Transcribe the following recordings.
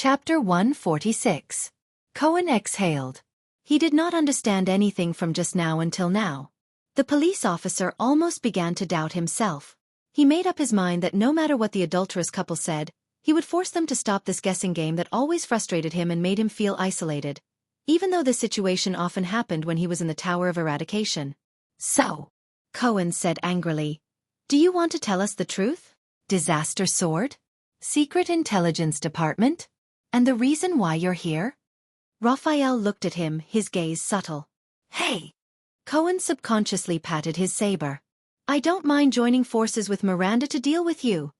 Chapter 146. Cohen exhaled. He did not understand anything from just now until now. The police officer almost began to doubt himself. He made up his mind that no matter what the adulterous couple said, he would force them to stop this guessing game that always frustrated him and made him feel isolated, even though this situation often happened when he was in the Tower of Eradication. "So," Cohen said angrily, "do you want to tell us the truth? Disaster sword? Secret Intelligence Department? And the reason why you're here?" Raphael looked at him, his gaze subtle. "Hey!" Cohen subconsciously patted his saber. "I don't mind joining forces with Miranda to deal with you."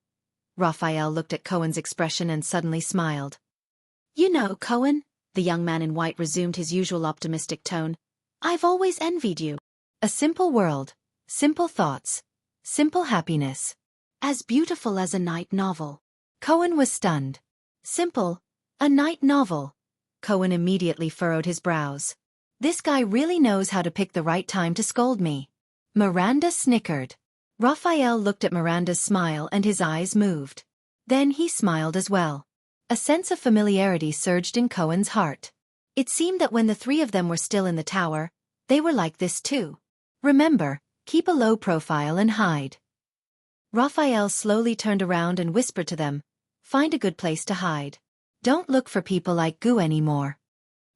Raphael looked at Cohen's expression and suddenly smiled. "You know, Cohen," the young man in white resumed his usual optimistic tone, "I've always envied you. A simple world, simple thoughts, simple happiness. As beautiful as a night novel." Cohen was stunned. Simple, a night novel. Cohen immediately furrowed his brows. This guy really knows how to pick the right time to scold me. Miranda snickered. Raphael looked at Miranda's smile and his eyes moved. Then he smiled as well. A sense of familiarity surged in Cohen's heart. It seemed that when the three of them were still in the tower, they were like this too. "Remember, keep a low profile and hide." Raphael slowly turned around and whispered to them, "Find a good place to hide. Don't look for people like Gu anymore."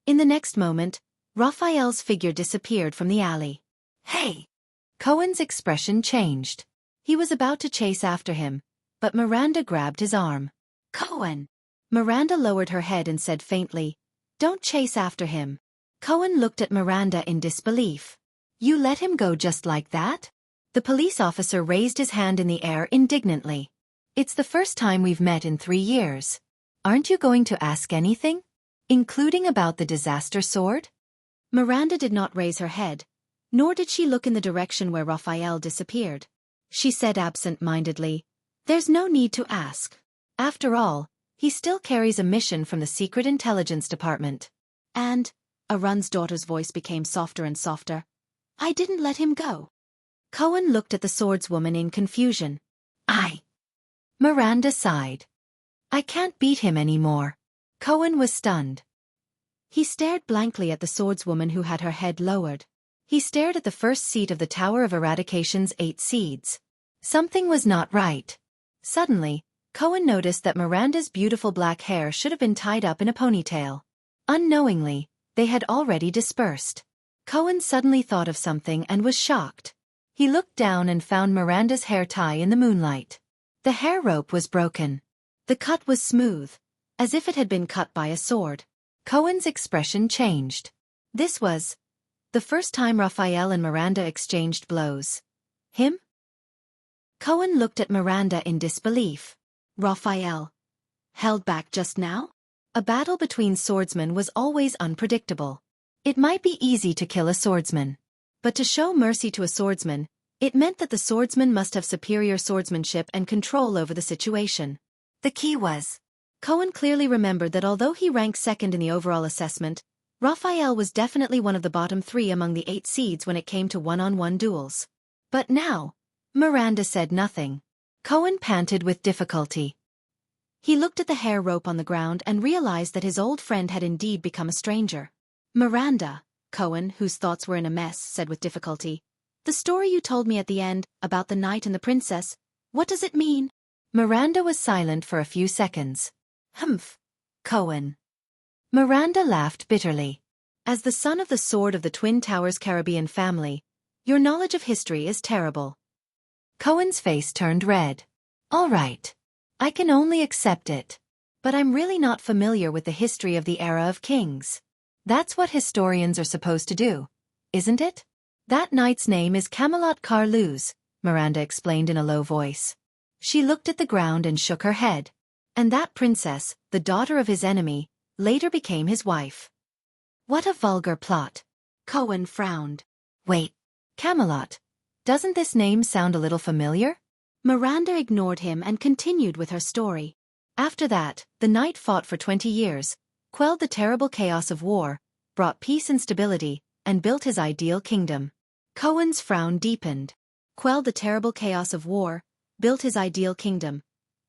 In the next moment, Raphael's figure disappeared from the alley. "Hey!" Cohen's expression changed. He was about to chase after him, but Miranda grabbed his arm. "Cohen!" Miranda lowered her head and said faintly, "Don't chase after him." Cohen looked at Miranda in disbelief. "You let him go just like that?" The police officer raised his hand in the air indignantly. "It's the first time we've met in 3 years. Aren't you going to ask anything? Including about the disaster sword?" Miranda did not raise her head, nor did she look in the direction where Raphael disappeared. She said absent-mindedly, "There's no need to ask. After all, he still carries a mission from the Secret Intelligence Department. And," Arun's daughter's voice became softer and softer, "I didn't let him go." Cohen looked at the swordswoman in confusion. Miranda sighed. "I can't beat him anymore." Cohen was stunned. He stared blankly at the swordswoman who had her head lowered. He stared at the first seat of the Tower of Eradication's 8 seeds. Something was not right. Suddenly, Cohen noticed that Miranda's beautiful black hair should have been tied up in a ponytail. Unknowingly, they had already dispersed. Cohen suddenly thought of something and was shocked. He looked down and found Miranda's hair tie in the moonlight. The hair rope was broken. The cut was smooth, as if it had been cut by a sword. Cohen's expression changed. This was the first time Raphael and Miranda exchanged blows. Him? Cohen looked at Miranda in disbelief. Raphael held back just now? A battle between swordsmen was always unpredictable. It might be easy to kill a swordsman, but to show mercy to a swordsman, it meant that the swordsman must have superior swordsmanship and control over the situation. The key was, Cohen clearly remembered that although he ranked second in the overall assessment, Raphael was definitely one of the bottom 3 among the 8 seeds when it came to one-on-one duels. But now, Miranda said nothing. Cohen panted with difficulty. He looked at the hair rope on the ground and realized that his old friend had indeed become a stranger. "Miranda," Cohen, whose thoughts were in a mess, said with difficulty, "the story you told me at the end, about the knight and the princess, what does it mean?" Miranda was silent for a few seconds. "Humph, Cohen." Miranda laughed bitterly. "As the son of the Sword of the Twin Towers Caribbean family, your knowledge of history is terrible." Cohen's face turned red. "All right. I can only accept it. But I'm really not familiar with the history of the era of kings. That's what historians are supposed to do, isn't it?" "That knight's name is Camelot Carluz," Miranda explained in a low voice. She looked at the ground and shook her head. "And that princess, the daughter of his enemy, later became his wife." "What a vulgar plot." Cohen frowned. "Wait, Camelot, doesn't this name sound a little familiar?" Miranda ignored him and continued with her story. "After that, the knight fought for 20 years, quelled the terrible chaos of war, brought peace and stability, and built his ideal kingdom." Cohen's frown deepened. Quelled the terrible chaos of war, built his ideal kingdom.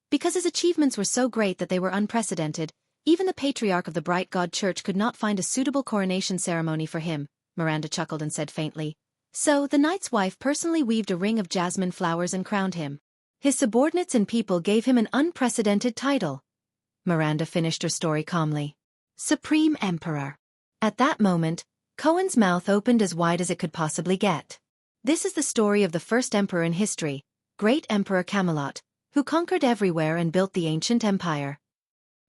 Because his achievements were so great that they were unprecedented, Even the patriarch of the Bright God Church could not find a suitable coronation ceremony for him, Miranda chuckled and said faintly. So, the knight's wife personally weaved a ring of jasmine flowers and crowned him. His subordinates and people gave him an unprecedented title. Miranda finished her story calmly. Supreme Emperor. At that moment, Cohen's mouth opened as wide as it could possibly get. This is the story of the first emperor in history, Great Emperor Camelot, who conquered everywhere and built the ancient empire.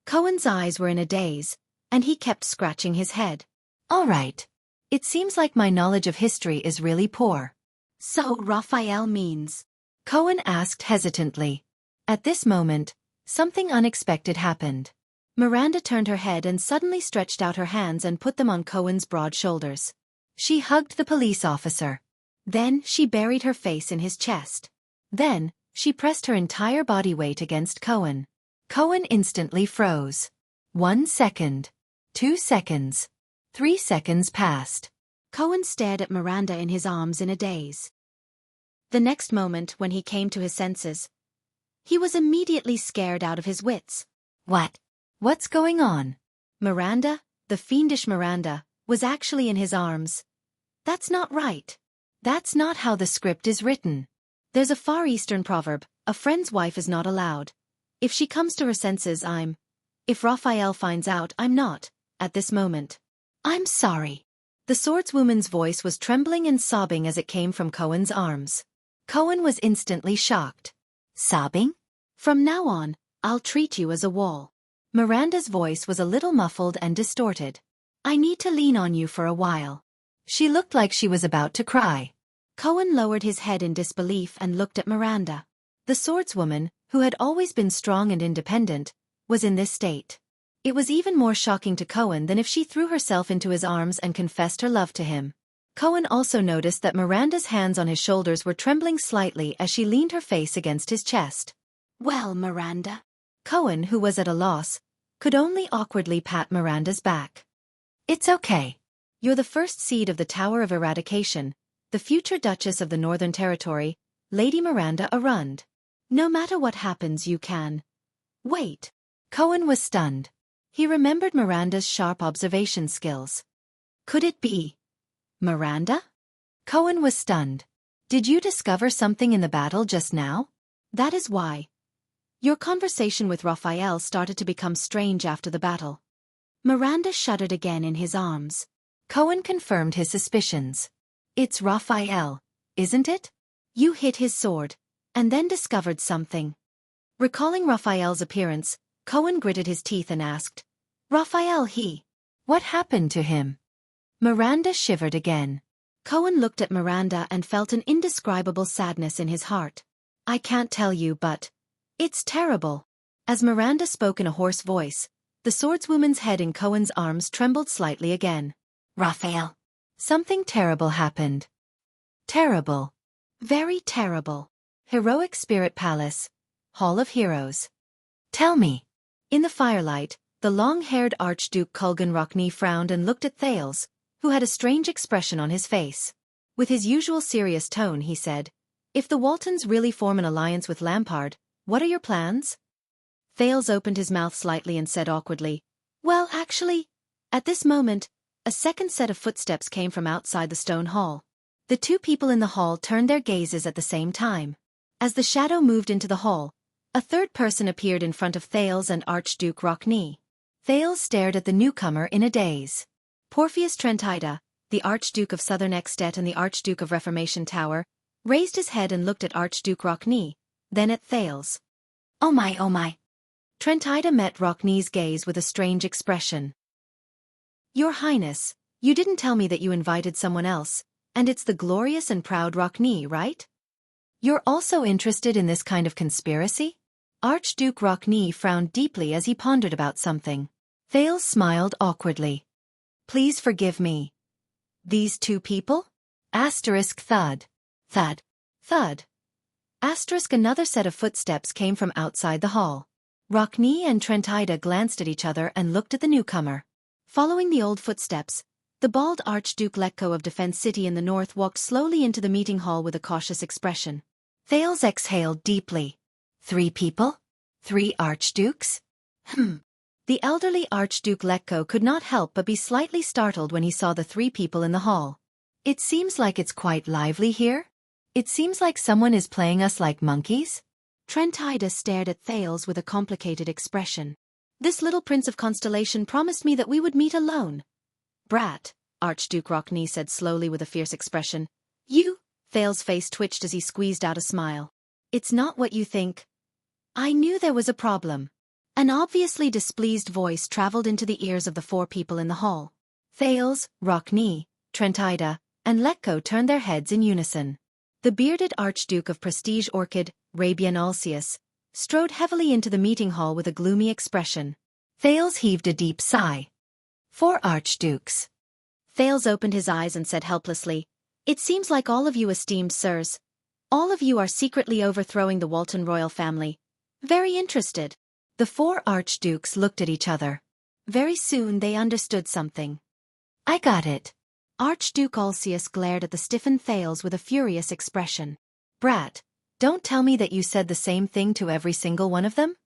Cohen's eyes were in a daze, and he kept scratching his head. All right. It seems like my knowledge of history is really poor. So Raphael means? Cohen asked hesitantly. At this moment, something unexpected happened. Miranda turned her head and suddenly stretched out her hands and put them on Cohen's broad shoulders. She hugged the police officer. Then she buried her face in his chest. Then, she pressed her entire body weight against Cohen. Cohen instantly froze. 1 second. 2 seconds. 3 seconds passed. Cohen stared at Miranda in his arms in a daze. The next moment, when he came to his senses, he was immediately scared out of his wits. What? What's going on? Miranda, the fiendish Miranda, was actually in his arms. That's not right. That's not how the script is written. There's a Far Eastern proverb, a friend's wife is not allowed. If she comes to her senses, I'm. If Raphael finds out, I'm not, at this moment. I'm sorry. The swordswoman's voice was trembling and sobbing as it came from Cohen's arms. Cohen was instantly shocked. Sobbing? From now on, I'll treat you as a wall. Miranda's voice was a little muffled and distorted. I need to lean on you for a while. She looked like she was about to cry. Cohen lowered his head in disbelief and looked at Miranda. The swordswoman, who had always been strong and independent, was in this state. It was even more shocking to Cohen than if she threw herself into his arms and confessed her love to him. Cohen also noticed that Miranda's hands on his shoulders were trembling slightly as she leaned her face against his chest. Well, Miranda? Cohen, who was at a loss, could only awkwardly pat Miranda's back. It's okay. You're the first seed of the Tower of Eradication, the future Duchess of the Northern Territory, Lady Miranda Arund. No matter what happens, you can. Wait. Cohen was stunned. He remembered Miranda's sharp observation skills. Could it be Miranda? Cohen was stunned. Did you discover something in the battle just now? That is why. Your conversation with Raphael started to become strange after the battle. Miranda shuddered again in his arms. Cohen confirmed his suspicions. It's Raphael, isn't it? You hit his sword, and then discovered something. Recalling Raphael's appearance, Cohen gritted his teeth and asked, Raphael what happened to him? Miranda shivered again. Cohen looked at Miranda and felt an indescribable sadness in his heart. I can't tell you, but it's terrible. As Miranda spoke in a hoarse voice, the swordswoman's head in Cohen's arms trembled slightly again. Raphael. Something terrible happened. Terrible. Very terrible. Heroic Spirit Palace. Hall of Heroes. Tell me. In the firelight, the long-haired Archduke Kulgan Rockne frowned and looked at Thales, who had a strange expression on his face. With his usual serious tone, he said, If the Waltons really form an alliance with Lampard, what are your plans? Thales opened his mouth slightly and said awkwardly, Well, actually, at this moment, a second set of footsteps came from outside the stone hall. The two people in the hall turned their gazes at the same time. As the shadow moved into the hall, a third person appeared in front of Thales and Archduke Rockne. Thales stared at the newcomer in a daze. Porphyus Trentida, the Archduke of Southern Extet and the Archduke of Reformation Tower, raised his head and looked at Archduke Rockne, then at Thales. Oh my, oh my. Trentida met Rockne's gaze with a strange expression. Your Highness, you didn't tell me that you invited someone else, and it's the glorious and proud Rockne, right? You're also interested in this kind of conspiracy? Archduke Rockne frowned deeply as he pondered about something. Thales smiled awkwardly. Please forgive me. These two people? Asterisk thud. Thud. Thud. Asterisk another set of footsteps came from outside the hall. Rockne and Trentida glanced at each other and looked at the newcomer. Following the old footsteps, the bald Archduke Letko of Defense City in the north walked slowly into the meeting hall with a cautious expression. Thales exhaled deeply. 3 people? 3 archdukes? The elderly Archduke Letko could not help but be slightly startled when he saw the three people in the hall. It seems like it's quite lively here. It seems like someone is playing us like monkeys. Trentida stared at Thales with a complicated expression. This little prince of constellation promised me that we would meet alone. Brat, Archduke Rockney said slowly with a fierce expression. You? Thales' face twitched as he squeezed out a smile. It's not what you think. I knew there was a problem. An obviously displeased voice traveled into the ears of the four people in the hall. Thales, Rockney, Trentida, and Letko turned their heads in unison. The bearded Archduke of Prestige Orchid, Rabian Alcius, strode heavily into the meeting hall with a gloomy expression. Thales heaved a deep sigh. 4 archdukes. Thales opened his eyes and said helplessly, It seems like all of you esteemed sirs. All of you are secretly overthrowing the Walton royal family. Very interested. The 4 archdukes looked at each other. Very soon they understood something. I got it. Archduke Alcius glared at the stiffened Thales with a furious expression. Brat, don't tell me that you said the same thing to every single one of them?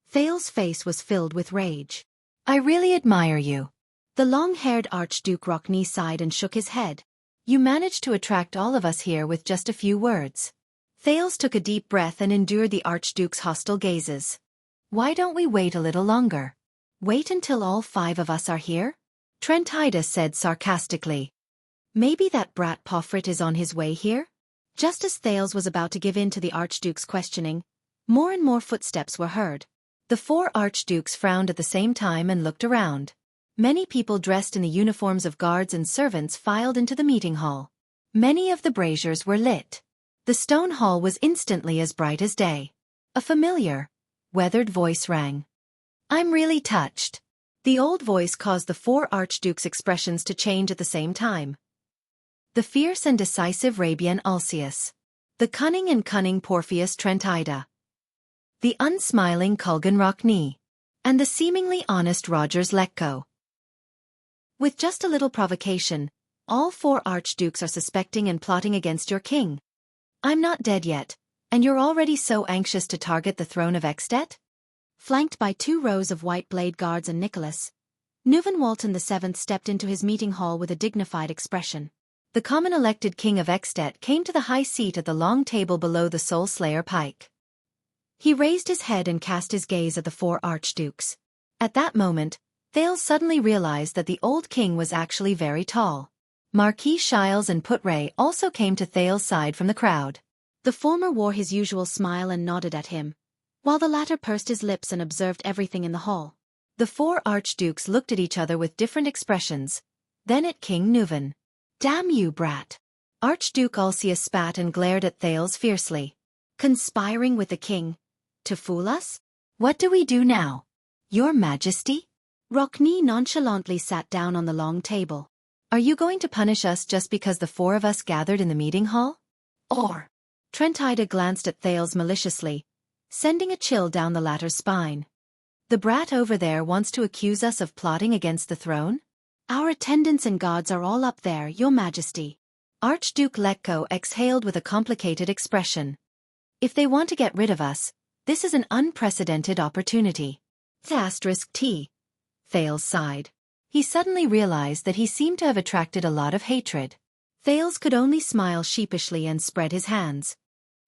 Thales' face was filled with rage. I really admire you. The long-haired Archduke Rockney sighed and shook his head. You managed to attract all of us here with just a few words. Thales took a deep breath and endured the Archduke's hostile gazes. Why don't we wait a little longer? Wait until all 5 of us are here? Trentida said sarcastically. Maybe that brat Pofrit is on his way here? Just as Thales was about to give in to the Archduke's questioning, more and more footsteps were heard. The 4 archdukes frowned at the same time and looked around. Many people dressed in the uniforms of guards and servants filed into the meeting hall. Many of the braziers were lit. The stone hall was instantly as bright as day. A familiar, weathered voice rang. I'm really touched. The old voice caused the 4 archdukes' expressions to change at the same time. The fierce and decisive Rabian Alcius. The cunning and cunning Porpheus Trentida. The unsmiling Kulgan Rockney. And the seemingly honest Rogers Letko. With just a little provocation, all 4 archdukes are suspecting and plotting against your king. I'm not dead yet, and you're already so anxious to target the throne of Ekstedt? Flanked by 2 rows of white blade guards and Nicholas, Neuven Walton VII stepped into his meeting hall with a dignified expression. The common elected king of Ekstedt came to the high seat at the long table below the Soul Slayer pike. He raised his head and cast his gaze at the 4 archdukes. At that moment, Thales suddenly realized that the old king was actually very tall. Marquis Shiles and Putray also came to Thales' side from the crowd. The former wore his usual smile and nodded at him, while the latter pursed his lips and observed everything in the hall. The 4 archdukes looked at each other with different expressions, then at King Neuven. Damn you, brat! Archduke Alcius spat and glared at Thales fiercely. Conspiring with the king? To fool us? What do we do now? Your Majesty? Rockney nonchalantly sat down on the long table. Are you going to punish us just because the 4 of us gathered in the meeting hall? Or? Trentida glanced at Thales maliciously, sending a chill down the latter's spine. The brat over there wants to accuse us of plotting against the throne? Our attendants and gods are all up there, Your Majesty. Archduke Letko exhaled with a complicated expression. If they want to get rid of us, this is an unprecedented opportunity. T. Thales sighed. He suddenly realized that he seemed to have attracted a lot of hatred. Thales could only smile sheepishly and spread his hands.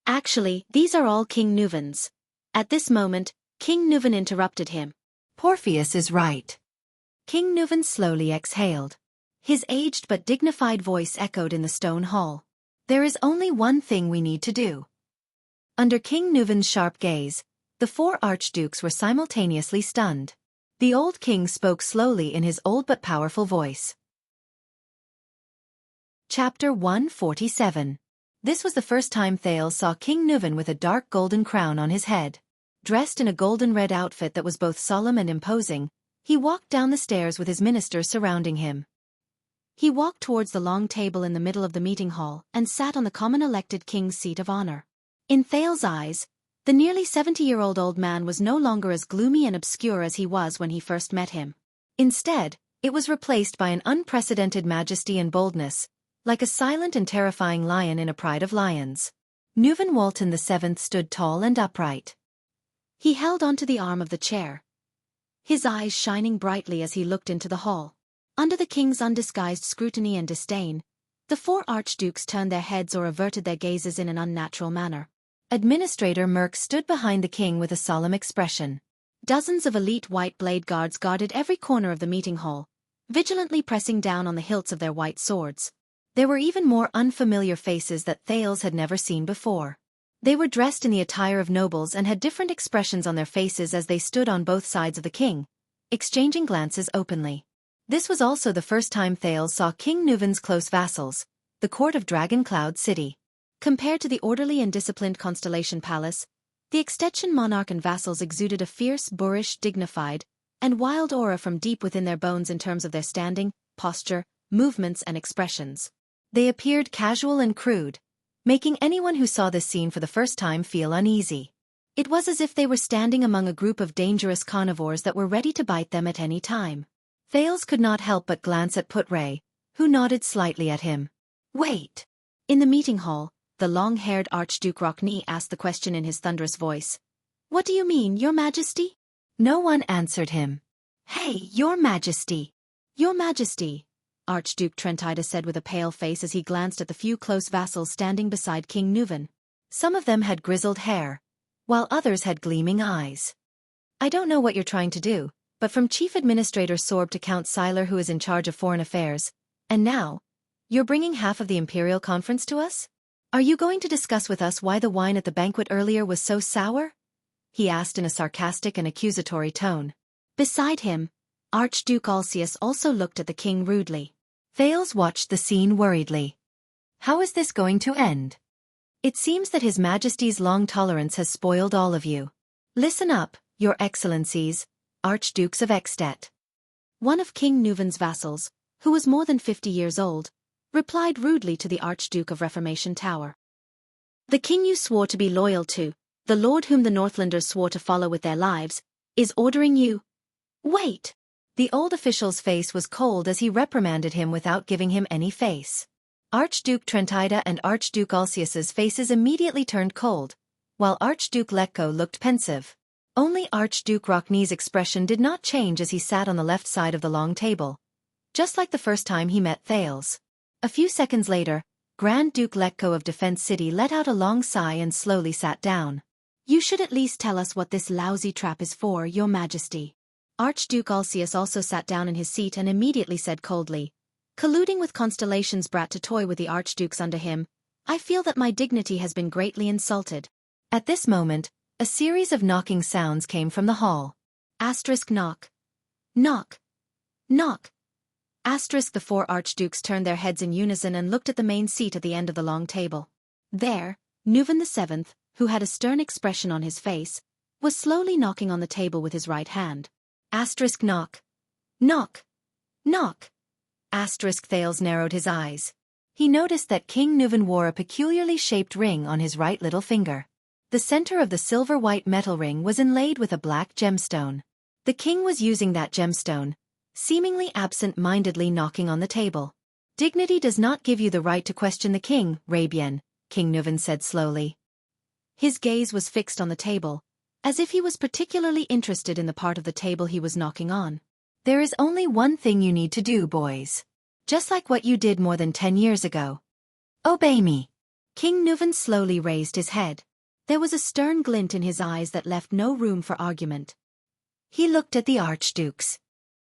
Actually, these are all King Neuven's. At this moment, King Neuven interrupted him. Porpheus is right. King Neuven slowly exhaled. His aged but dignified voice echoed in the stone hall. There is only one thing we need to do. Under King Neuven's sharp gaze, the 4 archdukes were simultaneously stunned. The old king spoke slowly in his old but powerful voice. Chapter 147. This was the first time Thales saw King Neuven with a dark golden crown on his head. Dressed in a golden-red outfit that was both solemn and imposing, he walked down the stairs with his ministers surrounding him. He walked towards the long table in the middle of the meeting hall and sat on the common elected king's seat of honor. In Thales' eyes, the nearly 70-year-old old man was no longer as gloomy and obscure as he was when he first met him. Instead, it was replaced by an unprecedented majesty and boldness, like a silent and terrifying lion in a pride of lions. Neuven Walton VII stood tall and upright. He held onto the arm of the chair, his eyes shining brightly as he looked into the hall. Under the king's undisguised scrutiny and disdain, the 4 archdukes turned their heads or averted their gazes in an unnatural manner. Administrator Merk stood behind the king with a solemn expression. Dozens of elite white blade guards guarded every corner of the meeting hall, vigilantly pressing down on the hilts of their white swords. There were even more unfamiliar faces that Thales had never seen before. They were dressed in the attire of nobles and had different expressions on their faces as they stood on both sides of the king, exchanging glances openly. This was also the first time Thales saw King Nuvan's close vassals, the court of Dragon Cloud City. Compared to the orderly and disciplined Constellation Palace, the Extension monarch and vassals exuded a fierce, boorish, dignified, and wild aura from deep within their bones in terms of their standing, posture, movements and expressions. They appeared casual and crude, making anyone who saw this scene for the first time feel uneasy. It was as if they were standing among a group of dangerous carnivores that were ready to bite them at any time. Thales could not help but glance at Putray, who nodded slightly at him. Wait! In the meeting hall, the long-haired Archduke Rockney asked the question in his thunderous voice. What do you mean, Your Majesty? No one answered him. Hey, Your Majesty! Your Majesty! Archduke Trentida said with a pale face as he glanced at the few close vassals standing beside King Nuvan. Some of them had grizzled hair, while others had gleaming eyes. I don't know what you're trying to do, but from Chief Administrator Sorb to Count Seiler who is in charge of foreign affairs, and now, you're bringing half of the Imperial Conference to us? Are you going to discuss with us why the wine at the banquet earlier was so sour? He asked in a sarcastic and accusatory tone. Beside him, Archduke Alcius also looked at the king rudely. Thales watched the scene worriedly. How is this going to end? It seems that His Majesty's long tolerance has spoiled all of you. Listen up, Your Excellencies, Archdukes of Ekstedt. One of King Nuvan's vassals, who was more than 50 years old, replied rudely to the Archduke of Reformation Tower. The king you swore to be loyal to, the lord whom the Northlanders swore to follow with their lives, is ordering you. Wait! The old official's face was cold as he reprimanded him without giving him any face. Archduke Trentida and Archduke Alcius's faces immediately turned cold, while Archduke Letko looked pensive. Only Archduke Rockney's expression did not change as he sat on the left side of the long table, just like the first time he met Thales. A few seconds later, Grand Duke Letko of Defense City let out a long sigh and slowly sat down. You should at least tell us what this lousy trap is for, Your Majesty. Archduke Alcius also sat down in his seat and immediately said coldly, colluding with Constellation's brat to toy with the archdukes under him, I feel that my dignity has been greatly insulted. At this moment, a series of knocking sounds came from the hall. Asterisk knock. Knock. Knock. Asterisk the 4 archdukes turned their heads in unison and looked at the main seat at the end of the long table. There, Nuvan VII, who had a stern expression on his face, was slowly knocking on the table with his right hand. Asterisk knock. Knock. Knock. Asterisk Thales narrowed his eyes. He noticed that King Nuvan wore a peculiarly shaped ring on his right little finger. The center of the silver-white metal ring was inlaid with a black gemstone. The king was using that gemstone, seemingly absent-mindedly knocking on the table. Dignity does not give you the right to question the king, Rabian, King Nuvan said slowly. His gaze was fixed on the table, as if he was particularly interested in the part of the table he was knocking on. There is only one thing you need to do, boys. Just like what you did more than 10 years ago. Obey me. King Nuvan slowly raised his head. There was a stern glint in his eyes that left no room for argument. He looked at the archdukes.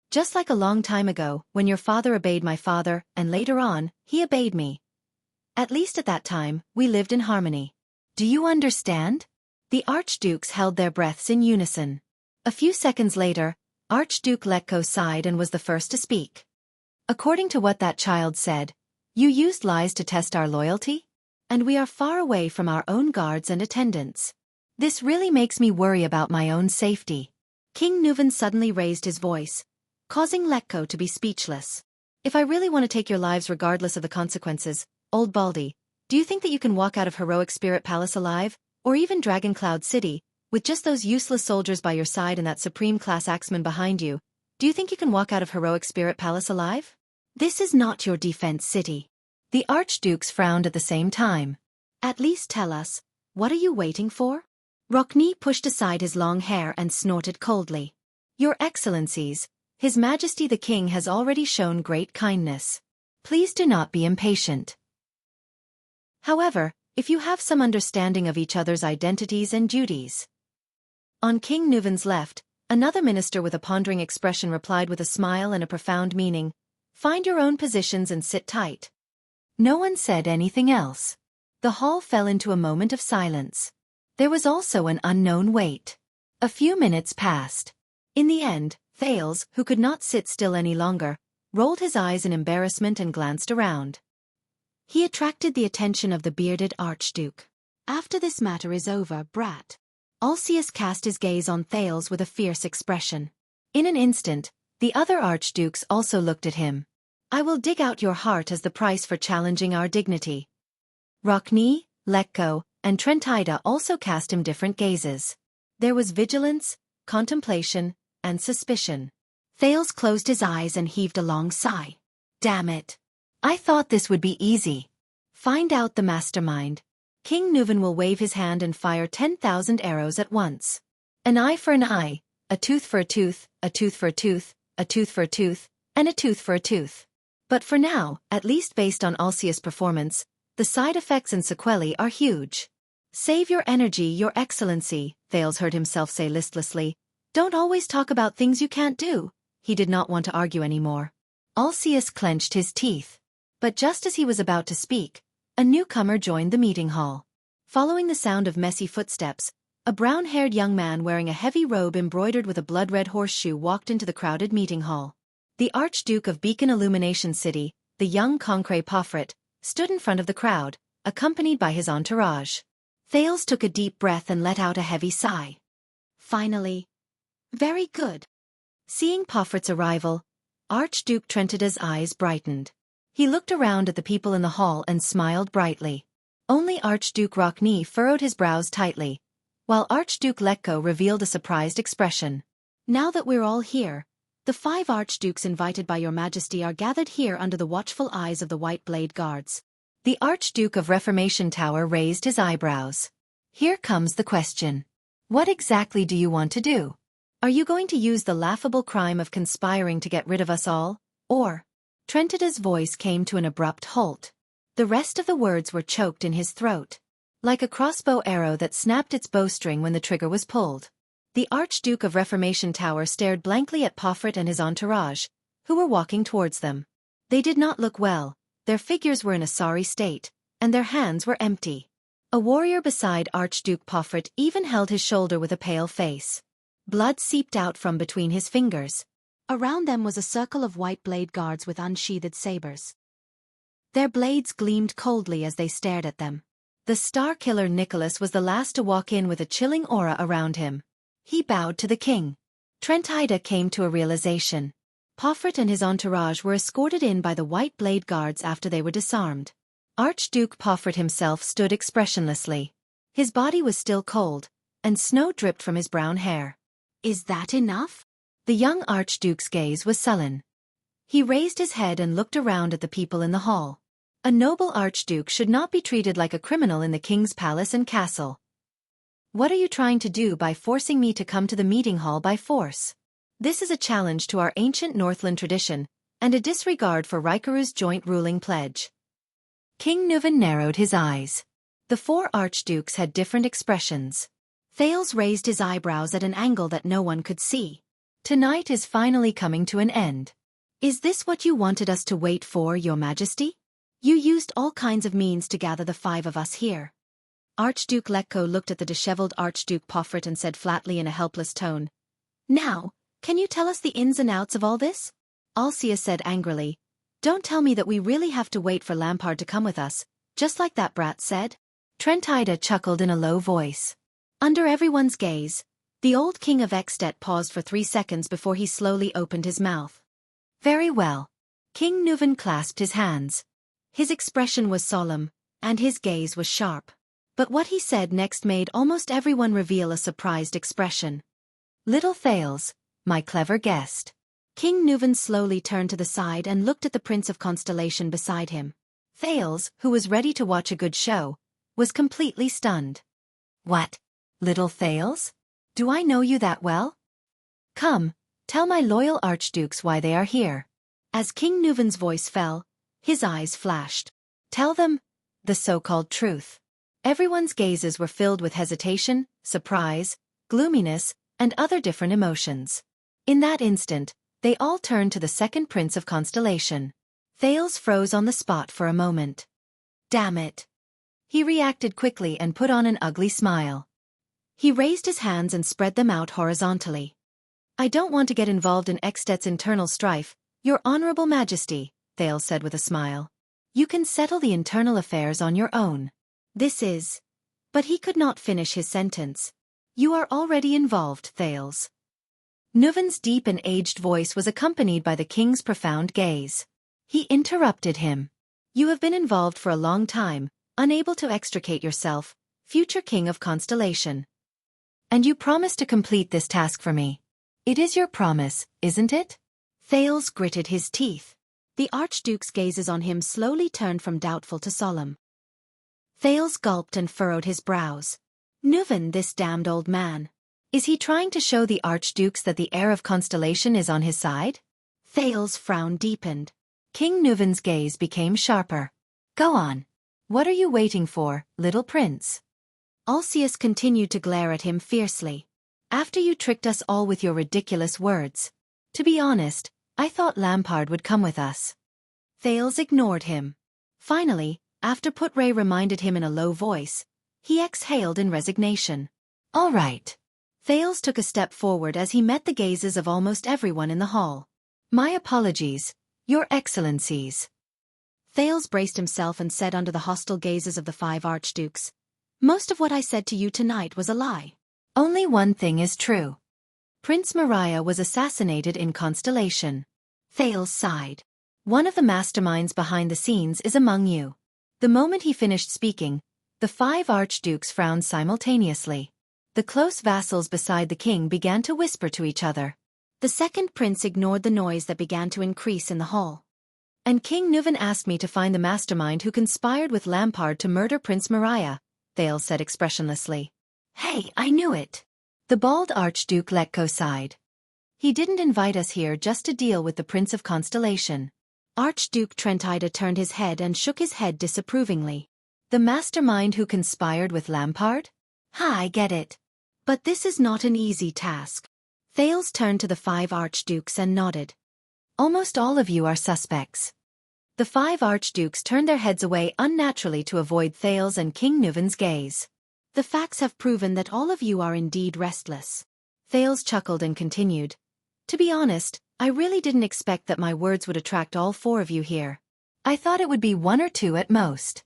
Just like a long time ago, when your father obeyed my father, and later on, he obeyed me. At least at that time, we lived in harmony. Do you understand? The archdukes held their breaths in unison. A few seconds later, Archduke Letko sighed and was the first to speak. According to what that child said, you used lies to test our loyalty? And we are far away from our own guards and attendants. This really makes me worry about my own safety. King Nuvan suddenly raised his voice, causing Letko to be speechless. If I really want to take your lives regardless of the consequences, Old Baldy, do you think that you can walk out of Heroic Spirit Palace alive, or even Dragon Cloud City, with just those useless soldiers by your side and that supreme-class axeman behind you? Do you think you can walk out of Heroic Spirit Palace alive? This is not your defense city. The archdukes frowned at the same time. At least tell us, what are you waiting for? Rockney pushed aside his long hair and snorted coldly. Your Excellencies, His Majesty the King has already shown great kindness. Please do not be impatient. However, if you have some understanding of each other's identities and duties. On King Nuvan's left, another minister with a pondering expression replied with a smile and a profound meaning, "Find your own positions and sit tight." No one said anything else. The hall fell into a moment of silence. There was also an unknown wait. A few minutes passed. In the end, Thales, who could not sit still any longer, rolled his eyes in embarrassment and glanced around. He attracted the attention of the bearded archduke. "After this matter is over, brat." Alcius cast his gaze on Thales with a fierce expression. In an instant, the other archdukes also looked at him. "I will dig out your heart as the price for challenging our dignity." Rockne, Lekko, and Trentida also cast him different gazes. There was vigilance, contemplation, and suspicion. Thales closed his eyes and heaved a long sigh. "Damn it. I thought this would be easy. Find out the mastermind. King Nuvan will wave his hand and fire 10,000 arrows at once. An eye for an eye, a tooth for a tooth, a tooth for a tooth, a tooth for a tooth, and a tooth for a tooth. But for now, at least based on Alcius' performance, the side effects and sequelae are huge. Save your energy, Your Excellency," Thales heard himself say listlessly. "Don't always talk about things you can't do." He did not want to argue anymore. Alcius clenched his teeth. But just as he was about to speak, a newcomer joined the meeting hall. Following the sound of messy footsteps, a brown-haired young man wearing a heavy robe embroidered with a blood-red horseshoe walked into the crowded meeting hall. The Archduke of Beacon Illumination City, the young Concret Pofrit, stood in front of the crowd, accompanied by his entourage. Thales took a deep breath and let out a heavy sigh. Finally. Very good. Seeing Pofrit's arrival, Archduke Trentida's eyes brightened. He looked around at the people in the hall and smiled brightly. Only Archduke Rockne furrowed his brows tightly, while Archduke Lekko revealed a surprised expression. "Now that we're all here, the 5 archdukes invited by your majesty are gathered here under the watchful eyes of the White Blade Guards." The Archduke of Reformation Tower raised his eyebrows. "Here comes the question. What exactly do you want to do? Are you going to use the laughable crime of conspiring to get rid of us all, or—" Trentida's voice came to an abrupt halt. The rest of the words were choked in his throat. Like a crossbow arrow that snapped its bowstring when the trigger was pulled. The Archduke of Reformation Tower stared blankly at Pofrit and his entourage, who were walking towards them. They did not look well, their figures were in a sorry state, and their hands were empty. A warrior beside Archduke Pofrit even held his shoulder with a pale face. Blood seeped out from between his fingers. Around them was a circle of white blade guards with unsheathed sabers. Their blades gleamed coldly as they stared at them. The star killer Nicholas was the last to walk in with a chilling aura around him. He bowed to the king. Trentida came to a realization. Pofrit and his entourage were escorted in by the white blade guards after they were disarmed. Archduke Pofrit himself stood expressionlessly. His body was still cold, and snow dripped from his brown hair. "Is that enough?" The young archduke's gaze was sullen. He raised his head and looked around at the people in the hall. A noble archduke should not be treated like a criminal in the king's palace and castle. "What are you trying to do by forcing me to come to the meeting hall by force? This is a challenge to our ancient Northland tradition, and a disregard for Rikaru's joint ruling pledge." King Nuvan narrowed his eyes. The 4 archdukes had different expressions. Thales raised his eyebrows at an angle that no one could see. "Tonight is finally coming to an end. Is this what you wanted us to wait for, Your Majesty? You used all kinds of means to gather the 5 of us here." Archduke Lekko looked at the disheveled Archduke Pofrit and said flatly in a helpless tone, "Now, can you tell us the ins and outs of all this?" Alcius said angrily, "Don't tell me that we really have to wait for Lampard to come with us, just like that brat said." Trentida chuckled in a low voice. Under everyone's gaze, the old king of Ekstedt paused for 3 seconds before he slowly opened his mouth. "Very well." King Nuvan clasped his hands. His expression was solemn, and his gaze was sharp. But what he said next made almost everyone reveal a surprised expression. "Little Thales, my clever guest." King Nuvan slowly turned to the side and looked at the Prince of Constellation beside him. Thales, who was ready to watch a good show, was completely stunned. "What? Little Thales? Do I know you that well? Come, Tell my loyal archdukes why they are here. As King Nuvan's voice fell, his eyes flashed. Tell them the so-called truth. Everyone's gazes were filled with hesitation, surprise, gloominess, and other different emotions. In that instant, they all turned to the second prince of Constellation. Thales froze on the spot for a moment. Damn it. He reacted quickly and put on an ugly smile. He raised his hands and spread them out horizontally. I don't want to get involved in Extet's internal strife, Your Honorable Majesty, Thales said with a smile. You can settle the internal affairs on your own. This is... But he could not finish his sentence. You are already involved, Thales. Nuvan's deep and aged voice was accompanied by the king's profound gaze. He interrupted him. You have been involved for a long time, unable to extricate yourself, future king of Constellation. And you promised to complete this task for me. It is your promise, isn't it? Thales gritted his teeth. The Archduke's gazes on him slowly turned from doubtful to solemn. Thales gulped and furrowed his brows. Nuvan, this damned old man. Is he trying to show the Archdukes that the heir of Constellation is on his side? Thales' frown deepened. King Nuvan's gaze became sharper. Go on. What are you waiting for, little prince? Alcius continued to glare at him fiercely. After you tricked us all with your ridiculous words. To be honest, I thought Lampard would come with us. Thales ignored him. Finally, after Putray reminded him in a low voice, he exhaled in resignation. All right. Thales took a step forward as he met the gazes of almost everyone in the hall. My apologies, Your Excellencies. Thales braced himself and said under the hostile gazes of the 5 archdukes, Most of what I said to you tonight was a lie. Only one thing is true. Prince Mariah was assassinated in Constellation. Thales sighed. One of the masterminds behind the scenes is among you. The moment he finished speaking, the 5 archdukes frowned simultaneously. The close vassals beside the king began to whisper to each other. The second prince ignored the noise that began to increase in the hall. And King Nuvan asked me to find the mastermind who conspired with Lampard to murder Prince Mariah, Thales said expressionlessly. Hey, I knew it. The bald Archduke Letko sighed. He didn't invite us here just to deal with the Prince of Constellation. Archduke Trentida turned his head and shook his head disapprovingly. The mastermind who conspired with Lampard? I get it. But this is not an easy task. Thales turned to the 5 archdukes and nodded. Almost all of you are suspects. The 5 archdukes turned their heads away unnaturally to avoid Thales and King Nuvan's gaze. The facts have proven that all of you are indeed restless. Thales chuckled and continued. To be honest, I really didn't expect that my words would attract all 4 of you here. I thought it would be 1 or 2 at most.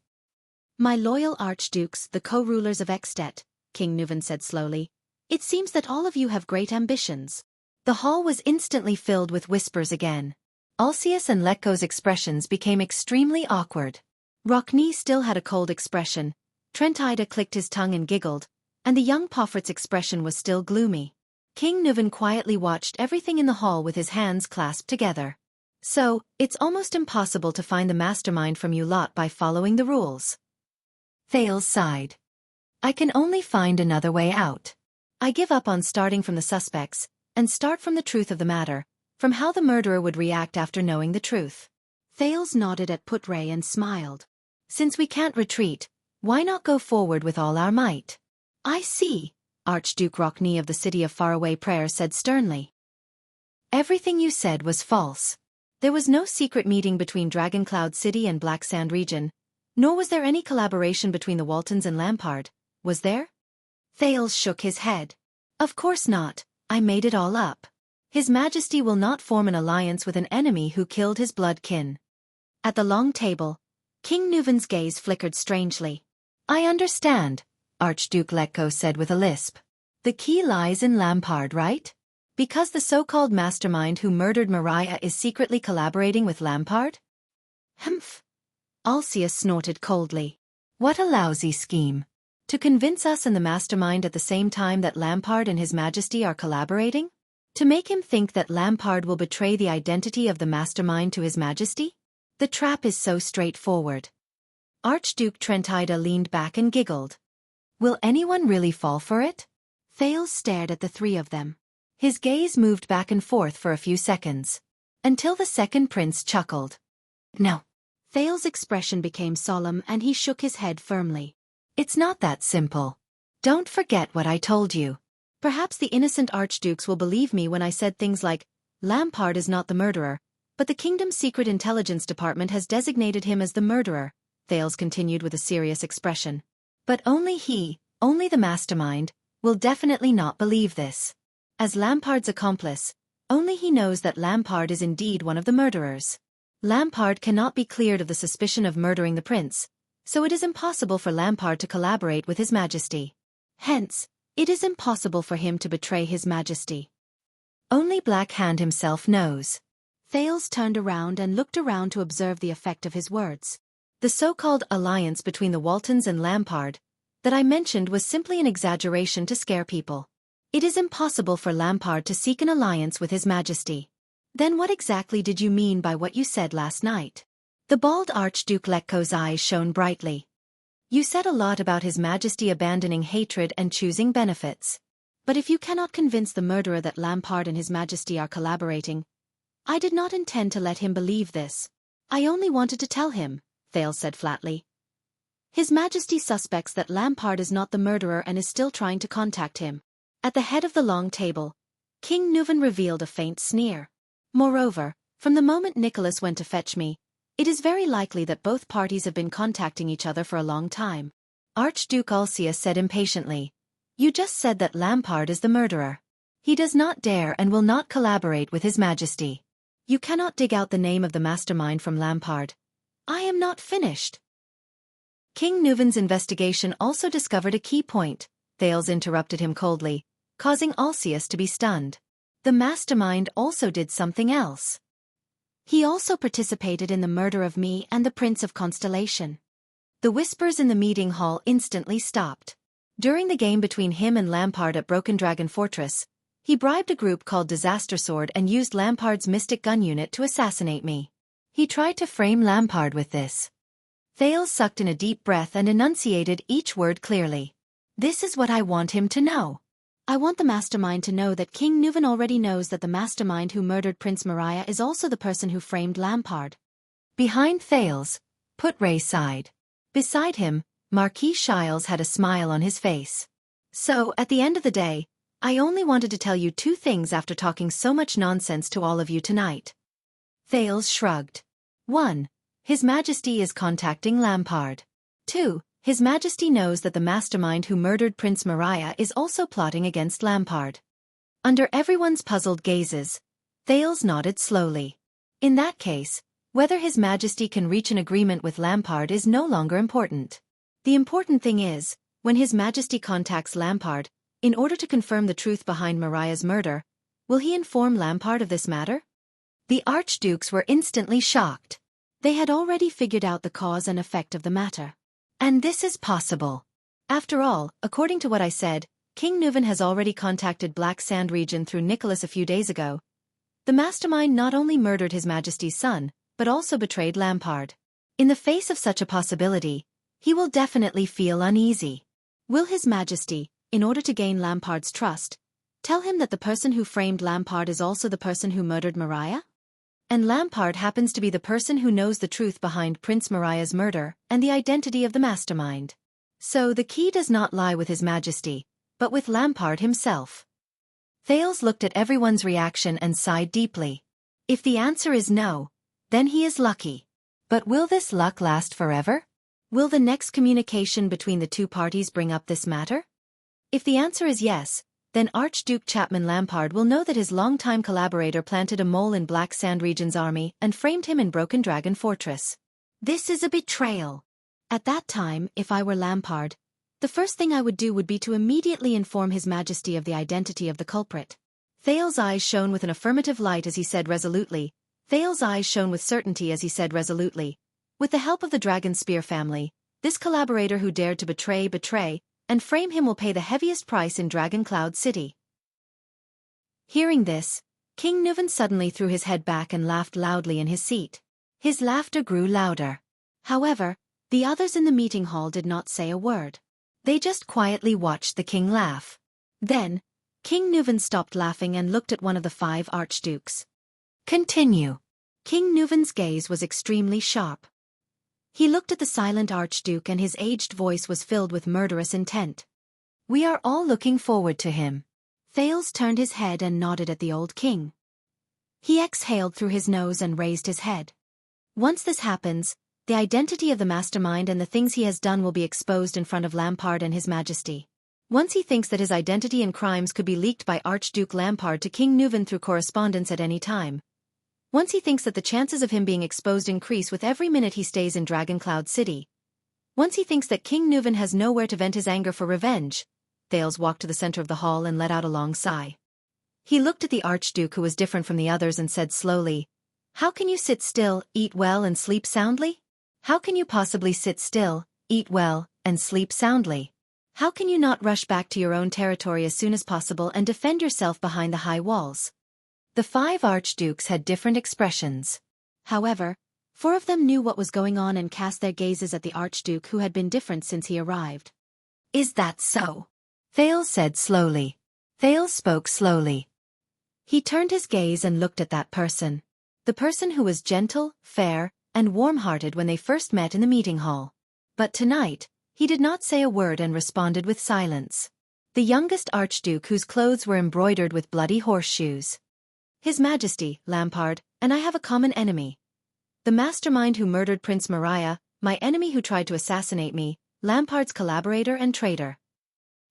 My loyal archdukes, the co-rulers of Extet, King Nuvan said slowly, it seems that all of you have great ambitions. The hall was instantly filled with whispers again. Alcius and Letko's expressions became extremely awkward. Rockne still had a cold expression, Trentida clicked his tongue and giggled, and the young Poffert's expression was still gloomy. King Nuvan quietly watched everything in the hall with his hands clasped together. So, it's almost impossible to find the mastermind from you lot by following the rules. Thales sighed. I can only find another way out. I give up on starting from the suspects, and start from the truth of the matter, from how the murderer would react after knowing the truth. Thales nodded at Putray and smiled. Since we can't retreat, why not go forward with all our might? I see, Archduke Rockne of the City of Faraway Prayer said sternly. Everything you said was false. There was no secret meeting between Dragoncloud City and Black Sand region, nor was there any collaboration between the Waltons and Lampard, was there? Thales shook his head. Of course not, I made it all up. His Majesty will not form an alliance with an enemy who killed his blood kin. At the long table, King Nuvan's gaze flickered strangely. I understand, Archduke Letko said with a lisp. The key lies in Lampard, right? Because the so-called mastermind who murdered Mariah is secretly collaborating with Lampard? Humph. Alcius snorted coldly. What a lousy scheme. To convince us and the mastermind at the same time that Lampard and His Majesty are collaborating? To make him think that Lampard will betray the identity of the mastermind to His Majesty? The trap is so straightforward. Archduke Trentida leaned back and giggled. Will anyone really fall for it? Thales stared at the 3 of them. His gaze moved back and forth for a few seconds, until the second prince chuckled. No. Thale's expression became solemn and he shook his head firmly. It's not that simple. Don't forget what I told you. Perhaps the innocent archdukes will believe me when I said things like, Lampard is not the murderer, but the kingdom's secret intelligence department has designated him as the murderer, Thales continued with a serious expression. But only he, only the mastermind, will definitely not believe this. As Lampard's accomplice, only he knows that Lampard is indeed one of the murderers. Lampard cannot be cleared of the suspicion of murdering the prince, so it is impossible for Lampard to collaborate with His Majesty. Hence, it is impossible for him to betray His Majesty. Only Black Hand himself knows. Thales turned around and looked around to observe the effect of his words. The so-called alliance between the Waltons and Lampard that I mentioned was simply an exaggeration to scare people. It is impossible for Lampard to seek an alliance with His Majesty. Then what exactly did you mean by what you said last night? The bald Archduke Letko's eyes shone brightly. You said a lot about His Majesty abandoning hatred and choosing benefits. But if you cannot convince the murderer that Lampard and His Majesty are collaborating, I did not intend to let him believe this. I only wanted to tell him, Thales said flatly. His Majesty suspects that Lampard is not the murderer and is still trying to contact him. At the head of the long table, King Nuvan revealed a faint sneer. Moreover, from the moment Nicholas went to fetch me, it is very likely that both parties have been contacting each other for a long time. Archduke Wuxia said impatiently. You just said that Lampard is the murderer. He does not dare and will not collaborate with His Majesty. You cannot dig out the name of the mastermind from Lampard. I am not finished. King Nuvan's investigation also discovered a key point, Thales interrupted him coldly, causing Alcius to be stunned. The mastermind also did something else. He also participated in the murder of me and the Prince of Constellation. The whispers in the meeting hall instantly stopped. During the game between him and Lampard at Broken Dragon Fortress, he bribed a group called Disaster Sword and used Lampard's Mystic Gun unit to assassinate me. He tried to frame Lampard with this. Thales sucked in a deep breath and enunciated each word clearly. This is what I want him to know. I want the mastermind to know that King Nuvan already knows that the mastermind who murdered Prince Mariah is also the person who framed Lampard. Behind Thales, Putray sighed. Beside him, Marquis Shiles had a smile on his face. So, at the end of the day, I only wanted to tell you two things after talking so much nonsense to all of you tonight. Thales shrugged. 1. His Majesty is contacting Lampard. 2. His Majesty knows that the mastermind who murdered Prince Mariah is also plotting against Lampard. Under everyone's puzzled gazes, Thales nodded slowly. In that case, whether His Majesty can reach an agreement with Lampard is no longer important. The important thing is, when His Majesty contacts Lampard, in order to confirm the truth behind Mariah's murder, will he inform Lampard of this matter? The archdukes were instantly shocked. They had already figured out the cause and effect of the matter. And this is possible. After all, according to what I said, King Nuvan has already contacted Black Sand region through Nicholas a few days ago. The mastermind not only murdered His Majesty's son, but also betrayed Lampard. In the face of such a possibility, he will definitely feel uneasy. Will His Majesty, in order to gain Lampard's trust, tell him that the person who framed Lampard is also the person who murdered Mariah? And Lampard happens to be the person who knows the truth behind Prince Mariah's murder and the identity of the mastermind. So the key does not lie with His Majesty, but with Lampard himself. Thales looked at everyone's reaction and sighed deeply. If the answer is no, then he is lucky. But will this luck last forever? Will the next communication between the two parties bring up this matter? If the answer is yes, then Archduke Chapman Lampard will know that his longtime collaborator planted a mole in Black Sand region's army and framed him in Broken Dragon Fortress. This is a betrayal. At that time, if I were Lampard, the first thing I would do would be to immediately inform His Majesty of the identity of the culprit. Thales' eyes shone with an affirmative light as he said resolutely. Thales' eyes shone with certainty as he said resolutely. With the help of the Dragon Spear family, this collaborator who dared to betray, and frame him will pay the heaviest price in Dragon Cloud City. Hearing this, King Nuvan suddenly threw his head back and laughed loudly in his seat. His laughter grew louder. However, the others in the meeting hall did not say a word. They just quietly watched the king laugh. Then, King Nuvan stopped laughing and looked at one of the 5 archdukes. Continue. King Nuvan's gaze was extremely sharp. He looked at the silent archduke and his aged voice was filled with murderous intent. We are all looking forward to him. Thales turned his head and nodded at the old king. He exhaled through his nose and raised his head. Once this happens, the identity of the mastermind and the things he has done will be exposed in front of Lampard and his majesty. Once he thinks that his identity and crimes could be leaked by Archduke Lampard to King Nuvan through correspondence at any time. Once he thinks that the chances of him being exposed increase with every minute he stays in Dragoncloud City. Once he thinks that King Nuvan has nowhere to vent his anger for revenge. Thales walked to the center of the hall and let out a long sigh. He looked at the Archduke, who was different from the others, and said slowly, "How can you sit still, eat well and sleep soundly? How can you possibly sit still, eat well, and sleep soundly? How can you not rush back to your own territory as soon as possible and defend yourself behind the high walls?" The 5 archdukes had different expressions. However, 4 of them knew what was going on and cast their gazes at the archduke, who had been different since he arrived. "Is that so?" Thales said slowly. Thales spoke slowly. He turned his gaze and looked at that person. The person who was gentle, fair, and warm-hearted when they first met in the meeting hall. But tonight, he did not say a word and responded with silence. The youngest archduke, whose clothes were embroidered with bloody horseshoes. His Majesty, Lampard, and I have a common enemy. The mastermind who murdered Prince Maria, my enemy who tried to assassinate me, Lampard's collaborator and traitor.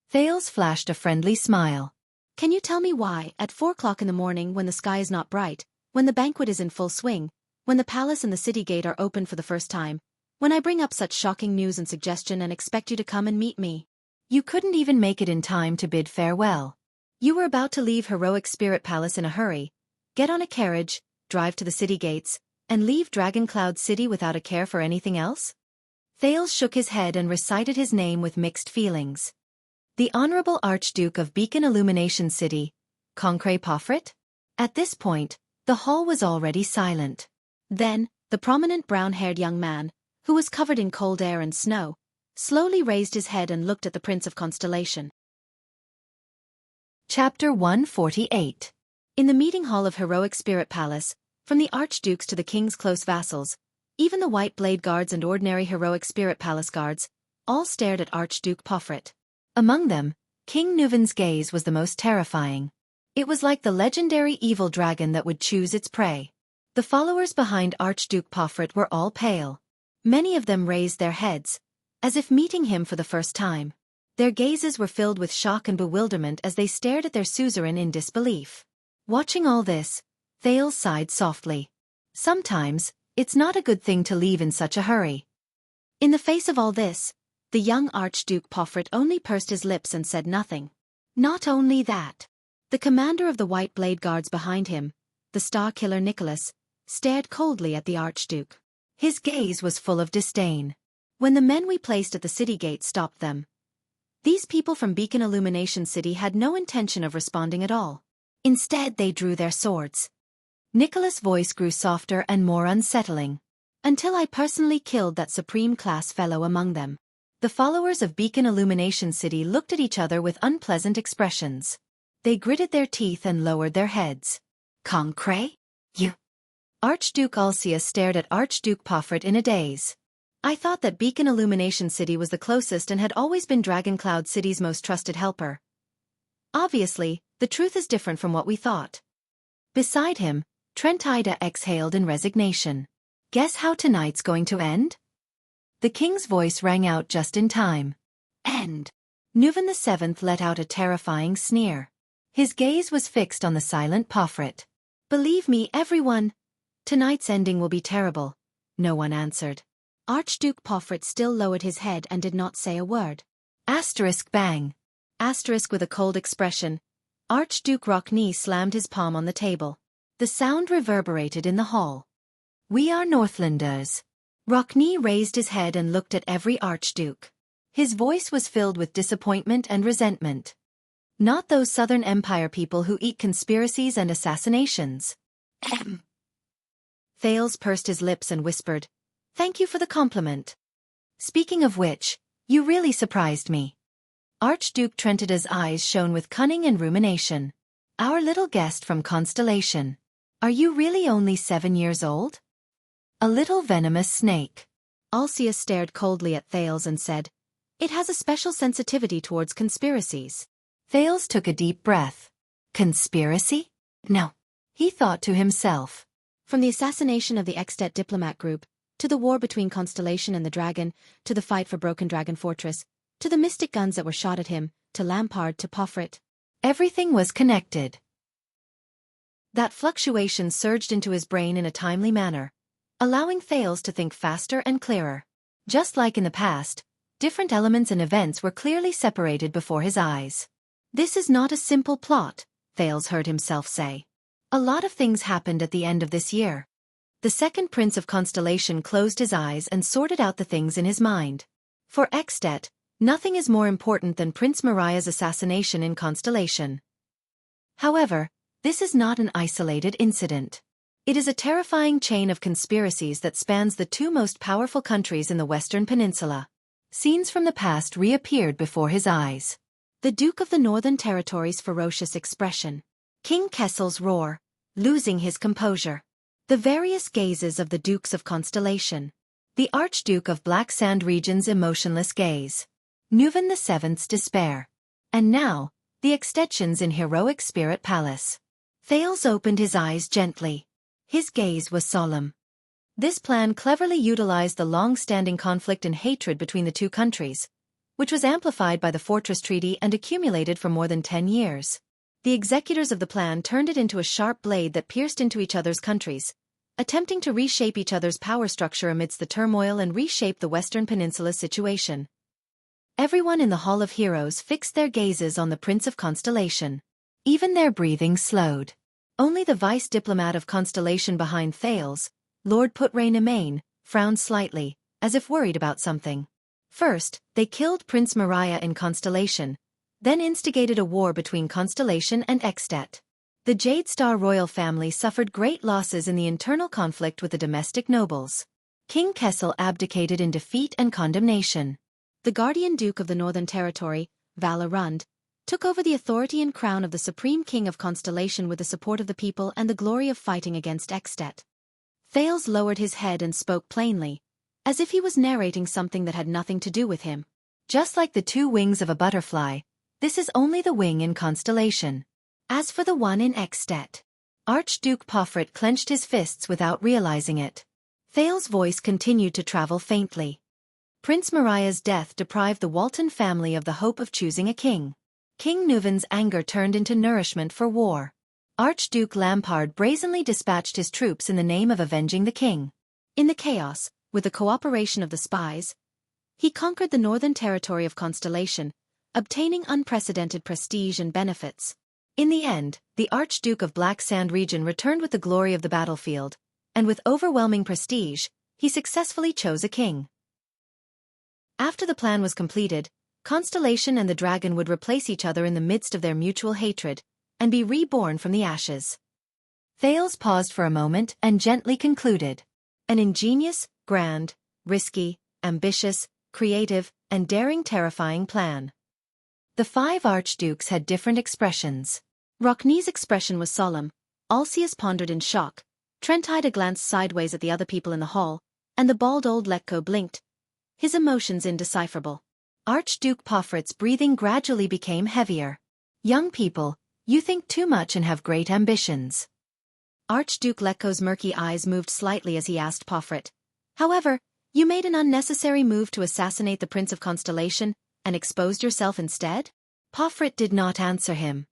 Thales flashed a friendly smile. Can you tell me why, at 4 o'clock in the morning, when the sky is not bright, when the banquet is in full swing, when the palace and the city gate are open for the first time, when I bring up such shocking news and suggestion and expect you to come and meet me, you couldn't even make it in time to bid farewell? You were about to leave Heroic Spirit Palace in a hurry, get on a carriage, drive to the city gates, and leave Dragoncloud City without a care for anything else? Thales shook his head and recited his name with mixed feelings. The Honorable Archduke of Beacon Illumination City, Concret Poffret? At this point, the hall was already silent. Then, the prominent brown-haired young man, who was covered in cold air and snow, slowly raised his head and looked at the Prince of Constellation. Chapter 148. In the meeting hall of Heroic Spirit Palace, from the archdukes to the king's close vassals, even the White Blade Guards and ordinary Heroic Spirit Palace guards, all stared at Archduke Poffret. Among them, King Nuvan's gaze was the most terrifying. It was like the legendary evil dragon that would choose its prey. The followers behind Archduke Poffret were all pale. Many of them raised their heads, as if meeting him for the first time. Their gazes were filled with shock and bewilderment as they stared at their suzerain in disbelief. Watching all this, Thales sighed softly. Sometimes, it's not a good thing to leave in such a hurry. In the face of all this, the young Archduke Poffret only pursed his lips and said nothing. Not only that, the commander of the White Blade Guards behind him, the Star Killer Nicholas, stared coldly at the Archduke. His gaze was full of disdain. When the men we placed at the city gate stopped them, these people from Beacon Illumination City had no intention of responding at all. Instead, they drew their swords. Nicholas' voice grew softer and more unsettling. Until I personally killed that supreme-class fellow among them. The followers of Beacon Illumination City looked at each other with unpleasant expressions. They gritted their teeth and lowered their heads. Concret? You? Archduke Wuxia stared at Archduke Poffret in a daze. I thought that Beacon Illumination City was the closest and had always been Dragoncloud City's most trusted helper. Obviously, the truth is different from what we thought. Beside him, Trentida exhaled in resignation. Guess how tonight's going to end? The king's voice rang out just in time. End. Nuvan VII let out a terrifying sneer. His gaze was fixed on the silent Poffret. Believe me, everyone, tonight's ending will be terrible. No one answered. Archduke Poffret still lowered his head and did not say a word. Asterisk bang. Asterisk with a cold expression. Archduke Rockney slammed his palm on the table. The sound reverberated in the hall. We are Northlanders. Rockney raised his head and looked at every archduke. His voice was filled with disappointment and resentment. Not those Southern Empire people who eat conspiracies and assassinations. Thales pursed his lips and whispered, "Thank you for the compliment. Speaking of which, you really surprised me." Archduke Trentida's eyes shone with cunning and rumination. Our little guest from Constellation. Are you really only 7 years old? A little venomous snake. Alcia stared coldly at Thales and said, "It has a special sensitivity towards conspiracies." Thales took a deep breath. Conspiracy? No. He thought to himself. From the assassination of the Extet diplomat group, to the war between Constellation and the Dragon, to the fight for Broken Dragon Fortress, to the mystic guns that were shot at him, to Lampard, to Pofrit. Everything was connected. That fluctuation surged into his brain in a timely manner, allowing Thales to think faster and clearer. Just like in the past, different elements and events were clearly separated before his eyes. This is not a simple plot, Thales heard himself say. A lot of things happened at the end of this year. The second Prince of Constellation closed his eyes and sorted out the things in his mind. For Extet, nothing is more important than Prince Mariah's assassination in Constellation. However, this is not an isolated incident. It is a terrifying chain of conspiracies that spans the two most powerful countries in the Western Peninsula. Scenes from the past reappeared before his eyes. The Duke of the Northern Territory's ferocious expression. King Kessel's roar, losing his composure. The various gazes of the Dukes of Constellation. The Archduke of Black Sand Region's emotionless gaze. Nuvan VII's despair. And now, the Extensions in Heroic Spirit Palace. Thales opened his eyes gently. His gaze was solemn. This plan cleverly utilized the long-standing conflict and hatred between the two countries, which was amplified by the Fortress Treaty and accumulated for more than 10 years. The executors of the plan turned it into a sharp blade that pierced into each other's countries, attempting to reshape each other's power structure amidst the turmoil and reshape the Western Peninsula's situation. Everyone in the Hall of Heroes fixed their gazes on the Prince of Constellation. Even their breathing slowed. Only the vice diplomat of Constellation behind Thales, Lord Putrain, frowned slightly, as if worried about something. First, they killed Prince Mariah in Constellation, then instigated a war between Constellation and Extet. The Jade Star royal family suffered great losses in the internal conflict with the domestic nobles. King Kessel abdicated in defeat and condemnation. The Guardian Duke of the Northern Territory, Vala Rund, took over the authority and crown of the Supreme King of Constellation with the support of the people and the glory of fighting against Extet. Thales lowered his head and spoke plainly, as if he was narrating something that had nothing to do with him. Just like the two wings of a butterfly, this is only the wing in Constellation. As for the one in Extet, Archduke Pofrit clenched his fists without realizing it. Thales' voice continued to travel faintly. Prince Mariah's death deprived the Walton family of the hope of choosing a king. King Nuvan's anger turned into nourishment for war. Archduke Lampard brazenly dispatched his troops in the name of avenging the king. In the chaos, with the cooperation of the spies, he conquered the Northern Territory of Constellation, obtaining unprecedented prestige and benefits. In the end, the Archduke of Black Sand Region returned with the glory of the battlefield, and with overwhelming prestige, he successfully chose a king. After the plan was completed, Constellation and the Dragon would replace each other in the midst of their mutual hatred, and be reborn from the ashes. Thales paused for a moment and gently concluded. An ingenious, grand, risky, ambitious, creative, and daring terrifying plan. The 5 archdukes had different expressions. Rockne's expression was solemn, Alcius pondered in shock, Trentida glanced sideways at the other people in the hall, and the bald old Letko blinked, his emotions indecipherable. Archduke Pofrit's breathing gradually became heavier. Young people, you think too much and have great ambitions. Archduke Letko's murky eyes moved slightly as he asked Pofrit. However, you made an unnecessary move to assassinate the Prince of Constellation, and exposed yourself instead? Pofrit did not answer him.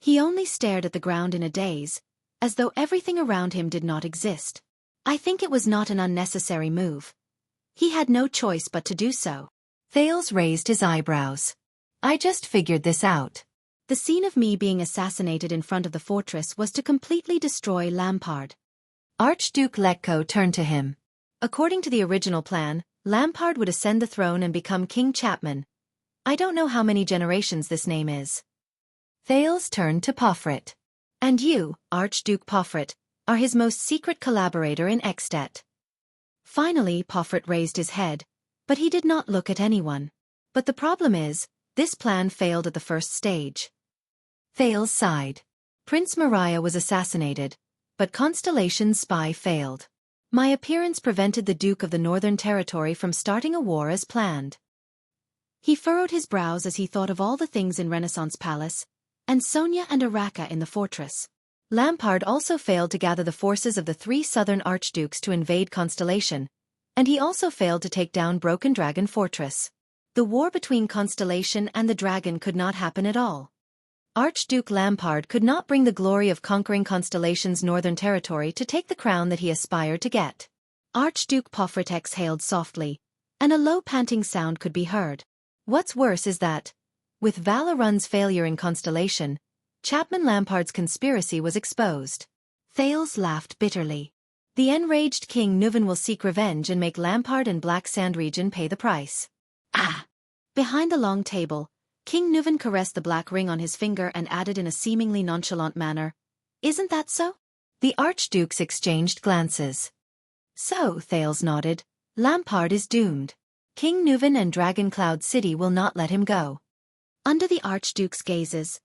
He only stared at the ground in a daze, as though everything around him did not exist. I think it was not an unnecessary move. He had no choice but to do so. Thales raised his eyebrows. I just figured this out. The scene of me being assassinated in front of the fortress was to completely destroy Lampard. Archduke Letko turned to him. According to the original plan, Lampard would ascend the throne and become King Chapman. I don't know how many generations this name is. Thales turned to Pofrit. And you, Archduke Pofrit, are his most secret collaborator in Extet. Finally Pofrit raised his head, but he did not look at anyone. But the problem is, This plan failed at the first stage. Thales sighed. Prince Maria was assassinated, but Constellation's spy failed. My appearance prevented the Duke of the Northern Territory from starting a war as planned. He furrowed his brows as he thought of all the things in Renaissance Palace, and Sonia and Araka in the fortress. Lampard also failed to gather the forces of the 3 southern archdukes to invade Constellation, and he also failed to take down Broken Dragon Fortress. The war between Constellation and the dragon could not happen at all. Archduke Lampard could not bring the glory of conquering Constellation's northern territory to take the crown that he aspired to get. Archduke Pofret exhaled softly, and a low panting sound could be heard. What's worse is that, with Valerun's failure in Constellation, Chapman Lampard's conspiracy was exposed. Thales laughed bitterly. The enraged King Nuvan will seek revenge and make Lampard and Black Sand region pay the price. Ah! Behind the long table, King Nuvan caressed the black ring on his finger and added in a seemingly nonchalant manner, "Isn't that so?" The archdukes exchanged glances. "So," Thales nodded, "Lampard is doomed. King Nuvan and Dragon Cloud City will not let him go." Under the archduke's gazes,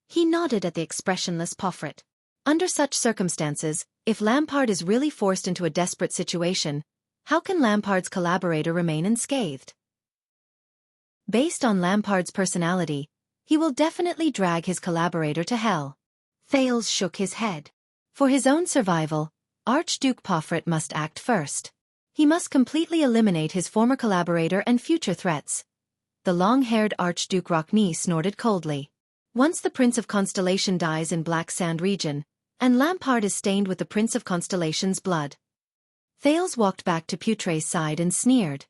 he nodded at the expressionless Pofret. Under such circumstances, if Lampard is really forced into a desperate situation, how can Lampard's collaborator remain unscathed? Based on Lampard's personality, he will definitely drag his collaborator to hell. Thales shook his head. For his own survival, Archduke Pofret must act first. He must completely eliminate his former collaborator and future threats. The long-haired Archduke Rockney snorted coldly. Once the Prince of Constellation dies in Black Sand region, and Lampard is stained with the Prince of Constellation's blood. Thales walked back to Putre's side and sneered.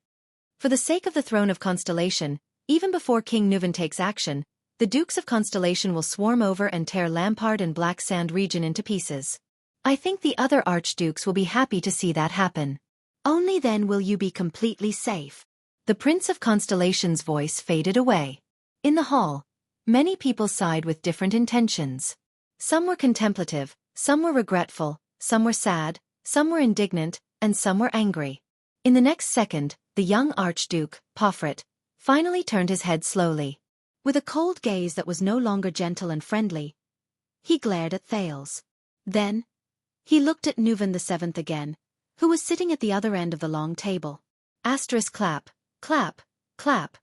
For the sake of the throne of Constellation, even before King Nuvan takes action, the Dukes of Constellation will swarm over and tear Lampard and Black Sand region into pieces. I think the other archdukes will be happy to see that happen. Only then will you be completely safe. The Prince of Constellation's voice faded away. In the hall, many people sighed with different intentions. Some were contemplative, some were regretful, some were sad, some were indignant, and some were angry. In the next second, the young Archduke, Pofret, finally turned his head slowly. With a cold gaze that was no longer gentle and friendly, he glared at Thales. Then, he looked at Nuvan VII again, who was sitting at the other end of the long table. Asterisk clap, clap, clap.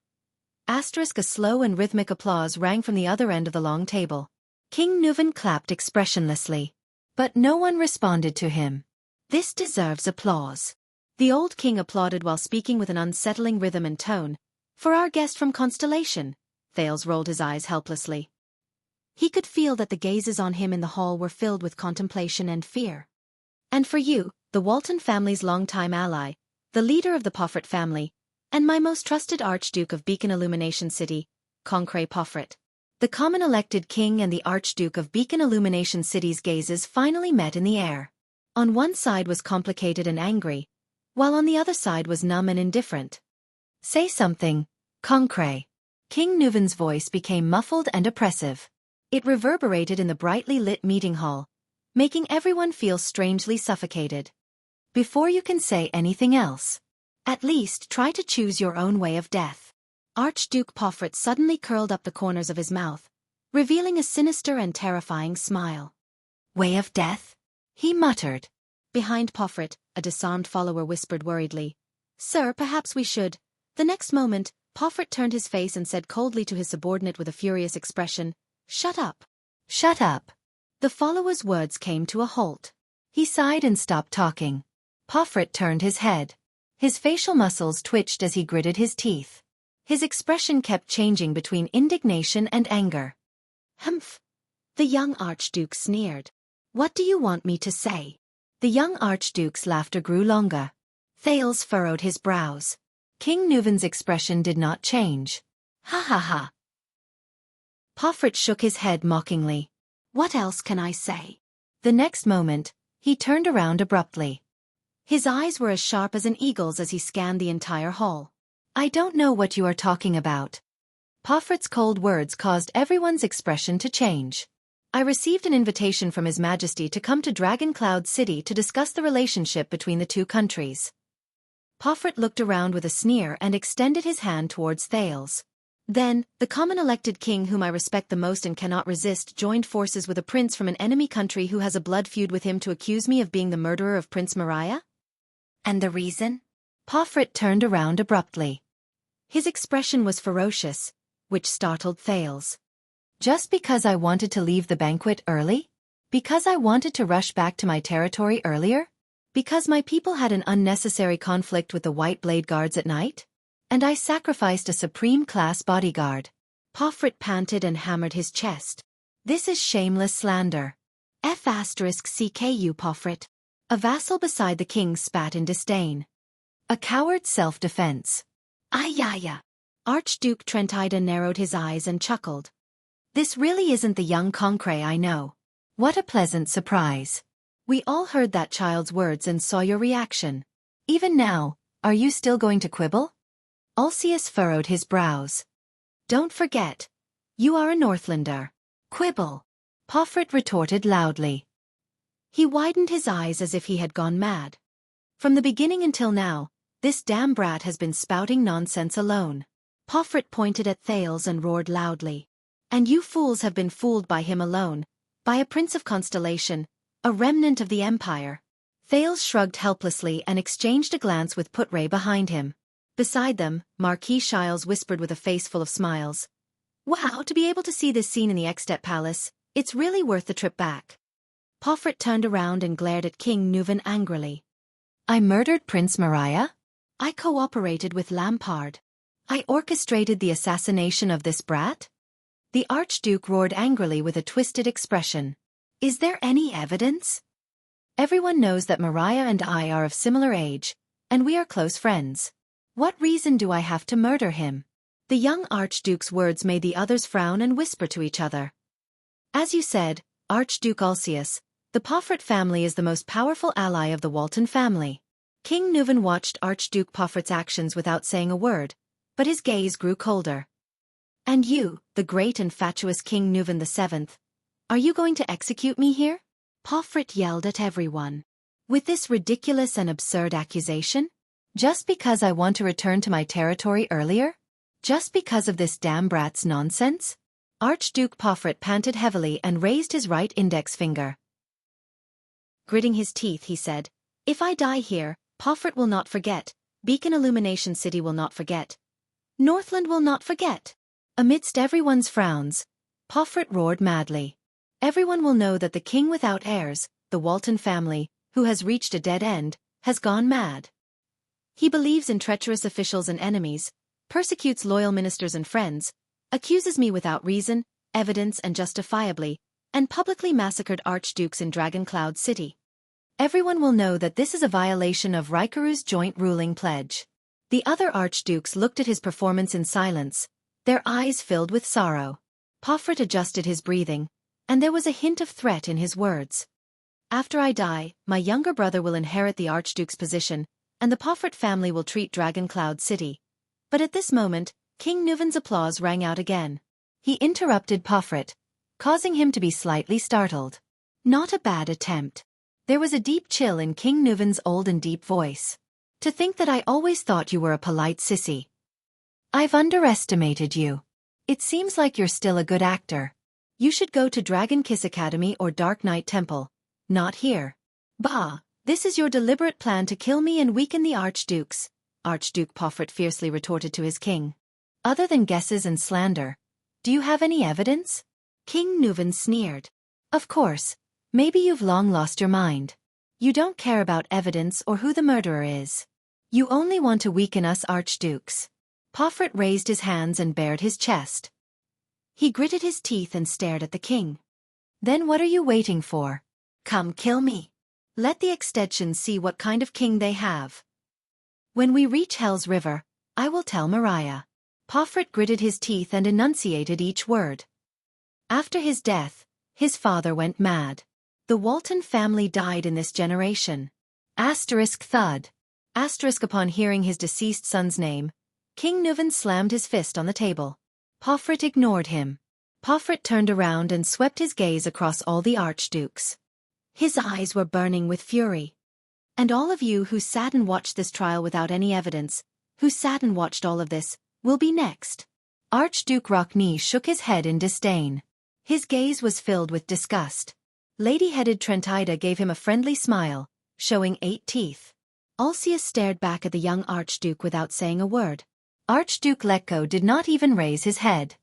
Asterisk a slow and rhythmic applause rang from the other end of the long table. King Nuvan clapped expressionlessly. But no one responded to him. This deserves applause. The old king applauded while speaking with an unsettling rhythm and tone. For our guest from Constellation. Thales rolled his eyes helplessly. He could feel that the gazes on him in the hall were filled with contemplation and fear. And for you, the Walton family's longtime ally, the leader of the Pofret family, and my most trusted Archduke of Beacon Illumination City, Concret Pofret. The common elected king and the Archduke of Beacon Illumination City's gazes finally met in the air. On one side was complicated and angry, while on the other side was numb and indifferent. Say something, Concret. King Nuvan's voice became muffled and oppressive. It reverberated in the brightly lit meeting hall, making everyone feel strangely suffocated. Before you can say anything else, at least try to choose your own way of death. Archduke Pofret suddenly curled up the corners of his mouth, revealing a sinister and terrifying smile. Way of death? He muttered. Behind Pofret, a disarmed follower whispered worriedly, "Sir, perhaps we should." The next moment, Pofret turned his face and said coldly to his subordinate with a furious expression, "Shut up. Shut up." The follower's words came to a halt. He sighed and stopped talking. Pofret turned his head. His facial muscles twitched as he gritted his teeth. His expression kept changing between indignation and anger. "Humph." The young Archduke sneered. "What do you want me to say?" The young Archduke's laughter grew longer. Thales furrowed his brows. King Nuvan's expression did not change. "Ha ha ha." Pofret shook his head mockingly. "What else can I say?" The next moment, he turned around abruptly. His eyes were as sharp as an eagle's as he scanned the entire hall. "I don't know what you are talking about." Pofret's cold words caused everyone's expression to change. "I received an invitation from His Majesty to come to Dragon Cloud City to discuss the relationship between the two countries." Pofret looked around with a sneer and extended his hand towards Thales. Then, the common elected king whom I respect the most and cannot resist joined forces with a prince from an enemy country who has a blood feud with him to accuse me of being the murderer of Prince Mariah? And the reason? Pomfret turned around abruptly. His expression was ferocious, which startled Thales. Just because I wanted to leave the banquet early? Because I wanted to rush back to my territory earlier? Because my people had an unnecessary conflict with the White Blade Guards at night? And I sacrificed a supreme-class bodyguard. Pomfret panted and hammered his chest. This is shameless slander. F***CKU Pomfret. A vassal beside the king spat in disdain. A coward's self-defense. Ayaya. Archduke Trentida narrowed his eyes and chuckled. This really isn't the young Concret I know. What a pleasant surprise. We all heard that child's words and saw your reaction. Even now, are you still going to quibble? Ulcius furrowed his brows. Don't forget. You are a Northlander. Quibble. Pomfret retorted loudly. He widened his eyes as if he had gone mad. From the beginning until now, this damn brat has been spouting nonsense alone. Pomfret pointed at Thales and roared loudly. And you fools have been fooled by him alone, by a prince of Constellation, a remnant of the Empire. Thales shrugged helplessly and exchanged a glance with Putre behind him. Beside them, Marquis Shiles whispered with a face full of smiles. Wow, to be able to see this scene in the Ekstedt Palace, it's really worth the trip back. Pomfret turned around and glared at King Neuven angrily. I murdered Prince Mariah? I cooperated with Lampard. I orchestrated the assassination of this brat? The Archduke roared angrily with a twisted expression. Is there any evidence? Everyone knows that Mariah and I are of similar age, and we are close friends. What reason do I have to murder him? The young Archduke's words made the others frown and whisper to each other. As you said, Archduke Ulcius, the Pomfret family is the most powerful ally of the Walton family. King Neuven watched Archduke Pomfret's actions without saying a word, but his gaze grew colder. And you, the great and fatuous King Neuven VII, are you going to execute me here? Pomfret yelled at everyone. With this ridiculous and absurd accusation? Just because I want to return to my territory earlier? Just because of this damn brat's nonsense? Archduke Pomfret panted heavily and raised his right index finger. Gritting his teeth, he said, If I die here, Pomfret will not forget, Beacon Illumination City will not forget. Northland will not forget. Amidst everyone's frowns, Pomfret roared madly. Everyone will know that the king without heirs, the Walton family, who has reached a dead end, has gone mad. He believes in treacherous officials and enemies, persecutes loyal ministers and friends, accuses me without reason, evidence and justifiably, and publicly massacred archdukes in Dragoncloud City. Everyone will know that this is a violation of Rikuru's joint ruling pledge. The other archdukes looked at his performance in silence, their eyes filled with sorrow. Pomfret adjusted his breathing, and there was a hint of threat in his words. After I die, my younger brother will inherit the archduke's position, and the Pomfret family will treat Dragoncloud City. But at this moment, King Neuven's applause rang out again. He interrupted Pomfret, causing him to be slightly startled. Not a bad attempt. There was a deep chill in King Neuven's old and deep voice. To think that I always thought you were a polite sissy. I've underestimated you. It seems like you're still a good actor. You should go to Dragon Kiss Academy or Dark Knight Temple. Not here. Bah, this is your deliberate plan to kill me and weaken the archdukes, Archduke Pomfret fiercely retorted to his king. Other than guesses and slander, do you have any evidence? King Neuven sneered. Of course, maybe you've long lost your mind. You don't care about evidence or who the murderer is. You only want to weaken us archdukes. Pomfret raised his hands and bared his chest. He gritted his teeth and stared at the king. Then what are you waiting for? Come kill me. Let the extensions see what kind of king they have. When we reach Hell's River, I will tell Mariah. Pomfret gritted his teeth and enunciated each word. After his death, his father went mad. The Walton family died in this generation. Asterisk thud. Asterisk upon hearing his deceased son's name, King Neuven slammed his fist on the table. Pomfret ignored him. Pomfret turned around and swept his gaze across all the archdukes. His eyes were burning with fury. And all of you who sat and watched this trial without any evidence, who sat and watched all of this, will be next. Archduke Rockne shook his head in disdain. His gaze was filled with disgust. Lady-headed Trentida gave him a friendly smile, showing 8 teeth. Alcius stared back at the young Archduke without saying a word. Archduke Letko did not even raise his head.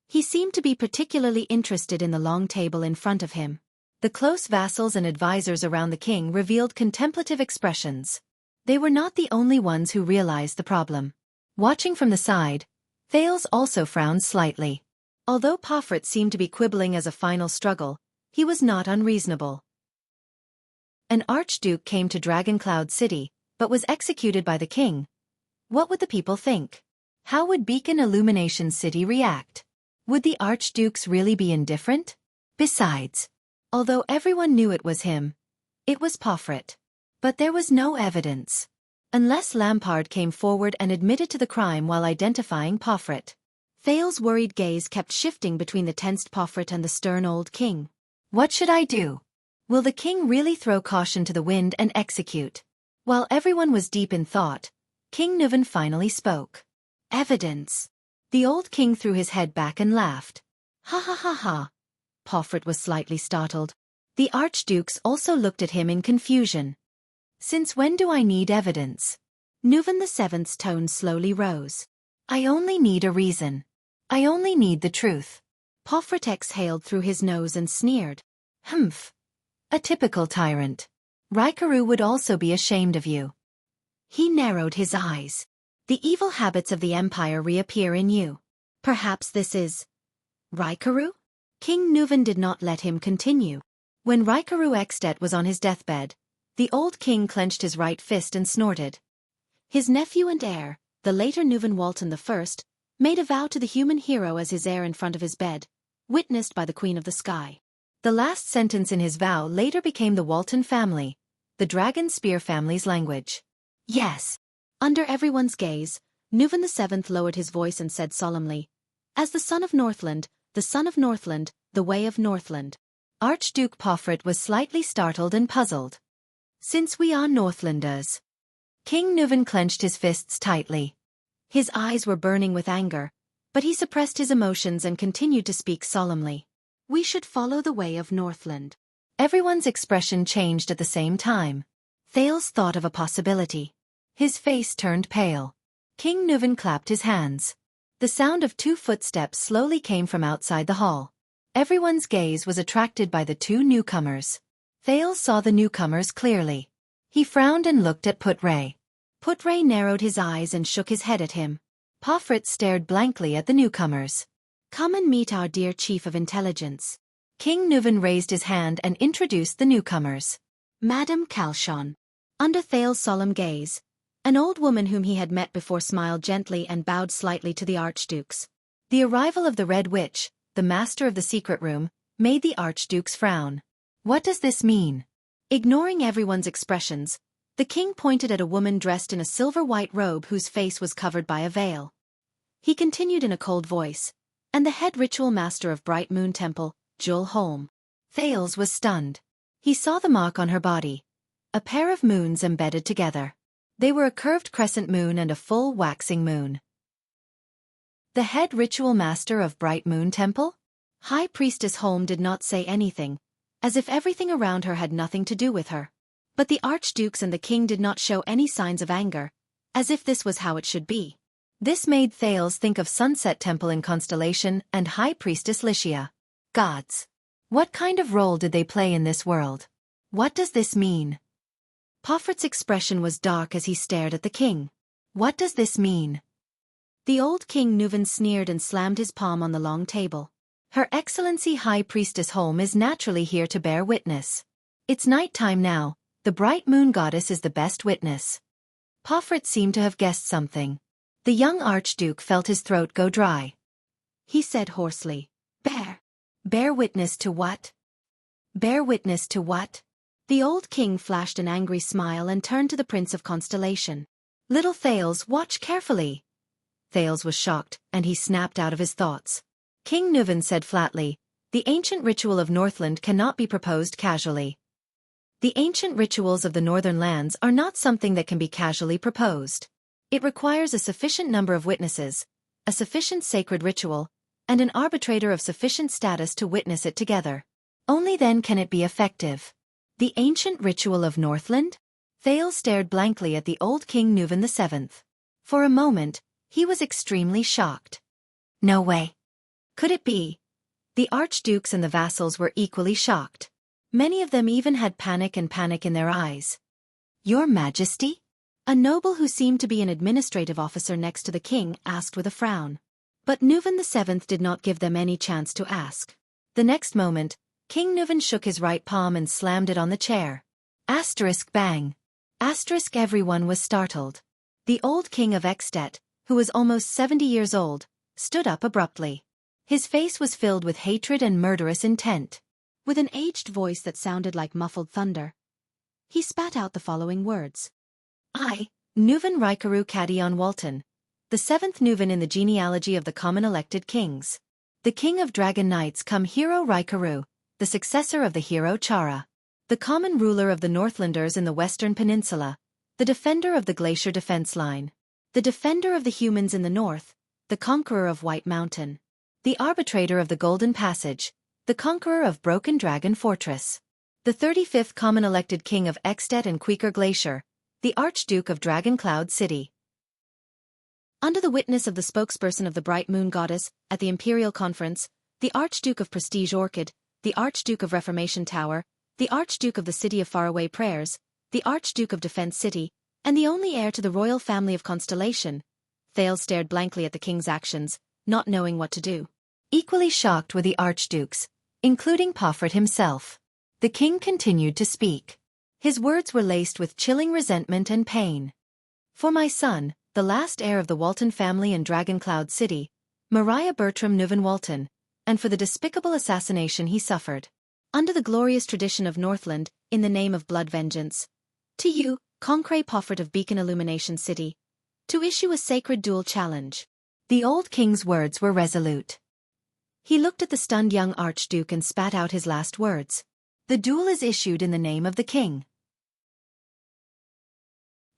He seemed to be particularly interested in the long table in front of him. The close vassals and advisors around the king revealed contemplative expressions. They were not the only ones who realized the problem. Watching from the side, Thales also frowned slightly. Although Pomfret seemed to be quibbling as a final struggle, he was not unreasonable. An archduke came to Dragoncloud City, but was executed by the king. What would the people think? How would Beacon Illumination City react? Would the archdukes really be indifferent? Besides, although everyone knew it was him, it was Pomfret. But there was no evidence. Unless Lampard came forward and admitted to the crime while identifying Pomfret. Thales' worried gaze kept shifting between the tensed Pomfret and the stern old king. What should I do? Will the king really throw caution to the wind and execute? While everyone was deep in thought, King Nuvan finally spoke. Evidence. The old king threw his head back and laughed. Ha ha ha ha. Pomfret was slightly startled. The archdukes also looked at him in confusion. Since when do I need evidence? Nuvan VII's tone slowly rose. I only need a reason. I only need the truth. Pomfret exhaled through his nose and sneered. Humph. A typical tyrant. Raikaru would also be ashamed of you. He narrowed his eyes. The evil habits of the Empire reappear in you. Perhaps this is... Raikaru? King Nuvan did not let him continue. When Raikaru Extet was on his deathbed, the old king clenched his right fist and snorted. His nephew and heir, the later Nuvan Walton I, made a vow to the human hero as his heir in front of his bed, witnessed by the Queen of the Sky. The last sentence in his vow later became the Walton family, the Dragon Spear family's language. Yes. Under everyone's gaze, Nuvan VII lowered his voice and said solemnly, As the son of Northland, the son of Northland, the way of Northland. Archduke Pomfret was slightly startled and puzzled. Since we are Northlanders. King Nuvan clenched his fists tightly. His eyes were burning with anger, but he suppressed his emotions and continued to speak solemnly. We should follow the way of Northland. Everyone's expression changed at the same time. Thales thought of a possibility. His face turned pale. King Nuvan clapped his hands. The sound of 2 footsteps slowly came from outside the hall. Everyone's gaze was attracted by the 2 newcomers. Thales saw the newcomers clearly. He frowned and looked at Putre. Putre narrowed his eyes and shook his head at him. Pomfret stared blankly at the newcomers. Come and meet our dear Chief of Intelligence. King Nuvan raised his hand and introduced the newcomers. Madame Calshon. Under Thales' solemn gaze, an old woman whom he had met before smiled gently and bowed slightly to the archdukes. The arrival of the Red Witch, the master of the secret room, made the archdukes frown. What does this mean? Ignoring everyone's expressions, the king pointed at a woman dressed in a silver-white robe whose face was covered by a veil. He continued in a cold voice, and the head ritual master of Bright Moon Temple, Jewel Holm. Thales was stunned. He saw the mark on her body. A pair of moons embedded together. They were a curved crescent moon and a full waxing moon. The head ritual master of Bright Moon Temple? High Priestess Holm did not say anything, as if everything around her had nothing to do with her. But the archdukes and the king did not show any signs of anger, as if this was how it should be. This made Thales think of Sunset Temple in Constellation and High Priestess Lycia. Gods. What kind of role did they play in this world? What does this mean? Pomfret's expression was dark as he stared at the king. What does this mean? The old King Nuvan sneered and slammed his palm on the long table. Her Excellency High Priestess Holm is naturally here to bear witness. It's night time now, the bright moon goddess is the best witness. Pomfret seemed to have guessed something. The young archduke felt his throat go dry. He said hoarsely, Bear witness to what? Bear witness to what? The old king flashed an angry smile and turned to the Prince of Constellation. Little Thales, watch carefully. Thales was shocked, and he snapped out of his thoughts. King Nuvan said flatly, the ancient ritual of Northland cannot be proposed casually. The ancient rituals of the northern lands are not something that can be casually proposed. It requires a sufficient number of witnesses, a sufficient sacred ritual, and an arbitrator of sufficient status to witness it together. Only then can it be effective. The ancient ritual of Northland? Thales stared blankly at the old King Nuvan VII. For a moment, he was extremely shocked. No way. Could it be? The archdukes and the vassals were equally shocked. Many of them even had panic in their eyes. Your Majesty? A noble who seemed to be an administrative officer next to the king asked with a frown. But Nuvan VII did not give them any chance to ask. The next moment, King Nuvan shook his right palm and slammed it on the chair. Asterisk bang. Asterisk everyone was startled. The old king of Extet, who was almost 70 years old, stood up abruptly. His face was filled with hatred and murderous intent. With an aged voice that sounded like muffled thunder, he spat out the following words. I, Nuvan Raikaru Kadion Walton, the 7th Nuvan in the genealogy of the common elected kings. The king of dragon knights come hero Raikaru, the successor of the hero Chara. The common ruler of the Northlanders in the Western Peninsula, the defender of the glacier defense line. The defender of the humans in the north, the conqueror of White Mountain. The arbitrator of the Golden Passage, the conqueror of Broken Dragon Fortress. The 35th common elected king of Extet and Queeker Glacier, the Archduke of Dragon Cloud City. Under the witness of the spokesperson of the Bright Moon Goddess, at the Imperial Conference, the Archduke of Prestige Orchid, the Archduke of Reformation Tower, the Archduke of the City of Faraway Prayers, the Archduke of Defense City, and the only heir to the royal family of Constellation. Thales stared blankly at the king's actions, not knowing what to do. Equally shocked were the archdukes, including Poffret himself. The king continued to speak. His words were laced with chilling resentment and pain. For my son, the last heir of the Walton family in Dragon Cloud City, Mariah Bertram Nuvan Walton, and for the despicable assassination he suffered. Under the glorious tradition of Northland, in the name of blood vengeance. To you, Concret Poffret of Beacon Illumination City, to issue a sacred duel challenge. The old king's words were resolute. He looked at the stunned young archduke and spat out his last words. The duel is issued in the name of the king.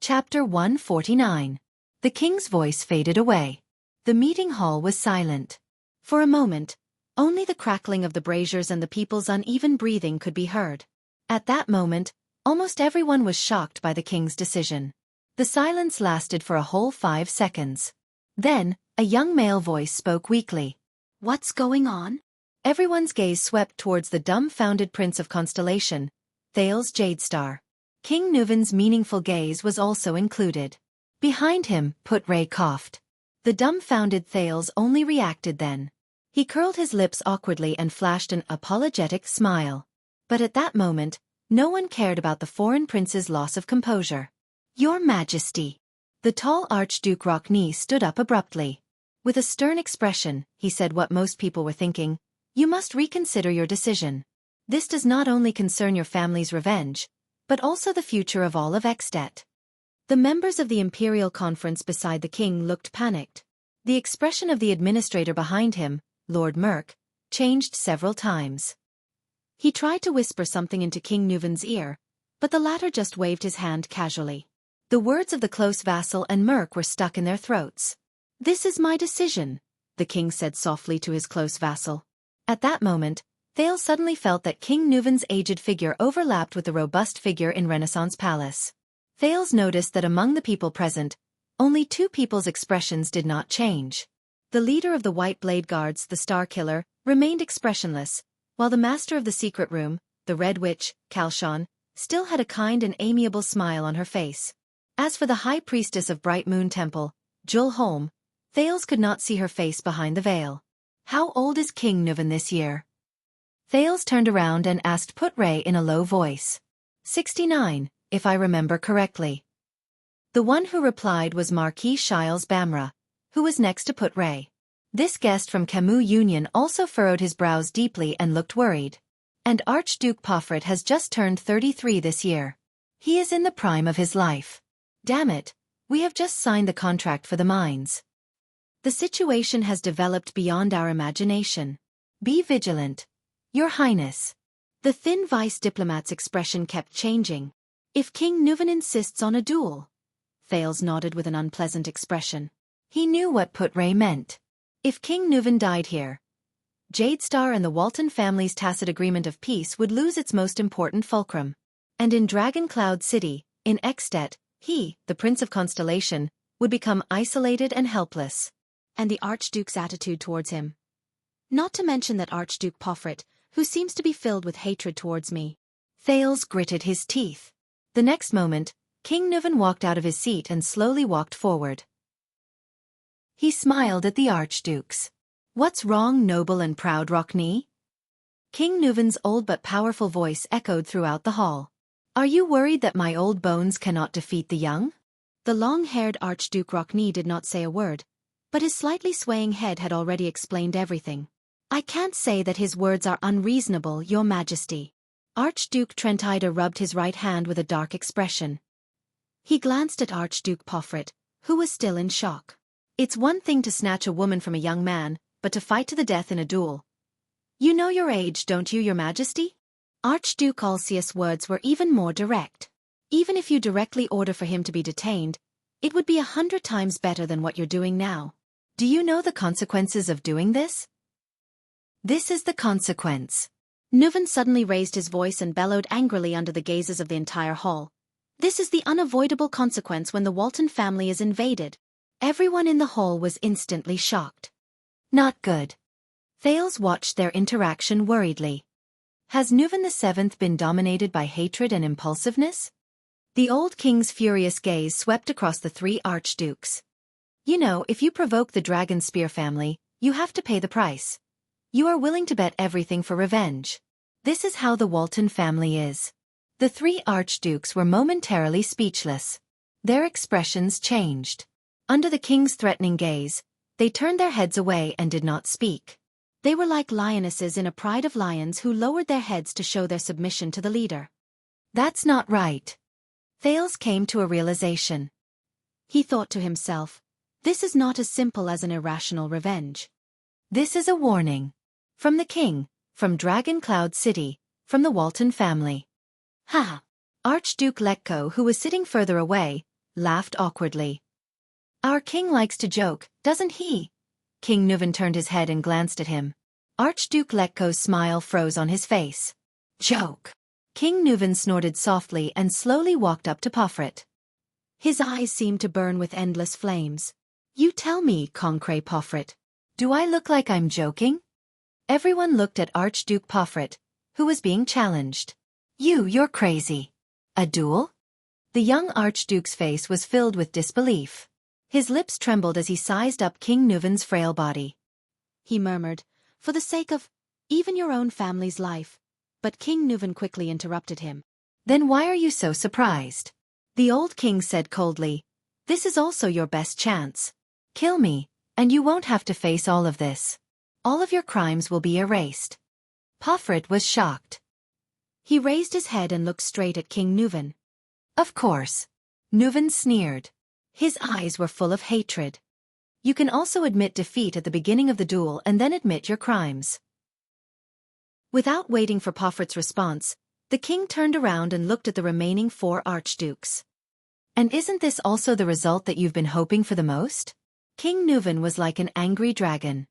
Chapter 149. The king's voice faded away. The meeting hall was silent. For a moment, only the crackling of the braziers and the people's uneven breathing could be heard. At that moment, almost everyone was shocked by the king's decision. The silence lasted for a whole 5 seconds. Then, a young male voice spoke weakly. What's going on? Everyone's gaze swept towards the dumbfounded Prince of Constellation, Thales Jadestar. King Nuvan's meaningful gaze was also included. Behind him, Put-Ray coughed. The dumbfounded Thales only reacted then. He curled his lips awkwardly and flashed an apologetic smile. But at that moment, no one cared about the foreign prince's loss of composure. Your Majesty. The tall Archduke Rockney stood up abruptly. With a stern expression, he said what most people were thinking. You must reconsider your decision. This does not only concern your family's revenge, but also the future of all of Extet. The members of the Imperial Conference beside the king looked panicked. The expression of the administrator behind him, Lord Merk, changed several times. He tried to whisper something into King Nuvan's ear, but the latter just waved his hand casually. The words of the close vassal and Merk were stuck in their throats. This is my decision, the king said softly to his close vassal. At that moment, Thales suddenly felt that King Nuvan's aged figure overlapped with the robust figure in Renaissance Palace. Thales noticed that among the people present, only 2 people's expressions did not change. The leader of the White Blade Guards, the Star Killer, remained expressionless, while the master of the secret room, the Red Witch, Kalshan, still had a kind and amiable smile on her face. As for the High Priestess of Bright Moon Temple, Jul Holm, Thales could not see her face behind the veil. How old is King Nuvan this year? Thales turned around and asked Put-Ray in a low voice. 69, if I remember correctly. The one who replied was Marquis Shiles Bamra, who was next to Put-Ray. This guest from Camus Union also furrowed his brows deeply and looked worried. And Archduke Poffret has just turned 33 this year. He is in the prime of his life. Damn it, we have just signed the contract for the mines. The situation has developed beyond our imagination. Be vigilant, Your Highness. The thin vice diplomat's expression kept changing. If King Nuvan insists on a duel. Thales nodded with an unpleasant expression. He knew what put Ray meant. If King Nuvan died here, Jadestar and the Walton family's tacit agreement of peace would lose its most important fulcrum. And in Dragon Cloud City, in Extet, he, the Prince of Constellation, would become isolated and helpless. And the Archduke's attitude towards him. Not to mention that Archduke Pofrit, who seems to be filled with hatred towards me. Thales gritted his teeth. The next moment, King Nuvan walked out of his seat and slowly walked forward. He smiled at the Archdukes. What's wrong, noble and proud Rockney? King Nuvan's old but powerful voice echoed throughout the hall. Are you worried that my old bones cannot defeat the young? The long-haired Archduke Rockney did not say a word, but his slightly swaying head had already explained everything. I can't say that his words are unreasonable, Your Majesty. Archduke Trentida rubbed his right hand with a dark expression. He glanced at Archduke Pofrit, who was still in shock. It's one thing to snatch a woman from a young man, but to fight to the death in a duel. You know your age, don't you, Your Majesty? Archduke Alcius' words were even more direct. Even if you directly order for him to be detained, it would be 100 times better than what you're doing now. Do you know the consequences of doing this? This is the consequence. Nuvan suddenly raised his voice and bellowed angrily under the gazes of the entire hall. This is the unavoidable consequence when the Walton family is invaded. Everyone in the hall was instantly shocked. Not good. Thales watched their interaction worriedly. Has Nuvan VII been dominated by hatred and impulsiveness? The old king's furious gaze swept across the three archdukes. You know, if you provoke the Dragon Spear family, you have to pay the price. You are willing to bet everything for revenge. This is how the Walton family is. The three archdukes were momentarily speechless. Their expressions changed. Under the king's threatening gaze, they turned their heads away and did not speak. They were like lionesses in a pride of lions who lowered their heads to show their submission to the leader. That's not right. Thales came to a realization. He thought to himself, this is not as simple as an irrational revenge. This is a warning. From the king, from Dragon Cloud City, from the Walton family. Ha! Archduke Letko, who was sitting further away, laughed awkwardly. Our king likes to joke, doesn't he? King Nuvan turned his head and glanced at him. Archduke Letko's smile froze on his face. Joke. King Nuvan snorted softly and slowly walked up to Pofrit. His eyes seemed to burn with endless flames. You tell me, Concret Pofrit. Do I look like I'm joking? Everyone looked at Archduke Pofrit, who was being challenged. You're crazy. A duel? The young Archduke's face was filled with disbelief. His lips trembled as he sized up King Nuvan's frail body. He murmured, for the sake of even your own family's life. But King Nuvan quickly interrupted him. Then why are you so surprised? The old king said coldly, this is also your best chance. Kill me, and you won't have to face all of this. All of your crimes will be erased. Pofrit was shocked. He raised his head and looked straight at King Nuvan. Of course. Nuvan sneered. His eyes were full of hatred. You can also admit defeat at the beginning of the duel and then admit your crimes. Without waiting for Pofrit's response, the king turned around and looked at the remaining four archdukes. And isn't this also the result that you've been hoping for the most? King Nuvan was like an angry dragon.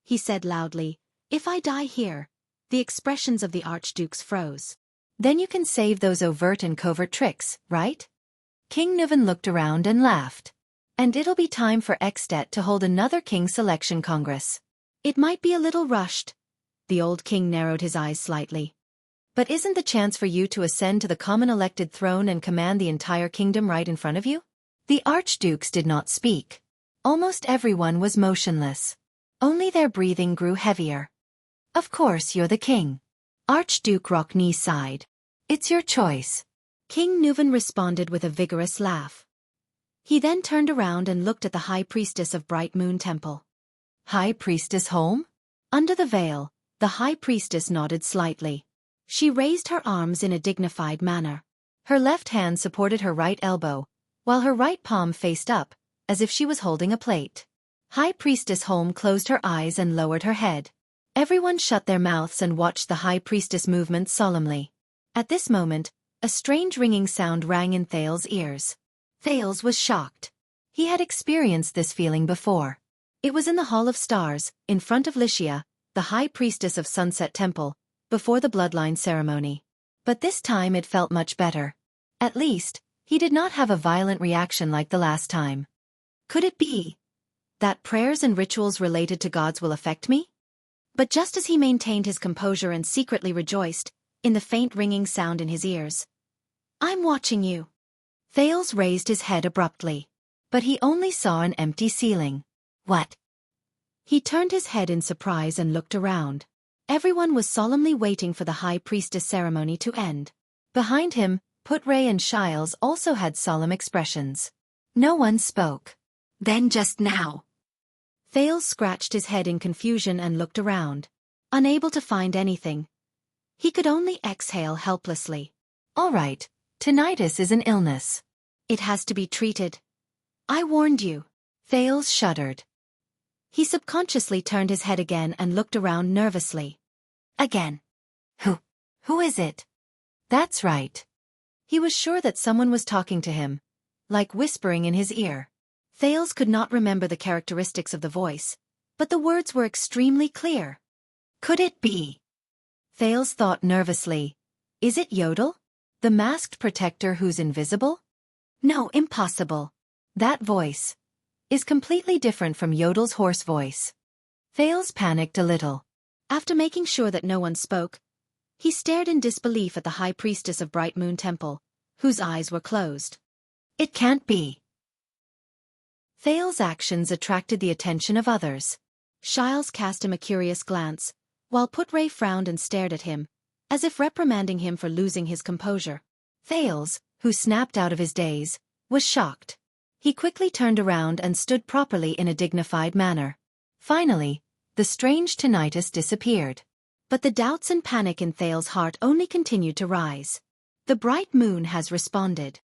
He said loudly, if I die here, the expressions of the archdukes froze. Then you can save those overt and covert tricks, right? King Nuvan looked around and laughed. And it'll be time for Extet to hold another king selection congress. It might be a little rushed. The old king narrowed his eyes slightly. But isn't the chance for you to ascend to the common elected throne and command the entire kingdom right in front of you? The archdukes did not speak. Almost everyone was motionless. Only their breathing grew heavier. Of course you're the king. Archduke Rockney sighed. It's your choice. King Nuvan responded with a vigorous laugh. He then turned around and looked at the High Priestess of Bright Moon Temple. High Priestess home? Under the veil, the High Priestess nodded slightly. She raised her arms in a dignified manner. Her left hand supported her right elbow, while her right palm faced up, as if she was holding a plate. High Priestess Holm closed her eyes and lowered her head. Everyone shut their mouths and watched the High Priestess movement solemnly. At this moment, a strange ringing sound rang in Thales' ears. Thales was shocked. He had experienced this feeling before. It was in the Hall of Stars, in front of Wuxia, the high priestess of Sunset Temple, before the bloodline ceremony. But this time it felt much better. At least, he did not have a violent reaction like the last time. Could it be that prayers and rituals related to gods will affect me? But just as he maintained his composure and secretly rejoiced, in the faint ringing sound in his ears, "I'm watching you." Thales raised his head abruptly. But he only saw an empty ceiling. What? He turned his head in surprise and looked around. Everyone was solemnly waiting for the high priestess ceremony to end. Behind him, Putray and Shiles also had solemn expressions. No one spoke. Then just now. Thales scratched his head in confusion and looked around. Unable to find anything, he could only exhale helplessly. All right, tinnitus is an illness. It has to be treated. I warned you. Thales shuddered. He subconsciously turned his head again and looked around nervously. Again. Who is it? That's right. He was sure that someone was talking to him, like whispering in his ear. Thales could not remember the characteristics of the voice, but the words were extremely clear. Could it be? Thales thought nervously. Is it Yodel? The masked protector who's invisible? No, impossible. That voice is completely different from Yodel's hoarse voice. Thales panicked a little. After making sure that no one spoke, he stared in disbelief at the high priestess of Bright Moon Temple, whose eyes were closed. It can't be. Thales' actions attracted the attention of others. Shiles cast him a curious glance, while Putray frowned and stared at him, as if reprimanding him for losing his composure. Thales, who snapped out of his daze, was shocked. He quickly turned around and stood properly in a dignified manner. Finally, the strange tinnitus disappeared. But the doubts and panic in Thales' heart only continued to rise. The bright moon has responded.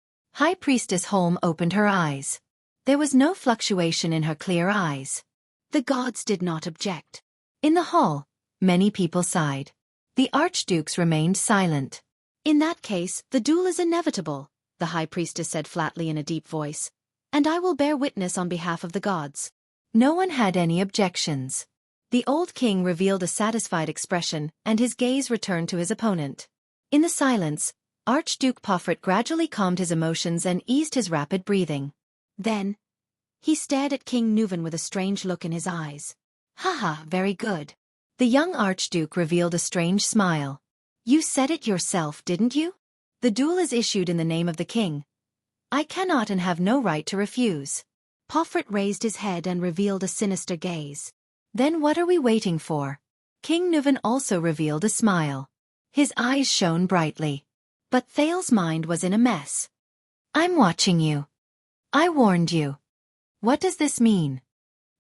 High Priestess Holm opened her eyes. There was no fluctuation in her clear eyes. The gods did not object. In the hall, many people sighed. The archdukes remained silent. In that case, the duel is inevitable, the High Priestess said flatly in a deep voice. And I will bear witness on behalf of the gods. No one had any objections. The old king revealed a satisfied expression, and his gaze returned to his opponent. In the silence, Archduke Pofrit gradually calmed his emotions and eased his rapid breathing. Then, he stared at King Nuvan with a strange look in his eyes. Haha, very good. The young Archduke revealed a strange smile. You said it yourself, didn't you? The duel is issued in the name of the king. I cannot and have no right to refuse. Pofrit raised his head and revealed a sinister gaze. Then what are we waiting for? King Nuvan also revealed a smile. His eyes shone brightly. But Thales' mind was in a mess. I'm watching you. I warned you. What does this mean?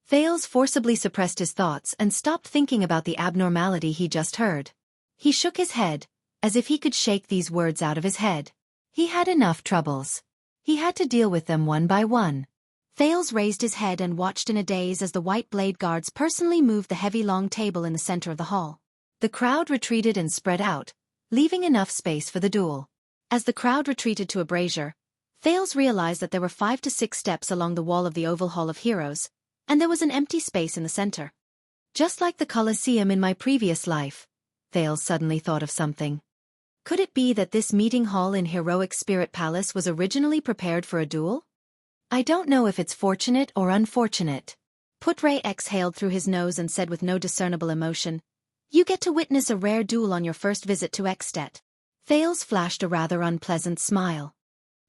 Thales forcibly suppressed his thoughts and stopped thinking about the abnormality he just heard. He shook his head, as if he could shake these words out of his head. He had enough troubles. He had to deal with them one by one. Thales raised his head and watched in a daze as the white blade guards personally moved the heavy long table in the center of the hall. The crowd retreated and spread out, leaving enough space for the duel. As the crowd retreated to a brazier, Thales realized that there were 5 to 6 steps along the wall of the Oval Hall of Heroes, and there was an empty space in the center. Just like the Colosseum in my previous life, Thales suddenly thought of something. Could it be that this meeting hall in Heroic Spirit Palace was originally prepared for a duel? I don't know if it's fortunate or unfortunate. Putray exhaled through his nose and said with no discernible emotion, You get to witness a rare duel on your first visit to Ekstedt. Thales flashed a rather unpleasant smile.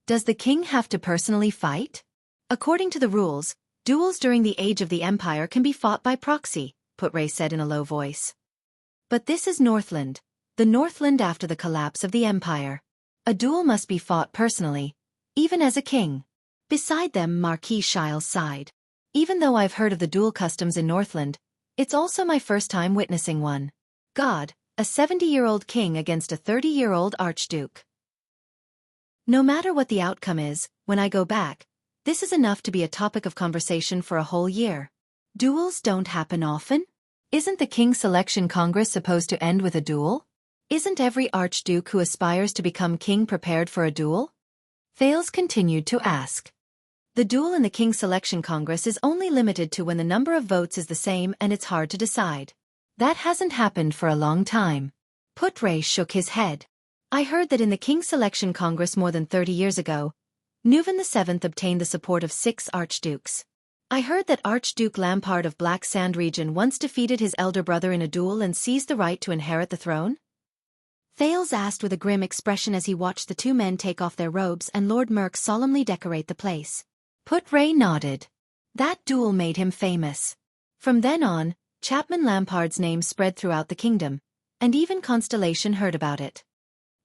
Does the king have to personally fight? According to the rules, duels during the Age of the Empire can be fought by proxy, Putray said in a low voice. But this is Northland, the Northland after the collapse of the Empire. A duel must be fought personally, even as a king. Beside them, Marquis Shiles sighed. Even though I've heard of the duel customs in Northland, it's also my first time witnessing one. God, a 70-year-old king against a 30-year-old archduke. No matter what the outcome is, when I go back, this is enough to be a topic of conversation for a whole year. Duels don't happen often? Isn't the King Selection Congress supposed to end with a duel? Isn't every archduke who aspires to become king prepared for a duel? Thales continued to ask. The duel in the King Selection Congress is only limited to when the number of votes is the same and it's hard to decide. That hasn't happened for a long time. Putre shook his head. I heard that in the King Selection Congress more than 30 years ago, Nuvan VII obtained the support of 6 archdukes. I heard that Archduke Lampard of Black Sand region once defeated his elder brother in a duel and seized the right to inherit the throne? Thales asked with a grim expression as he watched the 2 men take off their robes and Lord Merk solemnly decorate the place. Putre nodded. That duel made him famous. From then on, Chapman Lampard's name spread throughout the kingdom, and even Constellation heard about it.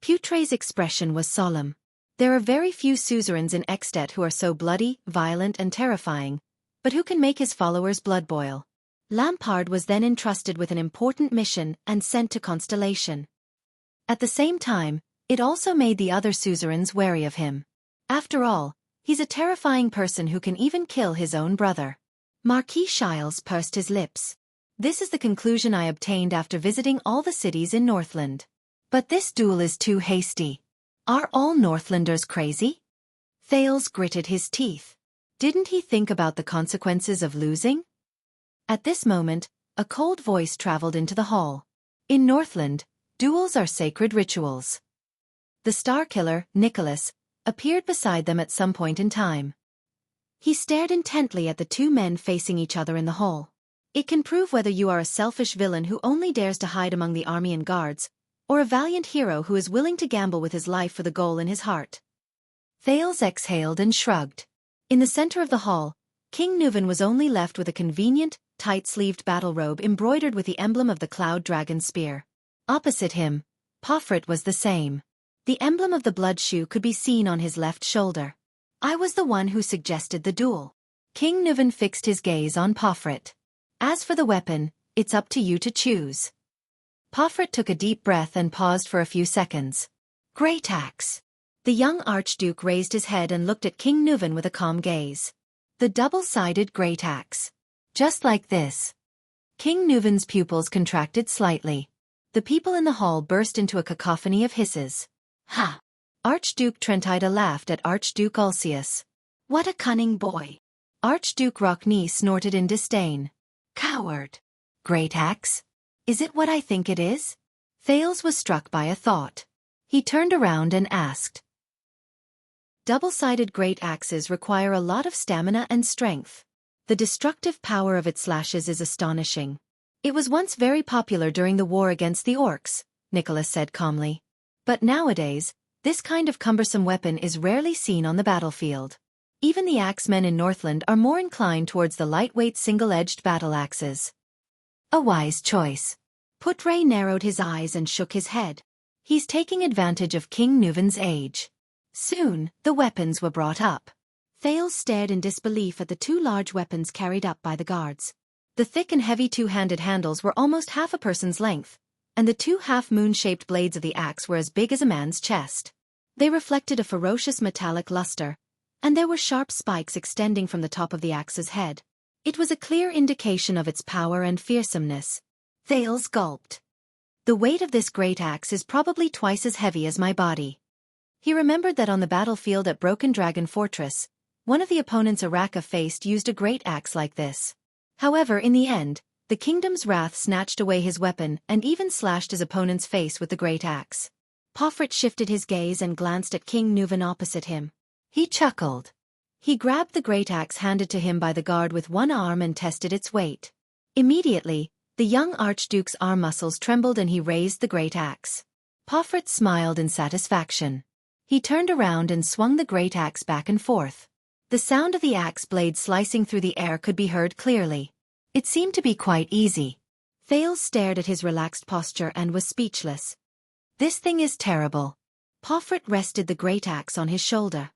Putre's expression was solemn. There are very few suzerains in Extet who are so bloody, violent and terrifying, but who can make his followers blood boil. Lampard was then entrusted with an important mission and sent to Constellation. At the same time, it also made the other suzerains wary of him. After all, he's a terrifying person who can even kill his own brother. Marquis Shiles pursed his lips. This is the conclusion I obtained after visiting all the cities in Northland. But this duel is too hasty. Are all Northlanders crazy? Thales gritted his teeth. Didn't he think about the consequences of losing? At this moment, a cold voice traveled into the hall. In Northland, duels are sacred rituals. The Star Killer, Nicholas, appeared beside them at some point in time. He stared intently at the 2 men facing each other in the hall. It can prove whether you are a selfish villain who only dares to hide among the army and guards, or a valiant hero who is willing to gamble with his life for the goal in his heart. Thales exhaled and shrugged. In the center of the hall, King Nuvan was only left with a convenient, tight-sleeved battle robe embroidered with the emblem of the Cloud Dragon spear. Opposite him, Pofrit was the same. The emblem of the blood shoe could be seen on his left shoulder. I was the one who suggested the duel. King Nuvan fixed his gaze on Pofrit. As for the weapon, it's up to you to choose. Pofrit took a deep breath and paused for a few seconds. Great axe. The young Archduke raised his head and looked at King Nuvan with a calm gaze. The double-sided great axe. Just like this. King Nuvan's pupils contracted slightly. The people in the hall burst into a cacophony of hisses. Ha! Archduke Trentida laughed at Archduke Ulcius. What a cunning boy. Archduke Rockney snorted in disdain. Coward. Great axe? Is it what I think it is? Thales was struck by a thought. He turned around and asked. Double-sided great axes require a lot of stamina and strength. The destructive power of its slashes is astonishing. It was once very popular during the war against the orcs, Nicholas said calmly. But nowadays, this kind of cumbersome weapon is rarely seen on the battlefield. Even the axemen in Northland are more inclined towards the lightweight single-edged battle axes. A wise choice. Putre narrowed his eyes and shook his head. He's taking advantage of King Nuvan's age. Soon, the weapons were brought up. Thales stared in disbelief at the 2 large weapons carried up by the guards. The thick and heavy 2-handed handles were almost half a person's length, and the 2 half-moon-shaped blades of the axe were as big as a man's chest. They reflected a ferocious metallic luster, and there were sharp spikes extending from the top of the axe's head. It was a clear indication of its power and fearsomeness. Thales gulped. The weight of this great axe is probably twice as heavy as my body. He remembered that on the battlefield at Broken Dragon Fortress, one of the opponents Araka faced used a great axe like this. However, in the end, the kingdom's wrath snatched away his weapon and even slashed his opponent's face with the great axe. Pofrit shifted his gaze and glanced at King Nuvan opposite him. He chuckled. He grabbed the great axe handed to him by the guard with one arm and tested its weight. Immediately, the young Archduke's arm muscles trembled and he raised the great axe. Pofrit smiled in satisfaction. He turned around and swung the great axe back and forth. The sound of the axe blade slicing through the air could be heard clearly. It seemed to be quite easy. Thales stared at his relaxed posture and was speechless. This thing is terrible. Pofrit rested the great axe on his shoulder.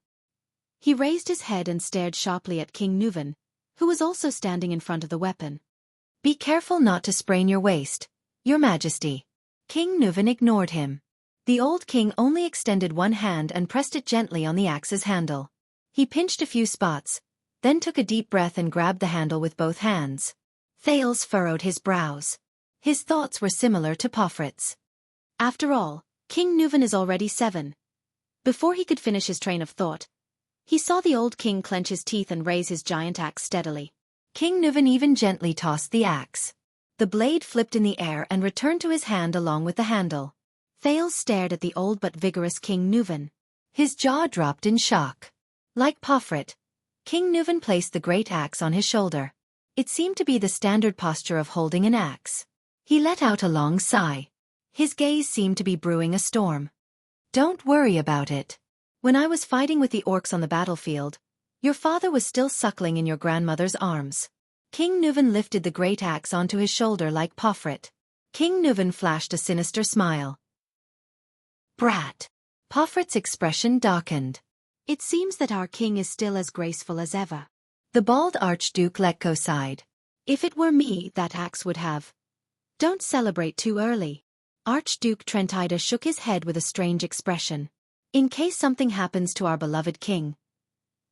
He raised his head and stared sharply at King Nuvan, who was also standing in front of the weapon. Be careful not to sprain your waist, Your Majesty. King Nuvan ignored him. The old king only extended one hand and pressed it gently on the axe's handle. He pinched a few spots, then took a deep breath and grabbed the handle with both hands. Thales furrowed his brows. His thoughts were similar to Pofrit's. After all, King Nuvan is already 7. Before he could finish his train of thought, He saw the old king clench his teeth and raise his giant axe steadily. King Nuvan even gently tossed the axe. The blade flipped in the air and returned to his hand along with the handle. Thales stared at the old but vigorous King Nuvan. His jaw dropped in shock. Like Pofret, King Nuvan placed the great axe on his shoulder. It seemed to be the standard posture of holding an axe. He let out a long sigh. His gaze seemed to be brewing a storm. Don't worry about it. When I was fighting with the orcs on the battlefield, your father was still suckling in your grandmother's arms. King Nuvan lifted the great axe onto his shoulder like Pofret. King Nuvan flashed a sinister smile. Brat. Pofret's expression darkened. It seems that our king is still as graceful as ever. The bald Archduke let go sighed. If it were me, that axe would have. Don't celebrate too early. Archduke Trentida shook his head with a strange expression. In case something happens to our beloved king.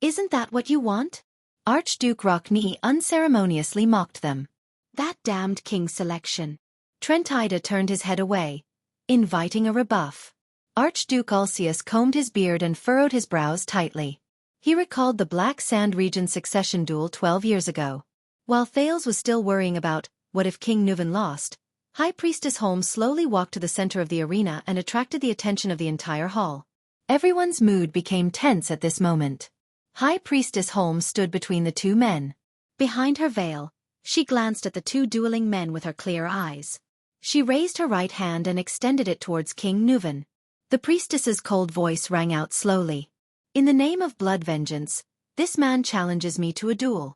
Isn't that what you want? Archduke Rockney unceremoniously mocked them. That damned king selection. Trentida turned his head away, inviting a rebuff. Archduke Ulcius combed his beard and furrowed his brows tightly. He recalled the Black Sand region succession duel 12 years ago. While Thales was still worrying about, what if King Nuvan lost, High Priestess Holmes slowly walked to the center of the arena and attracted the attention of the entire hall. Everyone's mood became tense at this moment. High Priestess Holmes stood between the two men. Behind her veil, she glanced at the two dueling men with her clear eyes. She raised her right hand and extended it towards King Nuvan. The priestess's cold voice rang out slowly. In the name of blood vengeance, this man challenges me to a duel.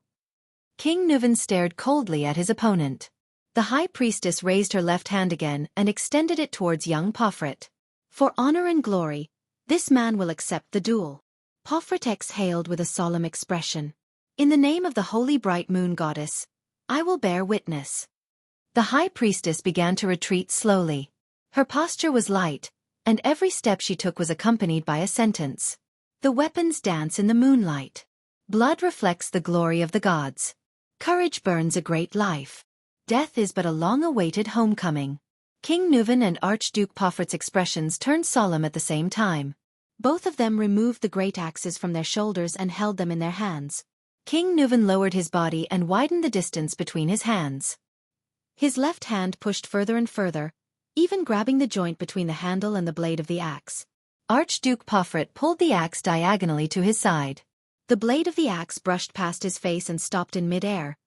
King Nuvan stared coldly at his opponent. The high priestess raised her left hand again and extended it towards young Pofret. For honor and glory, this man will accept the duel. Pofret exhaled with a solemn expression. In the name of the holy bright moon goddess, I will bear witness. The high priestess began to retreat slowly. Her posture was light, and every step she took was accompanied by a sentence. The weapons dance in the moonlight. Blood reflects the glory of the gods. Courage burns a great life. Death is but a long-awaited homecoming. King Nuvan and Archduke Pofret's expressions turned solemn at the same time. Both of them removed the great axes from their shoulders and held them in their hands. King Nuvan lowered his body and widened the distance between his hands. His left hand pushed further and further, even grabbing the joint between the handle and the blade of the axe. Archduke Pofret pulled the axe diagonally to his side. The blade of the axe brushed past his face and stopped in mid-air,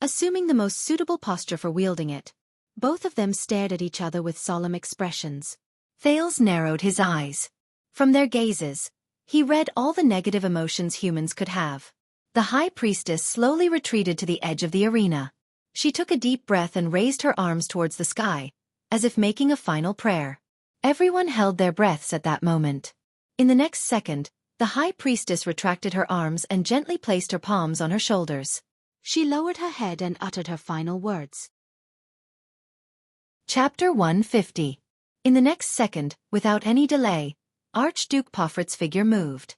assuming the most suitable posture for wielding it. Both of them stared at each other with solemn expressions. Thales narrowed his eyes. From their gazes, he read all the negative emotions humans could have. The high priestess slowly retreated to the edge of the arena. She took a deep breath and raised her arms towards the sky, as if making a final prayer. Everyone held their breaths at that moment. In the next second, the high priestess retracted her arms and gently placed her palms on her shoulders. She lowered her head and uttered her final words. Chapter 150. In the next second, without any delay, Archduke Pofret's figure moved.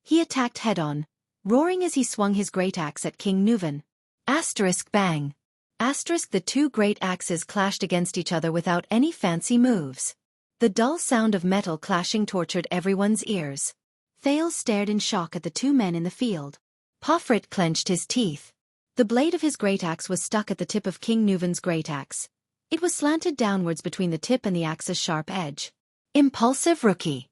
He attacked head-on, roaring as he swung his great axe at King Nuvan. Asterisk bang. Asterisk the two great axes clashed against each other without any fancy moves. The dull sound of metal clashing tortured everyone's ears. Thales stared in shock at the two men in the field. Pofret clenched his teeth. The blade of his great axe was stuck at the tip of King Nuvan's great axe. It was slanted downwards between the tip and the axe's sharp edge. Impulsive rookie.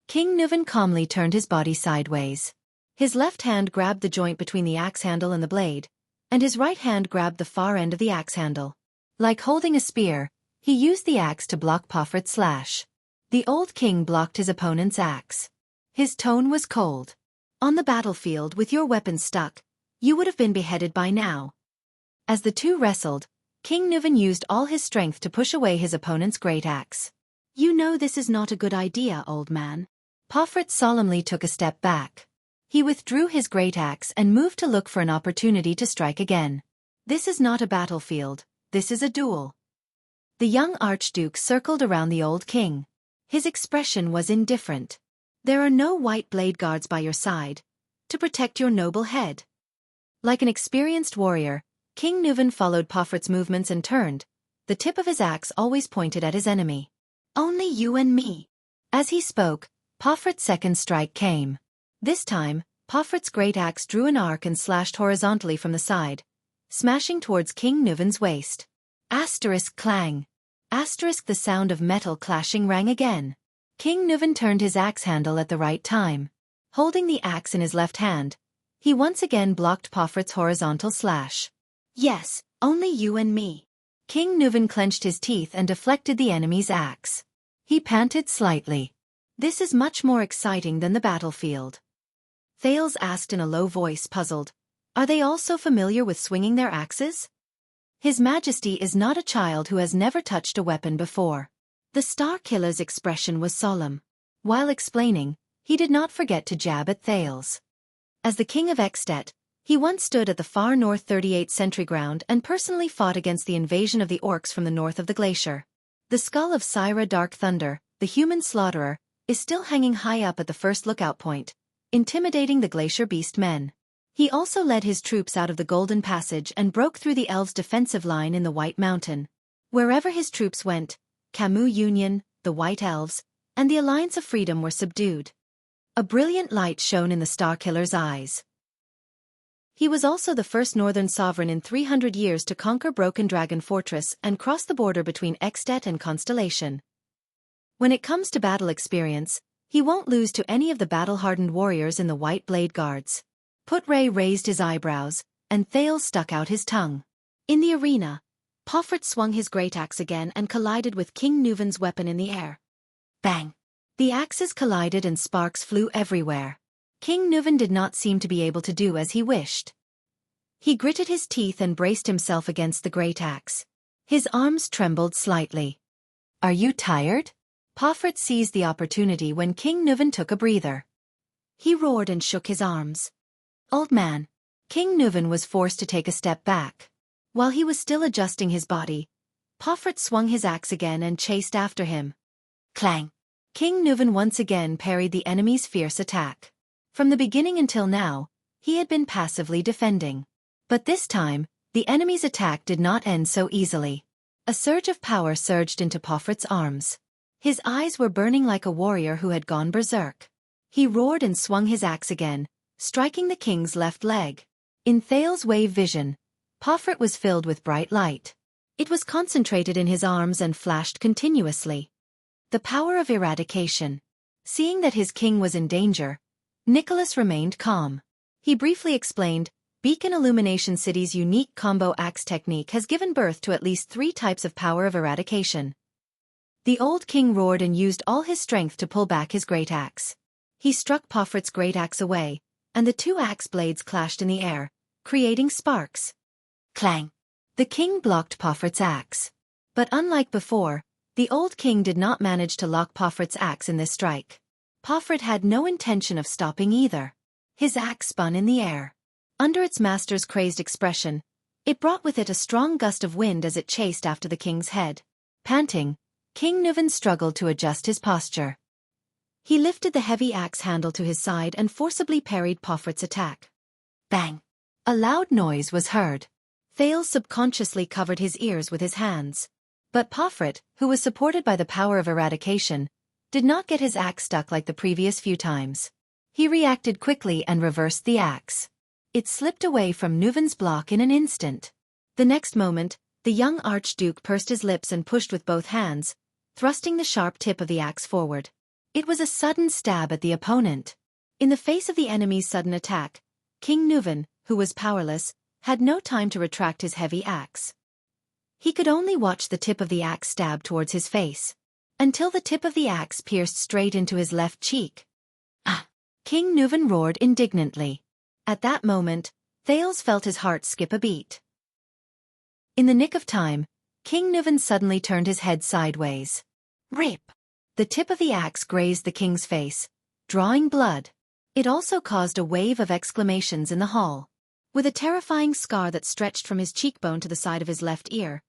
King Nuvan calmly turned his body sideways. His left hand grabbed the joint between the axe handle and the blade, and his right hand grabbed the far end of the axe handle. Like holding a spear, he used the axe to block Pofret's slash. The old king blocked his opponent's axe. His tone was cold. On the battlefield with your weapon stuck, you would have been beheaded by now. As the two wrestled, King Nuvan used all his strength to push away his opponent's great axe. You know this is not a good idea, old man. Pofret solemnly took a step back. He withdrew his great axe and moved to look for an opportunity to strike again. This is not a battlefield, this is a duel. The young archduke circled around the old king. His expression was indifferent. There are no white blade guards by your side to protect your noble head. Like an experienced warrior, King Nuvan followed Pofret's movements and turned, the tip of his axe always pointed at his enemy. Only you and me. As he spoke, Pofret's second strike came. This time, Poffert's great axe drew an arc and slashed horizontally from the side, smashing towards King Nuvan's waist. Asterisk clang. Asterisk the sound of metal clashing rang again. King Nuvan turned his axe handle at the right time. Holding the axe in his left hand, he once again blocked Poffert's horizontal slash. Yes, only you and me. King Nuvan clenched his teeth and deflected the enemy's axe. He panted slightly. This is much more exciting than the battlefield. Thales asked in a low voice, puzzled. Are they all so familiar with swinging their axes? His Majesty is not a child who has never touched a weapon before. The Star Killer's expression was solemn. While explaining, he did not forget to jab at Thales. As the King of Extet, he once stood at the far north 38th Sentry Ground and personally fought against the invasion of the orcs from the north of the glacier. The skull of Syra Dark Thunder, the human slaughterer, is still hanging high up at the first lookout point, intimidating the glacier beast men. He also led his troops out of the Golden Passage and broke through the elves' defensive line in the White Mountain. Wherever his troops went, Camus Union, the White Elves, and the Alliance of Freedom were subdued. A brilliant light shone in the Starkiller's eyes. He was also the first northern sovereign in 300 years to conquer Broken Dragon Fortress and cross the border between Extet and Constellation. When it comes to battle experience, he won't lose to any of the battle-hardened warriors in the White Blade Guards. Putre raised his eyebrows, and Thales stuck out his tongue. In the arena, Poffert swung his great axe again and collided with King Nuvan's weapon in the air. Bang! The axes collided and sparks flew everywhere. King Nuvan did not seem to be able to do as he wished. He gritted his teeth and braced himself against the great axe. His arms trembled slightly. Are you tired? Poffert seized the opportunity when King Nuvan took a breather. He roared and shook his arms. Old man. King Nuvan was forced to take a step back. While he was still adjusting his body, Poffert swung his axe again and chased after him. Clang! King Nuvan once again parried the enemy's fierce attack. From the beginning until now, he had been passively defending. But this time, the enemy's attack did not end so easily. A surge of power surged into Poffert's arms. His eyes were burning like a warrior who had gone berserk. He roared and swung his axe again, striking the king's left leg. In Thales' wave vision, Poffert was filled with bright light. It was concentrated in his arms and flashed continuously. The power of eradication. Seeing that his king was in danger, Nicholas remained calm. He briefly explained, Beacon Illumination City's unique combo axe technique has given birth to at least 3 types of power of eradication. The old king roared and used all his strength to pull back his great axe. He struck Poffert's great axe away, and the 2 axe blades clashed in the air, creating sparks. Clang! The king blocked Poffert's axe. But unlike before, the old king did not manage to lock Poffert's axe in this strike. Poffert had no intention of stopping either. His axe spun in the air. Under its master's crazed expression, it brought with it a strong gust of wind as it chased after the king's head. Panting, King Nuvan struggled to adjust his posture. He lifted the heavy axe handle to his side and forcibly parried Poffert's attack. Bang! A loud noise was heard. Thales subconsciously covered his ears with his hands. But Poffert, who was supported by the power of eradication, did not get his axe stuck like the previous few times. He reacted quickly and reversed the axe. It slipped away from Nuvan's block in an instant. The next moment, the young Archduke pursed his lips and pushed with both hands, thrusting the sharp tip of the axe forward. It was a sudden stab at the opponent. In the face of the enemy's sudden attack, King Nuvan, who was powerless, had no time to retract his heavy axe. He could only watch the tip of the axe stab towards his face, until the tip of the axe pierced straight into his left cheek. Ah! King Nuvan roared indignantly. At that moment, Thales felt his heart skip a beat. In the nick of time, King Nuvan suddenly turned his head sideways. Rip! The tip of the axe grazed the king's face, drawing blood. It also caused a wave of exclamations in the hall. With a terrifying scar that stretched from his cheekbone to the side of his left ear,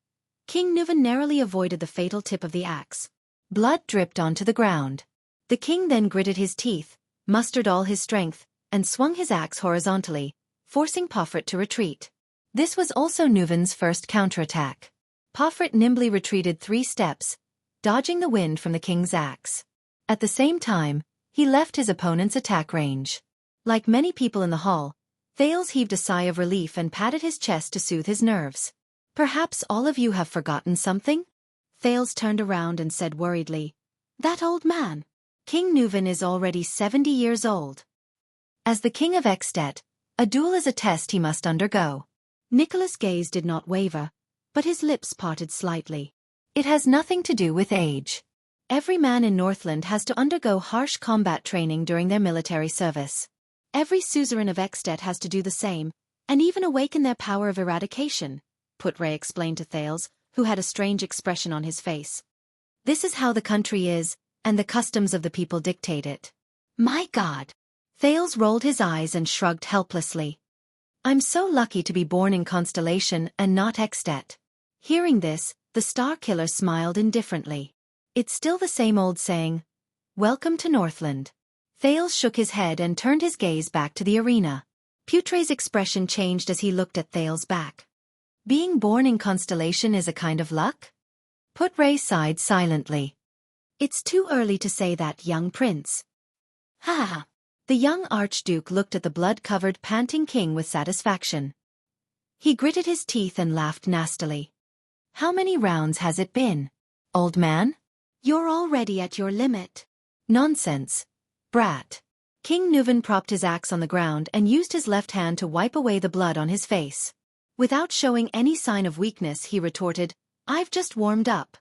King Nuvan narrowly avoided the fatal tip of the axe. Blood dripped onto the ground. The king then gritted his teeth, mustered all his strength, and swung his axe horizontally, forcing Poffert to retreat. This was also Nuvan's first counterattack. Poffert nimbly retreated 3 steps, dodging the wind from the king's axe. At the same time, he left his opponent's attack range. Like many people in the hall, Thales heaved a sigh of relief and patted his chest to soothe his nerves. Perhaps all of you have forgotten something? Thales turned around and said worriedly, "That old man. King Nuvan is already 70 years old. As the king of Extet, a duel is a test he must undergo." Nicholas' gaze did not waver, but his lips parted slightly. "It has nothing to do with age. Every man in Northland has to undergo harsh combat training during their military service. Every suzerain of Extet has to do the same, and even awaken their power of eradication," Putray explained to Thales, who had a strange expression on his face. "This is how the country is, and the customs of the people dictate it." "My God!" Thales rolled his eyes and shrugged helplessly. "I'm so lucky to be born in Constellation and not Extet." Hearing this, the Star Killer smiled indifferently. "It's still the same old saying, 'Welcome to Northland.'" Thales shook his head and turned his gaze back to the arena. Putray's expression changed as he looked at Thales' back. "Being born in Constellation is a kind of luck?" Putray sighed silently. "It's too early to say that, young prince." "Ha ha." The young archduke looked at the blood-covered panting king with satisfaction. He gritted his teeth and laughed nastily. "How many rounds has it been, old man? You're already at your limit." "Nonsense, brat." King Nuvan propped his axe on the ground and used his left hand to wipe away the blood on his face. Without showing any sign of weakness, he retorted, "I've just warmed up."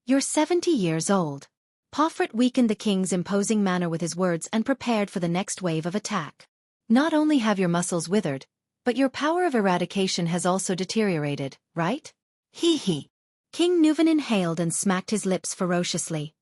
"You're 70 years old." Pofret weakened the king's imposing manner with his words and prepared for the next wave of attack. "Not only have your muscles withered, but your power of eradication has also deteriorated, right?" "Hee hee." King Nuvan inhaled and smacked his lips ferociously.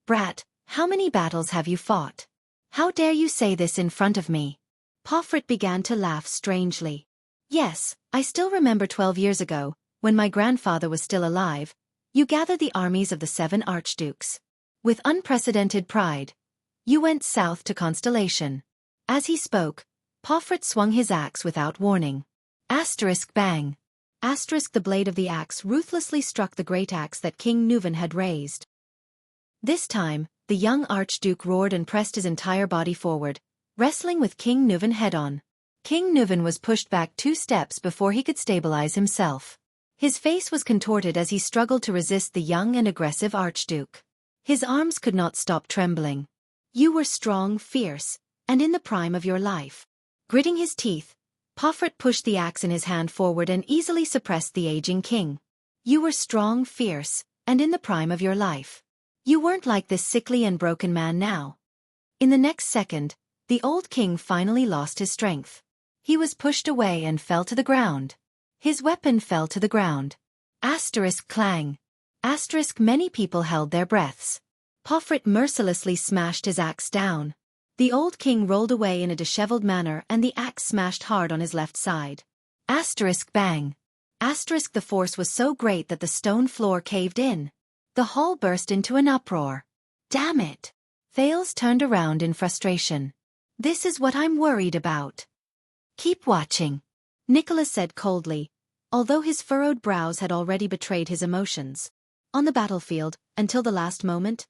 "Brat, how many battles have you fought? How dare you say this in front of me?" Pofret began to laugh strangely. "Yes, I still remember 12 years ago, when my grandfather was still alive, you gathered the armies of the 7 archdukes. With unprecedented pride, you went south to Constellation." As he spoke, Pofret swung his axe without warning. Asterisk bang. Asterisk the blade of the axe ruthlessly struck the great axe that King Nuvan had raised. This time, the young archduke roared and pressed his entire body forward, wrestling with King Nuvan head-on. King Nuvan was pushed back 2 steps before he could stabilize himself. His face was contorted as he struggled to resist the young and aggressive archduke. His arms could not stop trembling. "You were strong, fierce, and in the prime of your life." Gritting his teeth, Pofret pushed the axe in his hand forward and easily suppressed the aging king. "You were strong, fierce, and in the prime of your life. You weren't like this sickly and broken man now." In the next second, the old king finally lost his strength. He was pushed away and fell to the ground. His weapon fell to the ground. Asterisk clang. Asterisk many people held their breaths. Pofret mercilessly smashed his axe down. The old king rolled away in a disheveled manner and the axe smashed hard on his left side. Asterisk bang. Asterisk the force was so great that the stone floor caved in. The hall burst into an uproar. "Damn it!" Thales turned around in frustration. "This is what I'm worried about." "Keep watching," Nicholas said coldly, although his furrowed brows had already betrayed his emotions. On the battlefield, until the last moment.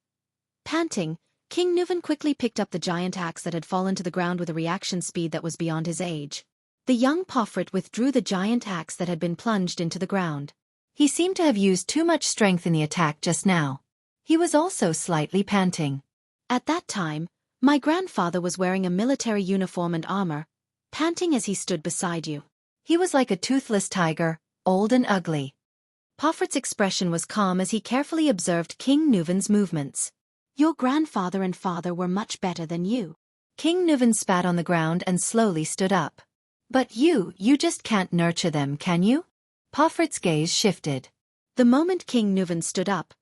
Panting, King Nuvan quickly picked up the giant axe that had fallen to the ground with a reaction speed that was beyond his age. The young Pofret withdrew the giant axe that had been plunged into the ground. He seemed to have used too much strength in the attack just now. He was also slightly panting. "At that time, my grandfather was wearing a military uniform and armor, panting as he stood beside you. He was like a toothless tiger, old and ugly." Pofret's expression was calm as he carefully observed King Nuvan's movements. "Your grandfather and father were much better than you." King Nuvan spat on the ground and slowly stood up. "But you just can't nurture them, can you?" Pofret's gaze shifted. The moment King Nuvan stood up,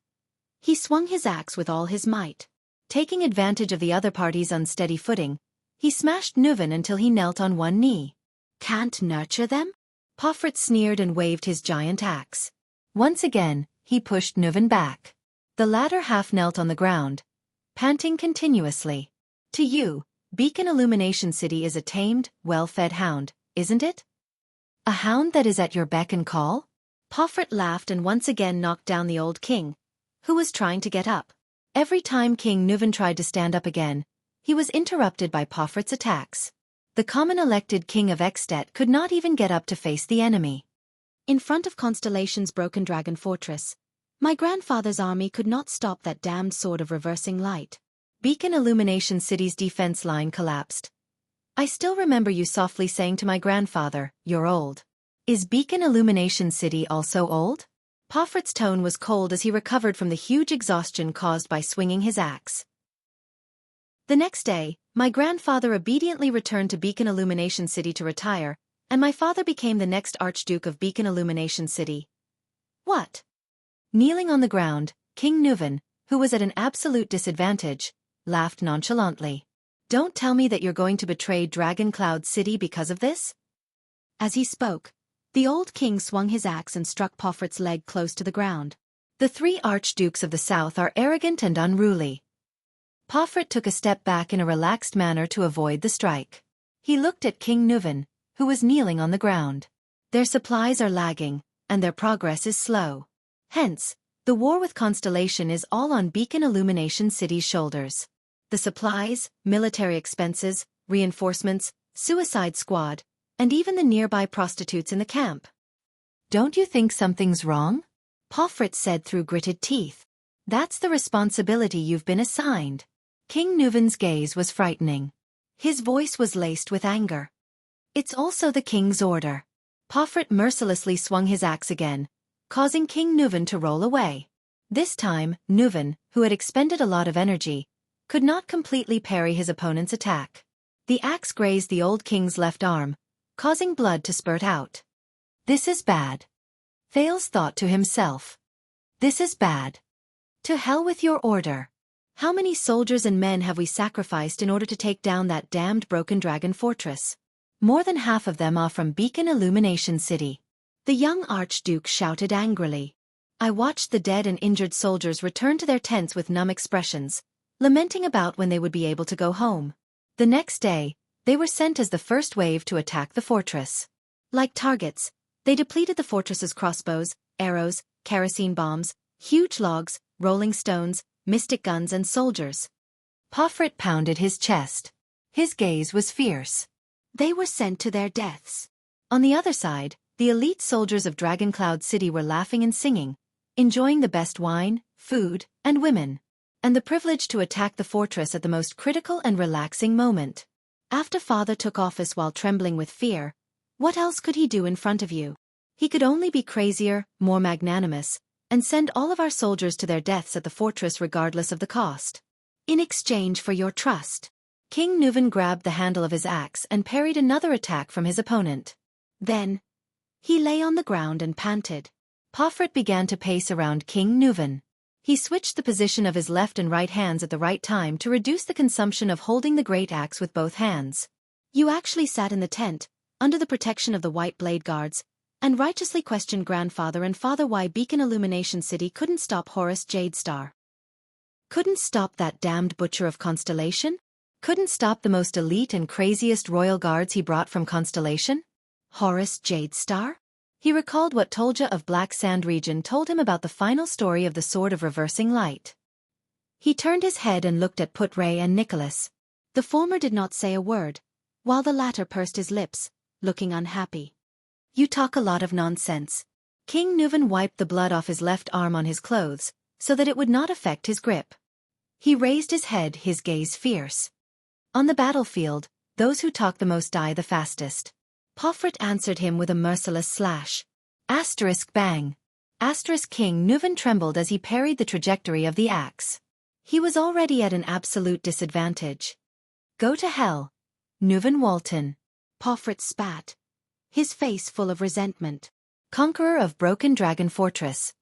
he swung his axe with all his might. Taking advantage of the other party's unsteady footing, he smashed Nuvan until he knelt on one knee. "Can't nurture them?" Pofret sneered and waved his giant axe. Once again, he pushed Nuvan back. The latter half knelt on the ground, panting continuously. "To you, Beacon Illumination City is a tamed, well-fed hound, isn't it? A hound that is at your beck and call?" Pofret laughed and once again knocked down the old king, who was trying to get up. Every time King Nuvan tried to stand up again, he was interrupted by Pofret's attacks. The common elected king of Extet could not even get up to face the enemy. In front of Constellation's broken dragon fortress, my grandfather's army could not stop that damned sword of reversing light. Beacon Illumination City's defense line collapsed. I still remember you softly saying to my grandfather, "You're old." Is Beacon Illumination City also old? Poffert's tone was cold as he recovered from the huge exhaustion caused by swinging his axe. The next day, my grandfather obediently returned to Beacon Illumination City to retire, and my father became the next Archduke of Beacon Illumination City. What? Kneeling on the ground, King Nuven, who was at an absolute disadvantage, laughed nonchalantly. Don't tell me that you're going to betray Dragon Cloud City because of this? As he spoke, the old king swung his axe and struck Poffert's leg close to the ground. The three archdukes of the south are arrogant and unruly. Poffert took a step back in a relaxed manner to avoid the strike. He looked at King Nuven, who was kneeling on the ground. Their supplies are lagging, and their progress is slow. Hence, the war with Constellation is all on Beacon Illumination City's shoulders. The supplies, military expenses, reinforcements, suicide squad, and even the nearby prostitutes in the camp. Don't you think something's wrong? Poffert said through gritted teeth. That's the responsibility you've been assigned. King Nuven's gaze was frightening. His voice was laced with anger. It's also the king's order. Poffert mercilessly swung his axe again, causing King Nuven to roll away. This time, Nuven, who had expended a lot of energy, could not completely parry his opponent's attack. The axe grazed the old king's left arm, causing blood to spurt out. This is bad. Thales thought to himself. This is bad. To hell with your order. How many soldiers and men have we sacrificed in order to take down that damned broken dragon fortress? More than half of them are from Beacon Illumination City. The young Archduke shouted angrily. I watched the dead and injured soldiers return to their tents with numb expressions, lamenting about when they would be able to go home. The next day, they were sent as the first wave to attack the fortress. Like targets, they depleted the fortress's crossbows, arrows, kerosene bombs, huge logs, rolling stones, mystic guns and soldiers. Poffert pounded his chest. His gaze was fierce. They were sent to their deaths. On the other side, the elite soldiers of Dragon Cloud City were laughing and singing, enjoying the best wine, food, and women, and the privilege to attack the fortress at the most critical and relaxing moment. After father took office while trembling with fear, what else could he do in front of you? He could only be crazier, more magnanimous, and send all of our soldiers to their deaths at the fortress regardless of the cost. In exchange for your trust. King Nuven grabbed the handle of his axe and parried another attack from his opponent. Then, he lay on the ground and panted. Poffert began to pace around King Nuven. He switched the position of his left and right hands at the right time to reduce the consumption of holding the great axe with both hands. You actually sat in the tent, under the protection of the White Blade Guards, and righteously questioned grandfather and father why Beacon Illumination City couldn't stop Horus Jadestar. Couldn't stop that damned butcher of Constellation? Couldn't stop the most elite and craziest royal guards he brought from Constellation? Horus Jadestar? He recalled what Tolja of Black Sand region told him about the final story of the Sword of Reversing Light. He turned his head and looked at Putray and Nicholas. The former did not say a word, while the latter pursed his lips, looking unhappy. You talk a lot of nonsense. King Nuven wiped the blood off his left arm on his clothes, so that it would not affect his grip. He raised his head, his gaze fierce. On the battlefield, those who talk the most die the fastest. Poffert answered him with a merciless slash. Asterisk bang. Asterisk King Nuven trembled as he parried the trajectory of the axe. He was already at an absolute disadvantage. Go to hell. Nuven Walton. Poffert spat, his face full of resentment. Conqueror of Broken Dragon Fortress.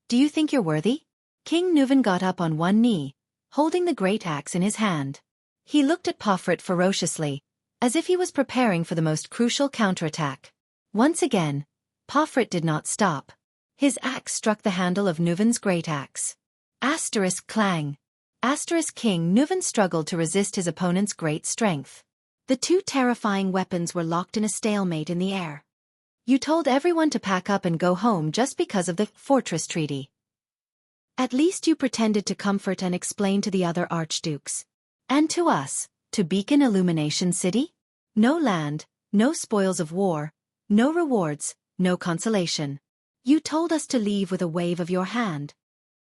Do you think you're worthy? King Nuven got up on one knee, holding the great axe in his hand. He looked at Poffert ferociously, as if he was preparing for the most crucial counterattack. Once again, Poffert did not stop. His axe struck the handle of Nuven's great axe. Asterisk clang. Asterisk King Nuven struggled to resist his opponent's great strength. The two terrifying weapons were locked in a stalemate in the air. You told everyone to pack up and go home just because of the Fortress Treaty. At least you pretended to comfort and explain to the other archdukes. And to us, to Beacon Illumination City? No land, no spoils of war, no rewards, no consolation. You told us to leave with a wave of your hand.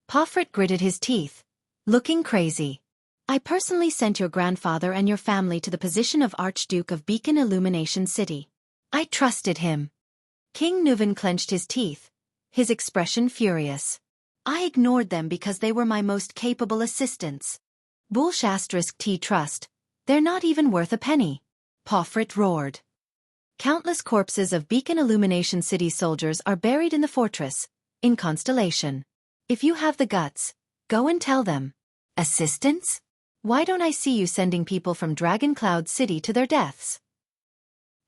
Pomfret gritted his teeth, looking crazy. I personally sent your grandfather and your family to the position of Archduke of Beacon Illumination City. I trusted him. King Nuvan clenched his teeth, his expression furious. I ignored them because they were my most capable assistants. Bullshit trust. They're not even worth a penny. Pomfret roared. Countless corpses of Beacon Illumination City soldiers are buried in the fortress, in Constellation. If you have the guts, go and tell them. Assistants? Why don't I see you sending people from Dragon Cloud City to their deaths?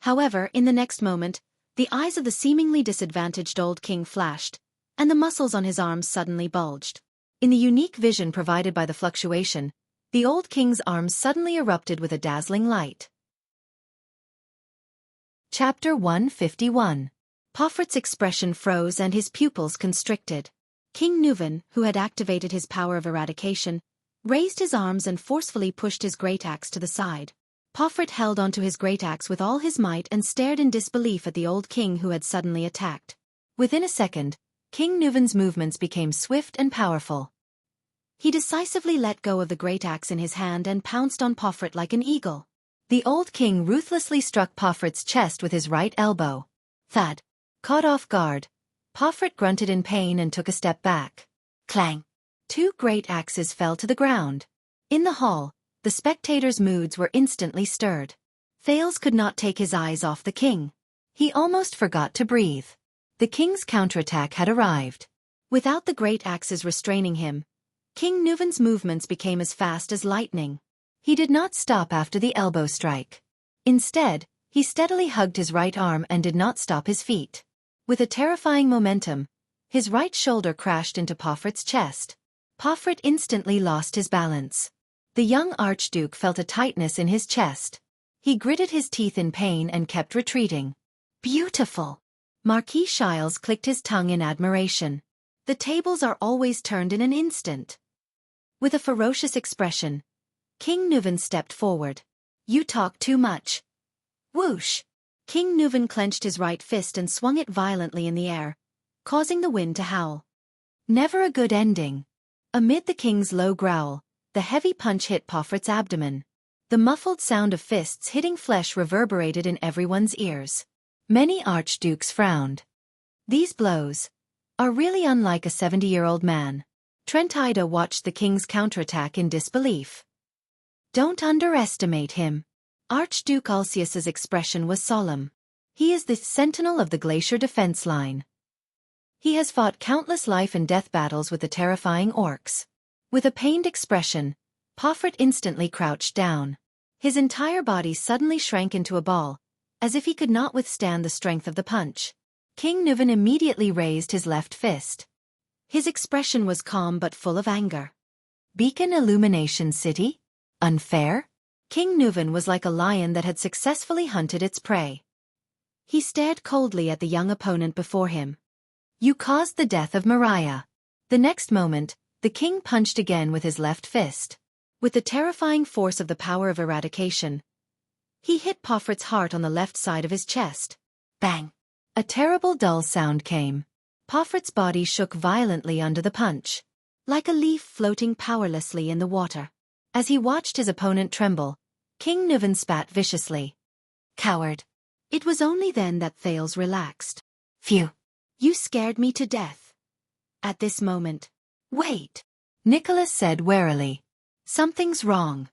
However, in the next moment, the eyes of the seemingly disadvantaged old king flashed, and the muscles on his arms suddenly bulged. In the unique vision provided by the fluctuation, the old king's arms suddenly erupted with a dazzling light. Chapter 151. Pomfret's expression froze and his pupils constricted. King Nuvan, who had activated his power of eradication, raised his arms and forcefully pushed his great axe to the side. Pomfret held onto his great axe with all his might and stared in disbelief at the old king who had suddenly attacked. Within a second, King Nuvan's movements became swift and powerful. He decisively let go of the great axe in his hand and pounced on Pomfret like an eagle. The old king ruthlessly struck Pomfret's chest with his right elbow. Thud. Caught off guard, Pomfret grunted in pain and took a step back. Clang! Two great axes fell to the ground. In the hall, the spectators' moods were instantly stirred. Thales could not take his eyes off the king. He almost forgot to breathe. The king's counterattack had arrived. Without the great axes restraining him, King Nuvan's movements became as fast as lightning. He did not stop after the elbow strike. Instead, he steadily hugged his right arm and did not stop his feet. With a terrifying momentum, his right shoulder crashed into Pomfret's chest. Pomfret instantly lost his balance. The young Archduke felt a tightness in his chest. He gritted his teeth in pain and kept retreating. Beautiful! Marquis Shiles clicked his tongue in admiration. The tables are always turned in an instant. With a ferocious expression, King Nuvan stepped forward. You talk too much. Whoosh! King Nuvan clenched his right fist and swung it violently in the air, causing the wind to howl. Never a good ending. Amid the king's low growl, the heavy punch hit Pomfret's abdomen. The muffled sound of fists hitting flesh reverberated in everyone's ears. Many archdukes frowned. These blows are really unlike a 70-year-old man. Trent Ida watched the king's counterattack in disbelief. Don't underestimate him. Archduke Ulcius's expression was solemn. He is the sentinel of the glacier defense line. He has fought countless life-and-death battles with the terrifying orcs. With a pained expression, Pomfret instantly crouched down. His entire body suddenly shrank into a ball, as if he could not withstand the strength of the punch. King Nuvan immediately raised his left fist. His expression was calm but full of anger. Beacon Illumination City? Unfair? King Nuvan was like a lion that had successfully hunted its prey. He stared coldly at the young opponent before him. You caused the death of Mariah. The next moment, the king punched again with his left fist. With the terrifying force of the power of eradication, he hit Pomfret's heart on the left side of his chest. Bang! A terrible dull sound came. Pomfret's body shook violently under the punch, like a leaf floating powerlessly in the water. As he watched his opponent tremble, King Nuvan spat viciously. Coward! It was only then that Thales relaxed. Phew! You scared me to death. At this moment. Wait! Nicholas said warily. Something's wrong.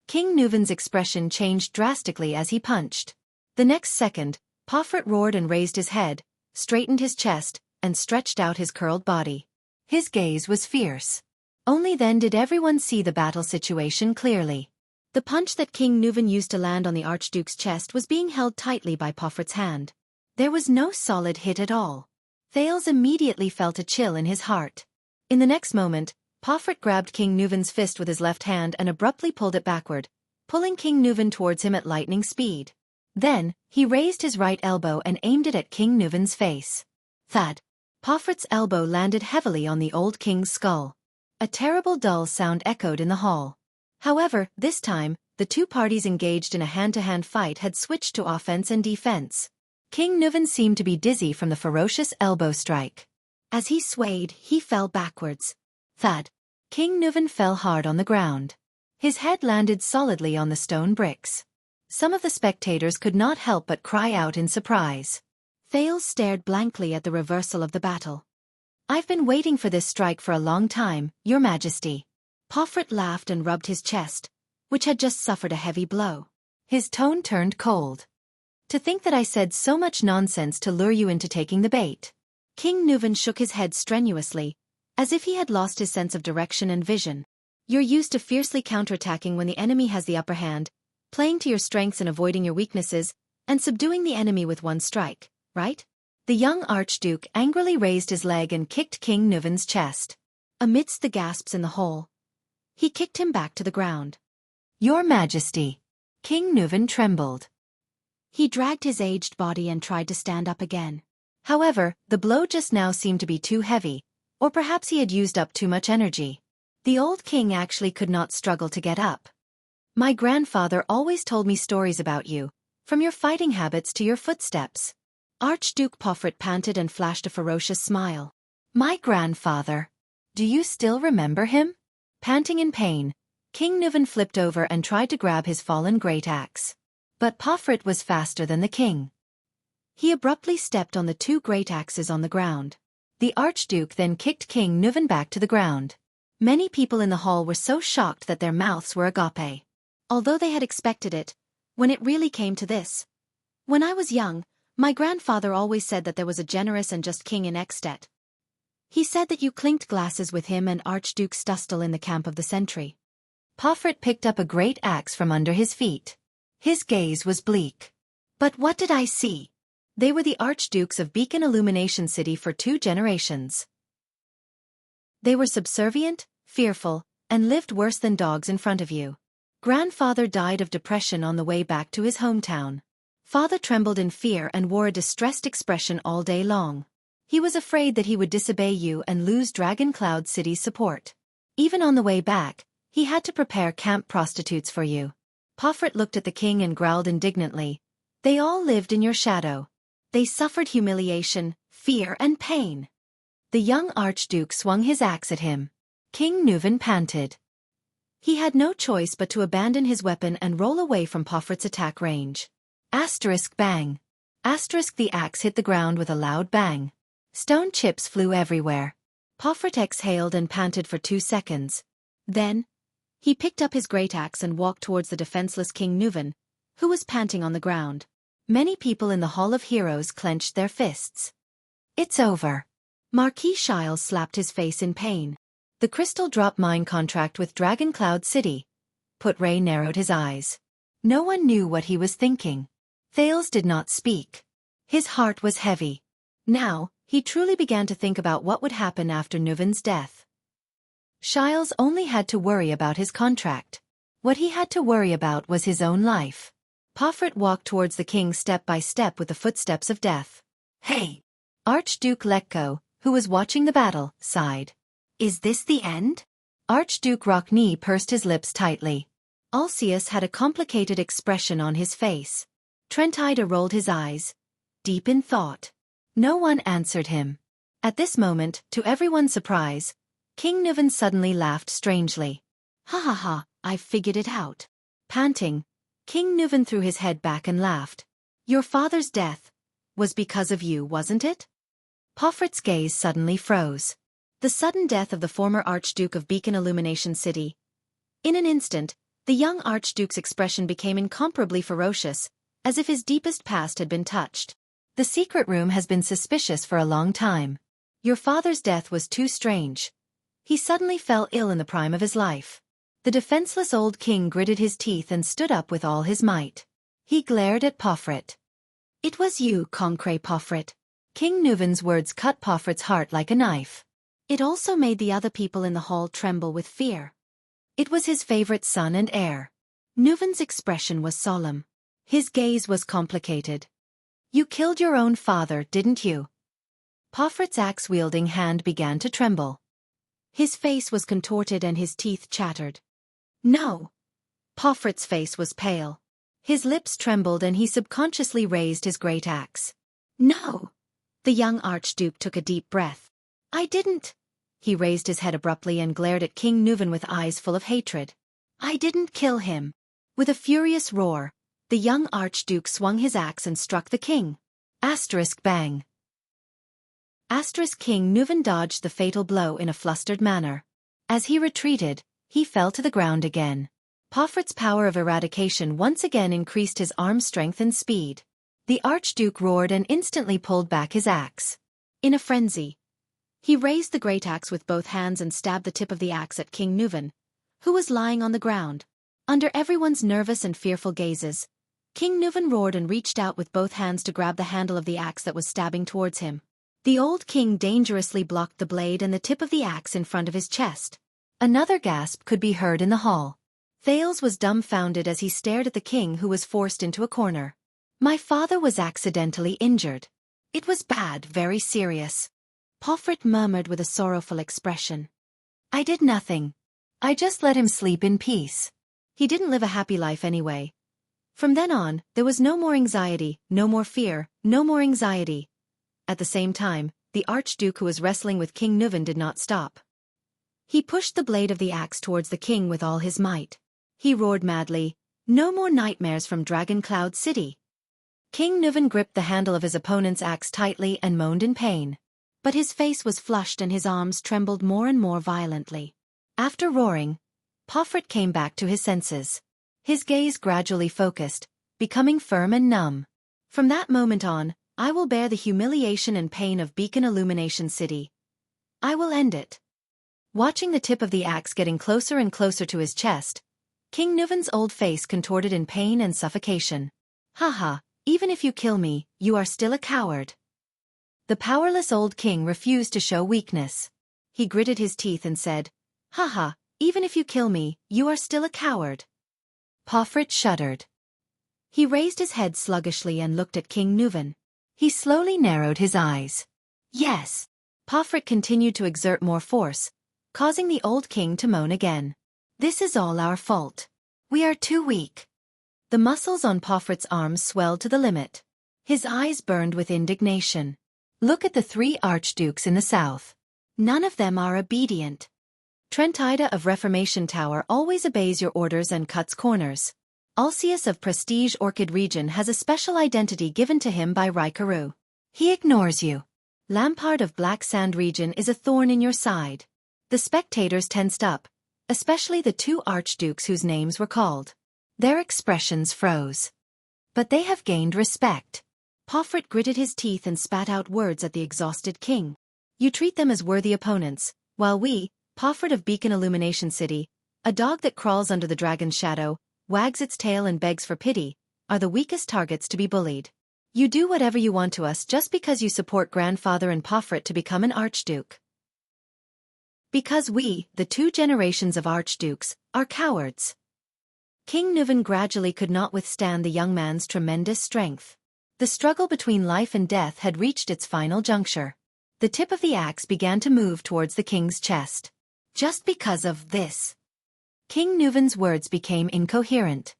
King Nuvan's expression changed drastically as he punched. The next second, Pomfret roared and raised his head, straightened his chest, and stretched out his curled body. His gaze was fierce. Only then did everyone see the battle situation clearly. The punch that King Nuvan used to land on the Archduke's chest was being held tightly by Pomfret's hand. There was no solid hit at all. Thales immediately felt a chill in his heart. In the next moment, Pomfret grabbed King Nuvan's fist with his left hand and abruptly pulled it backward, pulling King Nuvan towards him at lightning speed. Then, he raised his right elbow and aimed it at King Nuvan's face. Thud! Pomfret's elbow landed heavily on the old king's skull. A terrible dull sound echoed in the hall. However, this time, the two parties engaged in a hand-to-hand fight had switched to offense and defense. King Nuvan seemed to be dizzy from the ferocious elbow strike. As he swayed, he fell backwards. Thud! King Nuvan fell hard on the ground. His head landed solidly on the stone bricks. Some of the spectators could not help but cry out in surprise. Thales stared blankly at the reversal of the battle. "I've been waiting for this strike for a long time, Your Majesty." Porphyr laughed and rubbed his chest, which had just suffered a heavy blow. His tone turned cold. "To think that I said so much nonsense to lure you into taking the bait." King Nuvan shook his head strenuously, as if he had lost his sense of direction and vision. "You're used to fiercely counterattacking when the enemy has the upper hand, playing to your strengths and avoiding your weaknesses, and subduing the enemy with one strike, right?" The young Archduke angrily raised his leg and kicked King Nuvan's chest. Amidst the gasps in the hall, he kicked him back to the ground. "Your Majesty!" King Nuvan trembled. He dragged his aged body and tried to stand up again. However, the blow just now seemed to be too heavy, or perhaps he had used up too much energy. The old king actually could not struggle to get up. "My grandfather always told me stories about you, from your fighting habits to your footsteps." Archduke Porphyr panted and flashed a ferocious smile. "My grandfather? Do you still remember him?" Panting in pain, King Nuvan flipped over and tried to grab his fallen great axe. But Porphyr was faster than the king. He abruptly stepped on the two great axes on the ground. The Archduke then kicked King Nuvan back to the ground. Many people in the hall were so shocked that their mouths were agape. Although they had expected it, when it really came to this. "When I was young, my grandfather always said that there was a generous and just king in Ekstedt. He said that you clinked glasses with him and Archduke Stustel in the camp of the sentry." Porphyr picked up a great axe from under his feet. His gaze was bleak. "But what did I see?" They were the Archdukes of Beacon Illumination City for 2 generations. They were subservient, fearful, and lived worse than dogs in front of you. Grandfather died of depression on the way back to his hometown. Father trembled in fear and wore a distressed expression all day long. He was afraid that he would disobey you and lose Dragon Cloud City's support. Even on the way back, he had to prepare camp prostitutes for you. Porphyr looked at the king and growled indignantly. "They all lived in your shadow. They suffered humiliation, fear, and pain." The young Archduke swung his axe at him. King Nuvan panted. He had no choice but to abandon his weapon and roll away from Porphyr's attack range. Asterisk bang. Asterisk the axe hit the ground with a loud bang. Stone chips flew everywhere. Porphyr exhaled and panted for 2 seconds. Then, he picked up his great axe and walked towards the defenseless King Nuvan, who was panting on the ground. Many people in the Hall of Heroes clenched their fists. "It's over." Marquis Shiles slapped his face in pain. "The crystal drop mine contract with Dragon Cloud City." Putray narrowed his eyes. No one knew what he was thinking. Thales did not speak. His heart was heavy. Now, he truly began to think about what would happen after Nuvan's death. Shiles only had to worry about his contract. What he had to worry about was his own life. Porphyr walked towards the king step by step with the footsteps of death. "Hey!" Archduke Letko, who was watching the battle, sighed. "Is this the end?" Archduke Rockney pursed his lips tightly. Alcius had a complicated expression on his face. Trentide rolled his eyes, deep in thought. No one answered him. At this moment, to everyone's surprise, King Nuvan suddenly laughed strangely. "Ha ha ha, I've figured it out." Panting, King Nuvan threw his head back and laughed. "Your father's death was because of you, wasn't it?" Porphyr's gaze suddenly froze. The sudden death of the former Archduke of Beacon Illumination City. In an instant, the young Archduke's expression became incomparably ferocious, as if his deepest past had been touched. "The secret room has been suspicious for a long time. Your father's death was too strange. He suddenly fell ill in the prime of his life." The defenseless old king gritted his teeth and stood up with all his might. He glared at Porphyr. "It was you, Concret Porphyr." King Nuvan's words cut Porphyr's heart like a knife. It also made the other people in the hall tremble with fear. It was his favorite son and heir. Nuvan's expression was solemn. His gaze was complicated. "You killed your own father, didn't you?" Porphyr's axe-wielding hand began to tremble. His face was contorted and his teeth chattered. "No." Porphyrit's face was pale. His lips trembled and he subconsciously raised his great axe. No! The young Archduke took a deep breath. I didn't. He raised his head abruptly and glared at King Nuvan with eyes full of hatred. I didn't kill him. With a furious roar, the young Archduke swung his axe and struck the king. Bang. King Nuvan dodged the fatal blow in a flustered manner. As he retreated, he fell to the ground again. Porphyrit's power of eradication once again increased his arm strength and speed. The Archduke roared and instantly pulled back his axe. In a frenzy, he raised the great axe with both hands and stabbed the tip of the axe at King Nuvan, who was lying on the ground. Under everyone's nervous and fearful gazes, King Nuvan roared and reached out with both hands to grab the handle of the axe that was stabbing towards him. The old king dangerously blocked the blade and the tip of the axe in front of his chest. Another gasp could be heard in the hall. Thales was dumbfounded as he stared at the king who was forced into a corner. My father was accidentally injured. It was bad, very serious. Porphyrit murmured with a sorrowful expression. I did nothing. I just let him sleep in peace. He didn't live a happy life anyway. From then on, there was no more anxiety, no more fear, no more anxiety. At the same time, the Archduke who was wrestling with King Nuvan did not stop. He pushed the blade of the axe towards the king with all his might. He roared madly, no more nightmares from Dragon Cloud City. King Nuvan gripped the handle of his opponent's axe tightly and moaned in pain. But his face was flushed and his arms trembled more and more violently. After roaring, Porphyrit came back to his senses. His gaze gradually focused, becoming firm and numb. From that moment on, I will bear the humiliation and pain of Beacon Illumination City. I will end it. Watching the tip of the axe getting closer and closer to his chest, King Nuvan's old face contorted in pain and suffocation. Haha, even if you kill me, you are still a coward. The powerless old king refused to show weakness. He gritted his teeth and said, Haha, even if you kill me, you are still a coward. Porphyrit shuddered. He raised his head sluggishly and looked at King Nuvan. He slowly narrowed his eyes. Yes. Porphyrit continued to exert more force, causing the old king to moan again. This is all our fault. We are too weak. The muscles on Porphyrit's arms swelled to the limit. His eyes burned with indignation. Look at the 3 archdukes in the south. None of them are obedient. Trentida of Reformation Tower always obeys your orders and cuts corners. Alcius of Prestige Orchid Region has a special identity given to him by Raikaru. He ignores you. Lampard of Black Sand Region is a thorn in your side. The spectators tensed up, especially the 2 archdukes whose names were called. Their expressions froze. But they have gained respect. Porphyrit gritted his teeth and spat out words at the exhausted king. You treat them as worthy opponents, while we, Porphyrit of Beacon Illumination City, a dog that crawls under the dragon's shadow, wags its tail and begs for pity, are the weakest targets to be bullied. You do whatever you want to us just because you support grandfather and Porphyrit to become an archduke. Because we, the 2 generations of archdukes, are cowards. King Nuvan gradually could not withstand the young man's tremendous strength. The struggle between life and death had reached its final juncture. The tip of the axe began to move towards the king's chest. Just because of this. King Nuvan's words became incoherent.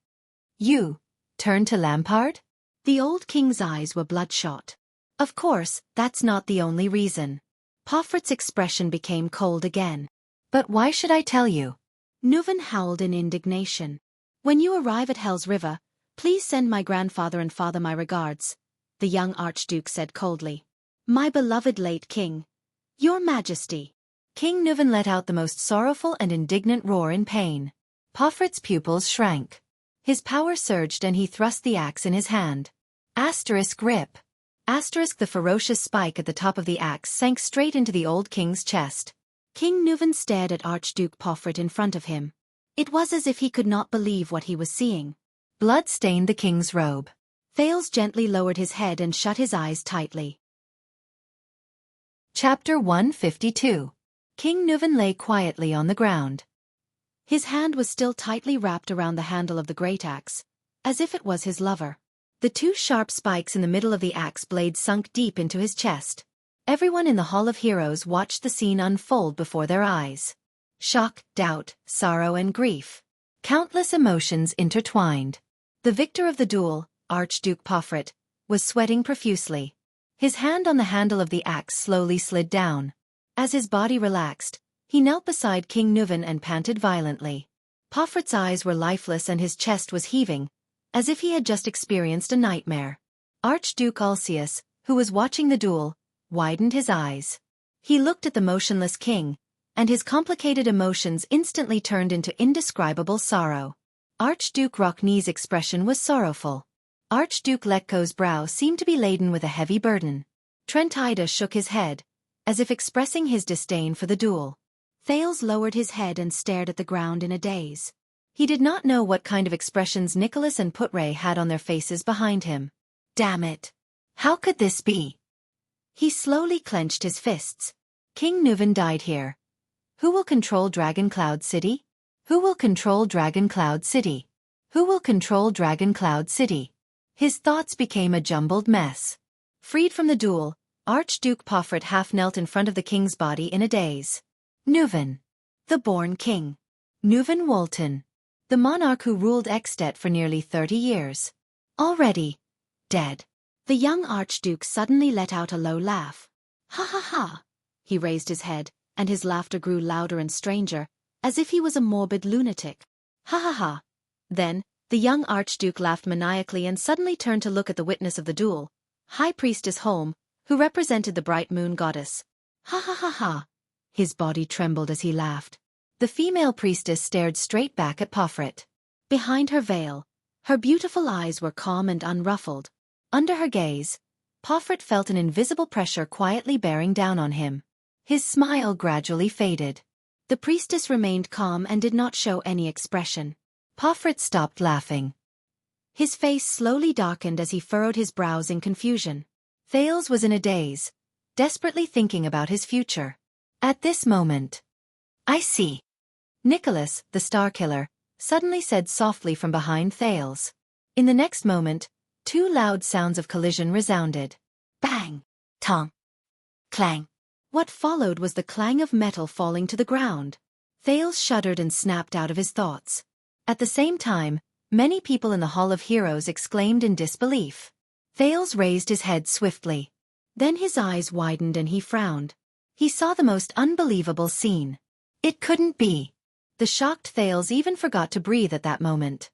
You turned to Lampard? The old king's eyes were bloodshot. Of course, that's not the only reason. Porphyrit's expression became cold again. But why should I tell you? Nuvan howled in indignation. When you arrive at Hell's River, please send my grandfather and father my regards, the young archduke said coldly. My beloved late king. Your Majesty. King Nuvan let out the most sorrowful and indignant roar in pain. Porphyrit's pupils shrank. His power surged and he thrust the axe in his hand. Rip. The ferocious spike at the top of the axe sank straight into the old king's chest. King Nuvan stared at Archduke Porphyrit in front of him. It was as if he could not believe what he was seeing. Blood stained the king's robe. Thales gently lowered his head and shut his eyes tightly. Chapter 152. King Nuvan lay quietly on the ground. His hand was still tightly wrapped around the handle of the great axe, as if it was his lover. The 2 sharp spikes in the middle of the axe blade sunk deep into his chest. Everyone in the Hall of Heroes watched the scene unfold before their eyes. Shock, doubt, sorrow and grief. Countless emotions intertwined. The victor of the duel, Archduke Pofrit, was sweating profusely. His hand on the handle of the axe slowly slid down. As his body relaxed, he knelt beside King Nuvan and panted violently. Pofrit's eyes were lifeless and his chest was heaving, as if he had just experienced a nightmare. Archduke Ulcius, who was watching the duel, widened his eyes. He looked at the motionless king, and his complicated emotions instantly turned into indescribable sorrow. Archduke Rockney's expression was sorrowful. Archduke Letko's brow seemed to be laden with a heavy burden. Trent Ida shook his head, as if expressing his disdain for the duel. Thales lowered his head and stared at the ground in a daze. He did not know what kind of expressions Nicholas and Putre had on their faces behind him. Damn it! How could this be? He slowly clenched his fists. King Nuvan died here. Who will control Dragon Cloud City? Who will control Dragon Cloud City? Who will control Dragon Cloud City? His thoughts became a jumbled mess. Freed from the duel, Archduke Pofrit half knelt in front of the king's body in a daze. Nuvan. The born king. Nuvan Walton. The monarch who ruled Ekstedt for nearly 30 years. Already dead. The young archduke suddenly let out a low laugh. Ha ha ha! He raised his head, and his laughter grew louder and stranger, as if he was a morbid lunatic. Ha ha ha! Then, the young archduke laughed maniacally and suddenly turned to look at the witness of the duel, High Priestess Holm, who represented the bright moon goddess. Ha ha ha ha! His body trembled as he laughed. The female priestess stared straight back at Pofrit. Behind her veil, her beautiful eyes were calm and unruffled. Under her gaze, Pofrit felt an invisible pressure quietly bearing down on him. His smile gradually faded. The priestess remained calm and did not show any expression. Pofrit stopped laughing. His face slowly darkened as he furrowed his brows in confusion. Thales was in a daze, desperately thinking about his future. At this moment, I see. Nicholas, the Star Killer, suddenly said softly from behind Thales. In the next moment, two loud sounds of collision resounded. Bang! Tong! Clang! What followed was the clang of metal falling to the ground. Thales shuddered and snapped out of his thoughts. At the same time, many people in the Hall of Heroes exclaimed in disbelief. Thales raised his head swiftly. Then his eyes widened and he frowned. He saw the most unbelievable scene. It couldn't be. The shocked Thales even forgot to breathe at that moment.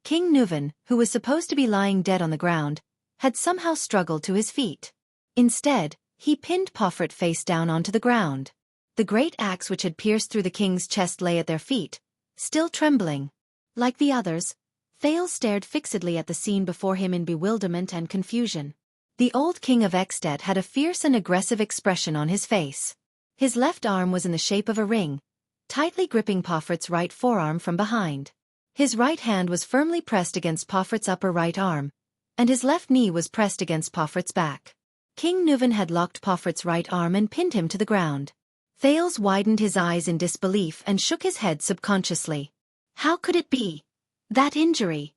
King Nuvan, who was supposed to be lying dead on the ground, had somehow struggled to his feet. Instead, he pinned Pofrit face down onto the ground. The great axe which had pierced through the king's chest lay at their feet, still trembling. Like the others, Thales stared fixedly at the scene before him in bewilderment and confusion. The old king of Ekstedt had a fierce and aggressive expression on his face. His left arm was in the shape of a ring, tightly gripping Pofrit's right forearm from behind. His right hand was firmly pressed against Pofrit's upper right arm, and his left knee was pressed against Pofrit's back. King Nuvan had locked Pofrit's right arm and pinned him to the ground. Thales widened his eyes in disbelief and shook his head subconsciously. How could it be? That injury?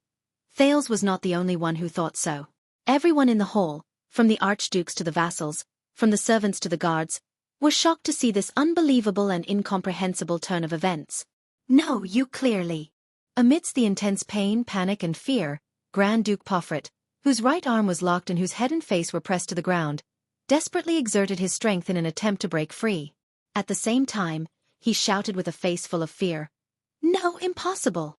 Thales was not the only one who thought so. Everyone in the hall, from the archdukes to the vassals, from the servants to the guards, was shocked to see this unbelievable and incomprehensible turn of events. No, you clearly. Amidst the intense pain, panic and fear, Grand Duke Pofrit, whose right arm was locked and whose head and face were pressed to the ground, desperately exerted his strength in an attempt to break free. At the same time, he shouted with a face full of fear. No, impossible!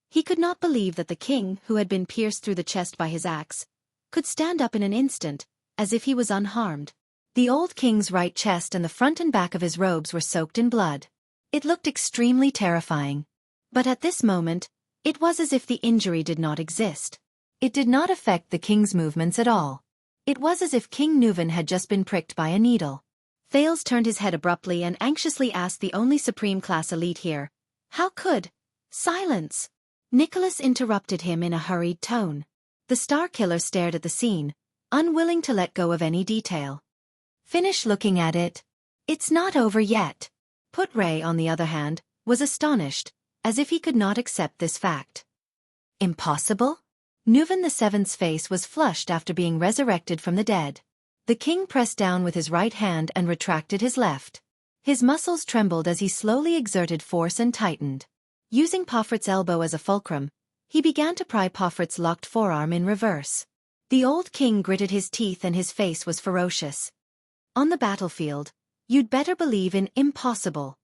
He could not believe that the king, who had been pierced through the chest by his axe, could stand up in an instant, as if he was unharmed. The old king's right chest and the front and back of his robes were soaked in blood. It looked extremely terrifying. But at this moment, it was as if the injury did not exist. It did not affect the king's movements at all. It was as if King Nuvan had just been pricked by a needle. Thales turned his head abruptly and anxiously asked the only supreme class elite here, "How could?" "Silence!" Nicholas interrupted him in a hurried tone. The Star Killer stared at the scene, unwilling to let go of any detail. "Finish looking at it. It's not over yet." Putre, on the other hand, was astonished, as if he could not accept this fact. Impossible? Nuvan VII's face was flushed after being resurrected from the dead. The king pressed down with his right hand and retracted his left. His muscles trembled as he slowly exerted force and tightened. Using Poffert's elbow as a fulcrum, he began to pry Poffert's locked forearm in reverse. The old king gritted his teeth and his face was ferocious. On the battlefield, you'd better believe in impossible.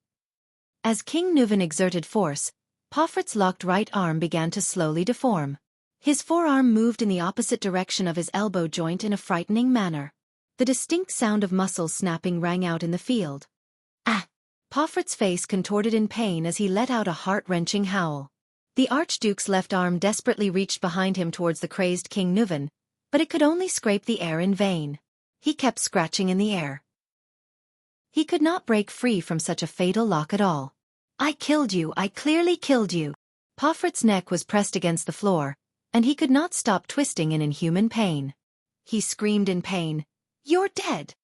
As King Nuvan exerted force, Poffert's locked right arm began to slowly deform. His forearm moved in the opposite direction of his elbow joint in a frightening manner. The distinct sound of muscles snapping rang out in the field. Ah! Poffert's face contorted in pain as he let out a heart-wrenching howl. The Archduke's left arm desperately reached behind him towards the crazed King Nuvan, but it could only scrape the air in vain. He kept scratching in the air. He could not break free from such a fatal lock at all. I killed you, I clearly killed you. Poffert's neck was pressed against the floor, and he could not stop twisting in inhuman pain. He screamed in pain, You're dead!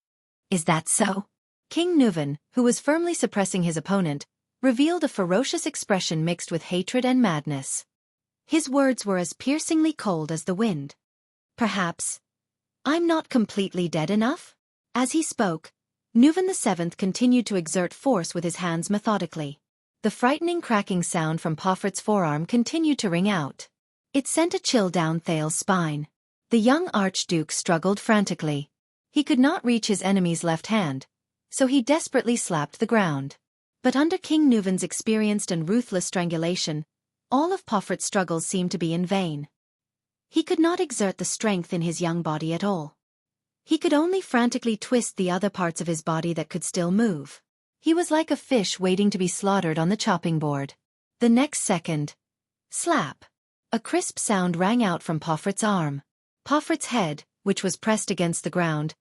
Is that so? King Nuvan, who was firmly suppressing his opponent, revealed a ferocious expression mixed with hatred and madness. His words were as piercingly cold as the wind. Perhaps I'm not completely dead enough? As he spoke, Nuvan VII continued to exert force with his hands methodically. The frightening cracking sound from Poffert's forearm continued to ring out. It sent a chill down Thal's spine. The young Archduke struggled frantically. He could not reach his enemy's left hand, so he desperately slapped the ground. But under King Nuvan's experienced and ruthless strangulation, all of Poffert's struggles seemed to be in vain. He could not exert the strength in his young body at all. He could only frantically twist the other parts of his body that could still move. He was like a fish waiting to be slaughtered on the chopping board. The next second, slap! A crisp sound rang out from Poffert's arm. Poffert's head, which was pressed against the ground,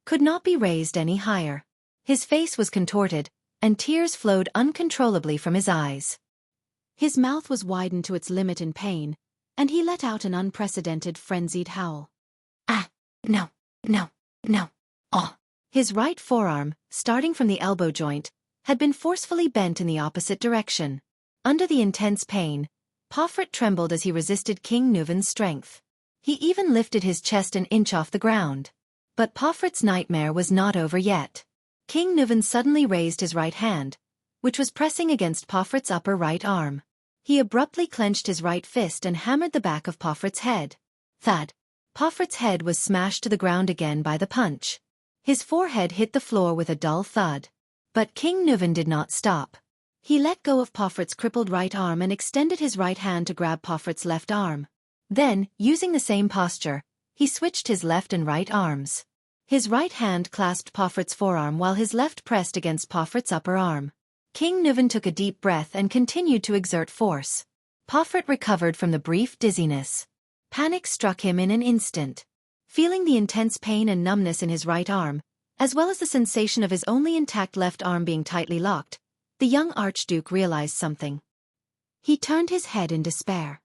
could not be raised any higher. His face was contorted, and tears flowed uncontrollably from his eyes. His mouth was widened to its limit in pain, and he let out an unprecedented frenzied howl. Ah! No! No! No! Oh! His right forearm, starting from the elbow joint, had been forcefully bent in the opposite direction. Under the intense pain, Poffert trembled as he resisted King Nuvan's strength. He even lifted his chest an inch off the ground. But Poffert's nightmare was not over yet. King Nuvan suddenly raised his right hand, which was pressing against Poffert's upper right arm. He abruptly clenched his right fist and hammered the back of Poffert's head. Thud! Poffert's head was smashed to the ground again by the punch. His forehead hit the floor with a dull thud. But King Nuvan did not stop. He let go of Poffert's crippled right arm and extended his right hand to grab Poffert's left arm. Then, using the same posture, he switched his left and right arms. His right hand clasped Poffert's forearm while his left pressed against Poffert's upper arm. King Nuvan took a deep breath and continued to exert force. Poffert recovered from the brief dizziness. Panic struck him in an instant. Feeling the intense pain and numbness in his right arm, as well as the sensation of his only intact left arm being tightly locked, the young Archduke realized something. He turned his head in despair.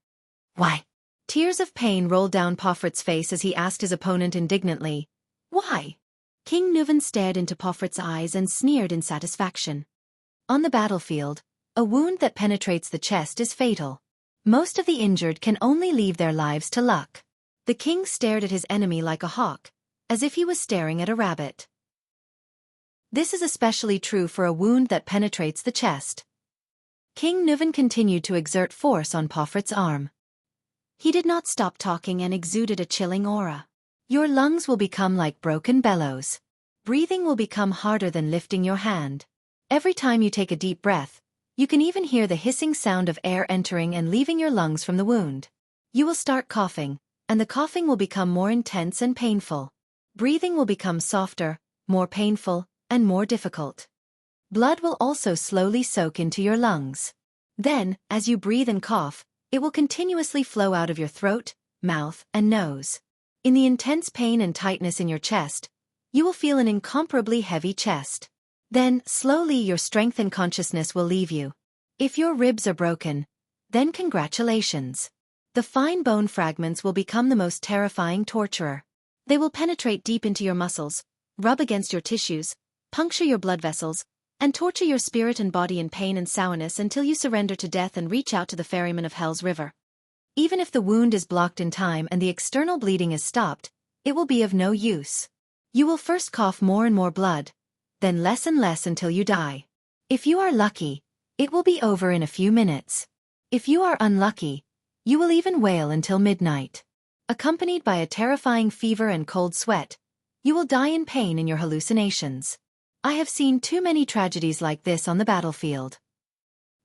Why? Tears of pain rolled down Poffert's face as he asked his opponent indignantly, Why? King Nuvan stared into Poffert's eyes and sneered in satisfaction. On the battlefield, a wound that penetrates the chest is fatal. Most of the injured can only leave their lives to luck. The king stared at his enemy like a hawk, as if he was staring at a rabbit. This is especially true for a wound that penetrates the chest. King Nuvan continued to exert force on Poffert's arm. He did not stop talking and exuded a chilling aura. Your lungs will become like broken bellows. Breathing will become harder than lifting your hand. Every time you take a deep breath, you can even hear the hissing sound of air entering and leaving your lungs from the wound. You will start coughing, and the coughing will become more intense and painful. Breathing will become softer, more painful, and more difficult. Blood will also slowly soak into your lungs. Then, as you breathe and cough, it will continuously flow out of your throat, mouth, and nose. In the intense pain and tightness in your chest, you will feel an incomparably heavy chest. Then, slowly your strength and consciousness will leave you. If your ribs are broken, then congratulations. The fine bone fragments will become the most terrifying torturer. They will penetrate deep into your muscles, rub against your tissues, puncture your blood vessels, and torture your spirit and body in pain and sourness until you surrender to death and reach out to the ferryman of Hell's River. Even if the wound is blocked in time and the external bleeding is stopped, it will be of no use. You will first cough more and more blood, then less and less until you die. If you are lucky, it will be over in a few minutes. If you are unlucky, you will even wail until midnight. Accompanied by a terrifying fever and cold sweat, you will die in pain in your hallucinations. I have seen too many tragedies like this on the battlefield.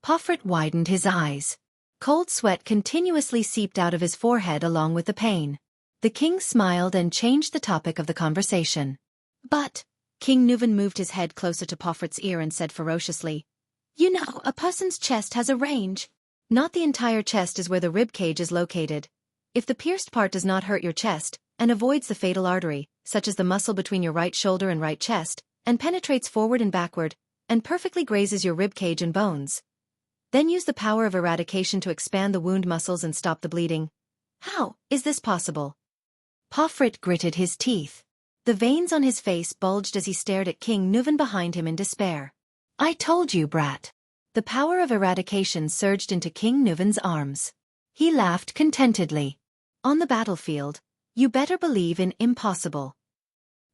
Pomfret widened his eyes. Cold sweat continuously seeped out of his forehead along with the pain. The king smiled and changed the topic of the conversation. But, King Nuvan moved his head closer to Pomfret's ear and said ferociously, "You know, a person's chest has a range. Not the entire chest is where the rib cage is located. If the pierced part does not hurt your chest, and avoids the fatal artery, such as the muscle between your right shoulder and right chest, and penetrates forward and backward, and perfectly grazes your rib cage and bones, then use the power of eradication to expand the wound muscles and stop the bleeding. How is this possible?" Pomfret gritted his teeth. The veins on his face bulged as he stared at King Nuvan behind him in despair. "I told you, brat." The power of eradication surged into King Nuvan's arms. He laughed contentedly. On the battlefield, you better believe in impossible.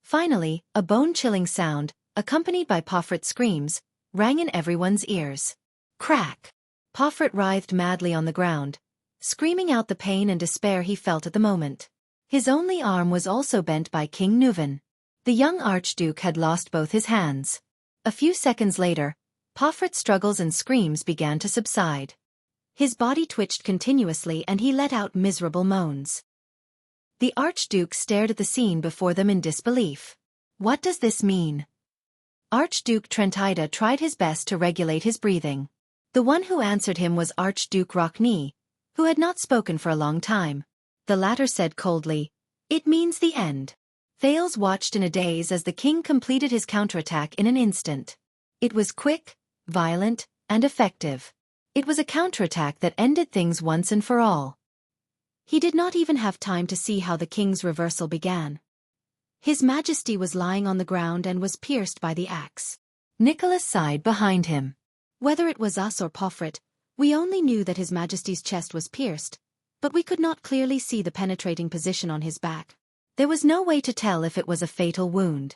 Finally, a bone-chilling sound, accompanied by Pomfret's screams, rang in everyone's ears. Crack! Pomfret writhed madly on the ground, screaming out the pain and despair he felt at the moment. His only arm was also bent by King Nuvan. The young Archduke had lost both his hands. A few seconds later, Pomfret's struggles and screams began to subside. His body twitched continuously and he let out miserable moans. The Archduke stared at the scene before them in disbelief. What does this mean? Archduke Trentida tried his best to regulate his breathing. The one who answered him was Archduke Rockne, who had not spoken for a long time. The latter said coldly, "It means the end." Thales watched in a daze as the king completed his counterattack in an instant. It was quick, violent, and effective. It was a counterattack that ended things once and for all. He did not even have time to see how the king's reversal began. His Majesty was lying on the ground and was pierced by the axe. Nicholas sighed behind him. Whether it was us or Pomfret, we only knew that His Majesty's chest was pierced, but we could not clearly see the penetrating position on his back. There was no way to tell if it was a fatal wound.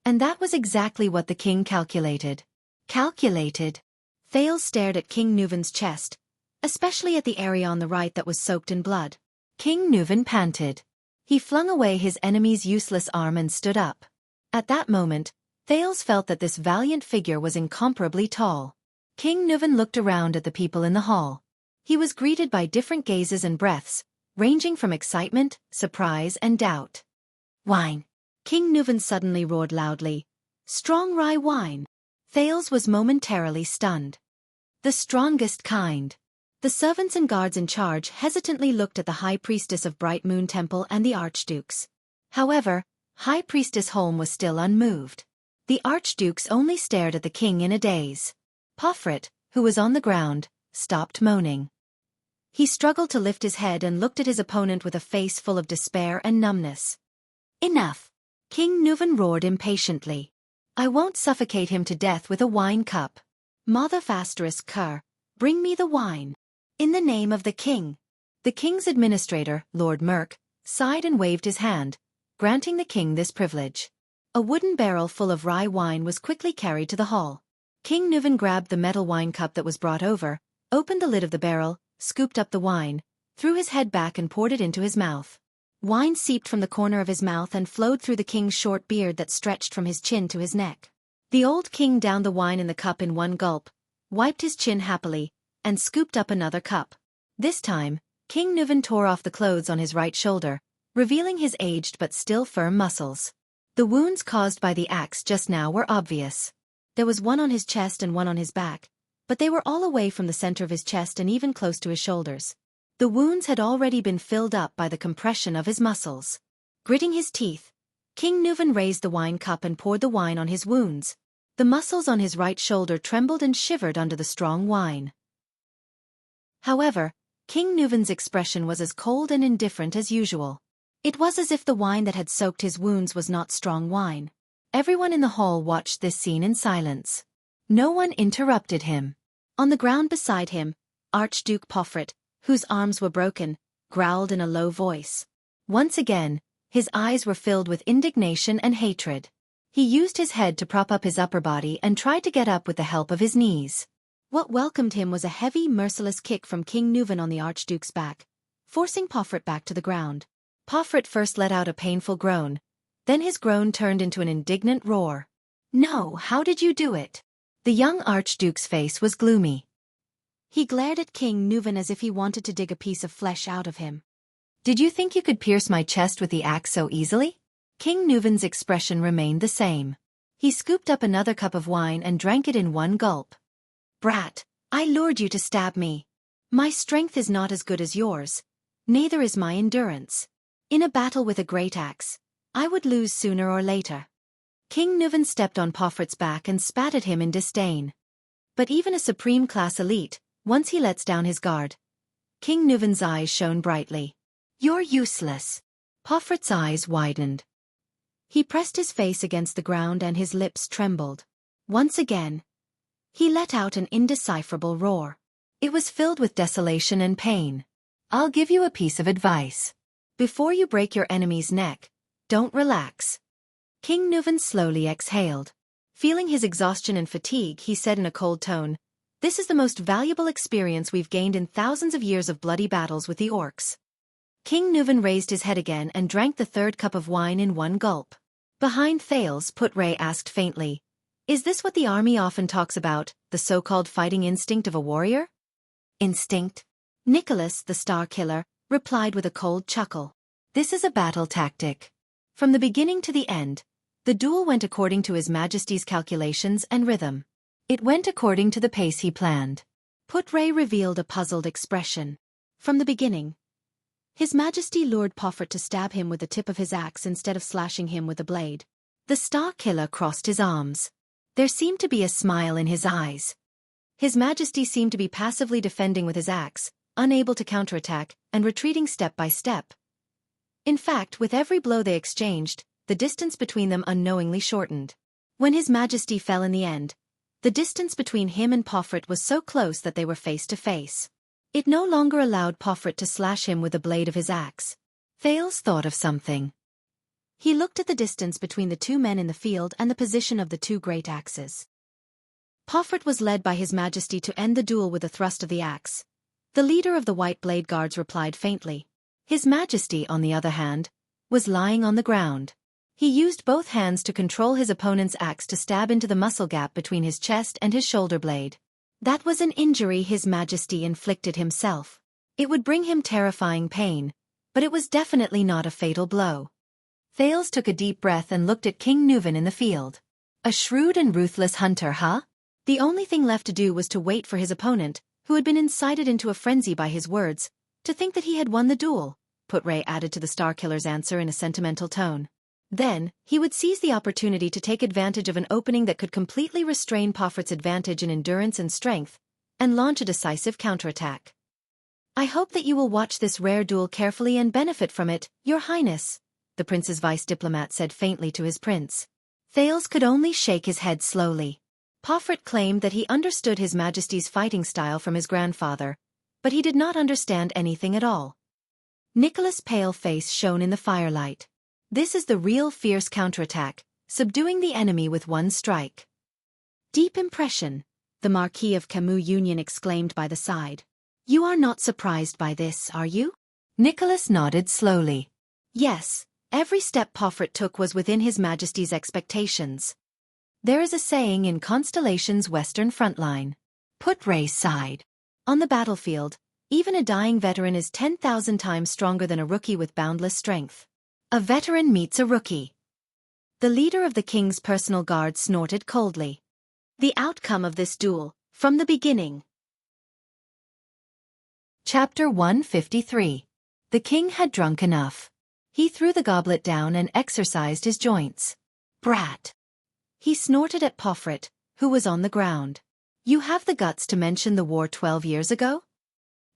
And that was exactly what the king calculated. Calculated? Thales stared at King Nuvan's chest, especially at the area on the right that was soaked in blood. King Nuvan panted. He flung away his enemy's useless arm and stood up. At that moment, Thales felt that this valiant figure was incomparably tall. King Nuvan looked around at the people in the hall. He was greeted by different gazes and breaths, ranging from excitement, surprise, and doubt. "Wine!" King Nuvan suddenly roared loudly. "Strong rye wine!" Thales was momentarily stunned. "The strongest kind." The servants and guards in charge hesitantly looked at the High Priestess of Bright Moon Temple and the Archdukes. However, High Priestess Holm was still unmoved. The Archdukes only stared at the king in a daze. Pomfret, who was on the ground, stopped moaning. He struggled to lift his head and looked at his opponent with a face full of despair and numbness. "Enough!" King Nuvan roared impatiently. "I won't suffocate him to death with a wine cup. Mother Fasteris Kerr, bring me the wine. In the name of the king." The king's administrator, Lord Merk, sighed and waved his hand, granting the king this privilege. A wooden barrel full of rye wine was quickly carried to the hall. King Nuvan grabbed the metal wine cup that was brought over, opened the lid of the barrel, scooped up the wine, threw his head back and poured it into his mouth. Wine seeped from the corner of his mouth and flowed through the king's short beard that stretched from his chin to his neck. The old king downed the wine in the cup in one gulp, wiped his chin happily, and scooped up another cup. This time, King Nuvan tore off the clothes on his right shoulder, revealing his aged but still firm muscles. The wounds caused by the axe just now were obvious. There was one on his chest and one on his back, but they were all away from the center of his chest and even close to his shoulders. The wounds had already been filled up by the compression of his muscles. Gritting his teeth, King Nuvan raised the wine cup and poured the wine on his wounds. The muscles on his right shoulder trembled and shivered under the strong wine. However, King Nuvan's expression was as cold and indifferent as usual. It was as if the wine that had soaked his wounds was not strong wine. Everyone in the hall watched this scene in silence. No one interrupted him. On the ground beside him, Archduke Pomfret, whose arms were broken, growled in a low voice. Once again, his eyes were filled with indignation and hatred. He used his head to prop up his upper body and tried to get up with the help of his knees. What welcomed him was a heavy, merciless kick from King Nuvan on the Archduke's back, forcing Pofrit back to the ground. Pofrit first let out a painful groan, then his groan turned into an indignant roar. "No, how did you do it?" The young Archduke's face was gloomy. He glared at King Nuvan as if he wanted to dig a piece of flesh out of him. "Did you think you could pierce my chest with the axe so easily?" King Nuvan's expression remained the same. He scooped up another cup of wine and drank it in one gulp. "Brat, I lured you to stab me. My strength is not as good as yours. Neither is my endurance. In a battle with a great axe, I would lose sooner or later." King Nuvan stepped on Pofrit's back and spat at him in disdain. But even a supreme-class elite, once he lets down his guard. King Nuvan's eyes shone brightly. "You're useless." Pofrit's eyes widened. He pressed his face against the ground and his lips trembled. Once again, he let out an indecipherable roar. It was filled with desolation and pain. "I'll give you a piece of advice. Before you break your enemy's neck, don't relax." King Nuvan slowly exhaled. Feeling his exhaustion and fatigue, he said in a cold tone, "This is the most valuable experience we've gained in thousands of years of bloody battles with the orcs." King Nuvan raised his head again and drank the third cup of wine in one gulp. Behind Thales, Put-Ray asked faintly, "Is this what the army often talks about, the so-called fighting instinct of a warrior?" "Instinct?" Nicholas, the Star Killer, replied with a cold chuckle. "This is a battle tactic. From the beginning to the end, the duel went according to His Majesty's calculations and rhythm. It went according to the pace he planned." Put-Ray revealed a puzzled expression. From the beginning, His Majesty lured Pofrit to stab him with the tip of his axe instead of slashing him with a blade. The Star Killer crossed his arms. There seemed to be a smile in his eyes. His Majesty seemed to be passively defending with his axe, unable to counterattack, and retreating step by step. In fact, with every blow they exchanged, the distance between them unknowingly shortened. When His Majesty fell in the end, the distance between him and Pofrit was so close that they were face to face. It no longer allowed Pofrit to slash him with the blade of his axe. Thales thought of something. He looked at the distance between the two men in the field and the position of the two great axes. Pofrit was led by His Majesty to end the duel with a thrust of the axe. The leader of the White Blade Guards replied faintly. His Majesty, on the other hand, was lying on the ground. He used both hands to control his opponent's axe to stab into the muscle gap between his chest and his shoulder blade. That was an injury His Majesty inflicted himself. It would bring him terrifying pain, but it was definitely not a fatal blow. Thales took a deep breath and looked at King Nuvan in the field. A shrewd and ruthless hunter, huh? The only thing left to do was to wait for his opponent, who had been incited into a frenzy by his words, to think that he had won the duel, Put-Ray added to the Star Killer's answer in a sentimental tone. Then, he would seize the opportunity to take advantage of an opening that could completely restrain Pofrit's advantage in endurance and strength, and launch a decisive counterattack. "I hope that you will watch this rare duel carefully and benefit from it, Your Highness," the prince's vice-diplomat said faintly to his prince. Thales could only shake his head slowly. Pofrit claimed that he understood His Majesty's fighting style from his grandfather, but he did not understand anything at all. Nicholas' pale face shone in the firelight. "This is the real fierce counterattack, subduing the enemy with one strike." "Deep impression," the Marquis of Camus Union exclaimed by the side. "You are not surprised by this, are you?" Nicholas nodded slowly. "Yes, every step Pofrit took was within His Majesty's expectations. There is a saying in Constellation's Western front line." Put-Ray sighed. "On the battlefield, even a dying veteran is 10,000 times stronger than a rookie with boundless strength. A veteran meets a rookie." The leader of the king's personal guard snorted coldly. "The outcome of this duel, from the beginning." Chapter 153. The king had drunk enough. He threw the goblet down and exercised his joints. "Brat!" He snorted at Pofrit, who was on the ground. "You have the guts to mention the war 12 years ago?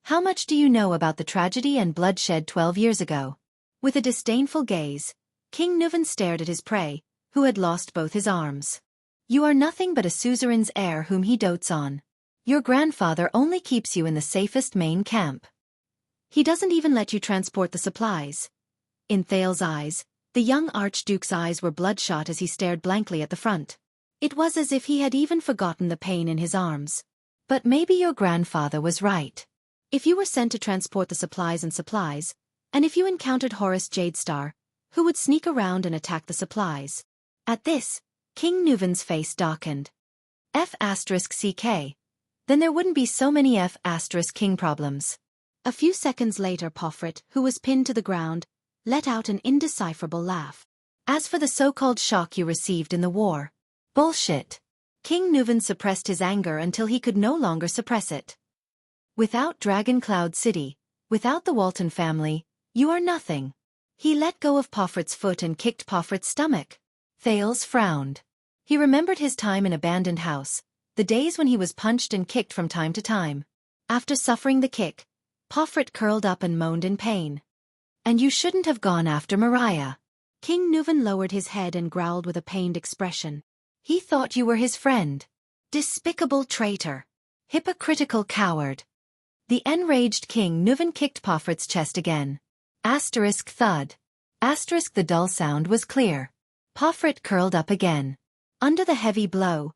How much do you know about the tragedy and bloodshed 12 years ago?" With a disdainful gaze, King Nuvan stared at his prey, who had lost both his arms. "You are nothing but a suzerain's heir whom he dotes on. Your grandfather only keeps you in the safest main camp. He doesn't even let you transport the supplies." In Thales' eyes, the young Archduke's eyes were bloodshot as he stared blankly at the front. It was as if he had even forgotten the pain in his arms. But maybe your grandfather was right. If you were sent to transport the supplies, and if you encountered Horus Jadestar, who would sneak around and attack the supplies? At this, King Nuvan's face darkened. F*CK. Then there wouldn't be so many F*King problems. A few seconds later, Pofrit, who was pinned to the ground, let out an indecipherable laugh. As for the so-called shock you received in the war. Bullshit. King Nuvan suppressed his anger until he could no longer suppress it. Without Dragon Cloud City, without the Walton family, you are nothing. He let go of Pofrit's foot and kicked Pofrit's stomach. Thales frowned. He remembered his time in Abandoned House, the days when he was punched and kicked from time to time. After suffering the kick, Pofrit curled up and moaned in pain. And you shouldn't have gone after Mariah. King Nuvan lowered his head and growled with a pained expression. He thought you were his friend. Despicable traitor. Hypocritical coward. The enraged King Nuvan kicked Pofrit's chest again. Thud. The dull sound was clear. Pofrit curled up again. Under the heavy blow,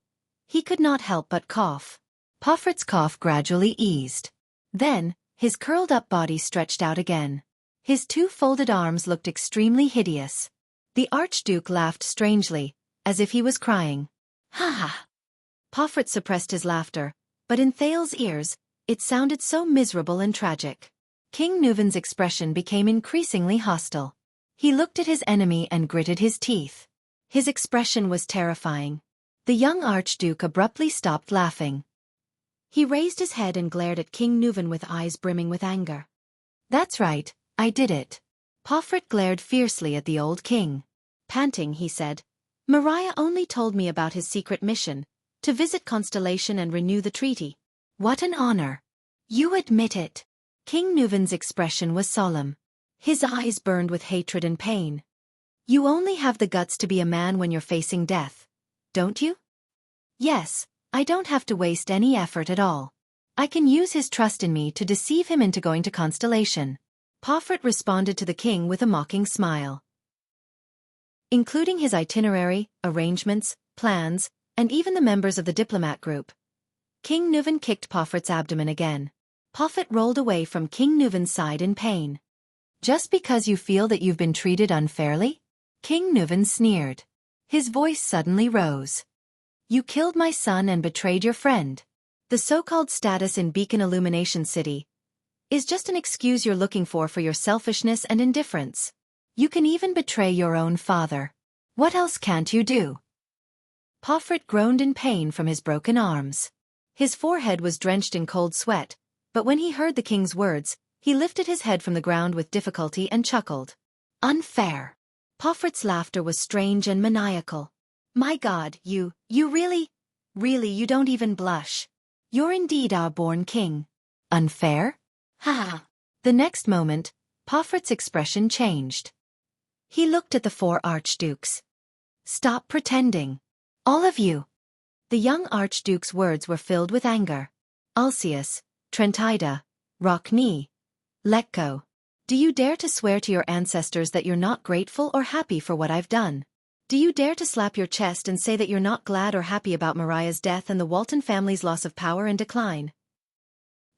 he could not help but cough. Pofrit's cough gradually eased. Then, his curled-up body stretched out again. His two folded arms looked extremely hideous. The Archduke laughed strangely, as if he was crying. Ha ha! Pofrit suppressed his laughter, but in Thales' ears, it sounded so miserable and tragic. King Nuvan's expression became increasingly hostile. He looked at his enemy and gritted his teeth. His expression was terrifying. The young Archduke abruptly stopped laughing. He raised his head and glared at King Nuvan with eyes brimming with anger. That's right, I did it. Pofrit glared fiercely at the old king. Panting, he said, Mariah only told me about his secret mission, to visit Constellation and renew the treaty. What an honor. You admit it. King Nuvan's expression was solemn. His eyes burned with hatred and pain. You only have the guts to be a man when you're facing death, don't you? Yes, I don't have to waste any effort at all. I can use his trust in me to deceive him into going to Constellation. Pofrit responded to the king with a mocking smile. Including his itinerary, arrangements, plans, and even the members of the diplomat group. King Nuvan kicked Pofrit's abdomen again. Pofrit rolled away from King Nuvan's side in pain. Just because you feel that you've been treated unfairly? King Nuvan sneered. His voice suddenly rose. You killed my son and betrayed your friend. The so-called status in Beacon Illumination City is just an excuse you're looking for your selfishness and indifference. You can even betray your own father. What else can't you do? Pofrit groaned in pain from his broken arms. His forehead was drenched in cold sweat, but when he heard the king's words, he lifted his head from the ground with difficulty and chuckled. Unfair. Pofrit's laughter was strange and maniacal. My God, you really, you don't even blush. You're indeed our born king. Unfair? Ha ha. The next moment, Pofrit's expression changed. He looked at the four archdukes. Stop pretending. All of you. The young archduke's words were filled with anger. Alcius, Trentida, Rockney, Letko. Do you dare to swear to your ancestors that you're not grateful or happy for what I've done? Do you dare to slap your chest and say that you're not glad or happy about Mariah's death and the Walton family's loss of power and decline?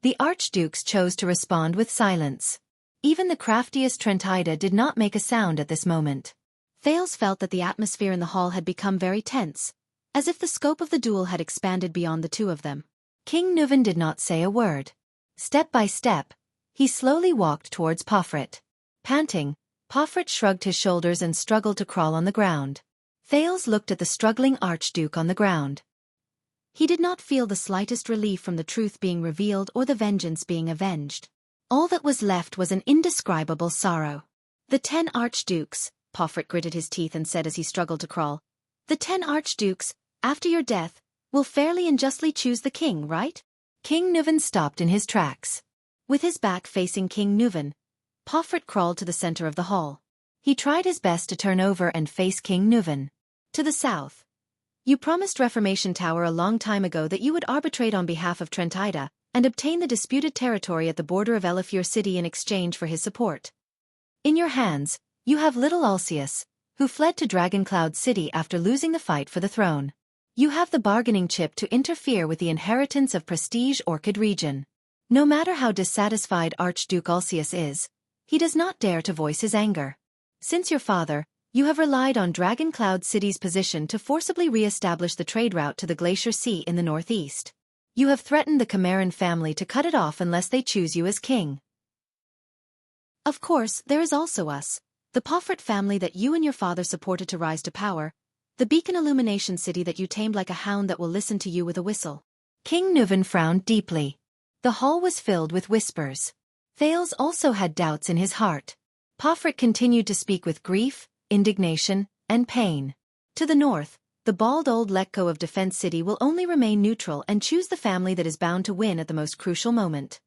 The archdukes chose to respond with silence. Even the craftiest Trentida did not make a sound at this moment. Thales felt that the atmosphere in the hall had become very tense, as if the scope of the duel had expanded beyond the two of them. King Nuvan did not say a word. Step by step, he slowly walked towards Pofrit. Panting, Pofrit shrugged his shoulders and struggled to crawl on the ground. Thales looked at the struggling archduke on the ground. He did not feel the slightest relief from the truth being revealed or the vengeance being avenged. All that was left was an indescribable sorrow. The 10 archdukes, Pofrit gritted his teeth and said as he struggled to crawl. The 10 archdukes, after your death, will fairly and justly choose the king, right? King Nuvan stopped in his tracks. With his back facing King Nuvan, Pofrit crawled to the center of the hall. He tried his best to turn over and face King Nuvan. To the south. You promised Reformation Tower a long time ago that you would arbitrate on behalf of Trentida and obtain the disputed territory at the border of Elifure City in exchange for his support. In your hands, you have little Alcius, who fled to Dragon Cloud City after losing the fight for the throne. You have the bargaining chip to interfere with the inheritance of prestige Orchid region. No matter how dissatisfied Archduke Ulcius is, he does not dare to voice his anger. Since your father, you have relied on Dragon Cloud City's position to forcibly re-establish the trade route to the Glacier Sea in the northeast. You have threatened the Chimeran family to cut it off unless they choose you as king. Of course, there is also us, the Poffret family that you and your father supported to rise to power, the Beacon Illumination City that you tamed like a hound that will listen to you with a whistle. King Nuvan frowned deeply. The hall was filled with whispers. Thales also had doubts in his heart. Poffret continued to speak with grief, indignation, and pain. To the north, the bald old Letko of Defense City will only remain neutral and choose the family that is bound to win at the most crucial moment.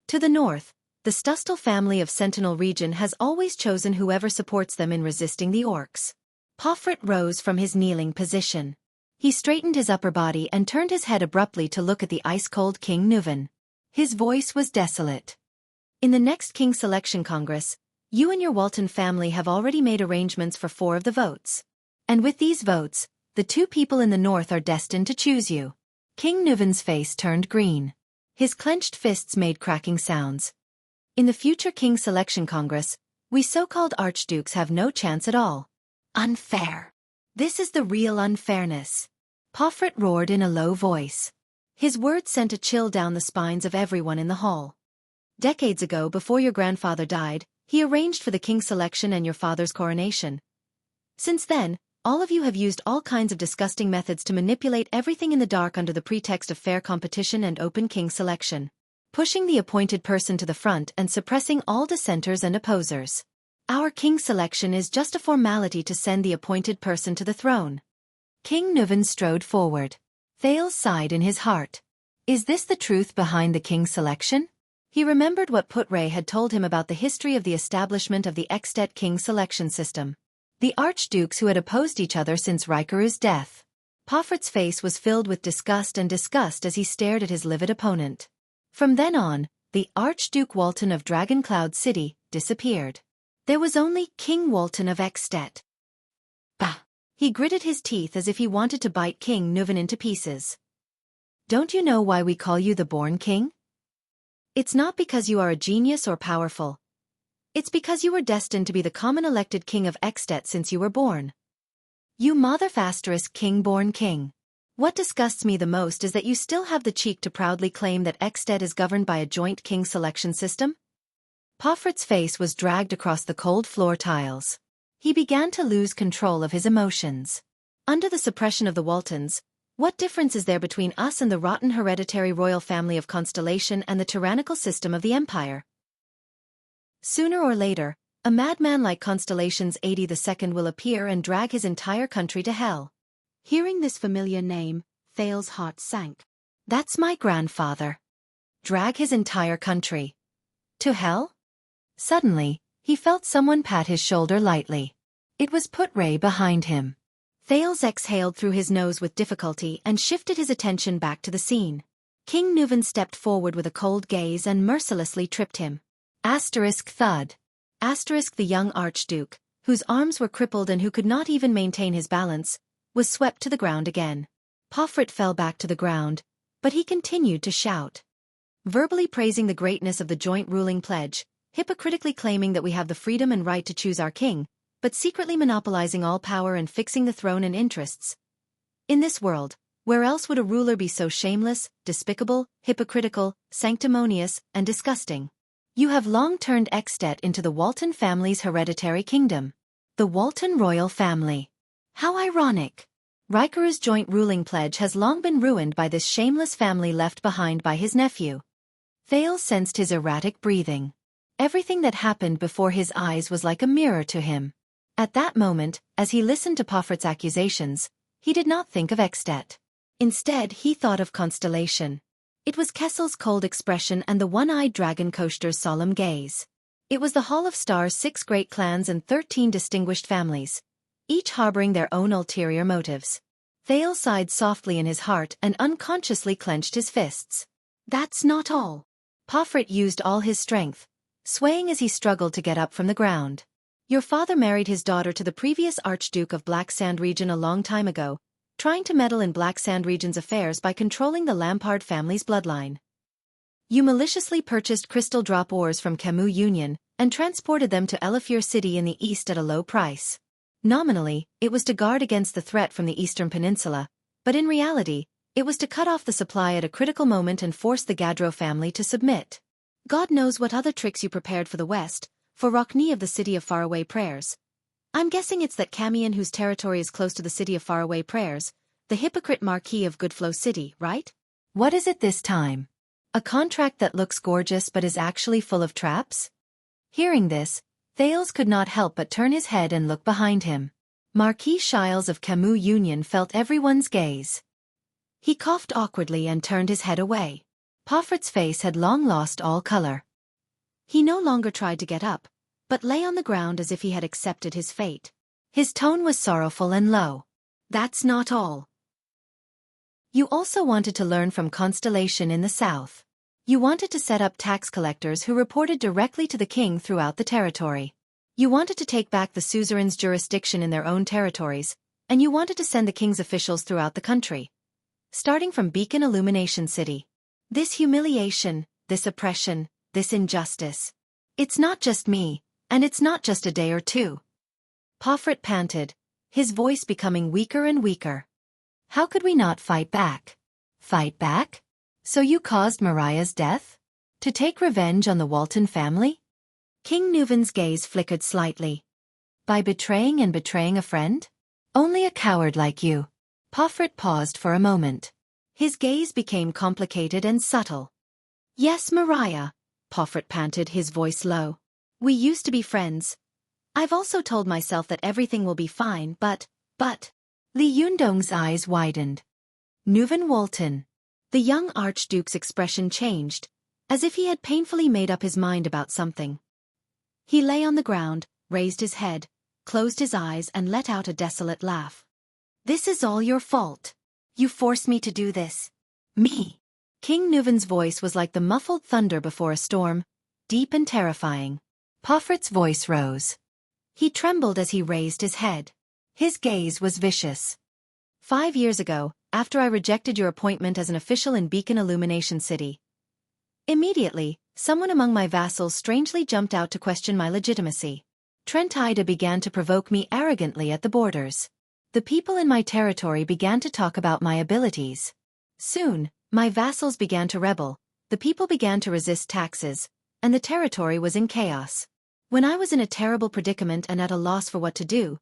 To the north, the Stustel family of Sentinel region has always chosen whoever supports them in resisting the orcs. Poffret rose from his kneeling position. He straightened his upper body and turned his head abruptly to look at the ice-cold King Nuvan. His voice was desolate. In the next King Selection Congress, you and your Walton family have already made arrangements for 4 of the votes. And with these votes, the 2 people in the north are destined to choose you. King Nuvan's face turned green. His clenched fists made cracking sounds. In the future King Selection Congress, we so-called archdukes have no chance at all. Unfair. This is the real unfairness. Poffret roared in a low voice. His words sent a chill down the spines of everyone in the hall. Decades ago, before your grandfather died, he arranged for the king selection and your father's coronation. Since then, all of you have used all kinds of disgusting methods to manipulate everything in the dark under the pretext of fair competition and open king selection, pushing the appointed person to the front and suppressing all dissenters and opposers. Our king selection is just a formality to send the appointed person to the throne. King Nuvan strode forward. Thales sighed in his heart. Is this the truth behind the king selection? He remembered what Putre had told him about the history of the establishment of the Extet king selection system. The archdukes who had opposed each other since Rikaru's death. Poffret's face was filled with disgust as he stared at his livid opponent. From then on, the Archduke Walton of Dragon Cloud City disappeared. There was only King Walton of Extet. Bah! He gritted his teeth as if he wanted to bite King Nuvan into pieces. Don't you know why we call you the Born King? It's not because you are a genius or powerful. It's because you were destined to be the common elected king of Extet since you were born. You motherfasterisk king-born king. What disgusts me the most is that you still have the cheek to proudly claim that Extet is governed by a joint king selection system. Poffret's face was dragged across the cold floor tiles. He began to lose control of his emotions. Under the suppression of the Waltons, what difference is there between us and the rotten hereditary royal family of Constellation and the tyrannical system of the Empire? Sooner or later, a madman like Constellation's 82nd will appear and drag his entire country to hell. Hearing this familiar name, Thales' heart sank. That's my grandfather. Drag his entire country. To hell? Suddenly, he felt someone pat his shoulder lightly. It was Putre behind him. Thales exhaled through his nose with difficulty and shifted his attention back to the scene. King Nuvan stepped forward with a cold gaze and mercilessly tripped him. Asterisk thud. Asterisk the young archduke, whose arms were crippled and who could not even maintain his balance, was swept to the ground again. Poffret fell back to the ground, but he continued to shout. Verbally praising the greatness of the joint ruling pledge, hypocritically claiming that we have the freedom and right to choose our king, but secretly monopolizing all power and fixing the throne and interests. In this world, where else would a ruler be so shameless, despicable, hypocritical, sanctimonious, and disgusting? You have long turned Extet into the Walton family's hereditary kingdom. The Walton royal family. How ironic. Rikaru's joint ruling pledge has long been ruined by this shameless family left behind by his nephew. Thales sensed his erratic breathing. Everything that happened before his eyes was like a mirror to him. At that moment, as he listened to Poffret's accusations, he did not think of Extet. Instead, he thought of Constellation. It was Kessel's cold expression and the one-eyed dragon Koshter's solemn gaze. It was the Hall of Stars' 6 great clans and 13 distinguished families, each harboring their own ulterior motives. Thales sighed softly in his heart and unconsciously clenched his fists. That's not all. Poffret used all his strength, swaying as he struggled to get up from the ground. Your father married his daughter to the previous Archduke of Black Sand region a long time ago, trying to meddle in Black Sand region's affairs by controlling the Lampard family's bloodline. You maliciously purchased crystal drop ores from Camus Union and transported them to Elafir City in the east at a low price. Nominally, it was to guard against the threat from the Eastern Peninsula, but in reality, it was to cut off the supply at a critical moment and force the Gadro family to submit. God knows what other tricks you prepared for the West, for Rockne of the City of Faraway Prayers. I'm guessing it's that Camion whose territory is close to the City of Faraway Prayers, the hypocrite Marquis of Goodflow City, right? What is it this time? A contract that looks gorgeous but is actually full of traps? Hearing this, Thales could not help but turn his head and look behind him. Marquis Shiles of Camus Union felt everyone's gaze. He coughed awkwardly and turned his head away. Pomfret's face had long lost all color. He no longer tried to get up, but lay on the ground as if he had accepted his fate. His tone was sorrowful and low. That's not all. You also wanted to learn from Constellation in the south. You wanted to set up tax collectors who reported directly to the king throughout the territory. You wanted to take back the suzerain's jurisdiction in their own territories, and you wanted to send the king's officials throughout the country. Starting from Beacon Illumination City. This humiliation, this oppression, this injustice. It's not just me, and it's not just a day or two. Pomfret panted, his voice becoming weaker and weaker. How could we not fight back? Fight back? So you caused Mariah's death? To take revenge on the Walton family? King Nuvan's gaze flickered slightly. By betraying a friend? Only a coward like you. Pomfret paused for a moment. His gaze became complicated and subtle. Yes, Mariah, Pomfret panted, his voice low. We used to be friends. I've also told myself that everything will be fine, but... Li Yundong's eyes widened. Nuvan Walton. The young Archduke's expression changed, as if he had painfully made up his mind about something. He lay on the ground, raised his head, closed his eyes and let out a desolate laugh. This is all your fault. You forced me to do this. Me. King Nuvan's voice was like the muffled thunder before a storm, deep and terrifying. Pomfret's voice rose. He trembled as he raised his head. His gaze was vicious. 5 years ago, after I rejected your appointment as an official in Beacon Illumination City. Immediately, someone among my vassals strangely jumped out to question my legitimacy. Trent Ida began to provoke me arrogantly at the borders. The people in my territory began to talk about my abilities. Soon, my vassals began to rebel, the people began to resist taxes, and the territory was in chaos. When I was in a terrible predicament and at a loss for what to do,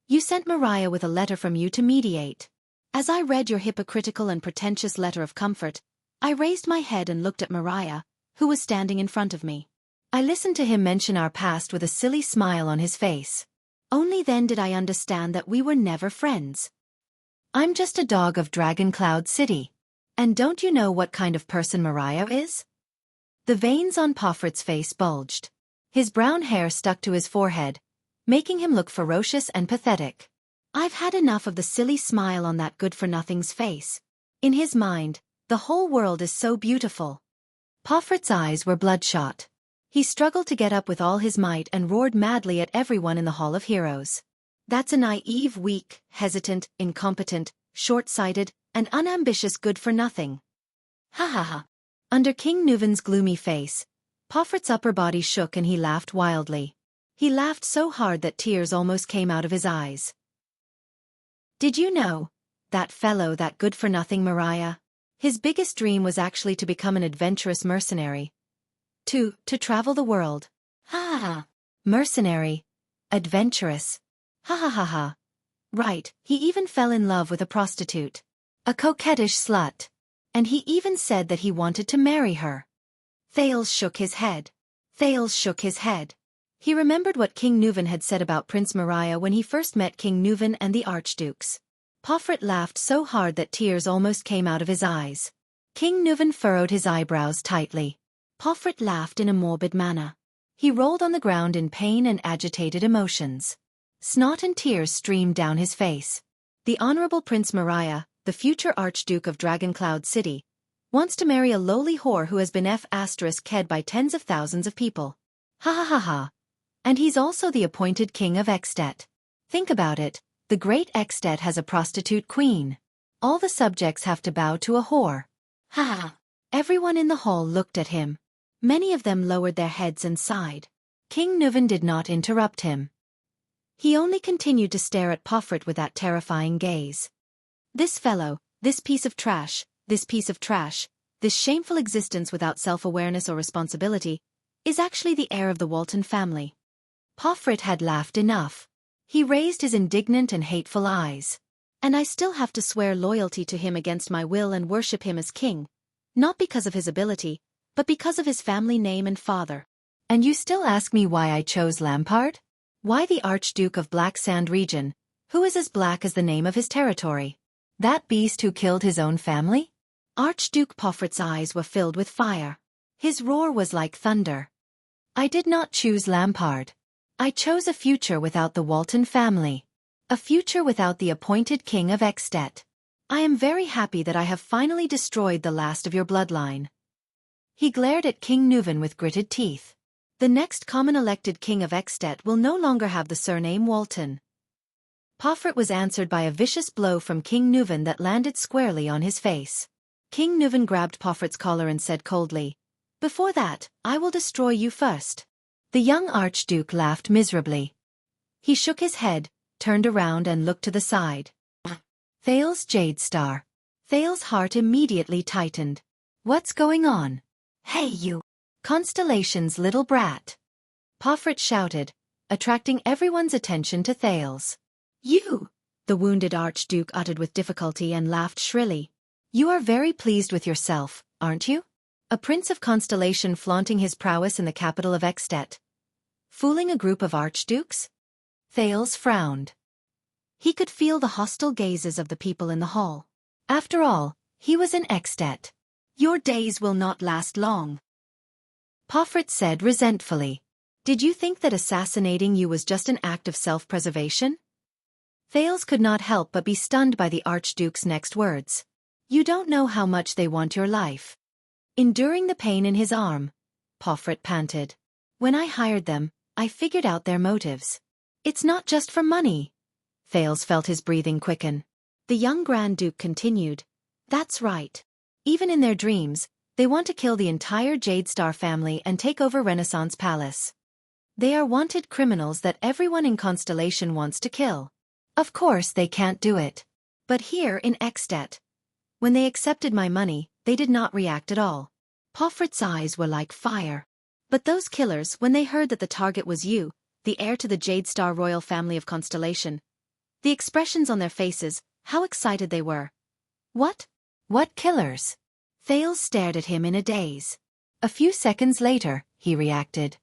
you sent Mariah with a letter from you to mediate. As I read your hypocritical and pretentious letter of comfort, I raised my head and looked at Mariah, who was standing in front of me. I listened to him mention our past with a silly smile on his face. Only then did I understand that we were never friends. I'm just a dog of Dragon Cloud City. And don't you know what kind of person Mariah is? The veins on Pomfret's face bulged. His brown hair stuck to his forehead, making him look ferocious and pathetic. I've had enough of the silly smile on that good-for-nothing's face. In his mind, the whole world is so beautiful. Pomfret's eyes were bloodshot. He struggled to get up with all his might and roared madly at everyone in the Hall of Heroes. That's a naive, weak, hesitant, incompetent, short-sighted, and unambitious good-for-nothing. Ha ha ha. Under King Nuvan's gloomy face, Pomfret's upper body shook and he laughed wildly. He laughed so hard that tears almost came out of his eyes. Did you know? That fellow, that good-for-nothing Mariah. His biggest dream was actually to become an adventurous mercenary. To travel the world. Ha ha ha. Mercenary. Adventurous. Ha ha ha ha. Right, he even fell in love with a prostitute. A coquettish slut. And he even said that he wanted to marry her. Thales shook his head. Thales shook his head. He remembered what King Nuvan had said about Prince Mariah when he first met King Nuvan and the Archdukes. Pomfret laughed so hard that tears almost came out of his eyes. King Nuvan furrowed his eyebrows tightly. Pomfret laughed in a morbid manner. He rolled on the ground in pain and agitated emotions. Snot and tears streamed down his face. The Honorable Prince Mariah, the future Archduke of Dragoncloud City, wants to marry a lowly whore who has been f***ed by tens of thousands of people. Ha ha ha ha. And he's also the appointed king of Extet. Think about it, the great Extet has a prostitute queen. All the subjects have to bow to a whore. Ha! Everyone in the hall looked at him. Many of them lowered their heads and sighed. King Nuvan did not interrupt him. He only continued to stare at Pofrit with that terrifying gaze. This fellow, this piece of trash, this shameful existence without self-awareness or responsibility, is actually the heir of the Walton family. Pofrit had laughed enough. He raised his indignant and hateful eyes. And I still have to swear loyalty to him against my will and worship him as king, not because of his ability, but because of his family name and father. And you still ask me why I chose Lampard? Why the Archduke of Black Sand region, who is as black as the name of his territory? That beast who killed his own family? Archduke Pofrit's eyes were filled with fire. His roar was like thunder. I did not choose Lampard. I chose a future without the Walton family. A future without the appointed king of Ekstedt. I am very happy that I have finally destroyed the last of your bloodline. He glared at King Nuvan with gritted teeth. The next common elected king of Ekstedt will no longer have the surname Walton. Pofrit was answered by a vicious blow from King Nuvan that landed squarely on his face. King Nuvan grabbed Pofrit's collar and said coldly, "Before that, I will destroy you first." The young Archduke laughed miserably. He shook his head, turned around and looked to the side. Thal's Jade Star. Thal's heart immediately tightened. What's going on? Hey you! Constellation's little brat. Pofrit shouted, attracting everyone's attention to Thal's. You! The wounded Archduke uttered with difficulty and laughed shrilly. You are very pleased with yourself, aren't you? A prince of Constellation flaunting his prowess in the capital of Ekstedt. Fooling a group of archdukes? Thales frowned. He could feel the hostile gazes of the people in the hall. After all, he was in Ekstedt. Your days will not last long. Pofrit said resentfully. Did you think that assassinating you was just an act of self-preservation? Thales could not help but be stunned by the Archduke's next words. You don't know how much they want your life. Enduring the pain in his arm, Pofrit panted. When I hired them, I figured out their motives. It's not just for money. Thales felt his breathing quicken. The young Grand Duke continued. That's right. Even in their dreams, they want to kill the entire Jade Star family and take over Renaissance Palace. They are wanted criminals that everyone in Constellation wants to kill. Of course they can't do it. But here in Ekstedt, when they accepted my money, they did not react at all. Pofrit's eyes were like fire. But those killers, when they heard that the target was you, the heir to the Jade Star royal family of Constellation, the expressions on their faces, how excited they were. What? What killers? Thales stared at him in a daze. A few seconds later, he reacted.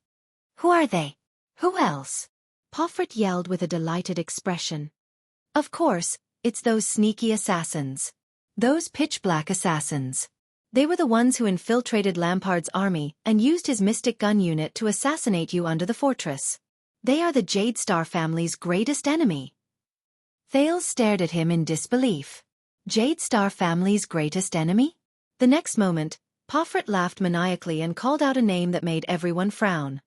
Who are they? Who else? Pofrit yelled with a delighted expression. Of course, it's those sneaky assassins. Those pitch-black assassins. They were the ones who infiltrated Lampard's army and used his mystic gun unit to assassinate you under the fortress. They are the Jade Star family's greatest enemy. Thales stared at him in disbelief. Jade Star family's greatest enemy? The next moment, Pofrit laughed maniacally and called out a name that made everyone frown.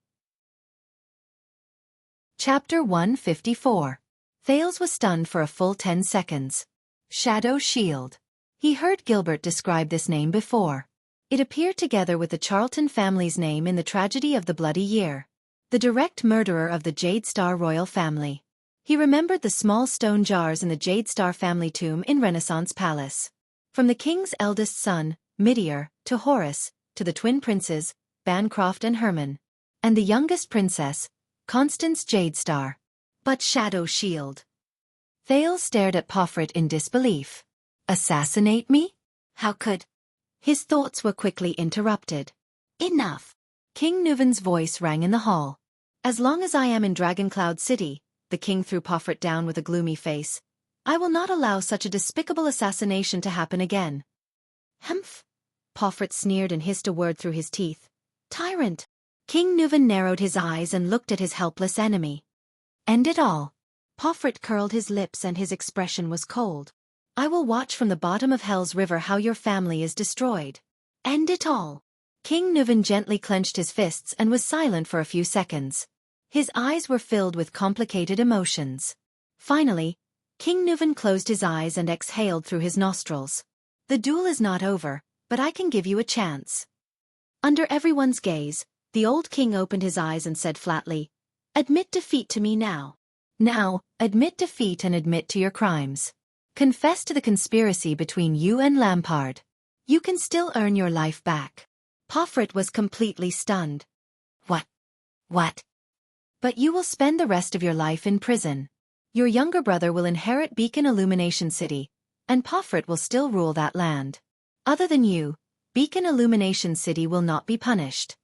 Chapter 154. Thales was stunned for a full 10 seconds. Shadow Shield. He heard Gilbert describe this name before. It appeared together with the Charlton family's name in the tragedy of the Bloody Year. The direct murderer of the Jade Star royal family. He remembered the small stone jars in the Jade Star family tomb in Renaissance Palace. From the king's eldest son, Midier, to Horace, to the twin princes, Bancroft and Herman. And the youngest princess, Constance Jade Star. But Shadow Shield. Thales stared at Pofrit in disbelief. Assassinate me? How could? His thoughts were quickly interrupted. Enough. King Nuvan's voice rang in the hall. As long as I am in Dragoncloud City, the king threw Pofrit down with a gloomy face, I will not allow such a despicable assassination to happen again. Humph. Pofrit sneered and hissed a word through his teeth. Tyrant. King Nuvan narrowed his eyes and looked at his helpless enemy. End it all. Pofrit curled his lips and his expression was cold. I will watch from the bottom of Hell's River how your family is destroyed. End it all. King Nuvan gently clenched his fists and was silent for a few seconds. His eyes were filled with complicated emotions. Finally, King Nuvan closed his eyes and exhaled through his nostrils. The duel is not over, but I can give you a chance. Under everyone's gaze, the old king opened his eyes and said flatly, "Admit defeat to me now. Now, admit defeat and admit to your crimes. Confess to the conspiracy between you and Lampard. You can still earn your life back." Pofrit was completely stunned. What? But you will spend the rest of your life in prison. Your younger brother will inherit Beacon Illumination City, and Pofrit will still rule that land. Other than you, Beacon Illumination City will not be punished.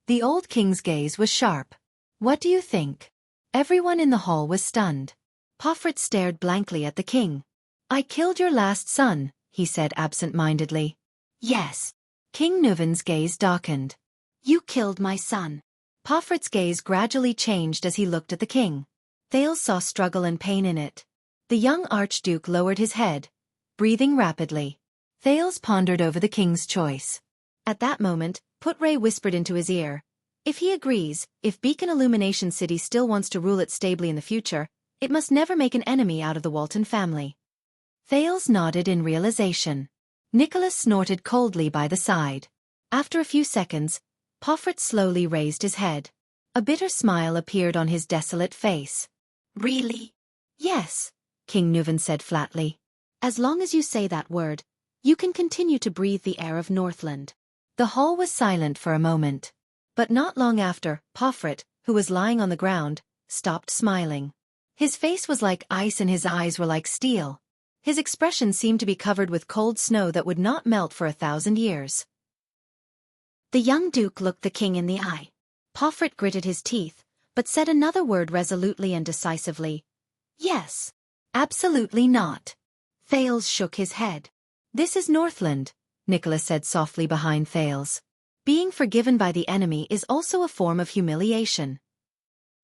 The old king's gaze was sharp. What do you think? Everyone in the hall was stunned. Pofrit stared blankly at the king. "I killed your last son," he said absent-mindedly. "Yes." King Nuvan's gaze darkened. "You killed my son." Pofrit's gaze gradually changed as he looked at the king. Thales saw struggle and pain in it. The young archduke lowered his head, breathing rapidly. Thales pondered over the king's choice. At that moment, Putray whispered into his ear, "If he agrees, if Beacon Illumination City still wants to rule it stably in the future, it must never make an enemy out of the Walton family." Thales nodded in realization. Nicholas snorted coldly by the side. After a few seconds, Pofrit slowly raised his head. A bitter smile appeared on his desolate face. "Really?" "Yes," King Nuvan said flatly. "As long as you say that word, you can continue to breathe the air of Northland." The hall was silent for a moment. But not long after, Pofrit, who was lying on the ground, stopped smiling. His face was like ice and his eyes were like steel. His expression seemed to be covered with cold snow that would not melt for 1,000 years. The young duke looked the king in the eye. Pofrit gritted his teeth, but said another word resolutely and decisively. "Yes. Absolutely not." Thales shook his head. "This is Northland," Nicholas said softly behind Thales. "Being forgiven by the enemy is also a form of humiliation."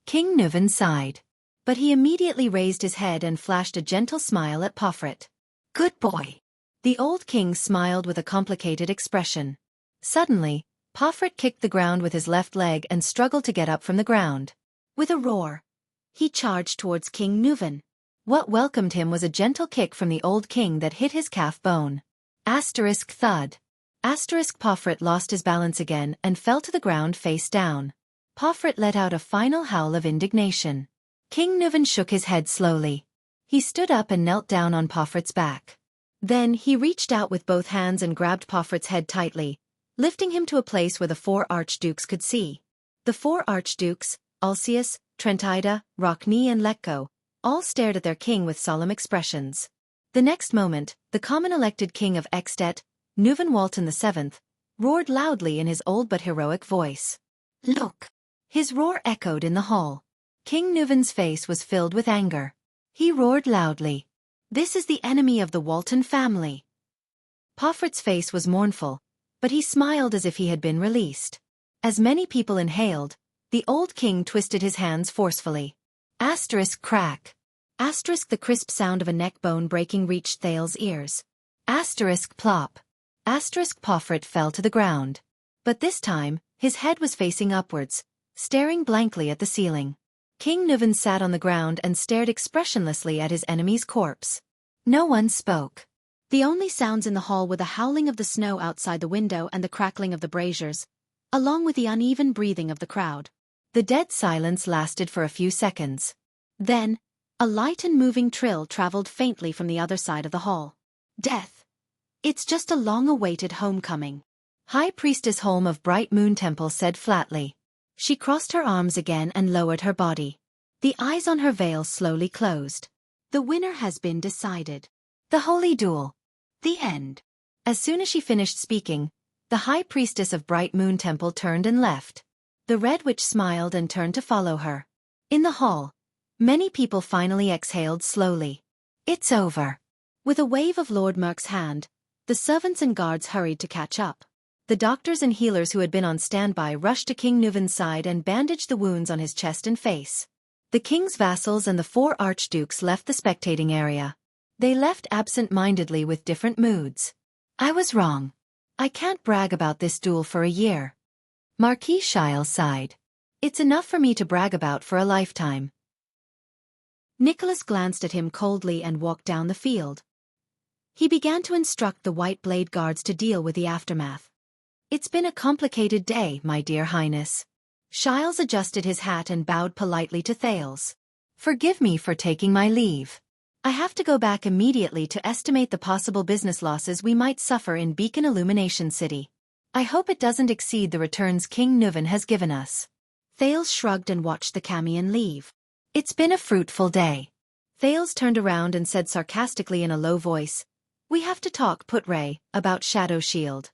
King Nuvan sighed. But he immediately raised his head and flashed a gentle smile at Pofrit. "Good boy." The old king smiled with a complicated expression. Suddenly, Pofrit kicked the ground with his left leg and struggled to get up from the ground. With a roar, he charged towards King Nuvan. What welcomed him was a gentle kick from the old king that hit his calf bone. Thud. Pofrit lost his balance again and fell to the ground face down. Pofrit let out a final howl of indignation. King Nuvan shook his head slowly. He stood up and knelt down on Pofrit's back. Then he reached out with both hands and grabbed Pofrit's head tightly, lifting him to a place where the 4 archdukes could see. The 4 archdukes, Alcius, Trentida, Rockne and Letko, all stared at their king with solemn expressions. The next moment, the common-elected king of Extet, Nuvan Walton VII, roared loudly in his old but heroic voice. "Look!" His roar echoed in the hall. King Nuvan's face was filled with anger. He roared loudly. "This is the enemy of the Walton family." Pofrit's face was mournful, but he smiled as if he had been released. As many people inhaled, the old king twisted his hands forcefully. Crack. The crisp sound of a neck bone breaking reached Thales' ears. Plop. Pofrit fell to the ground. But this time, his head was facing upwards, staring blankly at the ceiling. King Nuvan sat on the ground and stared expressionlessly at his enemy's corpse. No one spoke. The only sounds in the hall were the howling of the snow outside the window and the crackling of the braziers, along with the uneven breathing of the crowd. The dead silence lasted for a few seconds. Then, a light and moving trill traveled faintly from the other side of the hall. "Death. It's just a long-awaited homecoming," High Priestess Holm of Bright Moon Temple said flatly. She crossed her arms again and lowered her body. The eyes on her veil slowly closed. "The winner has been decided. The holy duel. The end." As soon as she finished speaking, the High Priestess of Bright Moon Temple turned and left. The Red Witch smiled and turned to follow her. In the hall, many people finally exhaled slowly. "It's over." With a wave of Lord Merk's hand, the servants and guards hurried to catch up. The doctors and healers who had been on standby rushed to King Nuvan's side and bandaged the wounds on his chest and face. The king's vassals and the 4 archdukes left the spectating area. They left absent-mindedly with different moods. "I was wrong. I can't brag about this duel for a year." Marquis Shiles sighed. "It's enough for me to brag about for a lifetime." Nicholas glanced at him coldly and walked down the field. He began to instruct the White Blade Guards to deal with the aftermath. It's been a complicated day, my dear Highness. Shiles adjusted his hat and bowed politely to Thales. Forgive me for taking my leave. I have to go back immediately to estimate the possible business losses we might suffer in Beacon Illumination City. I hope it doesn't exceed the returns King Nuven has given us. Thales shrugged and watched the Camion leave. It's been a fruitful day. Thales turned around and said sarcastically in a low voice, We have to talk, Put-Ray, about Shadow Shield.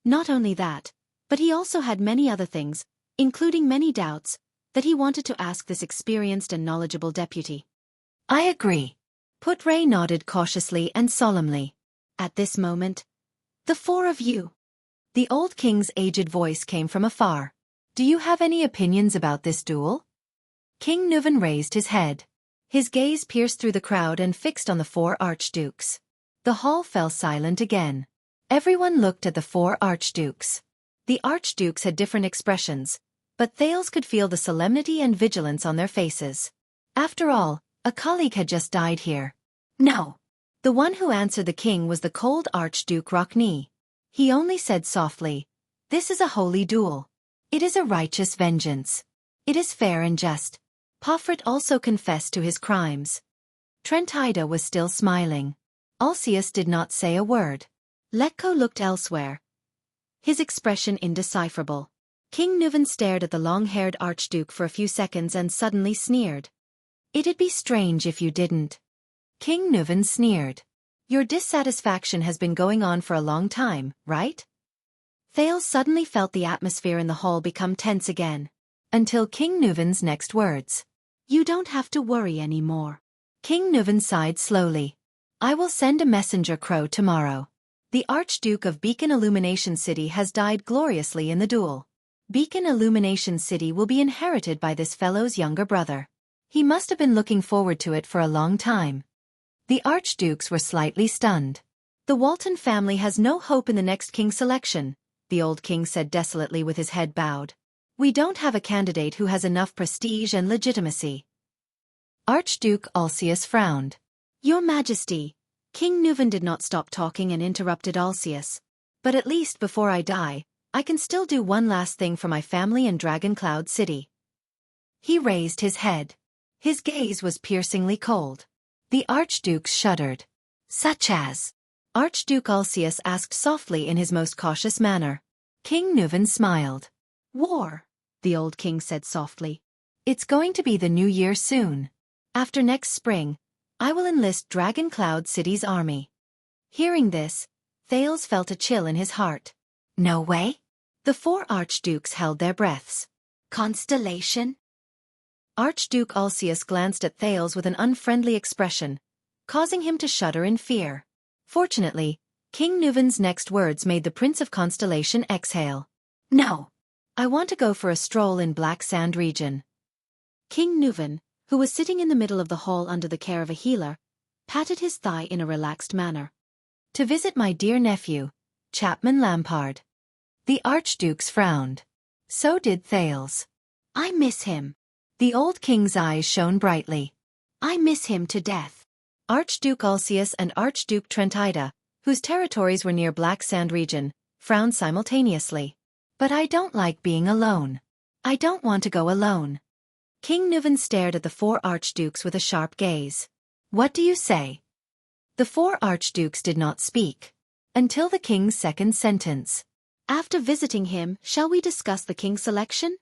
Not only that, but he also had many other things, including many doubts, that he wanted to ask this experienced and knowledgeable deputy. I agree. Put-Ray nodded cautiously and solemnly. At this moment, the four of you. The old king's aged voice came from afar. Do you have any opinions about this duel? King Nuven raised his head. His gaze pierced through the crowd and fixed on the four archdukes. The hall fell silent again. Everyone looked at the four archdukes. The archdukes had different expressions, but Thales could feel the solemnity and vigilance on their faces. After all, a colleague had just died here. No. The one who answered the king was the cold Archduke Rockney. He only said softly, This is a holy duel. It is a righteous vengeance. It is fair and just. Pofrit also confessed to his crimes. Trentida was still smiling. Alcius did not say a word. Letko looked elsewhere, his expression indecipherable. King Nuven stared at the long-haired archduke for a few seconds and suddenly sneered. It'd be strange if you didn't. King Nuven sneered. Your dissatisfaction has been going on for a long time, right? Thales suddenly felt the atmosphere in the hall become tense again. Until King Nuven's next words. You don't have to worry anymore. King Nuven sighed slowly. I will send a messenger crow tomorrow. The Archduke of Beacon Illumination City has died gloriously in the duel. Beacon Illumination City will be inherited by this fellow's younger brother. He must have been looking forward to it for a long time. The archdukes were slightly stunned. The Walton family has no hope in the next king selection, the old king said desolately with his head bowed. We don't have a candidate who has enough prestige and legitimacy. Archduke Alcius frowned. Your Majesty. King Nuven did not stop talking and interrupted Alcius. But at least before I die, I can still do one last thing for my family in Dragoncloud City. He raised his head. His gaze was piercingly cold. The archdukes shuddered. Such as? Archduke Alcius asked softly in his most cautious manner. King Nuven smiled. War, the old king said softly. It's going to be the new year soon. After next spring, I will enlist Dragoncloud City's army. Hearing this, Thales felt a chill in his heart. No way? The four archdukes held their breaths. Constellation? Archduke Alcius glanced at Thales with an unfriendly expression, causing him to shudder in fear. Fortunately, King Nuven's next words made the Prince of Constellation exhale. No. I want to go for a stroll in Black Sand region. King Nuven, who was sitting in the middle of the hall under the care of a healer, patted his thigh in a relaxed manner. To visit my dear nephew, Chapman Lampard. The archdukes frowned. So did Thales. I miss him. The old king's eyes shone brightly. I miss him to death. Archduke Alcius and Archduke Trentida, whose territories were near Black Sand region, frowned simultaneously. But I don't like being alone. I don't want to go alone. King Nuven stared at the four archdukes with a sharp gaze. What do you say? The four archdukes did not speak. Until the king's second sentence. After visiting him, shall we discuss the king's selection?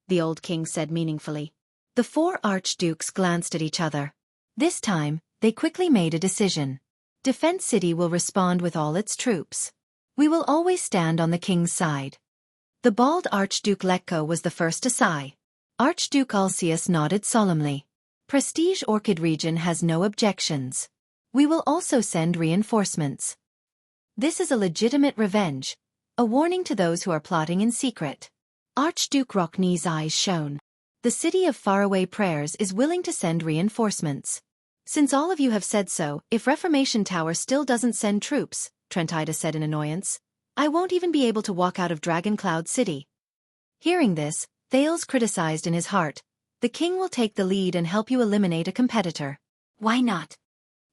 The old king said meaningfully. The four archdukes glanced at each other. This time, they quickly made a decision. Defense City will respond with all its troops. We will always stand on the king's side. The bald Archduke Letko was the first to sigh. Archduke Alcius nodded solemnly. Prestige Orchid region has no objections. We will also send reinforcements. This is a legitimate revenge, a warning to those who are plotting in secret. Archduke Rockney's eyes shone. The city of faraway prayers is willing to send reinforcements. Since all of you have said so, if Reformation Tower still doesn't send troops, Trentida said in annoyance, I won't even be able to walk out of Dragoncloud City. Hearing this, Thales criticized in his heart, The king will take the lead and help you eliminate a competitor. Why not?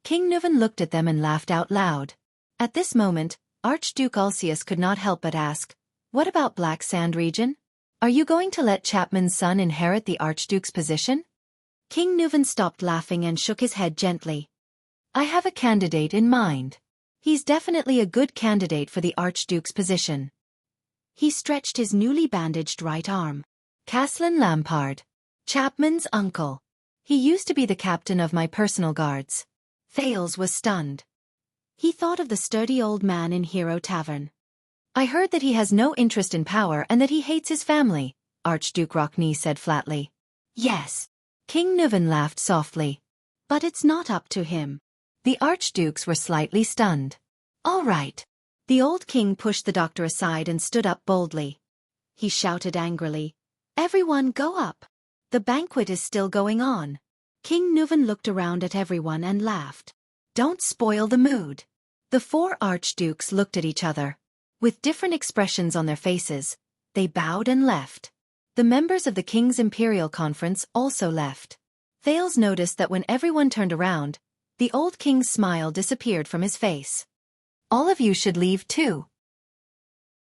King Nuvan looked at them and laughed out loud. At this moment, Archduke Ulcius could not help but ask, "What about Black Sand region? Are you going to let Chapman's son inherit the Archduke's position?" King Nuvan stopped laughing and shook his head gently. "I have a candidate in mind. He's definitely a good candidate for the Archduke's position." He stretched his newly bandaged right arm. "Caslin Lampard. Chapman's uncle. He used to be the captain of my personal guards." Thales was stunned. He thought of the sturdy old man in Hero Tavern. "I heard that he has no interest in power and that he hates his family," Archduke Rockney said flatly. "Yes." King Nuvan laughed softly. "But it's not up to him." The archdukes were slightly stunned. "All right." The old king pushed the doctor aside and stood up boldly. He shouted angrily, "Everyone go up. The banquet is still going on." King Nuvan looked around at everyone and laughed. "Don't spoil the mood." The four archdukes looked at each other. With different expressions on their faces, they bowed and left. The members of the King's Imperial Conference also left. Thales noticed that when everyone turned around, the old king's smile disappeared from his face. "All of you should leave too."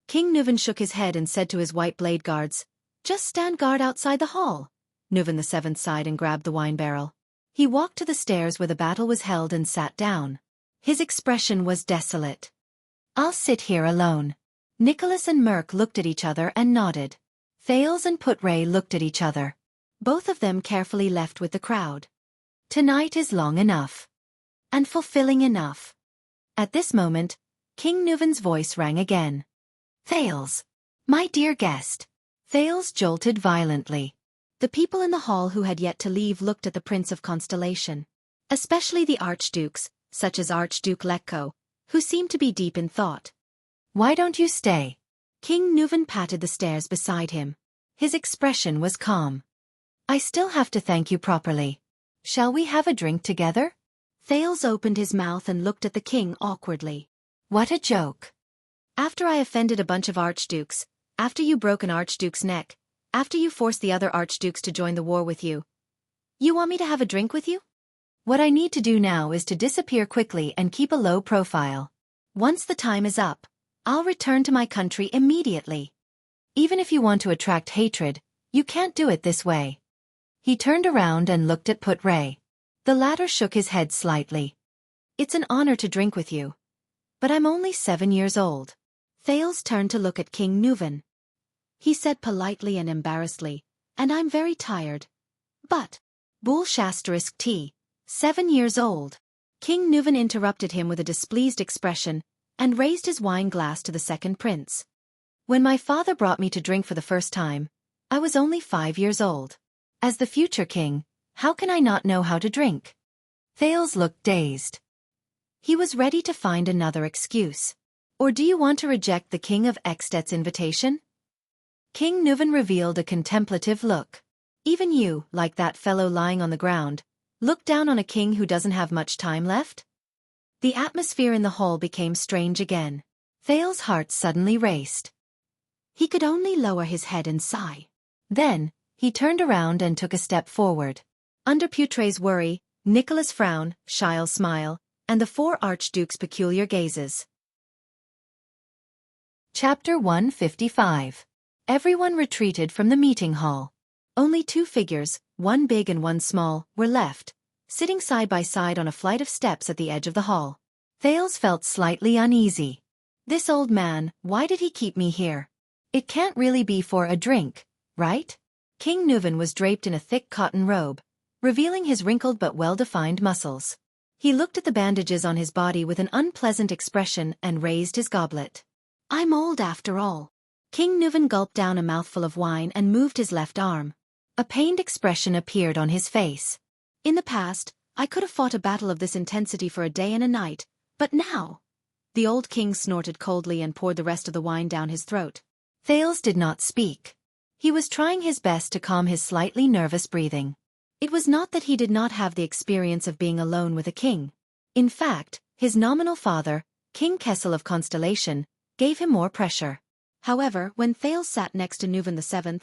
King Nuvan shook his head and said to his white blade guards, "Just stand guard outside the hall." Nuvan VII sighed and grabbed the wine barrel. He walked to the stairs where the battle was held and sat down. His expression was desolate. "I'll sit here alone." Nicholas and Merk looked at each other and nodded. Thales and Putray looked at each other. Both of them carefully left with the crowd. Tonight is long enough. And fulfilling enough. At this moment, King Nuvan's voice rang again. "Thales. My dear guest." Thales jolted violently. The people in the hall who had yet to leave looked at the Prince of Constellation. Especially the archdukes, such as Archduke Lekko, who seemed to be deep in thought. "Why don't you stay?" King Nuvan patted the stairs beside him. His expression was calm. "I still have to thank you properly. Shall we have a drink together?" Thales opened his mouth and looked at the king awkwardly. "What a joke. After I offended a bunch of archdukes, after you broke an archduke's neck, after you forced the other archdukes to join the war with you. You want me to have a drink with you? What I need to do now is to disappear quickly and keep a low profile. Once the time is up, I'll return to my country immediately. Even if you want to attract hatred, you can't do it this way." He turned around and looked at Putray. The latter shook his head slightly. "It's an honor to drink with you. But I'm only 7 years old." Thales turned to look at King Nuvan. He said politely and embarrassedly, "And I'm very tired. But, Bull ****, 7 years old." King Nuvan interrupted him with a displeased expression, and raised his wine glass to the second prince. "When my father brought me to drink for the first time, I was only 5 years old. As the future king, how can I not know how to drink?" Thales looked dazed. He was ready to find another excuse. "Or do you want to reject the King of Ekstedt's invitation?" King Nuvan revealed a contemplative look. "Even you, like that fellow lying on the ground, look down on a king who doesn't have much time left?" The atmosphere in the hall became strange again. Thales' heart suddenly raced. He could only lower his head and sigh. Then, he turned around and took a step forward. Under Putray's worry, Nicholas' frown, Shile's smile, and the four archdukes' peculiar gazes. Chapter 155. Everyone retreated from the meeting hall. Only 2 figures, one big and one small, were left, sitting side by side on a flight of steps at the edge of the hall. Thales felt slightly uneasy. "This old man, why did he keep me here? It can't really be for a drink, right?" King Nuvan was draped in a thick cotton robe, revealing his wrinkled but well-defined muscles. He looked at the bandages on his body with an unpleasant expression and raised his goblet. "I'm old after all." King Nuvan gulped down a mouthful of wine and moved his left arm. A pained expression appeared on his face. "In the past, I could have fought a battle of this intensity for a day and a night, but now—" The old king snorted coldly and poured the rest of the wine down his throat. Thales did not speak. He was trying his best to calm his slightly nervous breathing. It was not that he did not have the experience of being alone with a king. In fact, his nominal father, King Kessel of Constellation, gave him more pressure. However, when Thales sat next to Nuvan VII,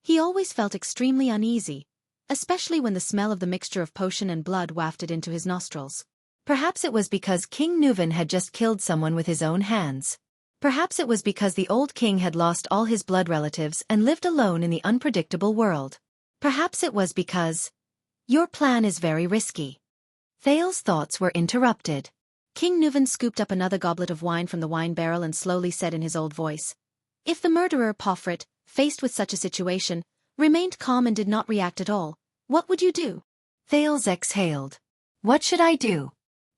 he always felt extremely uneasy, especially when the smell of the mixture of potion and blood wafted into his nostrils. Perhaps it was because King Nuvan had just killed someone with his own hands. Perhaps it was because the old king had lost all his blood relatives and lived alone in the unpredictable world. Perhaps it was because... Your plan is very risky. Thales's thoughts were interrupted. King Nuvan scooped up another goblet of wine from the wine barrel and slowly said in his old voice, "If the murderer, Pofrit, faced with such a situation, remained calm and did not react at all, what would you do?" Thales exhaled. "What should I do?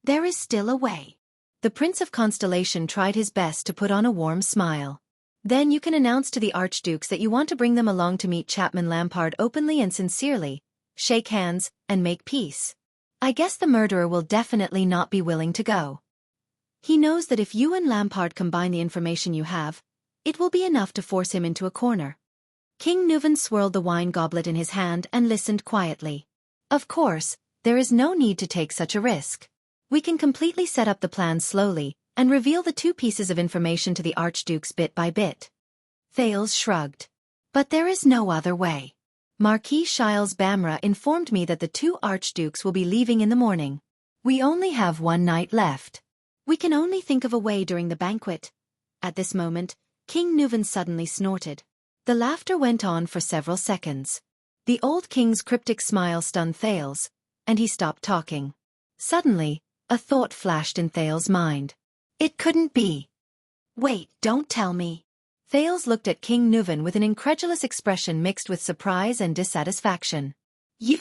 There is still a way." The Prince of Constellation tried his best to put on a warm smile. "Then you can announce to the Archdukes that you want to bring them along to meet Chapman Lampard openly and sincerely, shake hands, and make peace. I guess the murderer will definitely not be willing to go. He knows that if you and Lampard combine the information you have, it will be enough to force him into a corner." King Nuvan swirled the wine goblet in his hand and listened quietly. "Of course, there is no need to take such a risk. We can completely set up the plan slowly and reveal the two pieces of information to the Archdukes bit by bit." Thales shrugged. "But there is no other way. Marquis Shiles Bamra informed me that the two Archdukes will be leaving in the morning. We only have one night left. We can only think of a way during the banquet." At this moment, King Nuvan suddenly snorted. The laughter went on for several seconds. The old king's cryptic smile stunned Thales, and he stopped talking. Suddenly, a thought flashed in Thales' mind. It couldn't be. "Wait, don't tell me." Thales looked at King Nuvan with an incredulous expression mixed with surprise and dissatisfaction. "You?"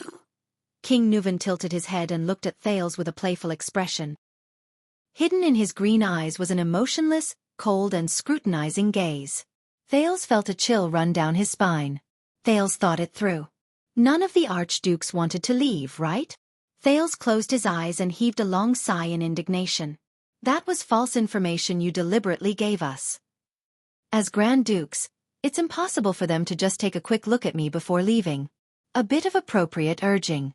King Nuvan tilted his head and looked at Thales with a playful expression. Hidden in his green eyes was an emotionless, cold and scrutinizing gaze. Thales felt a chill run down his spine. Thales thought it through. None of the Archdukes wanted to leave, right? Thales closed his eyes and heaved a long sigh in indignation. "That was false information you deliberately gave us. As Grand Dukes, it's impossible for them to just take a quick look at me before leaving. A bit of appropriate urging."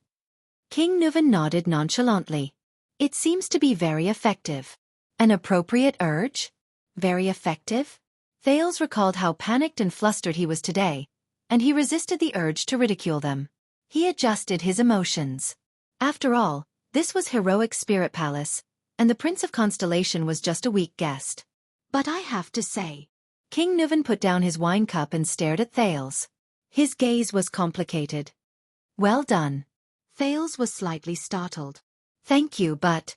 King Nuvan nodded nonchalantly. "It seems to be very effective." "An appropriate urge? Very effective?" Thales recalled how panicked and flustered he was today, and he resisted the urge to ridicule them. He adjusted his emotions. After all, this was heroic Spirit Palace, and the Prince of Constellation was just a weak guest. "But I have to say..." King Nuvan put down his wine cup and stared at Thales. His gaze was complicated. "Well done." Thales was slightly startled. "Thank you, but..."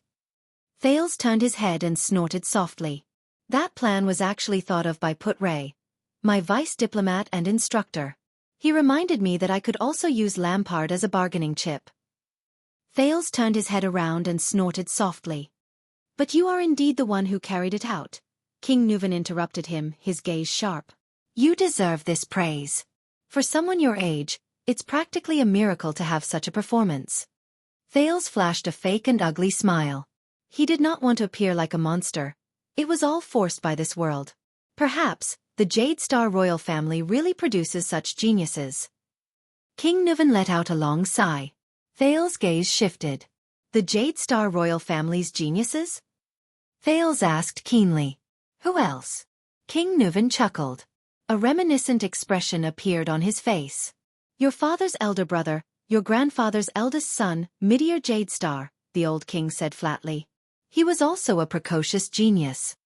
Thales turned his head and snorted softly. "That plan was actually thought of by Put Ray, my vice diplomat and instructor. He reminded me that I could also use Lampard as a bargaining chip." Thales turned his head around and snorted softly. "But you are indeed the one who carried it out." King Nuvan interrupted him, his gaze sharp. "You deserve this praise. For someone your age, it's practically a miracle to have such a performance." Thales flashed a fake and ugly smile. He did not want to appear like a monster. It was all forced by this world. Perhaps, the Jade Star royal family really produces such geniuses. King Nuvan let out a long sigh. Thales' gaze shifted. "The Jade Star royal family's geniuses?" Thales asked keenly. "Who else?" King Nuvan chuckled. A reminiscent expression appeared on his face. "Your father's elder brother, your grandfather's eldest son, Midir Jade Star," the old king said flatly. "He was also a precocious genius."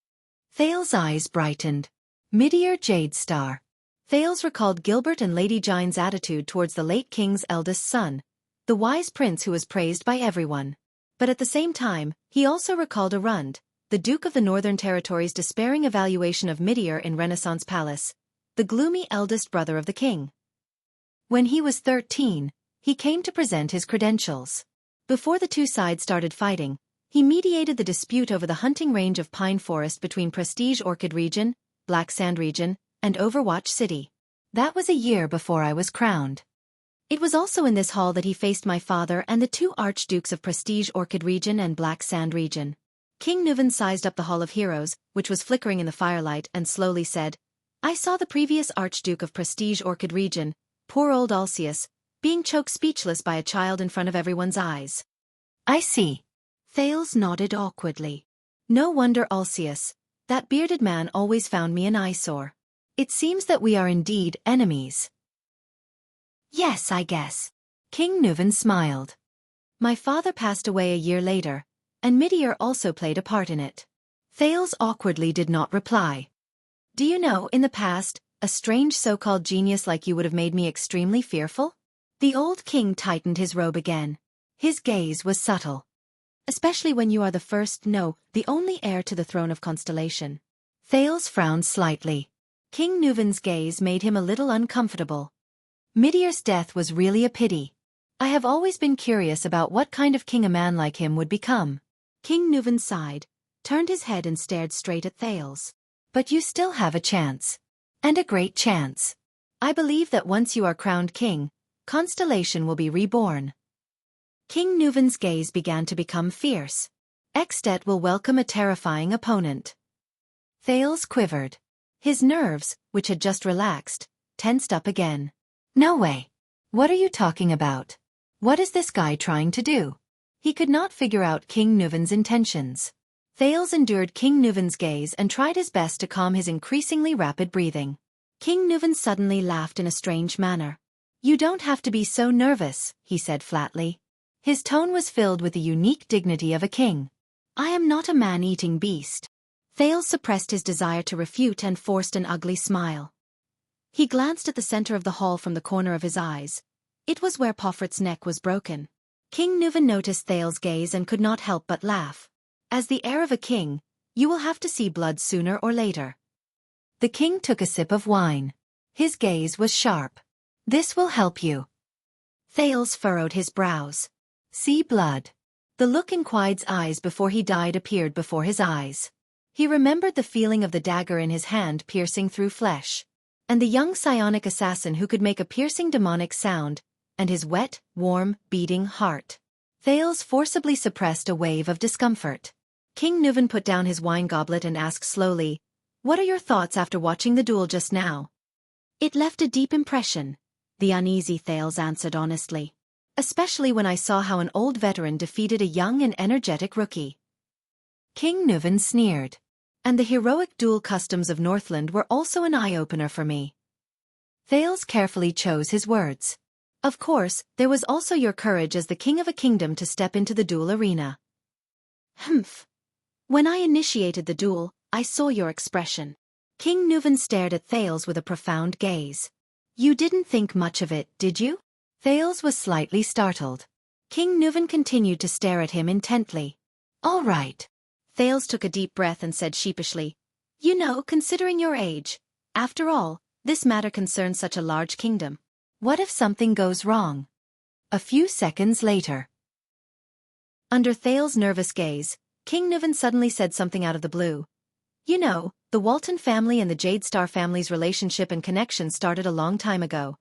Thales' eyes brightened. Midir Jade Star. Thales recalled Gilbert and Lady Jine's attitude towards the late king's eldest son, the wise prince who was praised by everyone. But at the same time, he also recalled Arund, the Duke of the Northern Territories' despairing evaluation of Midir in Renaissance Palace, the gloomy eldest brother of the king. When he was 13, he came to present his credentials. Before the two sides started fighting, he mediated the dispute over the hunting range of pine forest between Prestige Orchid Region, Black Sand Region, and Overwatch City. That was a year before I was crowned. It was also in this hall that he faced my father and the two Archdukes of Prestige Orchid Region and Black Sand Region. King Nuvan sized up the Hall of Heroes, which was flickering in the firelight, and slowly said, "I saw the previous Archduke of Prestige Orchid Region, poor old Alcius, being choked speechless by a child in front of everyone's eyes." "I see." Thales nodded awkwardly. "No wonder Alcius. That bearded man always found me an eyesore. It seems that we are indeed enemies." "Yes, I guess." King Nuvan smiled. My father passed away a year later, and Midir also played a part in it. Thales awkwardly did not reply. Do you know, in the past, a strange so-called genius like you would have made me extremely fearful? The old king tightened his robe again. His gaze was subtle. Especially when you are the first, no, the only heir to the throne of Constellation. Thales frowned slightly. King Nuvan's gaze made him a little uncomfortable. Midir's death was really a pity. I have always been curious about what kind of king a man like him would become. King Nuvan sighed, turned his head and stared straight at Thales. But you still have a chance. And a great chance. I believe that once you are crowned king, Constellation will be reborn. King Nuvan's gaze began to become fierce. Extet will welcome a terrifying opponent. Thales quivered. His nerves, which had just relaxed, tensed up again. No way. What are you talking about? What is this guy trying to do? He could not figure out King Nuvan's intentions. Thales endured King Nuvan's gaze and tried his best to calm his increasingly rapid breathing. King Nuvan suddenly laughed in a strange manner. You don't have to be so nervous, he said flatly. His tone was filled with the unique dignity of a king. I am not a man-eating beast. Thales suppressed his desire to refute and forced an ugly smile. He glanced at the center of the hall from the corner of his eyes. It was where Pofret's neck was broken. King Nuvan noticed Thales' gaze and could not help but laugh. As the heir of a king, you will have to see blood sooner or later. The king took a sip of wine. His gaze was sharp. This will help you. Thales furrowed his brows. See blood. The look in Quide's eyes before he died appeared before his eyes. He remembered the feeling of the dagger in his hand piercing through flesh. And the young psionic assassin who could make a piercing demonic sound, and his wet, warm, beating heart. Thales forcibly suppressed a wave of discomfort. King Nuvan put down his wine goblet and asked slowly, What are your thoughts after watching the duel just now? It left a deep impression, the uneasy Thales answered honestly. Especially when I saw how an old veteran defeated a young and energetic rookie. King Nuvan sneered. And the heroic duel customs of Northland were also an eye-opener for me. Thales carefully chose his words. Of course, there was also your courage as the king of a kingdom to step into the duel arena. Humph. When I initiated the duel, I saw your expression. King Nuvan stared at Thales with a profound gaze. You didn't think much of it, did you? Thales was slightly startled. King Nuvan continued to stare at him intently. All right. Thales took a deep breath and said sheepishly, You know, considering your age, after all, this matter concerns such a large kingdom. What if something goes wrong? A few seconds later. Under Thales' nervous gaze, King Nuvan suddenly said something out of the blue. You know, the Walton family and the Jade Star family's relationship and connection started a long time ago.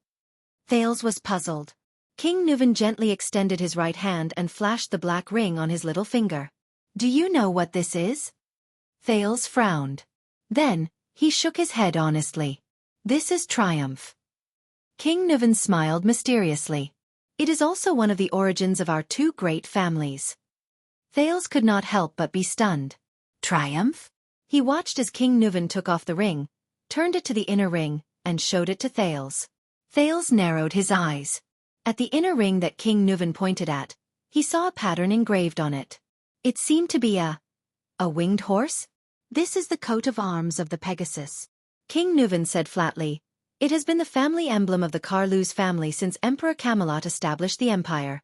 Thales was puzzled. King Nuvan gently extended his right hand and flashed the black ring on his little finger. Do you know what this is? Thales frowned. Then, he shook his head honestly. This is triumph. King Nuvan smiled mysteriously. It is also one of the origins of our two great families. Thales could not help but be stunned. Triumph? He watched as King Nuvan took off the ring, turned it to the inner ring, and showed it to Thales. Thales narrowed his eyes. At the inner ring that King Nuvan pointed at, he saw a pattern engraved on it. It seemed to be a winged horse? This is the coat of arms of the Pegasus. King Nuvan said flatly, It has been the family emblem of the Carluz family since Emperor Camelot established the empire.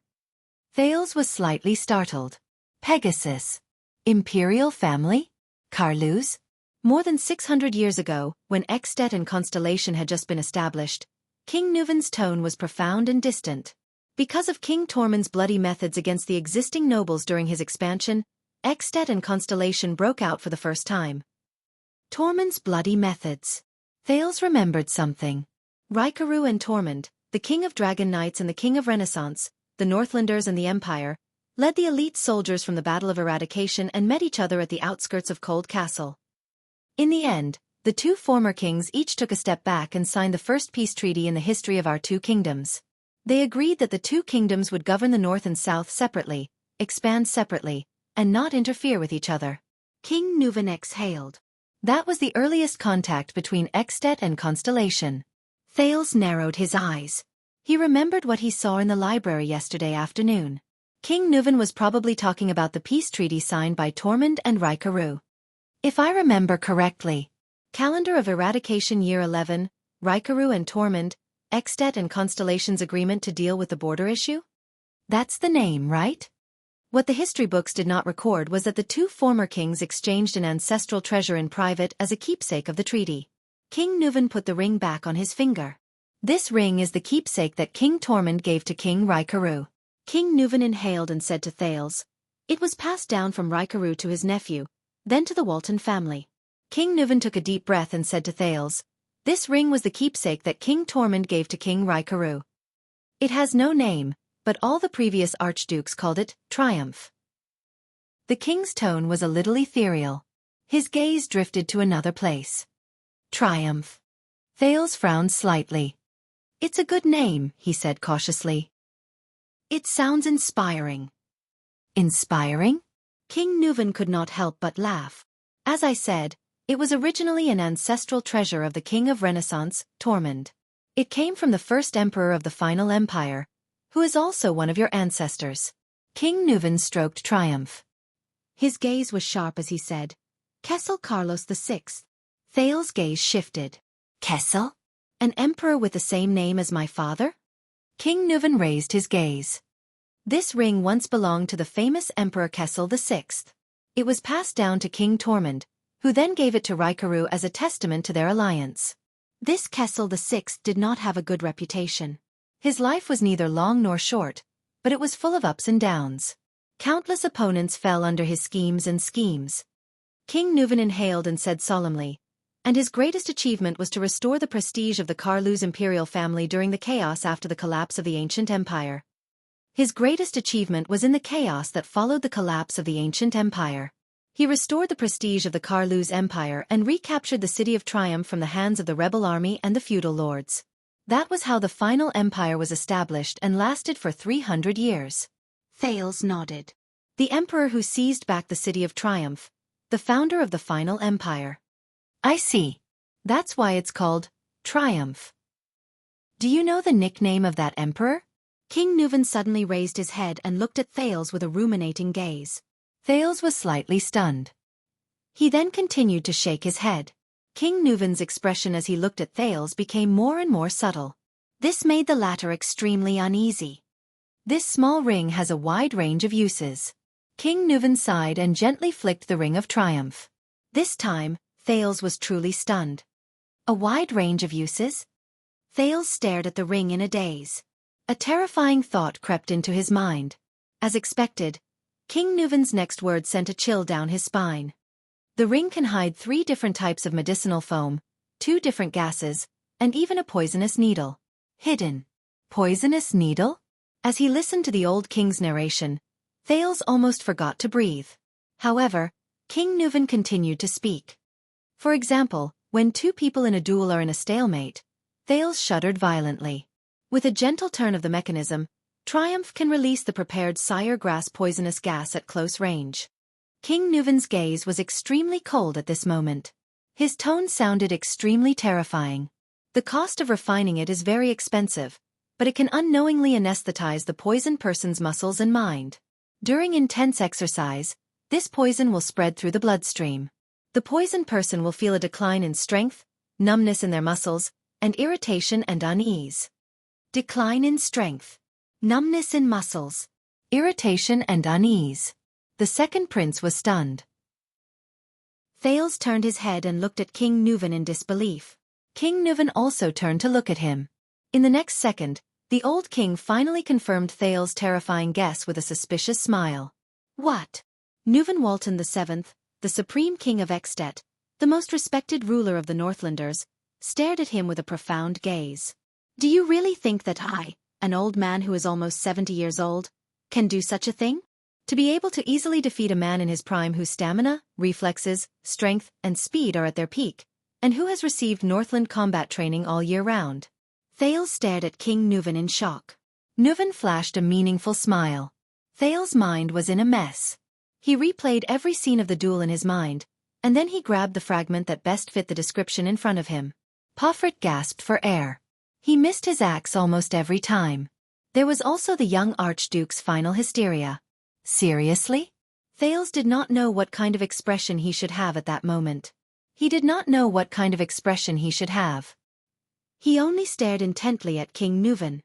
Thales was slightly startled. Pegasus. Imperial family? Carluz? More than 600 years ago, when Extet and Constellation had just been established, King Nuvan's tone was profound and distant. Because of King Tormund's bloody methods against the existing nobles during his expansion, Extet and Constellation broke out for the first time. Tormund's bloody methods. Thales remembered something. Raikaru and Tormund, the king of Dragon Knights and the king of Renaissance, the Northlanders and the Empire, led the elite soldiers from the Battle of Eradication and met each other at the outskirts of Cold Castle. In the end, the two former kings each took a step back and signed the first peace treaty in the history of our two kingdoms. They agreed that the two kingdoms would govern the north and south separately, expand separately, and not interfere with each other. King Nuvan exhaled. That was the earliest contact between Extet and Constellation. Thales narrowed his eyes. He remembered what he saw in the library yesterday afternoon. King Nuvan was probably talking about the peace treaty signed by Tormund and Raikaru. If I remember correctly, Calendar of Eradication Year 11, Raikaru and Tormund, Extet and Constellation's agreement to deal with the border issue? That's the name, right? What the history books did not record was that the two former kings exchanged an ancestral treasure in private as a keepsake of the treaty. King Nuvan put the ring back on his finger. This ring is the keepsake that King Tormund gave to King Raikaru. King Nuvan inhaled and said to Thales, "It was passed down from Raikaru to his nephew, then to the Walton family." King Nuvan took a deep breath and said to Thales, "This ring was the keepsake that King Tormund gave to King Raikaru. It has no name, but all the previous archdukes called it Triumph." The king's tone was a little ethereal. His gaze drifted to another place. Triumph. Thales frowned slightly. "It's a good name," he said cautiously. "It sounds inspiring." Inspiring? King Nuvan could not help but laugh. "As I said, it was originally an ancestral treasure of the king of Renaissance, Tormund. It came from the first emperor of the final empire, who is also one of your ancestors." King Nuvan stroked triumph. His gaze was sharp as he said, "Kessel Carlos VI. Thales' gaze shifted. "Kessel? An emperor with the same name as my father?" King Nuvan raised his gaze. "This ring once belonged to the famous Emperor Kessel VI. It was passed down to King Tormund, who then gave it to Raikaru as a testament to their alliance. This Kessel VI did not have a good reputation. His life was neither long nor short, but it was full of ups and downs. Countless opponents fell under his schemes and schemes." King Nuvan inhaled and said solemnly, "And his greatest achievement was to restore the prestige of the Carlus imperial family during the chaos after the collapse of the ancient empire." His greatest achievement was in the chaos that followed the collapse of the ancient empire. He restored the prestige of the Carlus empire and recaptured the city of Triumph from the hands of the rebel army and the feudal lords. That was how the final empire was established and lasted for 300 years. Thales nodded. "The emperor who seized back the city of Triumph, the founder of the final empire." "I see. That's why it's called Triumph." "Do you know the nickname of that emperor?" King Nuvan suddenly raised his head and looked at Thales with a ruminating gaze. Thales was slightly stunned. He then continued to shake his head. King Nuvan's expression as he looked at Thales became more and more subtle. This made the latter extremely uneasy. "This small ring has a wide range of uses." King Nuvan sighed and gently flicked the ring of triumph. This time, Thales was truly stunned. "A wide range of uses?" Thales stared at the ring in a daze. A terrifying thought crept into his mind. As expected, King Nuvan's next word sent a chill down his spine. "The ring can hide 3 different types of medicinal foam, 2 different gases, and even a poisonous needle." Hidden. Poisonous needle? As he listened to the old king's narration, Thales almost forgot to breathe. However, King Nuvan continued to speak. "For example, when 2 people in a duel are in a stalemate," Thales shuddered violently. "With a gentle turn of the mechanism, Triumph can release the prepared sire grass poisonous gas at close range." King Nuvan's gaze was extremely cold at this moment. His tone sounded extremely terrifying. "The cost of refining it is very expensive, but it can unknowingly anesthetize the poisoned person's muscles and mind. During intense exercise, this poison will spread through the bloodstream. The poisoned person will feel a decline in strength, numbness in their muscles, and irritation and unease." Decline in strength. Numbness in muscles. Irritation and unease. The second prince was stunned. Thales turned his head and looked at King Nuvan in disbelief. King Nuvan also turned to look at him. In the next second, the old king finally confirmed Thales' terrifying guess with a suspicious smile. "What?" Nuvan Walton VII, the supreme king of Extet, the most respected ruler of the Northlanders, stared at him with a profound gaze. "Do you really think that I, an old man who is almost 70 years old, can do such a thing? To be able to easily defeat a man in his prime whose stamina, reflexes, strength, and speed are at their peak, and who has received Northland combat training all year round?" Thales stared at King Nuvan in shock. Nuvan flashed a meaningful smile. Thales' mind was in a mess. He replayed every scene of the duel in his mind, and then he grabbed the fragment that best fit the description in front of him. Pofrit gasped for air. He missed his axe almost every time. There was also the young Archduke's final hysteria. Seriously? Thales did not know what kind of expression he should have at that moment. He did not know what kind of expression he should have. He only stared intently at King Nuvan.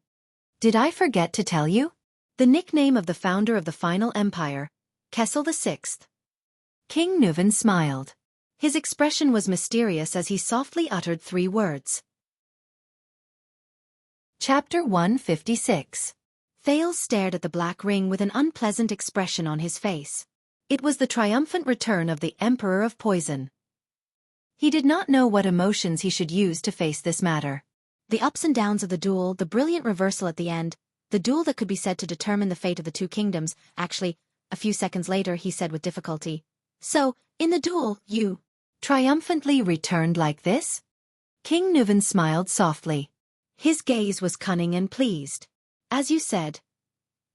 Did I forget to tell you? The nickname of the founder of the final empire, Kessel VI. King Nuvan smiled. His expression was mysterious as he softly uttered 3 words. Chapter 156. Thales stared at the black ring with an unpleasant expression on his face. It was the triumphant return of the Emperor of Poison. He did not know what emotions he should use to face this matter. The ups and downs of the duel, the brilliant reversal at the end, the duel that could be said to determine the fate of the 2 kingdoms. Actually, a few seconds later he said with difficulty, "So, in the duel, you triumphantly returned like this?" King Nuvan smiled softly. His gaze was cunning and pleased. "As you said."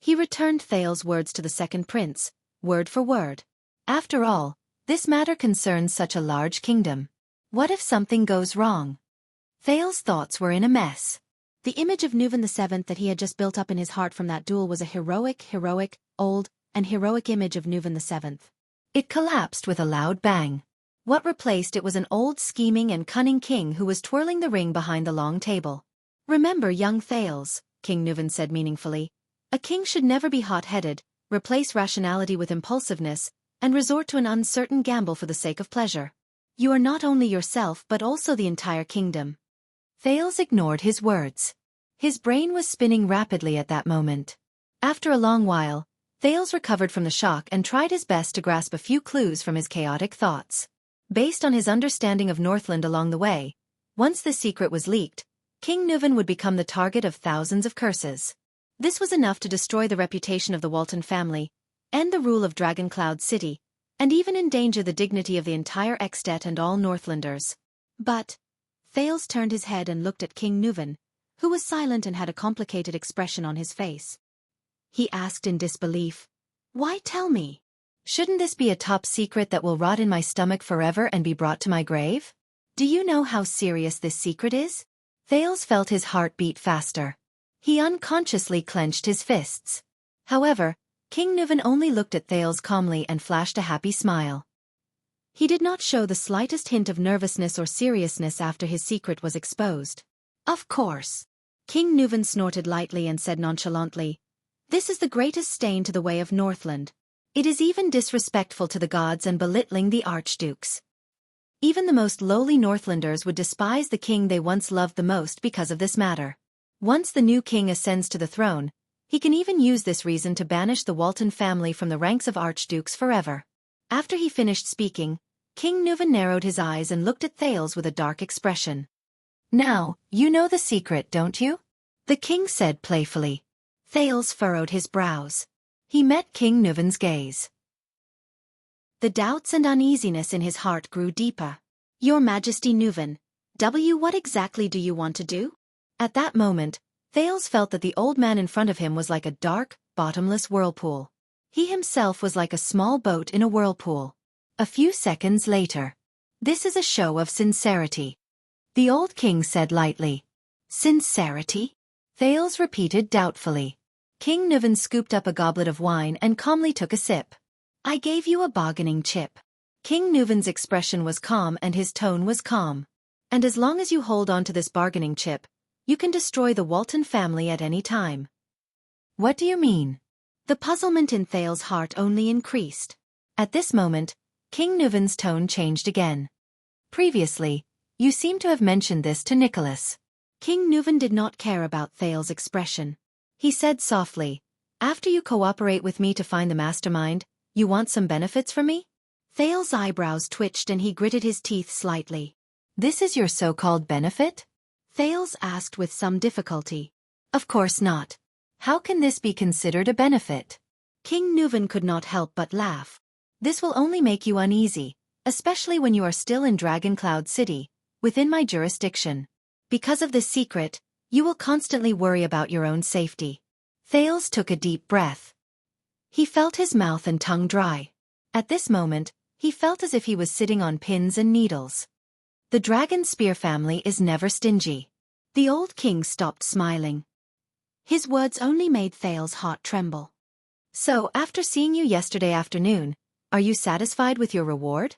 He returned Thales' words to the second prince, word for word. After all, this matter concerns such a large kingdom. What if something goes wrong? Thales' thoughts were in a mess. The image of Nuvan VII that he had just built up in his heart from that duel was a heroic, old, and heroic image of Nuvan VII. It collapsed with a loud bang. What replaced it was an old, scheming and cunning king who was twirling the ring behind the long table. "Remember, young Thales," King Nuvan said meaningfully, "a king should never be hot-headed, replace rationality with impulsiveness, and resort to an uncertain gamble for the sake of pleasure. You are not only yourself but also the entire kingdom." Thales ignored his words. His brain was spinning rapidly at that moment. After a long while, Thales recovered from the shock and tried his best to grasp a few clues from his chaotic thoughts. Based on his understanding of Northland along the way, once this secret was leaked, King Nuvan would become the target of thousands of curses. This was enough to destroy the reputation of the Walton family, end the rule of Dragoncloud City, and even endanger the dignity of the entire Extet and all Northlanders. But Thales turned his head and looked at King Nuvan, who was silent and had a complicated expression on his face. He asked in disbelief, "Why tell me? Shouldn't this be a top secret that will rot in my stomach forever and be brought to my grave? Do you know how serious this secret is?" Thales felt his heart beat faster. He unconsciously clenched his fists. However, King Nuvan only looked at Thales calmly and flashed a happy smile. He did not show the slightest hint of nervousness or seriousness after his secret was exposed. "Of course." King Nuvan snorted lightly and said nonchalantly, "This is the greatest stain to the way of Northland. It is even disrespectful to the gods and belittling the archdukes. Even the most lowly Northlanders would despise the king they once loved the most because of this matter. Once the new king ascends to the throne, he can even use this reason to banish the Walton family from the ranks of archdukes forever." After he finished speaking, King Nuvan narrowed his eyes and looked at Thales with a dark expression. "Now, you know the secret, don't you?" the king said playfully. Thales furrowed his brows. He met King Nuvan's gaze. The doubts and uneasiness in his heart grew deeper. "Your Majesty Nuvan, what exactly do you want to do?" At that moment, Thales felt that the old man in front of him was like a dark, bottomless whirlpool. He himself was like a small boat in a whirlpool. A few seconds later. "This is a show of sincerity," the old king said lightly. "Sincerity?" Thales repeated doubtfully. King Nuvan scooped up a goblet of wine and calmly took a sip. "I gave you a bargaining chip." King Nuvan's expression was calm and his tone was calm. "And as long as you hold on to this bargaining chip, you can destroy the Walton family at any time." "What do you mean?" The puzzlement in Thales' heart only increased. At this moment, King Nuvan's tone changed again. "Previously, you seem to have mentioned this to Nicholas." King Nuvan did not care about Thales' expression. He said softly, "After you cooperate with me to find the mastermind, you want some benefits from me?" Thales' eyebrows twitched and he gritted his teeth slightly. "This is your so-called benefit?" Thales asked with some difficulty. "Of course not. How can this be considered a benefit?" King Nuvan could not help but laugh. "This will only make you uneasy, especially when you are still in Dragoncloud City, within my jurisdiction. Because of this secret, you will constantly worry about your own safety." Thales took a deep breath. He felt his mouth and tongue dry. At this moment, he felt as if he was sitting on pins and needles. The Dragon Spear family is never stingy. The old king stopped smiling. His words only made Thale's heart tremble. So, after seeing you yesterday afternoon, are you satisfied with your reward?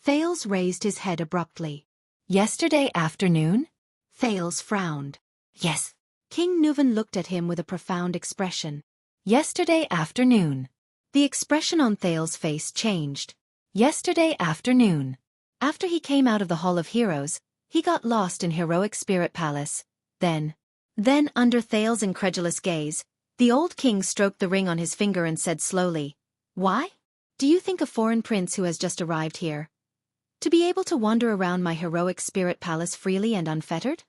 Thales raised his head abruptly. Yesterday afternoon? Thales frowned. Yes. King Nuvan looked at him with a profound expression. Yesterday afternoon. The expression on Thales' face changed. Yesterday afternoon. After he came out of the Hall of Heroes, he got lost in Heroic Spirit Palace. Then, under Thales' incredulous gaze, the old king stroked the ring on his finger and said slowly, "Why? Do you think a foreign prince who has just arrived here to be able to wander around my Heroic Spirit Palace freely and unfettered?"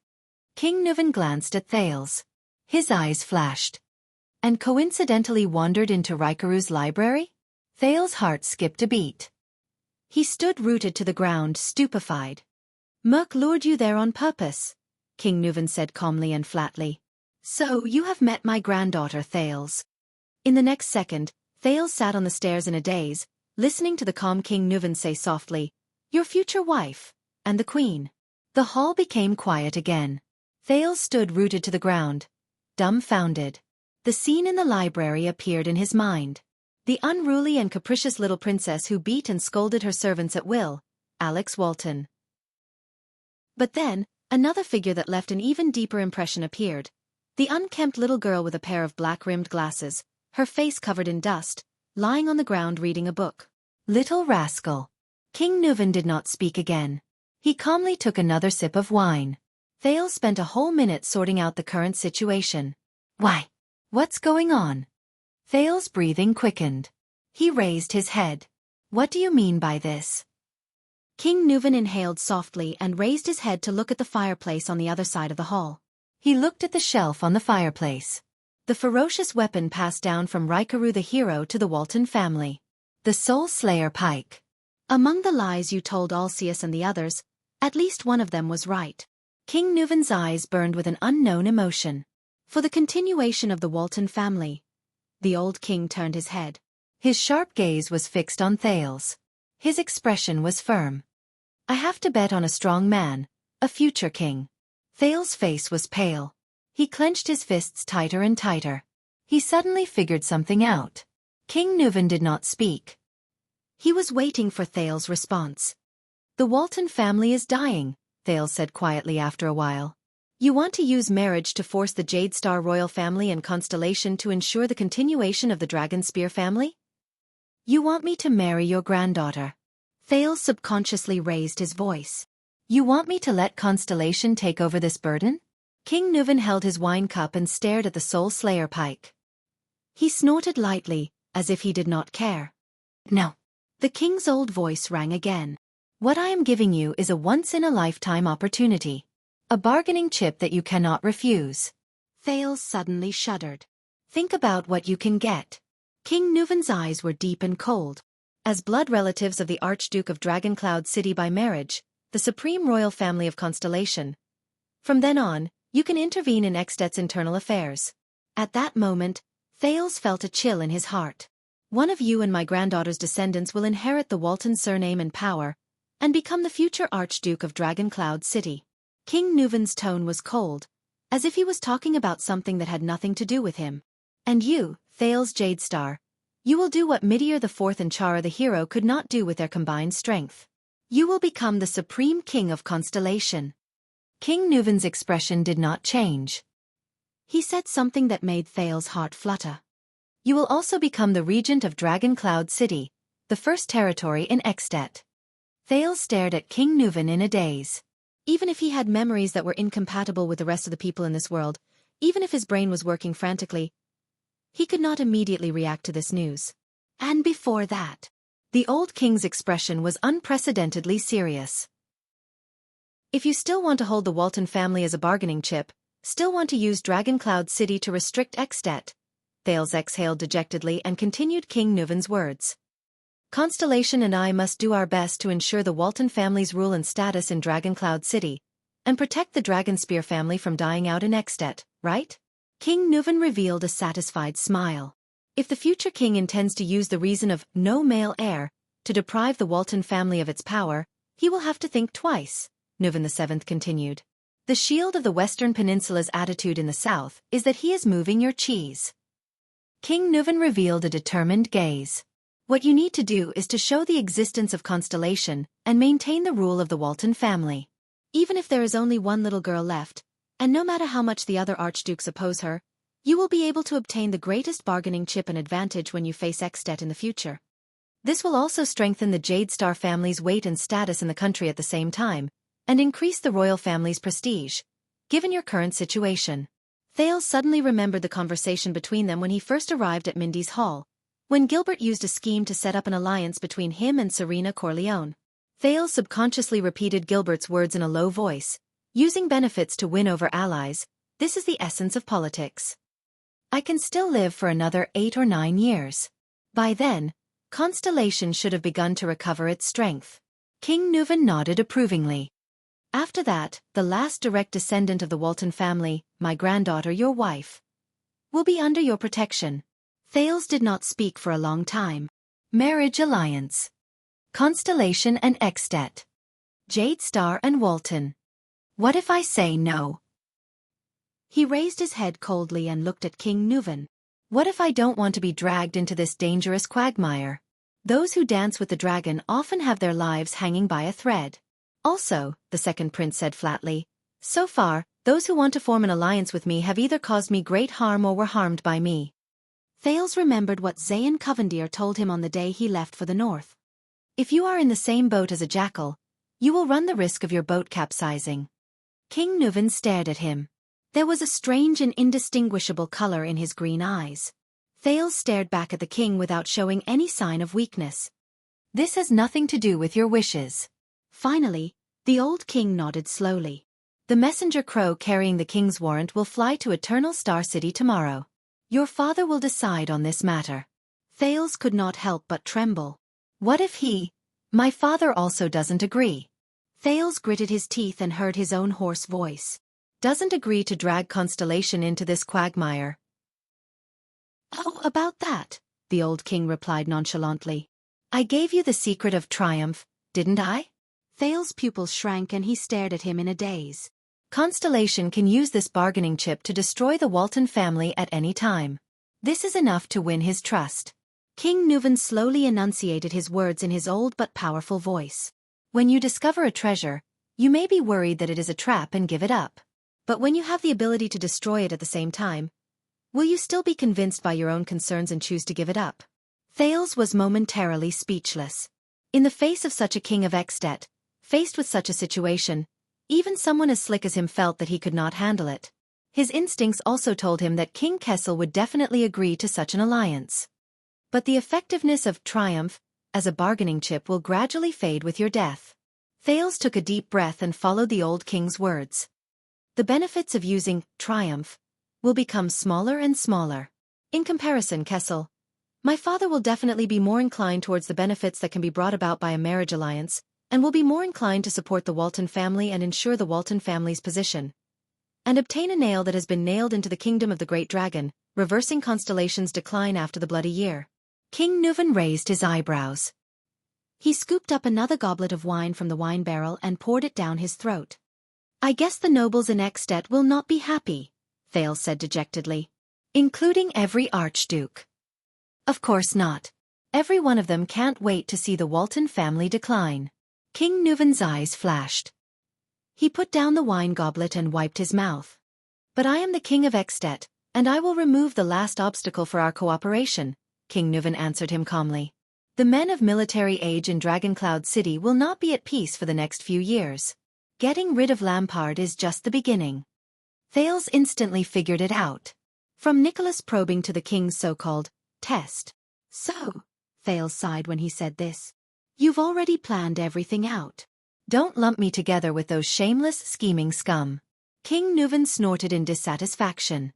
King Nuvan glanced at Thales. His eyes flashed. And coincidentally wandered into Raikaru's library? Thales' heart skipped a beat. He stood rooted to the ground, stupefied. "Merc lured you there on purpose," King Nuvan said calmly and flatly. "So you have met my granddaughter, Thales." In the next second, Thales sat on the stairs in a daze, listening to the calm King Nuvan say softly, "Your future wife, and the queen." The hall became quiet again. Thales stood rooted to the ground, dumbfounded. The scene in the library appeared in his mind. The unruly and capricious little princess who beat and scolded her servants at will, Alex Walton. But then, another figure that left an even deeper impression appeared. The unkempt little girl with a pair of black-rimmed glasses, her face covered in dust, lying on the ground reading a book. Little rascal. King Nuvan did not speak again. He calmly took another sip of wine. Thales spent a whole minute sorting out the current situation. "Why? What's going on?" Thales' breathing quickened. He raised his head. "What do you mean by this?" King Nuvan inhaled softly and raised his head to look at the fireplace on the other side of the hall. He looked at the shelf on the fireplace. The ferocious weapon passed down from Raikaru the hero to the Walton family. The Soul Slayer pike. Among the lies you told Alceus and the others, at least one of them was right. King Nuvan's eyes burned with an unknown emotion. For the continuation of the Walton family. The old king turned his head. His sharp gaze was fixed on Thales. His expression was firm. "I have to bet on a strong man, a future king." Thales' face was pale. He clenched his fists tighter and tighter. He suddenly figured something out. King Nuvan did not speak. He was waiting for Thales' response. "The Walton family is dying," Thales said quietly after a while. "You want to use marriage to force the Jade Star royal family and constellation to ensure the continuation of the Dragon Spear family? You want me to marry your granddaughter." Thales subconsciously raised his voice. "You want me to let Constellation take over this burden?" King Nuvan held his wine cup and stared at the Soul Slayer pike. He snorted lightly, as if he did not care. "No." The king's old voice rang again. "What I am giving you is a once-in-a-lifetime opportunity. A bargaining chip that you cannot refuse." Thales suddenly shuddered. "Think about what you can get." King Nuvan's eyes were deep and cold. As blood relatives of the Archduke of Dragoncloud City by marriage, the supreme royal family of Constellation. From then on, you can intervene in Extet's internal affairs. At that moment, Thales felt a chill in his heart. "One of you and my granddaughter's descendants will inherit the Walton surname and power, and become the future Archduke of Dragoncloud City." King Nuvan's tone was cold, as if he was talking about something that had nothing to do with him. "And you, Thales Jadestar, you will do what Midir IV and Chara the hero could not do with their combined strength. You will become the supreme king of Constellation." King Nuvan's expression did not change. He said something that made Thales' heart flutter. "You will also become the regent of Dragoncloud City, the first territory in Extet." Thales stared at King Nuvan in a daze. Even if he had memories that were incompatible with the rest of the people in this world, even if his brain was working frantically, he could not immediately react to this news. And before that, the old king's expression was unprecedentedly serious. "If you still want to hold the Walton family as a bargaining chip, still want to use Dragoncloud City to restrict Extet," Thales exhaled dejectedly and continued King Nuvan's words. "Constellation and I must do our best to ensure the Walton family's rule and status in Dragoncloud City, and protect the Dragonspear family from dying out in Extet, right?" King Nuvan revealed a satisfied smile. "If the future king intends to use the reason of no male heir to deprive the Walton family of its power, he will have to think twice," Nuvan VII continued. The shield of the Western Peninsula's attitude in the south is that he is moving your cheese. King Nuvan revealed a determined gaze. What you need to do is to show the existence of constellation and maintain the rule of the Walton family. Even if there is only one little girl left, and no matter how much the other archdukes oppose her, you will be able to obtain the greatest bargaining chip and advantage when you face Extet in the future. This will also strengthen the Jade Star family's weight and status in the country at the same time, and increase the royal family's prestige, given your current situation. Thales suddenly remembered the conversation between them when he first arrived at Mindy's Hall, when Gilbert used a scheme to set up an alliance between him and Serena Corleone. Thales subconsciously repeated Gilbert's words in a low voice, using benefits to win over allies. This is the essence of politics. I can still live for another 8 or 9 years. By then, Constellation should have begun to recover its strength. King Nuvan nodded approvingly. After that, the last direct descendant of the Walton family, my granddaughter, your wife, will be under your protection. Thales did not speak for a long time. Marriage alliance. Constellation and Extet. Jade Star and Walton. What if I say no? He raised his head coldly and looked at King Nuvan. What if I don't want to be dragged into this dangerous quagmire? Those who dance with the dragon often have their lives hanging by a thread. Also, the second prince said flatly, so far, those who want to form an alliance with me have either caused me great harm or were harmed by me. Thales remembered what Zayn Covendier told him on the day he left for the north. If you are in the same boat as a jackal, you will run the risk of your boat capsizing. King Nuvan stared at him. There was a strange and indistinguishable color in his green eyes. Thales stared back at the king without showing any sign of weakness. This has nothing to do with your wishes. Finally, the old king nodded slowly. The messenger crow carrying the king's warrant will fly to Eternal Star City tomorrow. Your father will decide on this matter. Thales could not help but tremble. What if my father also doesn't agree? Thales gritted his teeth and heard his own hoarse voice. Doesn't agree to drag Constellation into this quagmire. Oh, about that, the old king replied nonchalantly. I gave you the secret of triumph, didn't I? Thales' pupils shrank and he stared at him in a daze. Constellation can use this bargaining chip to destroy the Walton family at any time. This is enough to win his trust. King Nuvan slowly enunciated his words in his old but powerful voice. When you discover a treasure, you may be worried that it is a trap and give it up. But when you have the ability to destroy it at the same time, will you still be convinced by your own concerns and choose to give it up? Thales was momentarily speechless. In the face of such a king of Extet, faced with such a situation, even someone as slick as him felt that he could not handle it. His instincts also told him that King Kessel would definitely agree to such an alliance. But the effectiveness of triumph as a bargaining chip will gradually fade with your death. Thales took a deep breath and followed the old king's words. The benefits of using triumph will become smaller and smaller. In comparison, Kessel, my father will definitely be more inclined towards the benefits that can be brought about by a marriage alliance, and will be more inclined to support the Walton family and ensure the Walton family's position, and obtain a nail that has been nailed into the kingdom of the Great Dragon, reversing Constellation's decline after the Bloody Year. King Nuvan raised his eyebrows. He scooped up another goblet of wine from the wine barrel and poured it down his throat. I guess the nobles in Extet will not be happy, Thales said dejectedly. Including every archduke. Of course not. Every one of them can't wait to see the Walton family decline. King Nuvan's eyes flashed. He put down the wine goblet and wiped his mouth. But I am the king of Extet, and I will remove the last obstacle for our cooperation, King Nuvan answered him calmly. The men of military age in Dragoncloud City will not be at peace for the next few years. Getting rid of Lampard is just the beginning. Thales instantly figured it out. From Nicholas probing to the king's so-called test. So, Thales sighed when he said this. You've already planned everything out. Don't lump me together with those shameless, scheming scum. King Nuvan snorted in dissatisfaction.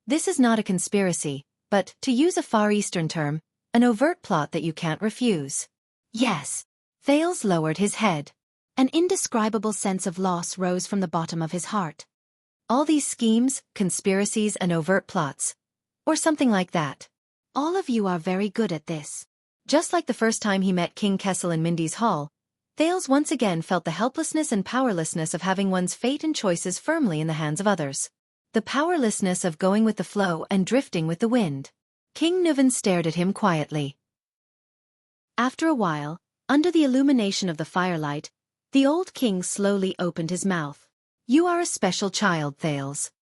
This is not a conspiracy, but, to use a Far Eastern term, an overt plot that you can't refuse. Yes. Thales lowered his head. An indescribable sense of loss rose from the bottom of his heart. All these schemes, conspiracies and overt plots. Or something like that. All of you are very good at this. Just like the first time he met King Kessel in Mindy's Hall, Thales once again felt the helplessness and powerlessness of having one's fate and choices firmly in the hands of others. The powerlessness of going with the flow and drifting with the wind. King Nuvan stared at him quietly. After a while, under the illumination of the firelight, the old king slowly opened his mouth. "You are a special child, Thales."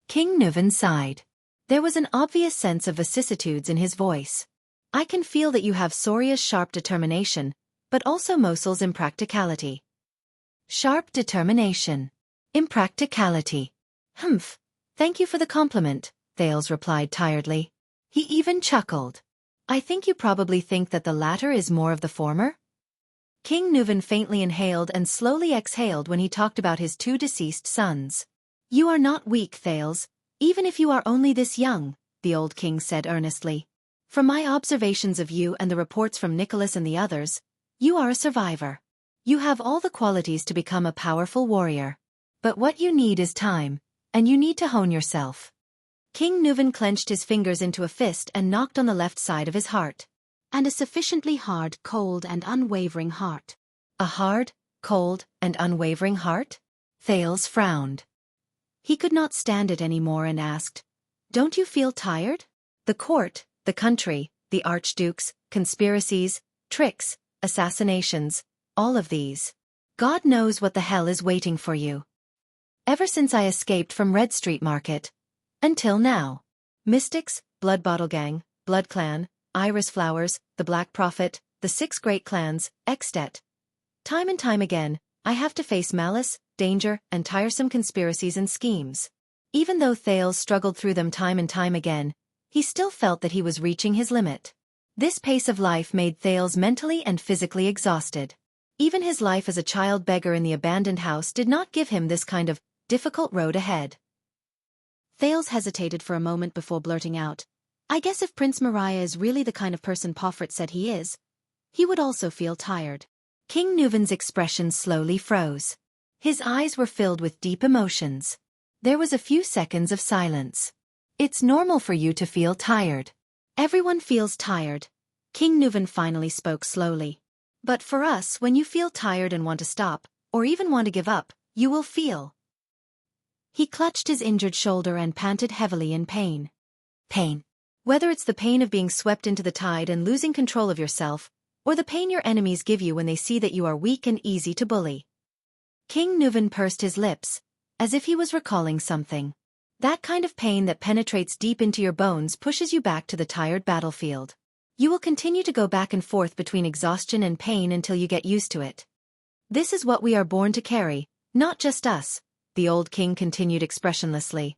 King Nuvan sighed. There was an obvious sense of vicissitudes in his voice. "I can feel that you have Soria's sharp determination, but also Mosul's impracticality." Sharp determination. Impracticality. "Humph. Thank you for the compliment," Thales replied tiredly. He even chuckled. "I think you probably think that the latter is more of the former?" King Nuvan faintly inhaled and slowly exhaled when he talked about his 2 deceased sons. "You are not weak, Thales, even if you are only this young," the old king said earnestly. "From my observations of you and the reports from Nicholas and the others, you are a survivor. You have all the qualities to become a powerful warrior. But what you need is time, and you need to hone yourself." King Nuvan clenched his fingers into a fist and knocked on the left side of his heart. "And a sufficiently hard, cold, and unwavering heart." A hard, cold, and unwavering heart? Thales frowned. He could not stand it anymore and asked, "Don't you feel tired? The court, the country, the archdukes, conspiracies, tricks, assassinations, all of these. God knows what the hell is waiting for you. Ever since I escaped from Red Street Market. Until now. Mystics, Blood Bottle Gang, Blood Clan, Iris Flowers, the Black Prophet, the 6 great clans, Extet. Time and time again, I have to face malice, danger, and tiresome conspiracies and schemes." Even though Thales struggled through them time and time again, he still felt that he was reaching his limit. This pace of life made Thales mentally and physically exhausted. Even his life as a child beggar in the abandoned house did not give him this kind of difficult road ahead. Thales hesitated for a moment before blurting out, "I guess if Prince Mariah is really the kind of person Pomfret said he is, he would also feel tired." King Nuvan's expression slowly froze. His eyes were filled with deep emotions. There was a few seconds of silence. "It's normal for you to feel tired. Everyone feels tired." King Nuvan finally spoke slowly. "But for us, when you feel tired and want to stop, or even want to give up, you will feel." He clutched his injured shoulder and panted heavily in pain. Pain. Whether it's the pain of being swept into the tide and losing control of yourself, or the pain your enemies give you when they see that you are weak and easy to bully. King Nuvan pursed his lips, as if he was recalling something. That kind of pain that penetrates deep into your bones pushes you back to the tired battlefield. You will continue to go back and forth between exhaustion and pain until you get used to it. This is what we are born to carry, not just us, the old king continued expressionlessly.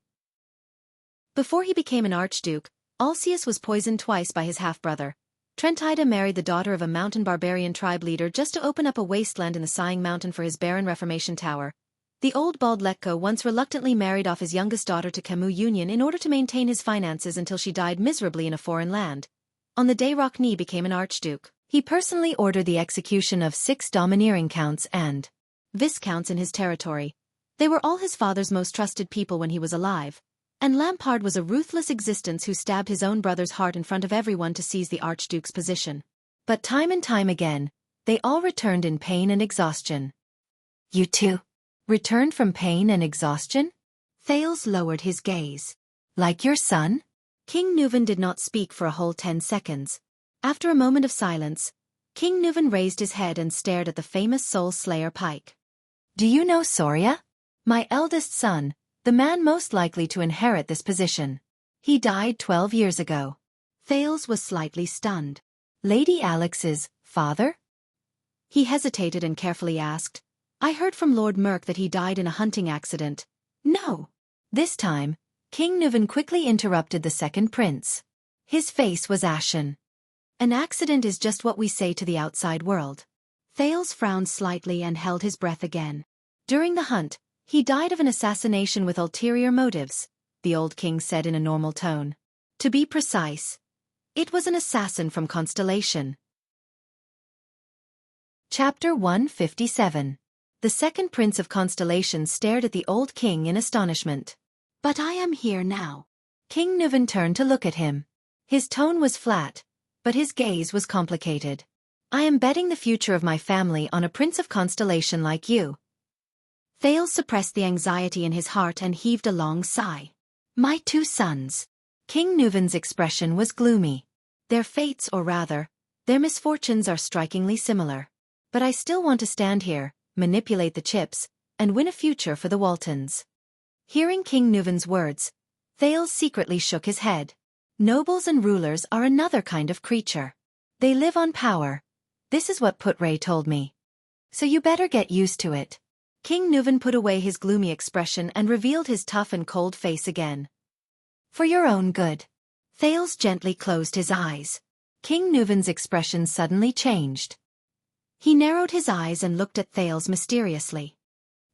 Before he became an archduke, Alcius was poisoned twice by his half-brother. Trentida married the daughter of a mountain barbarian tribe leader just to open up a wasteland in the Sighing Mountain for his barren Reformation tower. The old bald Letko once reluctantly married off his youngest daughter to Camus Union in order to maintain his finances until she died miserably in a foreign land. On the day Rockne became an archduke, he personally ordered the execution of 6 domineering counts and viscounts in his territory. They were all his father's most trusted people when he was alive, and Lampard was a ruthless existence who stabbed his own brother's heart in front of everyone to seize the archduke's position. But time and time again, they all returned in pain and exhaustion. "You too? Returned from pain and exhaustion?" Thales lowered his gaze. "Like your son?" King Nuvan did not speak for a whole 10 seconds. After a moment of silence, King Nuvan raised his head and stared at the famous Soul Slayer Pike. "Do you know Soria? My eldest son, the man most likely to inherit this position. He died 12 years ago." Thales was slightly stunned. "Lady Alex's father?" He hesitated and carefully asked, "I heard from Lord Merk that he died in a hunting accident." "No." This time, King Nuvan quickly interrupted the second prince. His face was ashen. "An accident is just what we say to the outside world." Thales frowned slightly and held his breath again. "During the hunt, he died of an assassination with ulterior motives," the old king said in a normal tone. "To be precise, it was an assassin from Constellation." Chapter 157. The second prince of Constellation stared at the old king in astonishment. "But I am here now." King Nuvan turned to look at him. His tone was flat, but his gaze was complicated. I am betting the future of my family on a prince of constellation like you. Thales suppressed the anxiety in his heart and heaved a long sigh. My two sons. King Nuvan's expression was gloomy. Their fates, or rather, their misfortunes are strikingly similar. But I still want to stand here, manipulate the chips, and win a future for the Waltons. Hearing King Nuvan's words, Thales secretly shook his head. Nobles and rulers are another kind of creature. They live on power. This is what Putray told me. So you better get used to it. King Nuvan put away his gloomy expression and revealed his tough and cold face again. For your own good. Thales gently closed his eyes. King Nuvan's expression suddenly changed. He narrowed his eyes and looked at Thales mysteriously.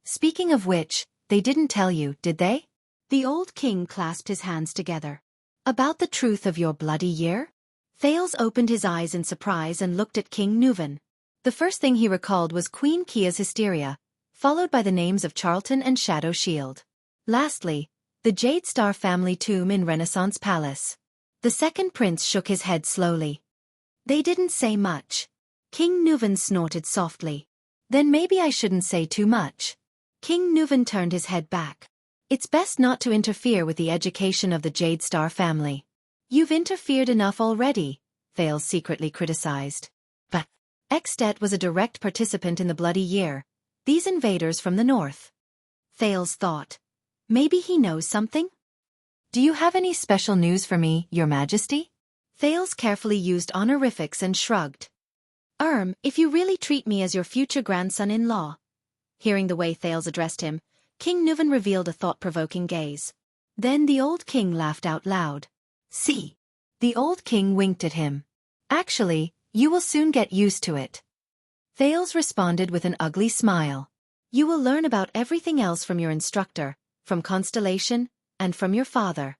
Speaking of which, they didn't tell you, did they? The old king clasped his hands together. About the truth of your bloody year? Thales opened his eyes in surprise and looked at King Nuvan. The first thing he recalled was Queen Kia's hysteria, followed by the names of Charlton and Shadow Shield. Lastly, the Jade Star family tomb in Renaissance Palace. The second prince shook his head slowly. They didn't say much. King Nuvan snorted softly. Then maybe I shouldn't say too much. King Nuvan turned his head back. It's best not to interfere with the education of the Jade Star family. You've interfered enough already, Thales secretly criticized. But Extet was a direct participant in the bloody year. These invaders from the north. Thales thought. Maybe he knows something? Do you have any special news for me, Your Majesty? Thales carefully used honorifics and shrugged. If you really treat me as your future grandson-in-law. Hearing the way Thales addressed him, King Nuvan revealed a thought-provoking gaze. Then the old king laughed out loud. See. The old king winked at him. Actually, you will soon get used to it. Thales responded with an ugly smile. You will learn about everything else from your instructor, from Constellation, and from your father.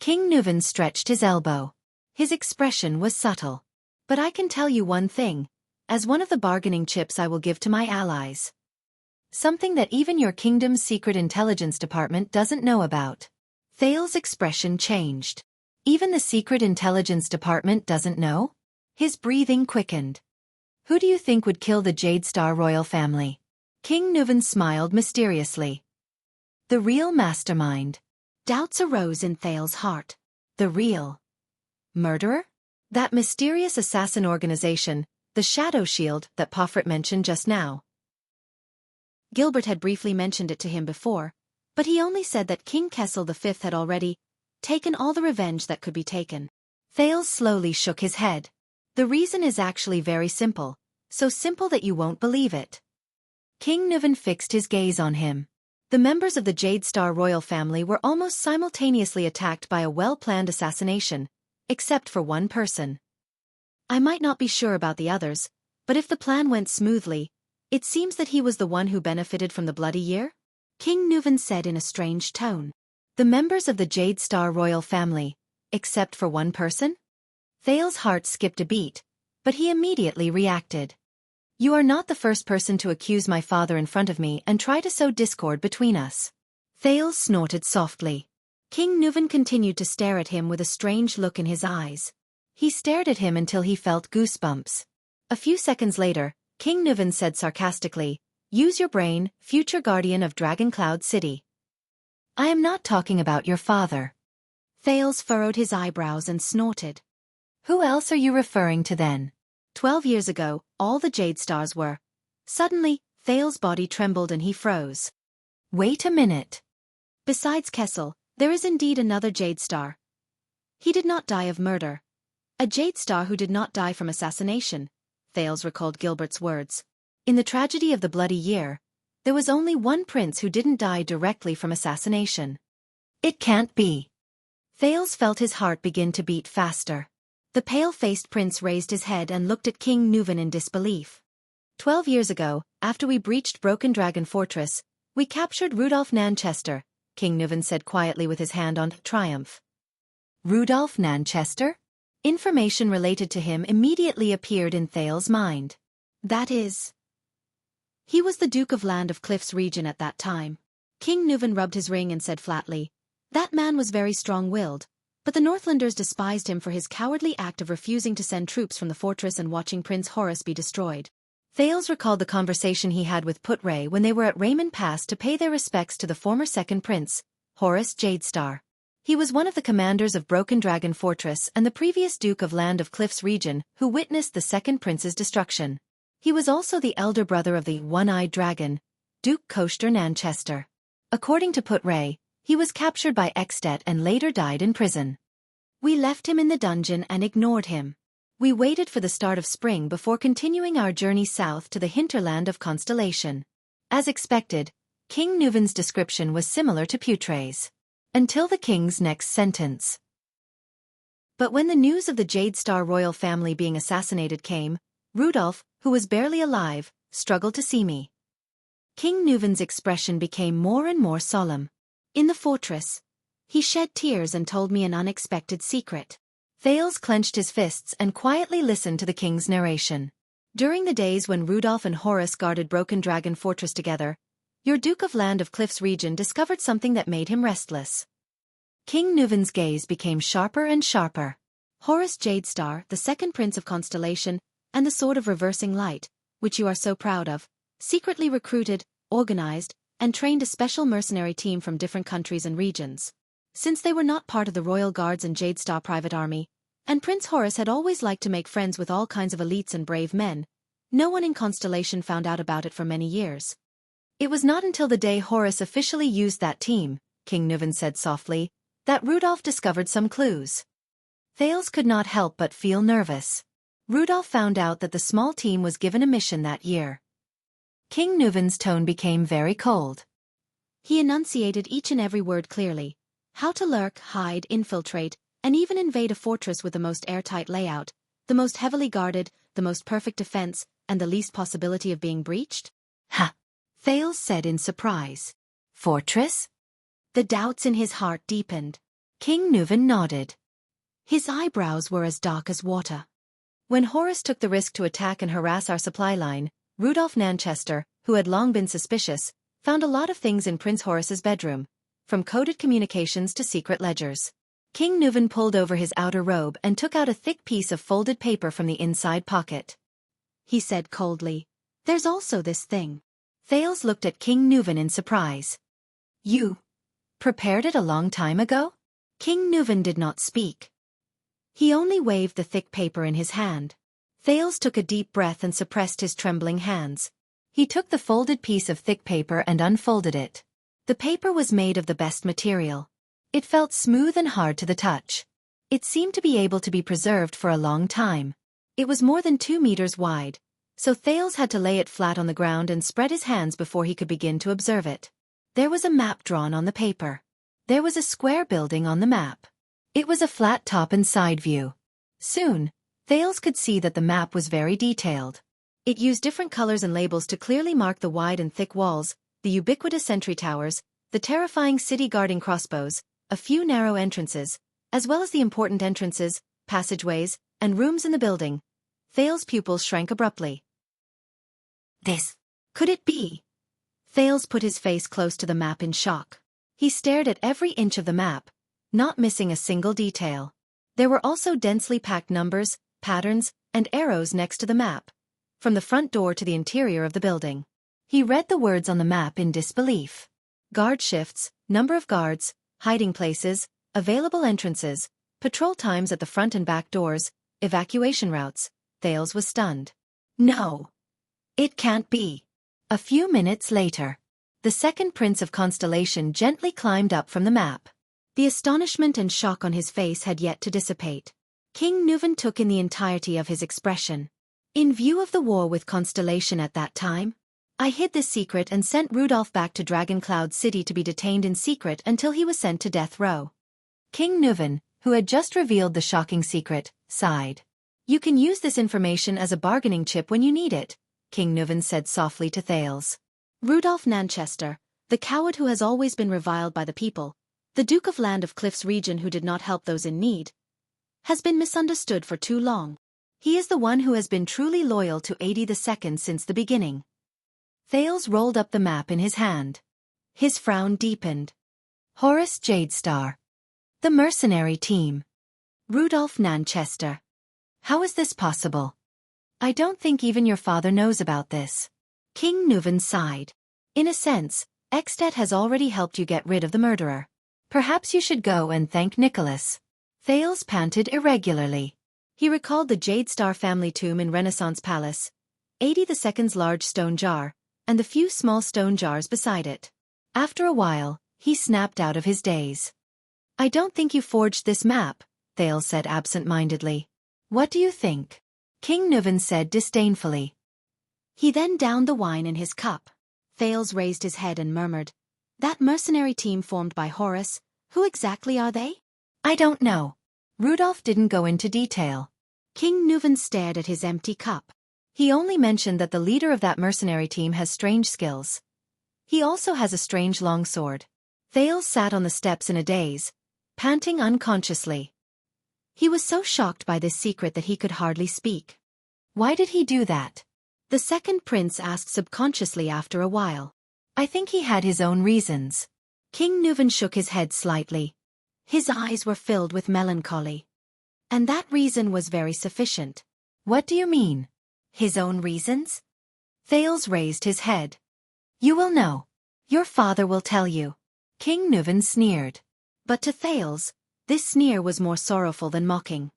King Nuvan stretched his elbow. His expression was subtle. But I can tell you one thing. As one of the bargaining chips I will give to my allies. Something that even your kingdom's secret intelligence department doesn't know about. Thales' expression changed. Even the secret intelligence department doesn't know? His breathing quickened. Who do you think would kill the Jade Star royal family? King Nuvan smiled mysteriously. The real mastermind. Doubts arose in Thales' heart. The real murderer? That mysterious assassin organization, the Shadow Shield that Pofrit mentioned just now. Gilbert had briefly mentioned it to him before, but he only said that King Kessel V had already taken all the revenge that could be taken. Thales slowly shook his head. The reason is actually very simple, so simple that you won't believe it. King Nuvan fixed his gaze on him. The members of the Jade Star royal family were almost simultaneously attacked by a well-planned assassination, except for one person. I might not be sure about the others, but if the plan went smoothly, it seems that he was the one who benefited from the bloody year? King Nuvan said in a strange tone. The members of the Jade Star royal family, except for one person? Thales' heart skipped a beat, but he immediately reacted. You are not the first person to accuse my father in front of me and try to sow discord between us. Thales snorted softly. King Nuvan continued to stare at him with a strange look in his eyes. He stared at him until he felt goosebumps. A few seconds later, King Nuvan said sarcastically, Use your brain, future guardian of Dragon Cloud City. I am not talking about your father. Thales furrowed his eyebrows and snorted. Who else are you referring to then? 12 years ago, all the Jade Stars were. Suddenly, Thales' body trembled and he froze. Wait a minute. Besides Kessel, there is indeed another Jade Star. He did not die of murder. A Jade Star who did not die from assassination, Thales recalled Gilbert's words. In the tragedy of the bloody year, there was only one prince who didn't die directly from assassination. It can't be. Thales felt his heart begin to beat faster. The pale-faced prince raised his head and looked at King Nuvan in disbelief. 12 years ago, after we breached Broken Dragon Fortress, we captured Rudolph Nanchester, King Nuvan said quietly with his hand on triumph. Rudolph Nanchester? Information related to him immediately appeared in Thales' mind. That is... He was the Duke of Land of Cliffs region at that time. King Nuvan rubbed his ring and said flatly, That man was very strong-willed, But the Northlanders despised him for his cowardly act of refusing to send troops from the fortress and watching Prince Horus be destroyed. Thales recalled the conversation he had with Put-Ray when they were at Raymond Pass to pay their respects to the former second prince, Horus Jadestar. He was one of the commanders of Broken Dragon Fortress and the previous Duke of Land of Cliffs region who witnessed the second prince's destruction. He was also the elder brother of the One-Eyed Dragon, Duke Koster Nanchester. According to Put-Ray, he was captured by Extet and later died in prison. We left him in the dungeon and ignored him. We waited for the start of spring before continuing our journey south to the hinterland of Constellation. As expected, King Nuvan's description was similar to Putray's. Until the king's next sentence. But when the news of the Jadestar royal family being assassinated came, Rudolph, who was barely alive, struggled to see me. King Nuvan's expression became more and more solemn. In the fortress, he shed tears and told me an unexpected secret. Thales clenched his fists and quietly listened to the king's narration. During the days when Rudolph and Horus guarded Broken Dragon Fortress together, your Duke of Land of Cliffs region discovered something that made him restless. King Nuvan's gaze became sharper and sharper. Horus Jadestar, the second prince of Constellation, and the Sword of Reversing Light, which you are so proud of, secretly recruited, organized, and trained a special mercenary team from different countries and regions. Since they were not part of the Royal Guards and Jadestar private army, and Prince Horus had always liked to make friends with all kinds of elites and brave men, no one in Constellation found out about it for many years. It was not until the day Horus officially used that team, King Nuvan said softly, that Rudolph discovered some clues. Thales could not help but feel nervous. Rudolph found out that the small team was given a mission that year. King Nuvan's tone became very cold. He enunciated each and every word clearly. How to lurk, hide, infiltrate, and even invade a fortress with the most airtight layout, the most heavily guarded, the most perfect defense, and the least possibility of being breached? Ha! Thales said in surprise. Fortress? The doubts in his heart deepened. King Nuvan nodded. His eyebrows were as dark as water. When Horus took the risk to attack and harass our supply line, Rudolph Nanchester, who had long been suspicious, found a lot of things in Prince Horus's bedroom, from coded communications to secret ledgers. King Nuvan pulled over his outer robe and took out a thick piece of folded paper from the inside pocket. He said coldly, "There's also this thing." Thales looked at King Nuvan in surprise. "You prepared it a long time ago?" King Nuvan did not speak. He only waved the thick paper in his hand. Thales took a deep breath and suppressed his trembling hands. He took the folded piece of thick paper and unfolded it. The paper was made of the best material. It felt smooth and hard to the touch. It seemed to be able to be preserved for a long time. It was more than 2 meters wide, so Thales had to lay it flat on the ground and spread his hands before he could begin to observe it. There was a map drawn on the paper. There was a square building on the map. It was a flat top and side view. Soon, Thales could see that the map was very detailed. It used different colors and labels to clearly mark the wide and thick walls, the ubiquitous sentry towers, the terrifying city-guarding crossbows, a few narrow entrances, as well as the important entrances, passageways, and rooms in the building. Thales' pupils shrank abruptly. This, could it be? Thales put his face close to the map in shock. He stared at every inch of the map, not missing a single detail. There were also densely packed numbers, patterns, and arrows next to the map, from the front door to the interior of the building. He read the words on the map in disbelief. Guard shifts, number of guards, hiding places, available entrances, patrol times at the front and back doors, evacuation routes. Thales was stunned. No! It can't be. A few minutes later, the second prince of Constellation gently climbed up from the map. The astonishment and shock on his face had yet to dissipate. King Nuvan took in the entirety of his expression. In view of the war with Constellation at that time, I hid this secret and sent Rudolph back to Dragon Cloud City to be detained in secret until he was sent to death row. King Nuvan, who had just revealed the shocking secret, sighed. You can use this information as a bargaining chip when you need it, King Nuvan said softly to Thales. Rudolph Nanchester, the coward who has always been reviled by the people, the Duke of Land of Cliffs region who did not help those in need, has been misunderstood for too long. He is the one who has been truly loyal to AD II since the beginning. Thales rolled up the map in his hand. His frown deepened. Horus Jadestar. The mercenary team. Rudolf Nanchester. How is this possible? I don't think even your father knows about this. King Nuvan sighed. In a sense, Extet has already helped you get rid of the murderer. Perhaps you should go and thank Nicholas. Thales panted irregularly. He recalled the Jade Star family tomb in Renaissance Palace, 82nd's large stone jar, and the few small stone jars beside it. After a while, he snapped out of his daze. I don't think you forged this map, Thales said absent-mindedly. What do you think? King Nuvan said disdainfully. He then downed the wine in his cup. Thales raised his head and murmured, That mercenary team formed by Horus, who exactly are they? I don't know. Rudolf didn't go into detail. King Nuvan stared at his empty cup. He only mentioned that the leader of that mercenary team has strange skills. He also has a strange long sword. Thales sat on the steps in a daze, panting unconsciously. He was so shocked by this secret that he could hardly speak. Why did he do that? The second prince asked subconsciously after a while. I think he had his own reasons. King Nuvan shook his head slightly. His eyes were filled with melancholy. And that reason was very sufficient. What do you mean? His own reasons? Thales raised his head. You will know. Your father will tell you. King Nuvan sneered. But to Thales, this sneer was more sorrowful than mocking.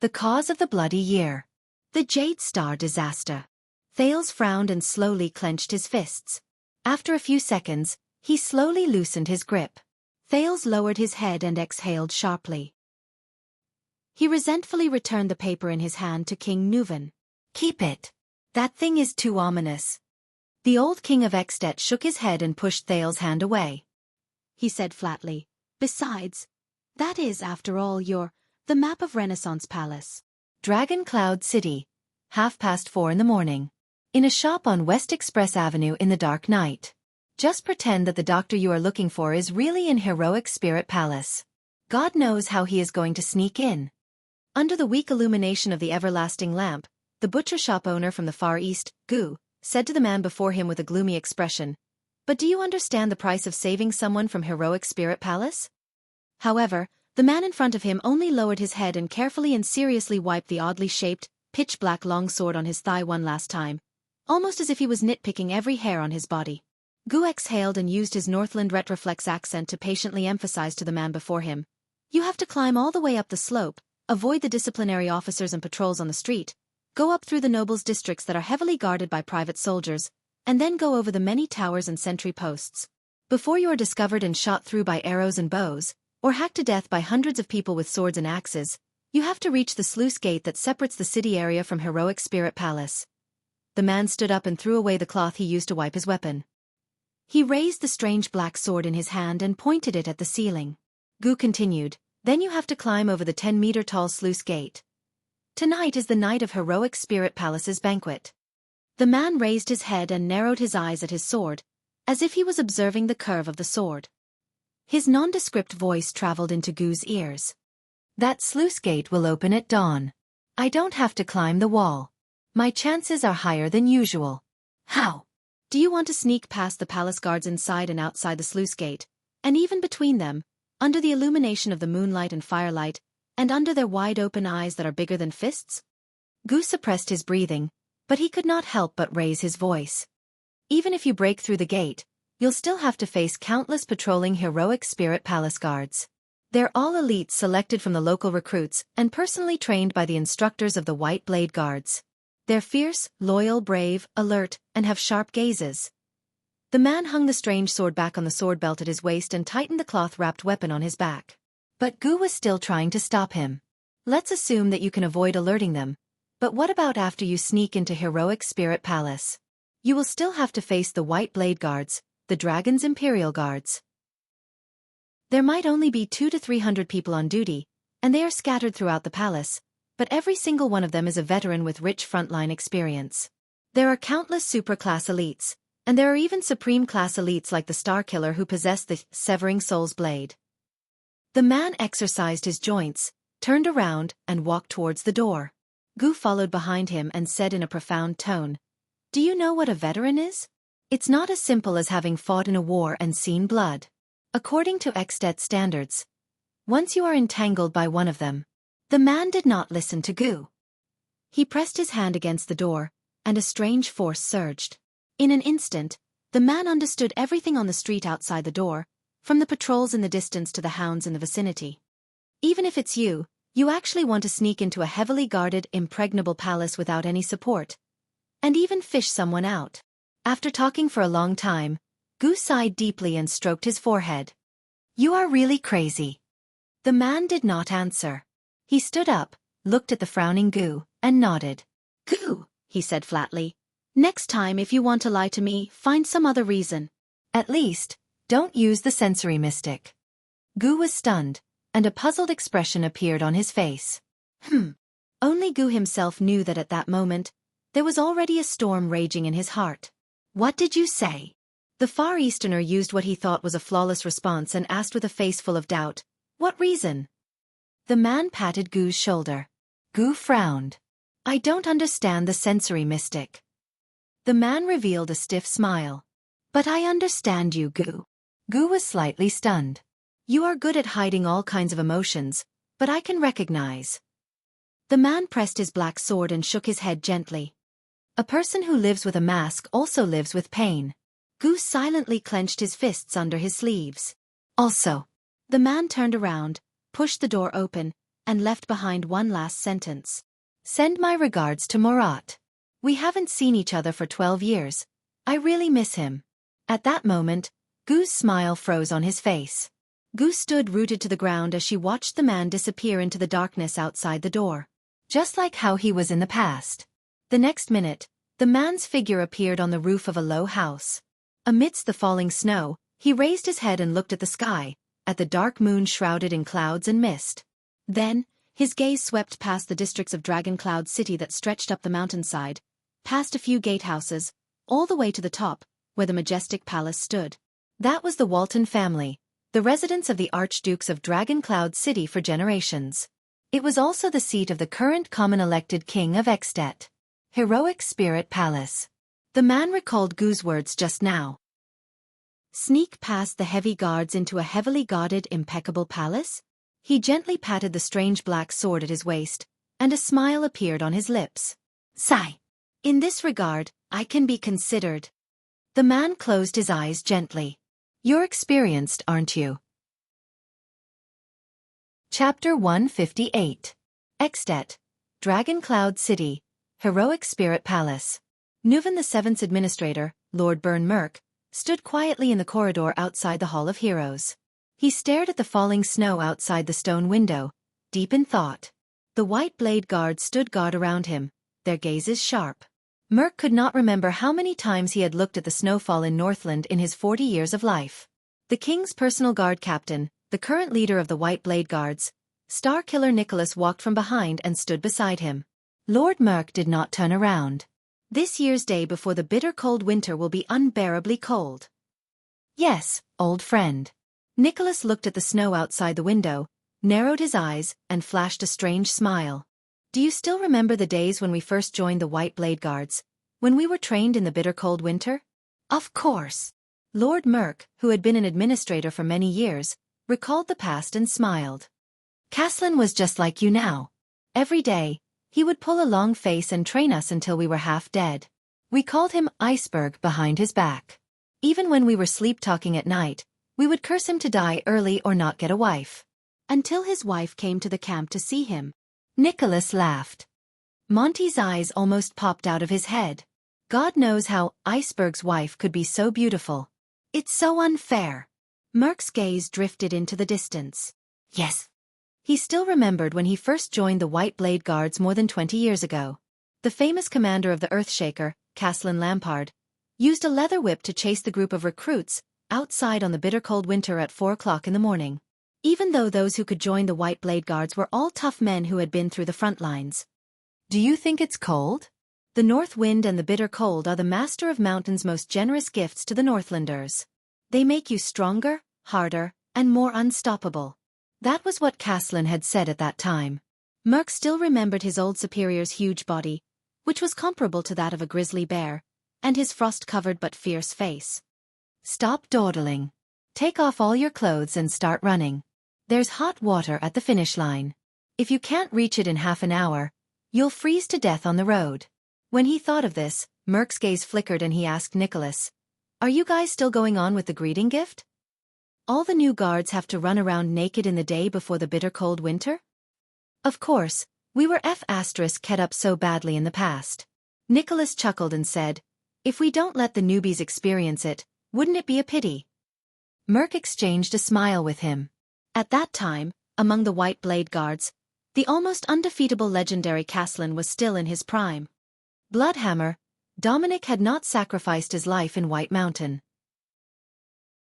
The cause of the bloody year. The Jade Star disaster. Thales frowned and slowly clenched his fists. After a few seconds, he slowly loosened his grip. Thales lowered his head and exhaled sharply. He resentfully returned the paper in his hand to King Nuvan. Keep it. That thing is too ominous. The old king of Extet shook his head and pushed Thales' hand away. He said flatly, Besides, that is, after all, the map of Renaissance Palace. Dragon Cloud City. 4:30 in the morning. In a shop on West Express Avenue in the dark night. Just pretend that the doctor you are looking for is really in Heroic Spirit Palace. God knows how he is going to sneak in. Under the weak illumination of the everlasting lamp, the butcher shop owner from the Far East, Gu, said to the man before him with a gloomy expression, But do you understand the price of saving someone from Heroic Spirit Palace? However, the man in front of him only lowered his head and carefully and seriously wiped the oddly shaped, pitch-black longsword on his thigh one last time, almost as if he was nitpicking every hair on his body. Gu exhaled and used his Northland retroflex accent to patiently emphasize to the man before him, You have to climb all the way up the slope, avoid the disciplinary officers and patrols on the street, go up through the nobles' districts that are heavily guarded by private soldiers, and then go over the many towers and sentry posts. Before you are discovered and shot through by arrows and bows, or hacked to death by hundreds of people with swords and axes, you have to reach the sluice gate that separates the city area from Heroic Spirit Palace. The man stood up and threw away the cloth he used to wipe his weapon. He raised the strange black sword in his hand and pointed it at the ceiling. Gu continued, Then you have to climb over the 10-meter-tall sluice gate. Tonight is the night of Heroic Spirit Palace's banquet. The man raised his head and narrowed his eyes at his sword, as if he was observing the curve of the sword. His nondescript voice traveled into Gu's ears. That sluice gate will open at dawn. I don't have to climb the wall. My chances are higher than usual. How? Do you want to sneak past the palace guards inside and outside the sluice gate, and even between them, under the illumination of the moonlight and firelight, and under their wide-open eyes that are bigger than fists? Gu suppressed his breathing, but he could not help but raise his voice. Even if you break through the gate, you'll still have to face countless patrolling Heroic Spirit Palace guards. They're all elites selected from the local recruits and personally trained by the instructors of the White Blade Guards. They're fierce, loyal, brave, alert, and have sharp gazes. The man hung the strange sword back on the sword belt at his waist and tightened the cloth-wrapped weapon on his back. But Gu was still trying to stop him. Let's assume that you can avoid alerting them, but what about after you sneak into Heroic Spirit Palace? You will still have to face the White Blade Guards, the Dragon's Imperial Guards. There might only be 200 to 300 people on duty, and they are scattered throughout the palace, but every single one of them is a veteran with rich frontline experience. There are countless super-class elites, and there are even supreme-class elites like the Star Killer who possess the Severing Soul's Blade. The man exercised his joints, turned around, and walked towards the door. Gu followed behind him and said in a profound tone, Do you know what a veteran is? It's not as simple as having fought in a war and seen blood. According to Extet standards, Once you are entangled by one of them. The man did not listen to Gu. He pressed his hand against the door, and a strange force surged. In an instant, the man understood everything on the street outside the door, from the patrols in the distance to the hounds in the vicinity. Even if it's you, you actually want to sneak into a heavily guarded, impregnable palace without any support. And even fish someone out. After talking for a long time, Gu sighed deeply and stroked his forehead. You are really crazy. The man did not answer. He stood up, looked at the frowning Gu, and nodded. Gu, he said flatly. Next time if you want to lie to me, find some other reason. At least, don't use the sensory mystic. Gu was stunned, and a puzzled expression appeared on his face. Only Gu himself knew that at that moment, there was already a storm raging in his heart. What did you say? The Far Easterner used what he thought was a flawless response and asked with a face full of doubt, what reason? The man patted Gu's shoulder. Gu frowned. I don't understand the sensory mystic. The man revealed a stiff smile. But I understand you, Gu. Gu was slightly stunned. You are good at hiding all kinds of emotions, but I can recognize. The man pressed his black sword and shook his head gently. A person who lives with a mask also lives with pain. Gu silently clenched his fists under his sleeves. Also. The man turned around, pushed the door open, and left behind one last sentence. Send my regards to Murat. We haven't seen each other for 12 years. I really miss him. At that moment, Gu's smile froze on his face. Gu stood rooted to the ground as she watched the man disappear into the darkness outside the door. Just like how he was in the past. The next minute, the man's figure appeared on the roof of a low house. Amidst the falling snow, he raised his head and looked at the sky, at the dark moon shrouded in clouds and mist. Then, his gaze swept past the districts of Dragon Cloud City that stretched up the mountainside, past a few gatehouses, all the way to the top, where the majestic palace stood. That was the Walton family, the residence of the Archdukes of Dragon Cloud City for generations. It was also the seat of the current common-elected king of Extet. Heroic Spirit Palace. The man recalled Gu's words just now. Sneak past the heavy guards into a heavily guarded, impeccable palace? He gently patted the strange black sword at his waist, and a smile appeared on his lips. Sigh. In this regard, I can be considered. The man closed his eyes gently. You're experienced, aren't you? Chapter 158. Extet, Dragon Cloud City, Heroic Spirit Palace. Nuvan VII's administrator, Lord Burn Merk, stood quietly in the corridor outside the Hall of Heroes. He stared at the falling snow outside the stone window, deep in thought. The white blade guards stood guard around him, their gazes sharp. Merk could not remember how many times he had looked at the snowfall in Northland in his 40 years of life. The king's personal guard captain, the current leader of the White Blade Guards, Star Killer Nicholas walked from behind and stood beside him. Lord Merk did not turn around. This year's day before the bitter cold winter will be unbearably cold. Yes, old friend. Nicholas looked at the snow outside the window, narrowed his eyes, and flashed a strange smile. Do you still remember the days when we first joined the White Blade Guards, when we were trained in the bitter cold winter? Of course. Lord Merk, who had been an administrator for many years, recalled the past and smiled. Caslin was just like you now. Every day, he would pull a long face and train us until we were half dead. We called him Iceberg behind his back. Even when we were sleep-talking at night, we would curse him to die early or not get a wife. Until his wife came to the camp to see him. Nicholas laughed. Monty's eyes almost popped out of his head. God knows how Iceberg's wife could be so beautiful. It's so unfair. Merk's gaze drifted into the distance. Yes. He still remembered when he first joined the White Blade Guards more than 20 years ago. The famous commander of the Earthshaker, Caslin Lampard, used a leather whip to chase the group of recruits outside on the bitter cold winter at 4 o'clock in the morning. Even though those who could join the White Blade Guards were all tough men who had been through the front lines. Do you think it's cold? The north wind and the bitter cold are the master of mountain's most generous gifts to the Northlanders. They make you stronger, harder, and more unstoppable. That was what Caslin had said at that time. Merk still remembered his old superior's huge body, which was comparable to that of a grizzly bear, and his frost-covered but fierce face. Stop dawdling. Take off all your clothes and start running. There's hot water at the finish line. If you can't reach it in half an hour, you'll freeze to death on the road. When he thought of this, Merc's gaze flickered and he asked Nicholas, "Are you guys still going on with the greeting gift? All the new guards have to run around naked in the day before the bitter cold winter?" "Of course, we were kept up so badly in the past." Nicholas chuckled and said, "If we don't let the newbies experience it, wouldn't it be a pity?" Merc exchanged a smile with him. At that time, among the White Blade Guards, the almost undefeatable legendary Castellan was still in his prime. Bloodhammer, Dominic had not sacrificed his life in White Mountain.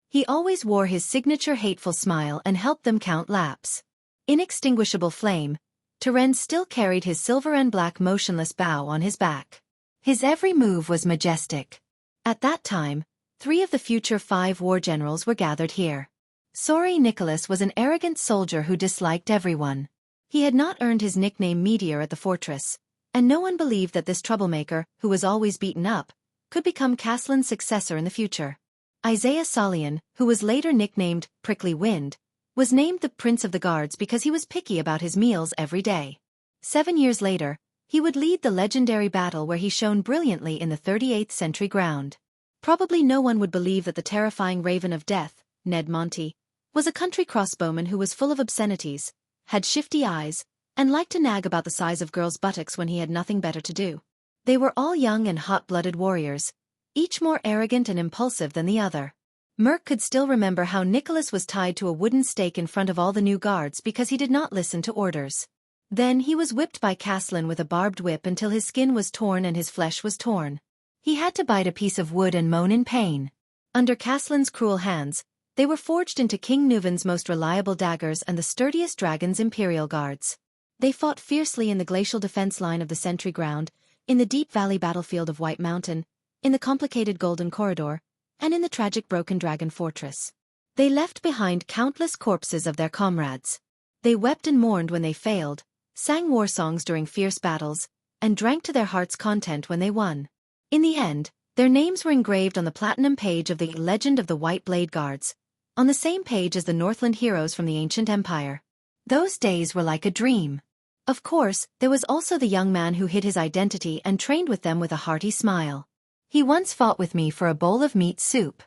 He always wore his signature hateful smile and helped them count laps. Inextinguishable Flame, Terence still carried his silver and black motionless bow on his back. His every move was majestic. At that time, 3 of the future 5 war generals were gathered here. Sorry Nicholas was an arrogant soldier who disliked everyone. He had not earned his nickname Meteor at the fortress, and no one believed that this troublemaker, who was always beaten up, could become Castellan's successor in the future. Isaiah Solian, who was later nicknamed Prickly Wind, was named the Prince of the Guards because he was picky about his meals every day. 7 years later, he would lead the legendary battle where he shone brilliantly in the 38th century ground. Probably no one would believe that the terrifying Raven of Death, Ned Monty, was a country crossbowman who was full of obscenities, had shifty eyes, and liked to nag about the size of girls' buttocks when he had nothing better to do. They were all young and hot-blooded warriors, each more arrogant and impulsive than the other. Merc could still remember how Nicholas was tied to a wooden stake in front of all the new guards because he did not listen to orders. Then he was whipped by Castellan with a barbed whip until his skin was torn and his flesh was torn. He had to bite a piece of wood and moan in pain. Under Castellan's cruel hands, they were forged into King Nuvan's most reliable daggers and the sturdiest dragon's imperial guards. They fought fiercely in the glacial defense line of the sentry ground, in the deep valley battlefield of White Mountain, in the complicated Golden Corridor, and in the tragic Broken Dragon Fortress. They left behind countless corpses of their comrades. They wept and mourned when they failed, sang war songs during fierce battles, and drank to their heart's content when they won. In the end, their names were engraved on the platinum page of the Legend of the White Blade Guards, on the same page as the Northland heroes from the ancient empire. Those days were like a dream. Of course, there was also the young man who hid his identity and trained with them with a hearty smile. He once fought with me for a bowl of meat soup.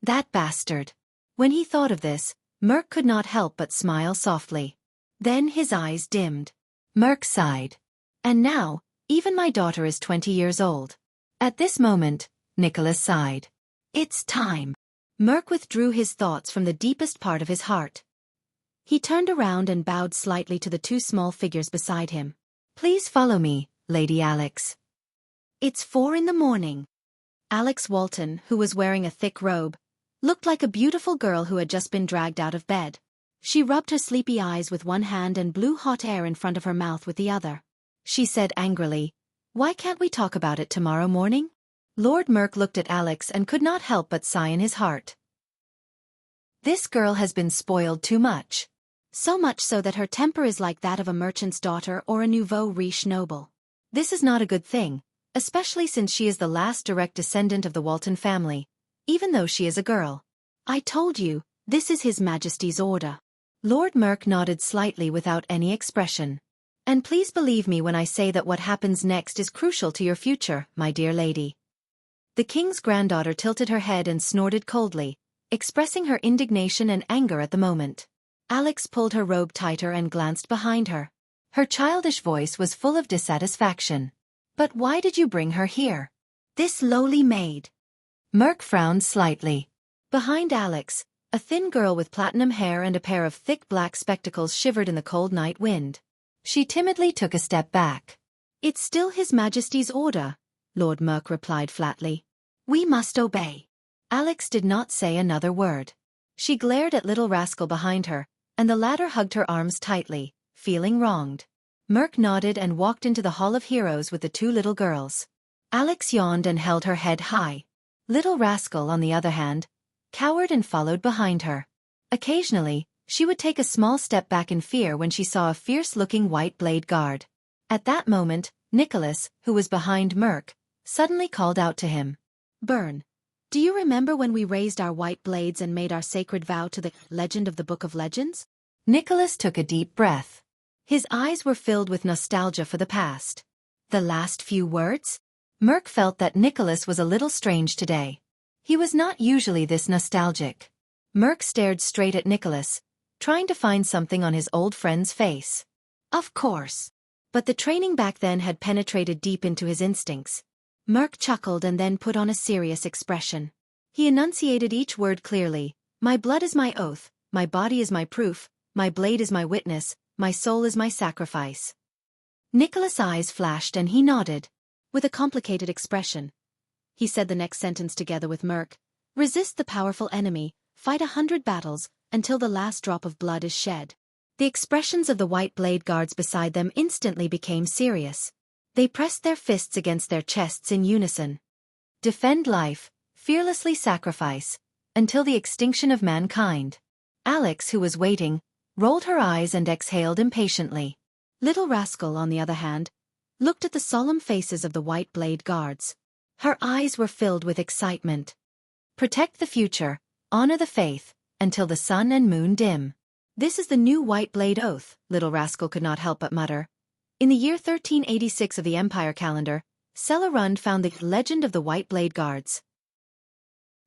That bastard. When he thought of this, Merc could not help but smile softly. Then his eyes dimmed. Merc sighed. And now, even my daughter is 20 years old. At this moment, Nicholas sighed. It's time. Merc withdrew his thoughts from the deepest part of his heart. He turned around and bowed slightly to the 2 small figures beside him. Please follow me, Lady Alex. It's 4 in the morning. Alex Walton, who was wearing a thick robe, looked like a beautiful girl who had just been dragged out of bed. She rubbed her sleepy eyes with one hand and blew hot air in front of her mouth with the other. She said angrily, "Why can't we talk about it tomorrow morning?" Lord Merc looked at Alex and could not help but sigh in his heart. This girl has been spoiled too much. So much so that her temper is like that of a merchant's daughter or a nouveau riche noble. This is not a good thing, especially since she is the last direct descendant of the Walton family, even though she is a girl. I told you, this is His Majesty's order. Lord Merc nodded slightly without any expression. And please believe me when I say that what happens next is crucial to your future, my dear lady. The king's granddaughter tilted her head and snorted coldly, expressing her indignation and anger at the moment. Alex pulled her robe tighter and glanced behind her. Her childish voice was full of dissatisfaction. But why did you bring her here? This lowly maid. Merc frowned slightly. Behind Alex, a thin girl with platinum hair and a pair of thick black spectacles shivered in the cold night wind. She timidly took a step back. It's still His Majesty's order, Lord Merc replied flatly. We must obey. Alex did not say another word. She glared at little rascal behind her, and the latter hugged her arms tightly, feeling wronged. Merc nodded and walked into the Hall of Heroes with the 2 little girls. Alex yawned and held her head high. Little rascal, on the other hand, cowered and followed behind her. Occasionally, she would take a small step back in fear when she saw a fierce-looking white blade guard. At that moment, Nicholas, who was behind Merc, suddenly called out to him. Burn. Do you remember when we raised our white blades and made our sacred vow to the legend of the Book of Legends? Nicholas took a deep breath. His eyes were filled with nostalgia for the past. The last few words? Merk felt that Nicholas was a little strange today. He was not usually this nostalgic. Merk stared straight at Nicholas, trying to find something on his old friend's face. Of course. But the training back then had penetrated deep into his instincts. Merk chuckled and then put on a serious expression. He enunciated each word clearly. My blood is my oath, my body is my proof, my blade is my witness, my soul is my sacrifice. Nicholas' eyes flashed and he nodded. With a complicated expression. He said the next sentence together with Merk. Resist the powerful enemy, fight 100 battles, until the last drop of blood is shed. The expressions of the white blade guards beside them instantly became serious. They pressed their fists against their chests in unison. Defend life, fearlessly sacrifice, until the extinction of mankind. Alex, who was waiting, rolled her eyes and exhaled impatiently. Little Rascal, on the other hand, looked at the solemn faces of the white blade guards. Her eyes were filled with excitement. Protect the future, honor the faith, until the sun and moon dim. This is the new white blade oath, Little Rascal could not help but mutter. In the year 1386 of the Empire calendar, Celarund found the legend of the white blade guards.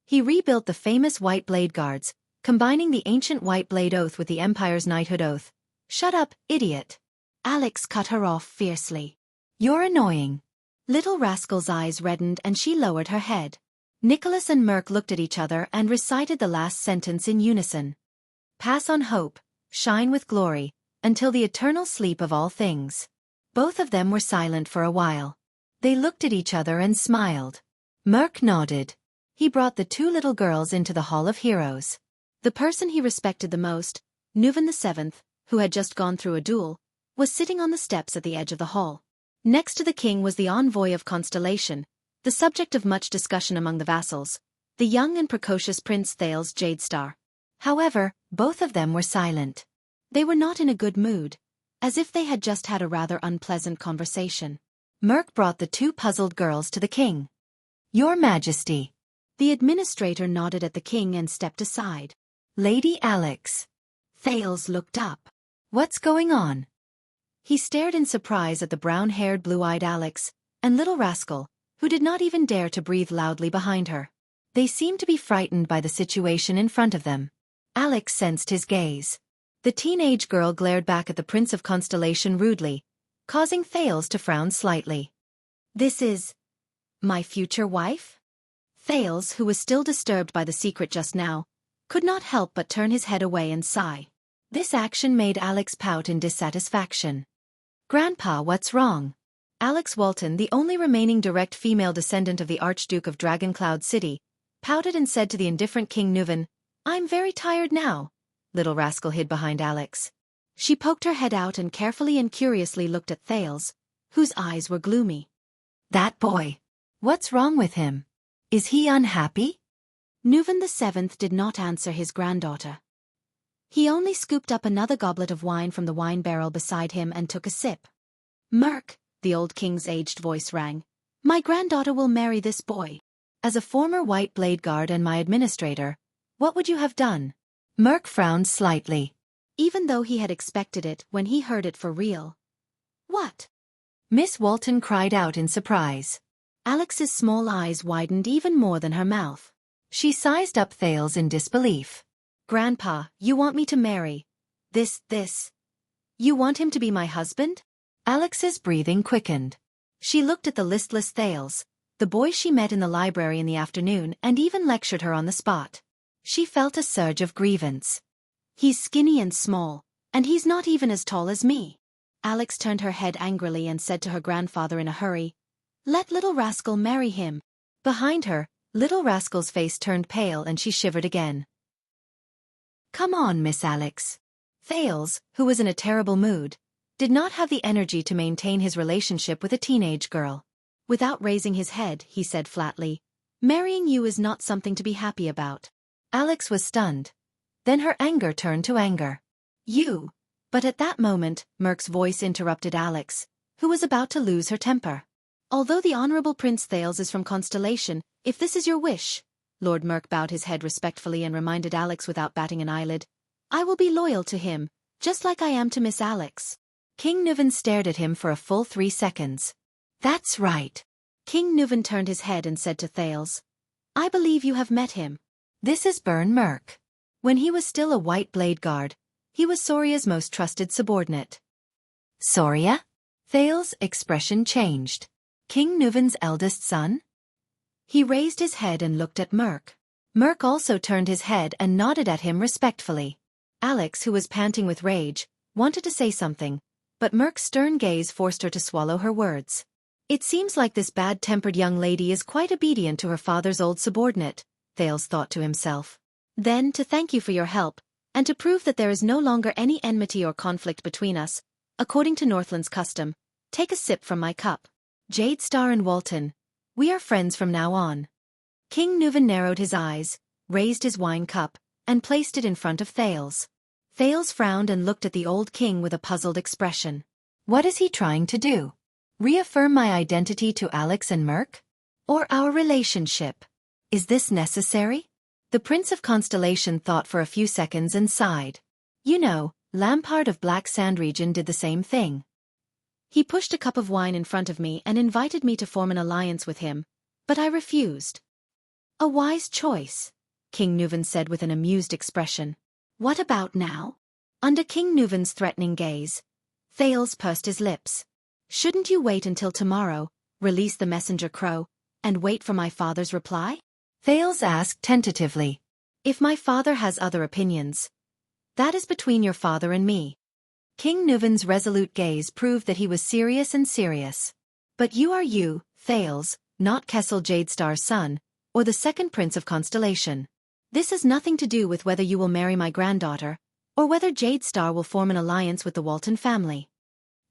He rebuilt the famous white blade guards, combining the ancient white blade oath with the Empire's knighthood oath. Shut up, idiot. Alex cut her off fiercely. You're annoying. Little Rascal's eyes reddened and she lowered her head. Nicholas and Merk looked at each other and recited the last sentence in unison. Pass on hope, shine with glory, until the eternal sleep of all things. Both of them were silent for a while. They looked at each other and smiled. Merk nodded. He brought the two little girls into the Hall of Heroes. The person he respected the most, Nuvan VII, who had just gone through a duel, was sitting on the steps at the edge of the hall. Next to the king was the envoy of Constellation, the subject of much discussion among the vassals, the young and precocious Prince Thales Jadestar. However, both of them were silent. They were not in a good mood, as if they had just had a rather unpleasant conversation. Merk brought the two puzzled girls to the king. Your Majesty. The administrator nodded at the king and stepped aside. Lady Alex. Thales looked up. What's going on? He stared in surprise at the brown-haired, blue-eyed Alex, and Little Rascal, who did not even dare to breathe loudly behind her. They seemed to be frightened by the situation in front of them. Alex sensed his gaze. The teenage girl glared back at the Prince of Constellation rudely, causing Thales to frown slightly. This is my future wife? Thales, who was still disturbed by the secret just now, could not help but turn his head away and sigh. This action made Alex pout in dissatisfaction. Grandpa, what's wrong? Alex Walton, the only remaining direct female descendant of the Archduke of Dragoncloud City, pouted and said to the indifferent King Nuvan, I'm very tired now. Little Rascal hid behind Alex. She poked her head out and carefully and curiously looked at Thales, whose eyes were gloomy. That boy. What's wrong with him? Is he unhappy? Nuvan VII did not answer his granddaughter. He only scooped up another goblet of wine from the wine barrel beside him and took a sip. Merk, the old king's aged voice rang. My granddaughter will marry this boy. As a former white blade guard and my administrator, what would you have done? Merk frowned slightly. Even though he had expected it when he heard it for real. What? Miss Walton cried out in surprise. Alex's small eyes widened even more than her mouth. She sized up Thales in disbelief. Grandpa, you want me to marry this? You want him to be my husband? Alex's breathing quickened. She looked at the listless Thales, the boy she met in the library in the afternoon, and even lectured her on the spot. She felt a surge of grievance. He's skinny and small, and he's not even as tall as me. Alex turned her head angrily and said to her grandfather in a hurry, Let Little Rascal marry him. Behind her, Little Rascal's face turned pale and she shivered again. Come on, Miss Alex. Thales, who was in a terrible mood, did not have the energy to maintain his relationship with a teenage girl. Without raising his head, he said flatly, Marrying you is not something to be happy about. Alex was stunned. Then her anger turned to anger. You. But at that moment, Merk's voice interrupted Alex, who was about to lose her temper. Although the Honorable Prince Thales is from Constellation, if this is your wish, Lord Merk bowed his head respectfully and reminded Alex without batting an eyelid, I will be loyal to him, Just like I am to Miss Alex. King Nuvan stared at him for a full 3 seconds. That's right. King Nuvan turned his head and said to Thales, I believe you have met him. This is Byrne Merk. When he was still a white blade guard, he was Soria's most trusted subordinate. Soria? Thales' expression changed. King Nuvan's eldest son? He raised his head and looked at Merk. Merk also turned his head and nodded at him respectfully. Alex, who was panting with rage, wanted to say something, but Merk's stern gaze forced her to swallow her words. It seems like this bad-tempered young lady is quite obedient to her father's old subordinate, Thales thought to himself. Then, to thank you for your help, and to prove that there is no longer any enmity or conflict between us, according to Northland's custom, take a sip from my cup. Jade Star and Walton, we are friends from now on. King Nuvan narrowed his eyes, raised his wine cup, and placed it in front of Thales. Thales frowned and looked at the old king with a puzzled expression. What is he trying to do? Reaffirm my identity to Alex and Merk? Or our relationship? Is this necessary? The Prince of Constellation thought for a few seconds and sighed. You know, Lampard of Black Sand region did the same thing. He pushed a cup of wine in front of me and invited me to form an alliance with him, but I refused. A wise choice, King Nuvan said with an amused expression. What about now? Under King Nuvan's threatening gaze, Thales pursed his lips. Shouldn't you wait until tomorrow, release the messenger crow, and wait for my father's reply? Thales asked tentatively. If my father has other opinions, that is between your father and me. King Nuvan's resolute gaze proved that he was serious and serious. But you are you, Thales, not Kessel Jadestar's son, or the second Prince of Constellation. This has nothing to do with whether you will marry my granddaughter, or whether Jadestar will form an alliance with the Walton family.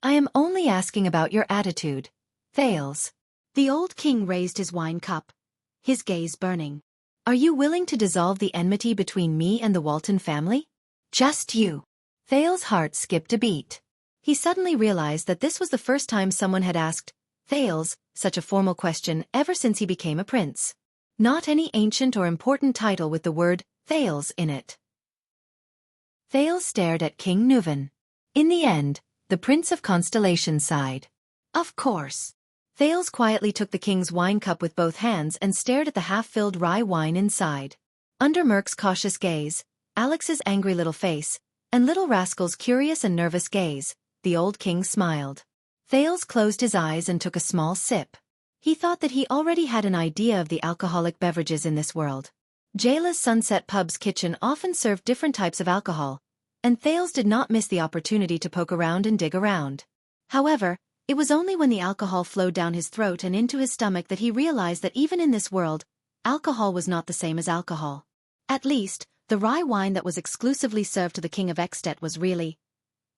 I am only asking about your attitude, Thales. The old king raised his wine cup, his gaze burning. Are you willing to dissolve the enmity between me and the Walton family? Just you. Thales' heart skipped a beat. He suddenly realized that this was the first time someone had asked Thales such a formal question ever since he became a prince. Not any ancient or important title with the word Thales in it. Thales stared at King Nuvan. In the end, the Prince of Constellation sighed. Of course. Thales quietly took the king's wine cup with both hands and stared at the half-filled rye wine inside. Under Merk's cautious gaze, Alex's angry little face, and Little Rascal's curious and nervous gaze, the old king smiled. Thales closed his eyes and took a small sip. He thought that he already had an idea of the alcoholic beverages in this world. Jayla's Sunset Pub's kitchen often served different types of alcohol, and Thales did not miss the opportunity to poke around and dig around. However, it was only when the alcohol flowed down his throat and into his stomach that he realized that even in this world, alcohol was not the same as alcohol. At least, the rye wine that was exclusively served to the King of Extet was really...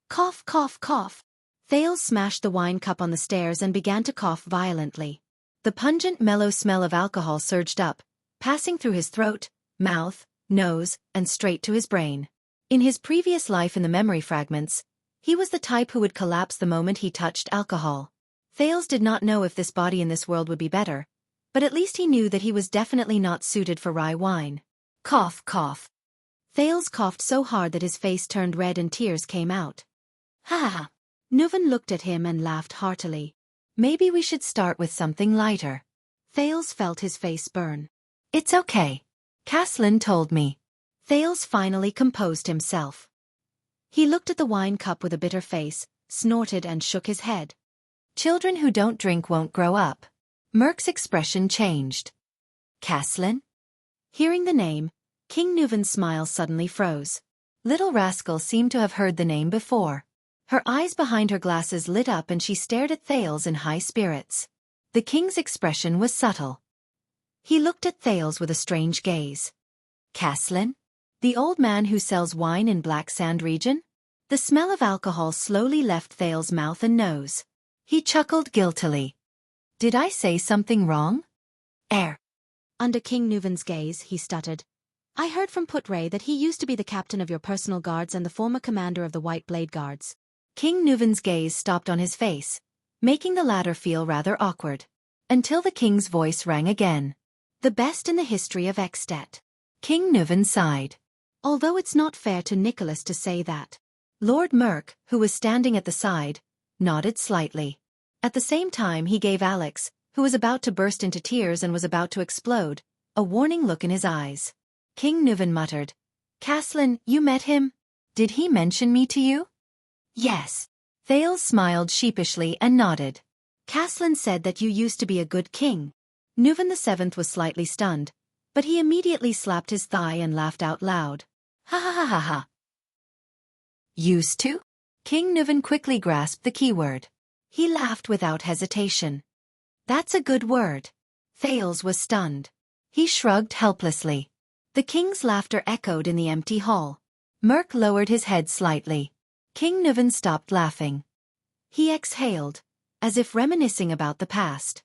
Cough, cough, cough. Thales smashed the wine cup on the stairs and began to cough violently. The pungent, mellow smell of alcohol surged up, passing through his throat, mouth, nose, and straight to his brain. In his previous life in the memory fragments, he was the type who would collapse the moment he touched alcohol. Thales did not know if this body in this world would be better, but at least he knew that he was definitely not suited for rye wine. Cough, cough. Thales coughed so hard that his face turned red and tears came out. Ha ha. Nuvan looked at him and laughed heartily. Maybe we should start with something lighter. Thales felt his face burn. It's okay. Caslin told me. Thales finally composed himself. He looked at the wine cup with a bitter face, snorted and shook his head. Children who don't drink won't grow up. Merk's expression changed. Caslin? Hearing the name, King Nuvan's smile suddenly froze. Little Rascal seemed to have heard the name before. Her eyes behind her glasses lit up and she stared at Thales in high spirits. The king's expression was subtle. He looked at Thales with a strange gaze. Caslin? The old man who sells wine in Black Sand region? The smell of alcohol slowly left Thales' mouth and nose. He chuckled guiltily. Did I say something wrong? Under King Nuvan's gaze, he stuttered. I heard from Putray that he used to be the captain of your personal guards and the former commander of the White Blade Guards. King Nuvan's gaze stopped on his face, making the latter feel rather awkward. Until the king's voice rang again. The best in the history of Extet. King Nuvan sighed. Although it's not fair to Nicholas to say that. Lord Merk, who was standing at the side, nodded slightly. At the same time he gave Alex, who was about to burst into tears and was about to explode, a warning look in his eyes. King Nuvan muttered, "Caslin, you met him? Did he mention me to you?" "Yes." Thales smiled sheepishly and nodded. "Caslin said that you used to be a good king." Nuvan VII was slightly stunned, but he immediately slapped his thigh and laughed out loud. "Ha ha ha ha ha." "Used to?" King Nuvan quickly grasped the keyword. He laughed without hesitation. "That's a good word." Thales was stunned. He shrugged helplessly. The king's laughter echoed in the empty hall. Merk lowered his head slightly. King Nuvan stopped laughing. He exhaled, as if reminiscing about the past.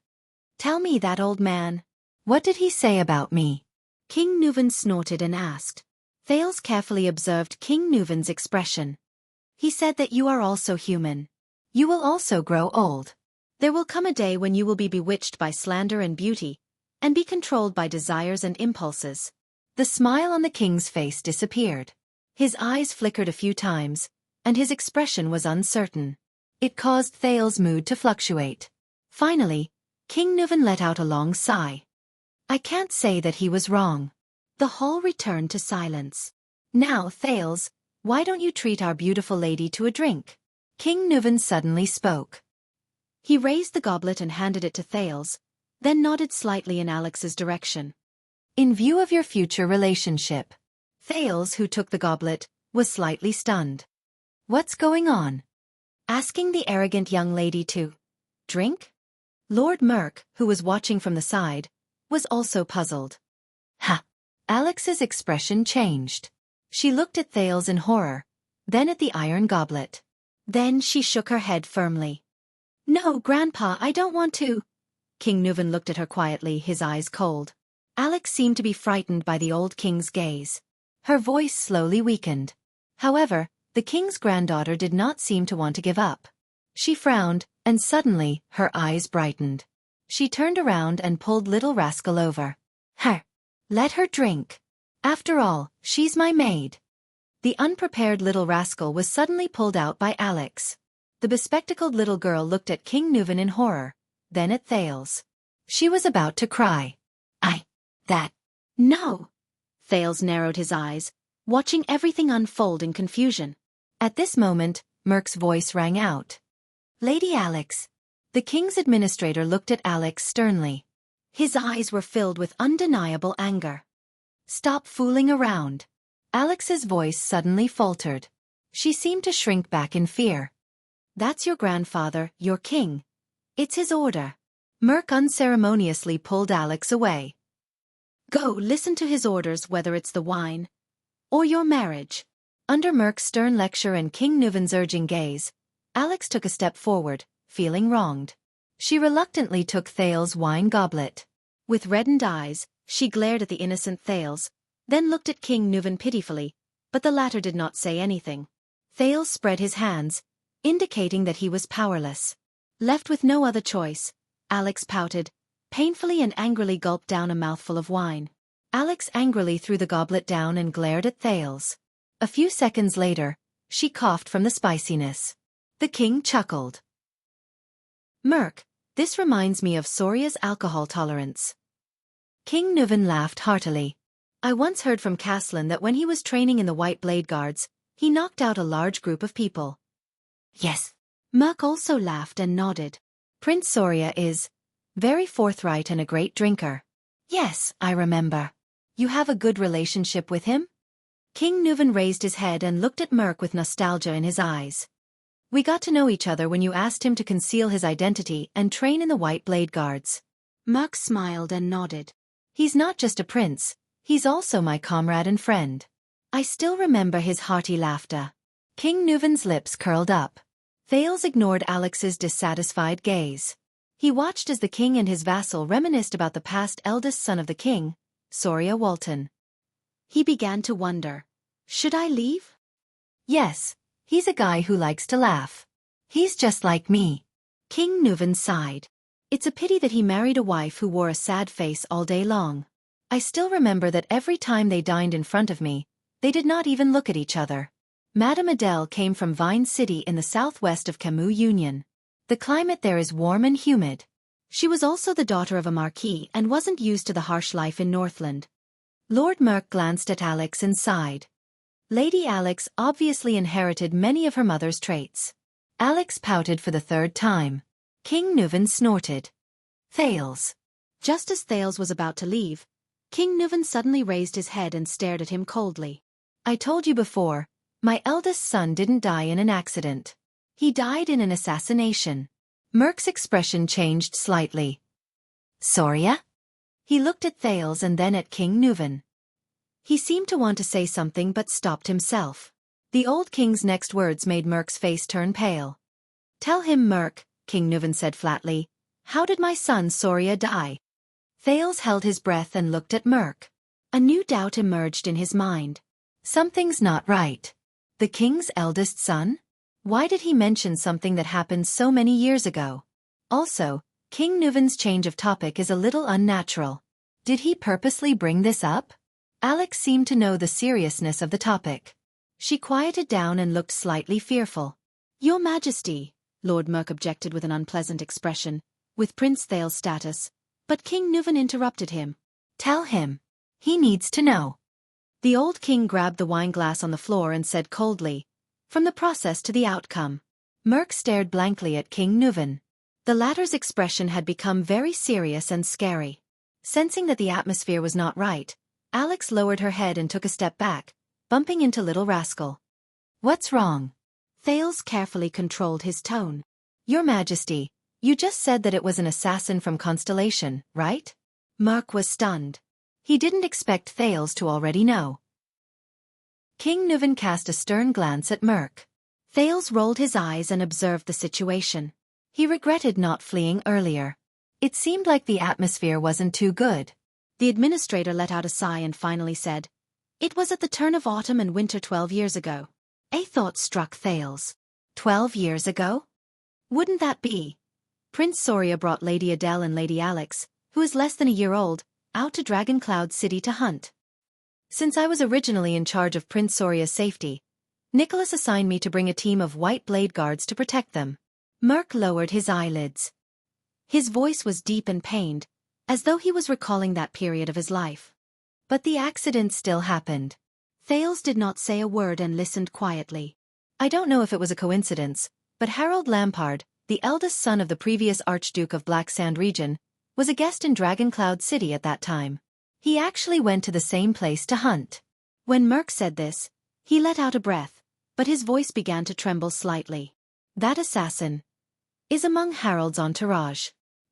"Tell me that old man. What did he say about me?" King Nuvan snorted and asked. Thales carefully observed King Nuvan's expression. "He said that you are also human. You will also grow old. There will come a day when you will be bewitched by slander and beauty, and be controlled by desires and impulses." The smile on the king's face disappeared. His eyes flickered a few times, and his expression was uncertain. It caused Thales' mood to fluctuate. Finally, King Nuvan let out a long sigh. I can't say that he was wrong. The hall returned to silence. "Now, Thales, why don't you treat our beautiful lady to a drink?" King Nuvan suddenly spoke. He raised the goblet and handed it to Thales, then nodded slightly in Alex's direction. "In view of your future relationship." Thales, who took the goblet, was slightly stunned. "What's going on?" Asking the arrogant young lady to drink? Lord Merk, who was watching from the side, was also puzzled. "Ha!" Alex's expression changed. She looked at Thales in horror, then at the iron goblet. Then she shook her head firmly. "No, Grandpa, I don't want to." King Nuvan looked at her quietly, his eyes cold. Alex seemed to be frightened by the old king's gaze. Her voice slowly weakened. However, the king's granddaughter did not seem to want to give up. She frowned, and suddenly, her eyes brightened. She turned around and pulled little rascal over. "Her! Let her drink. After all, she's my maid." The unprepared little rascal was suddenly pulled out by Alex. The bespectacled little girl looked at King Nuvan in horror, then at Thales. She was about to cry. No." Thales narrowed his eyes, watching everything unfold in confusion. At this moment, Merk's voice rang out. "Lady Alex." The king's administrator looked at Alex sternly. His eyes were filled with undeniable anger. "Stop fooling around." Alex's voice suddenly faltered. She seemed to shrink back in fear. "That's your grandfather, your king. It's his order." Merk unceremoniously pulled Alex away. "Go, listen to his orders, whether it's the wine or your marriage." Under Merk's stern lecture and King Nuvan's urging gaze, Alex took a step forward, feeling wronged. She reluctantly took Thales' wine goblet. With reddened eyes, she glared at the innocent Thales, then looked at King Nuvan pitifully, but the latter did not say anything. Thales spread his hands, indicating that he was powerless. Left with no other choice, Alex pouted, painfully and angrily gulped down a mouthful of wine. Alex angrily threw the goblet down and glared at Thales. A few seconds later, she coughed from the spiciness. The king chuckled. "Merk, this reminds me of Soria's alcohol tolerance." King Nuvan laughed heartily. "I once heard from Caslin that when he was training in the White Blade Guards, he knocked out a large group of people." "Yes." Merk also laughed and nodded. "Prince Soria is very forthright and a great drinker." "Yes, I remember. You have a good relationship with him?" King Nuvan raised his head and looked at Merk with nostalgia in his eyes. "We got to know each other when you asked him to conceal his identity and train in the White Blade Guards." Merk smiled and nodded. "He's not just a prince, he's also my comrade and friend." I still remember his hearty laughter. King Nuvan's lips curled up. Thales ignored Alex's dissatisfied gaze. He watched as the king and his vassal reminisced about the past eldest son of the king, Soria Walton. He began to wonder, should I leave? Yes, he's a guy who likes to laugh. He's just like me. King Nuvan sighed. It's a pity that he married a wife who wore a sad face all day long. I still remember that every time they dined in front of me, they did not even look at each other. Madame Adele came from Vine City in the southwest of Camus Union. The climate there is warm and humid. She was also the daughter of a marquis and wasn't used to the harsh life in Northland. Lord Merk glanced at Alex and sighed. Lady Alex obviously inherited many of her mother's traits. Alex pouted for the third time. King Nuvan snorted. Thales. Just as Thales was about to leave, King Nuvan suddenly raised his head and stared at him coldly. I told you before, my eldest son didn't die in an accident. He died in an assassination. Merk's expression changed slightly. Soria? He looked at Thales and then at King Nuvan. He seemed to want to say something but stopped himself. The old king's next words made Merk's face turn pale. Tell him, Merk, King Nuvan said flatly. How did my son Soria die? Thales held his breath and looked at Merk. A new doubt emerged in his mind. Something's not right. The king's eldest son? Why did he mention something that happened so many years ago? Also, King Nuvan's change of topic is a little unnatural. Did he purposely bring this up? Alex seemed to know the seriousness of the topic. She quieted down and looked slightly fearful. Your Majesty, Lord Merk objected with an unpleasant expression, with Prince Thales' status, but King Nuvan interrupted him. Tell him. He needs to know. The old king grabbed the wine glass on the floor and said coldly, from the process to the outcome. Merk stared blankly at King Nuvan. The latter's expression had become very serious and scary. Sensing that the atmosphere was not right, Alex lowered her head and took a step back, bumping into Little Rascal. What's wrong? Thales carefully controlled his tone. Your Majesty, you just said that it was an assassin from Constellation, right? Merk was stunned. He didn't expect Thales to already know. King Nuvan cast a stern glance at Merk. Thales rolled his eyes and observed the situation. He regretted not fleeing earlier. It seemed like the atmosphere wasn't too good. The administrator let out a sigh and finally said, It was at the turn of autumn and winter 12 years ago. A thought struck Thales. 12 years ago? Wouldn't that be? Prince Soria brought Lady Adele and Lady Alex, who is less than a year old, out to Dragon Cloud City to hunt. Since I was originally in charge of Prince Soria's safety, Nicholas assigned me to bring a team of white blade guards to protect them. Merk lowered his eyelids. His voice was deep and pained, as though he was recalling that period of his life. But the accident still happened. Thales did not say a word and listened quietly. I don't know if it was a coincidence, but Harold Lampard, the eldest son of the previous Archduke of Black Sand region, was a guest in Dragon Cloud City at that time. He actually went to the same place to hunt. When Merk said this, he let out a breath, but his voice began to tremble slightly. That assassin is among Harold's entourage.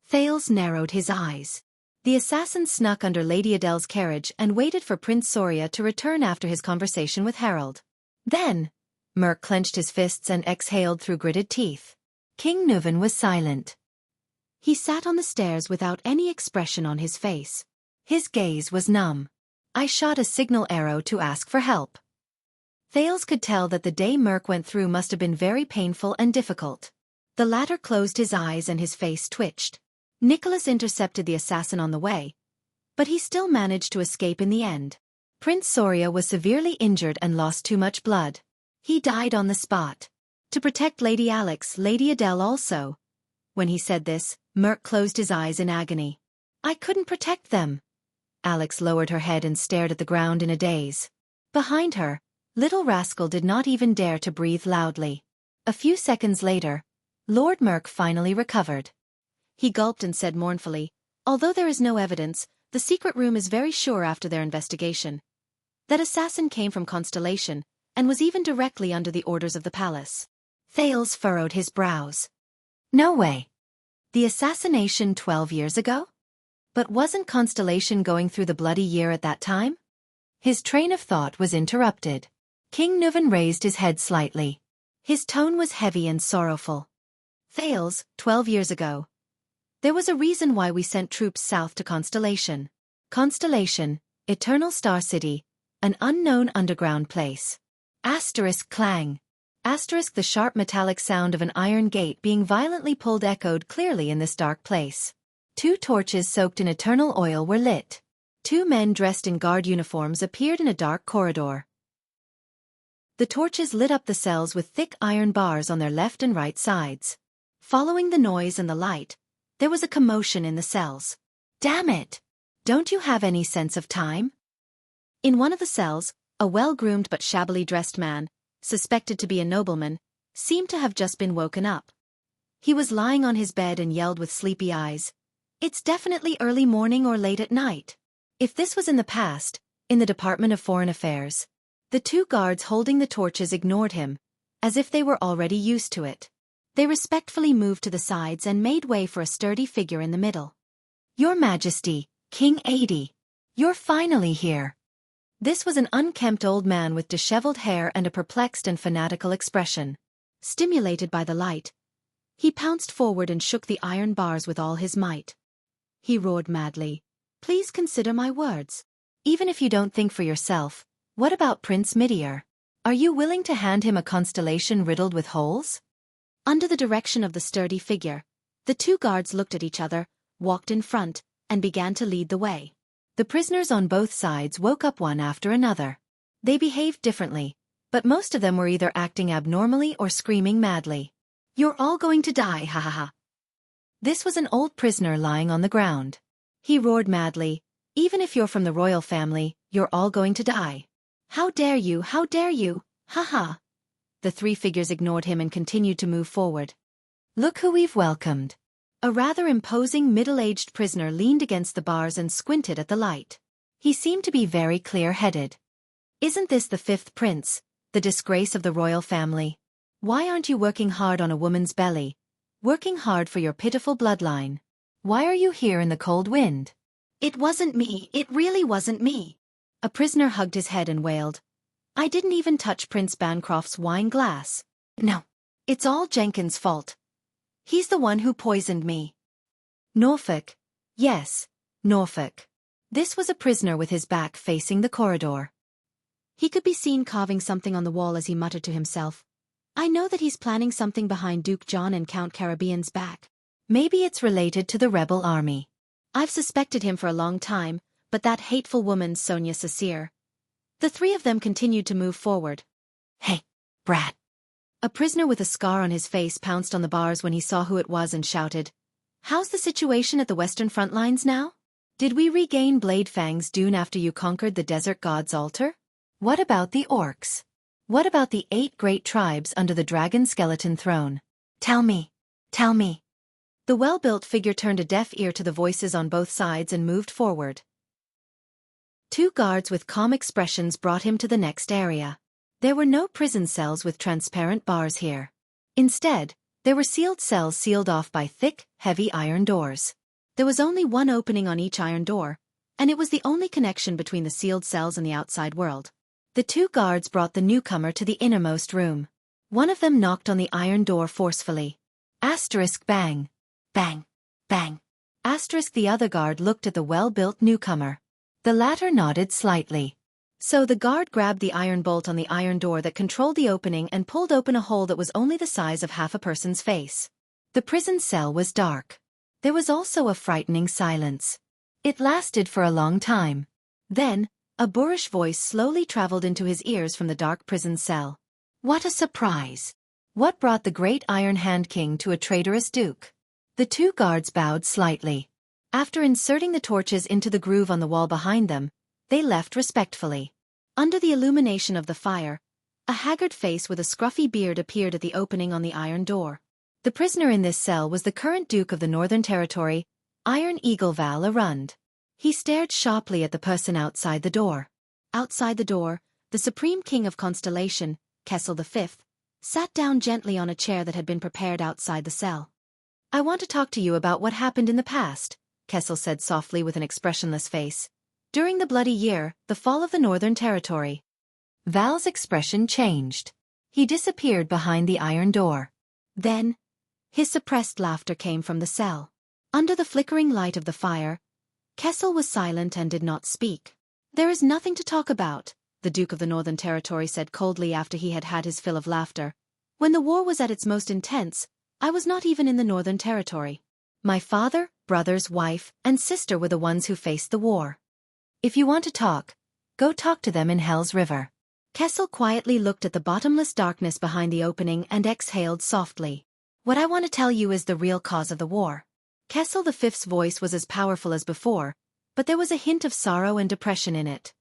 Thales narrowed his eyes. The assassin snuck under Lady Adele's carriage and waited for Prince Soria to return after his conversation with Harold. Then, Merk clenched his fists and exhaled through gritted teeth. King Nuvan was silent. He sat on the stairs without any expression on his face. His gaze was numb. I shot a signal arrow to ask for help. Thales could tell that the day Merk went through must have been very painful and difficult. The latter closed his eyes and his face twitched. Nicholas intercepted the assassin on the way, but he still managed to escape in the end. Prince Soria was severely injured and lost too much blood. He died on the spot. To protect Lady Alex, Lady Adele also. When he said this, Merk closed his eyes in agony. I couldn't protect them. Alex lowered her head and stared at the ground in a daze. Behind her, Little Rascal did not even dare to breathe loudly. A few seconds later, Lord Merk finally recovered. He gulped and said mournfully, although there is no evidence, the secret room is very sure after their investigation. That assassin came from Constellation, and was even directly under the orders of the palace. Thales furrowed his brows. No way. The assassination 12 years ago? But wasn't Constellation going through the bloody year at that time? His train of thought was interrupted. King Nuvan raised his head slightly. His tone was heavy and sorrowful. Thales, 12 years ago. There was a reason why we sent troops south to Constellation. Constellation, Eternal Star City, an unknown underground place. Asterisk clang. Asterisk the sharp metallic sound of an iron gate being violently pulled echoed clearly in this dark place. 2 torches soaked in eternal oil were lit. 2 men dressed in guard uniforms appeared in a dark corridor. The torches lit up the cells with thick iron bars on their left and right sides. Following the noise and the light, there was a commotion in the cells. Damn it! Don't you have any sense of time? In one of the cells, a well-groomed but shabbily dressed man, suspected to be a nobleman, seemed to have just been woken up. He was lying on his bed and yelled with sleepy eyes, "It's definitely early morning or late at night." If this was in the past, in the Department of Foreign Affairs, the two guards holding the torches ignored him, as if they were already used to it. They respectfully moved to the sides and made way for a sturdy figure in the middle. "Your Majesty, King Adi, you're finally here." This was an unkempt old man with disheveled hair and a perplexed and fanatical expression. Stimulated by the light, he pounced forward and shook the iron bars with all his might. He roared madly, "Please consider my words. Even if you don't think for yourself, what about Prince Midir? Are you willing to hand him a constellation riddled with holes?" Under the direction of the sturdy figure, the two guards looked at each other, walked in front, and began to lead the way. The prisoners on both sides woke up one after another. They behaved differently, but most of them were either acting abnormally or screaming madly. "You're all going to die, ha ha ha." This was an old prisoner lying on the ground. He roared madly, "Even if you're from the royal family, you're all going to die. How dare you, ha ha." The three figures ignored him and continued to move forward. "Look who we've welcomed." A rather imposing middle-aged prisoner leaned against the bars and squinted at the light. He seemed to be very clear-headed. "Isn't this the fifth prince, the disgrace of the royal family? Why aren't you working hard on a woman's belly, working hard for your pitiful bloodline? Why are you here in the cold wind?" "It wasn't me, it really wasn't me." A prisoner hugged his head and wailed, "I didn't even touch Prince Bancroft's wine glass. No, it's all Jenkins' fault. He's the one who poisoned me." "Norfolk. Yes, Norfolk." This was a prisoner with his back facing the corridor. He could be seen carving something on the wall as he muttered to himself, "I know that he's planning something behind Duke John and Count Caribbean's back. Maybe it's related to the rebel army. I've suspected him for a long time, but that hateful woman Sonia Cecere." The three of them continued to move forward. "Hey, brat." A prisoner with a scar on his face pounced on the bars when he saw who it was and shouted, "How's the situation at the Western front lines now? Did we regain Blade Fang's dune after you conquered the Desert God's altar? What about the orcs? What about the 8 great tribes under the dragon skeleton throne? Tell me, tell me." The well-built figure turned a deaf ear to the voices on both sides and moved forward. Two guards with calm expressions brought him to the next area. There were no prison cells with transparent bars here. Instead, there were sealed cells sealed off by thick, heavy iron doors. There was only one opening on each iron door, and it was the only connection between the sealed cells and the outside world. The two guards brought the newcomer to the innermost room. One of them knocked on the iron door forcefully. Asterisk bang. Bang. Bang. Asterisk. The other guard looked at the well-built newcomer. The latter nodded slightly. So the guard grabbed the iron bolt on the iron door that controlled the opening and pulled open a hole that was only the size of half a person's face. The prison cell was dark. There was also a frightening silence. It lasted for a long time. Then, a boorish voice slowly traveled into his ears from the dark prison cell. "What a surprise! What brought the great Iron Hand King to a traitorous duke?" The two guards bowed slightly. After inserting the torches into the groove on the wall behind them, they left respectfully. Under the illumination of the fire, a haggard face with a scruffy beard appeared at the opening on the iron door. The prisoner in this cell was the current Duke of the Northern Territory, Iron Eagle Val Arund. He stared sharply at the person outside the door. Outside the door, the Supreme King of Constellation, Kessel V, sat down gently on a chair that had been prepared outside the cell. "I want to talk to you about what happened in the past," Kessel said softly with an expressionless face. "During the Bloody Year, the fall of the Northern Territory." Val's expression changed. He disappeared behind the iron door. Then, his suppressed laughter came from the cell. Under the flickering light of the fire, Kessel was silent and did not speak. "There is nothing to talk about," the Duke of the Northern Territory said coldly after he had had his fill of laughter. "When the war was at its most intense, I was not even in the Northern Territory. My father, brothers, wife, and sister were the ones who faced the war. If you want to talk, go talk to them in Hell's River." Kessel quietly looked at the bottomless darkness behind the opening and exhaled softly. What I want to tell you is the real cause of the war. Kessel V's voice was as powerful as before, but there was a hint of sorrow and depression in it.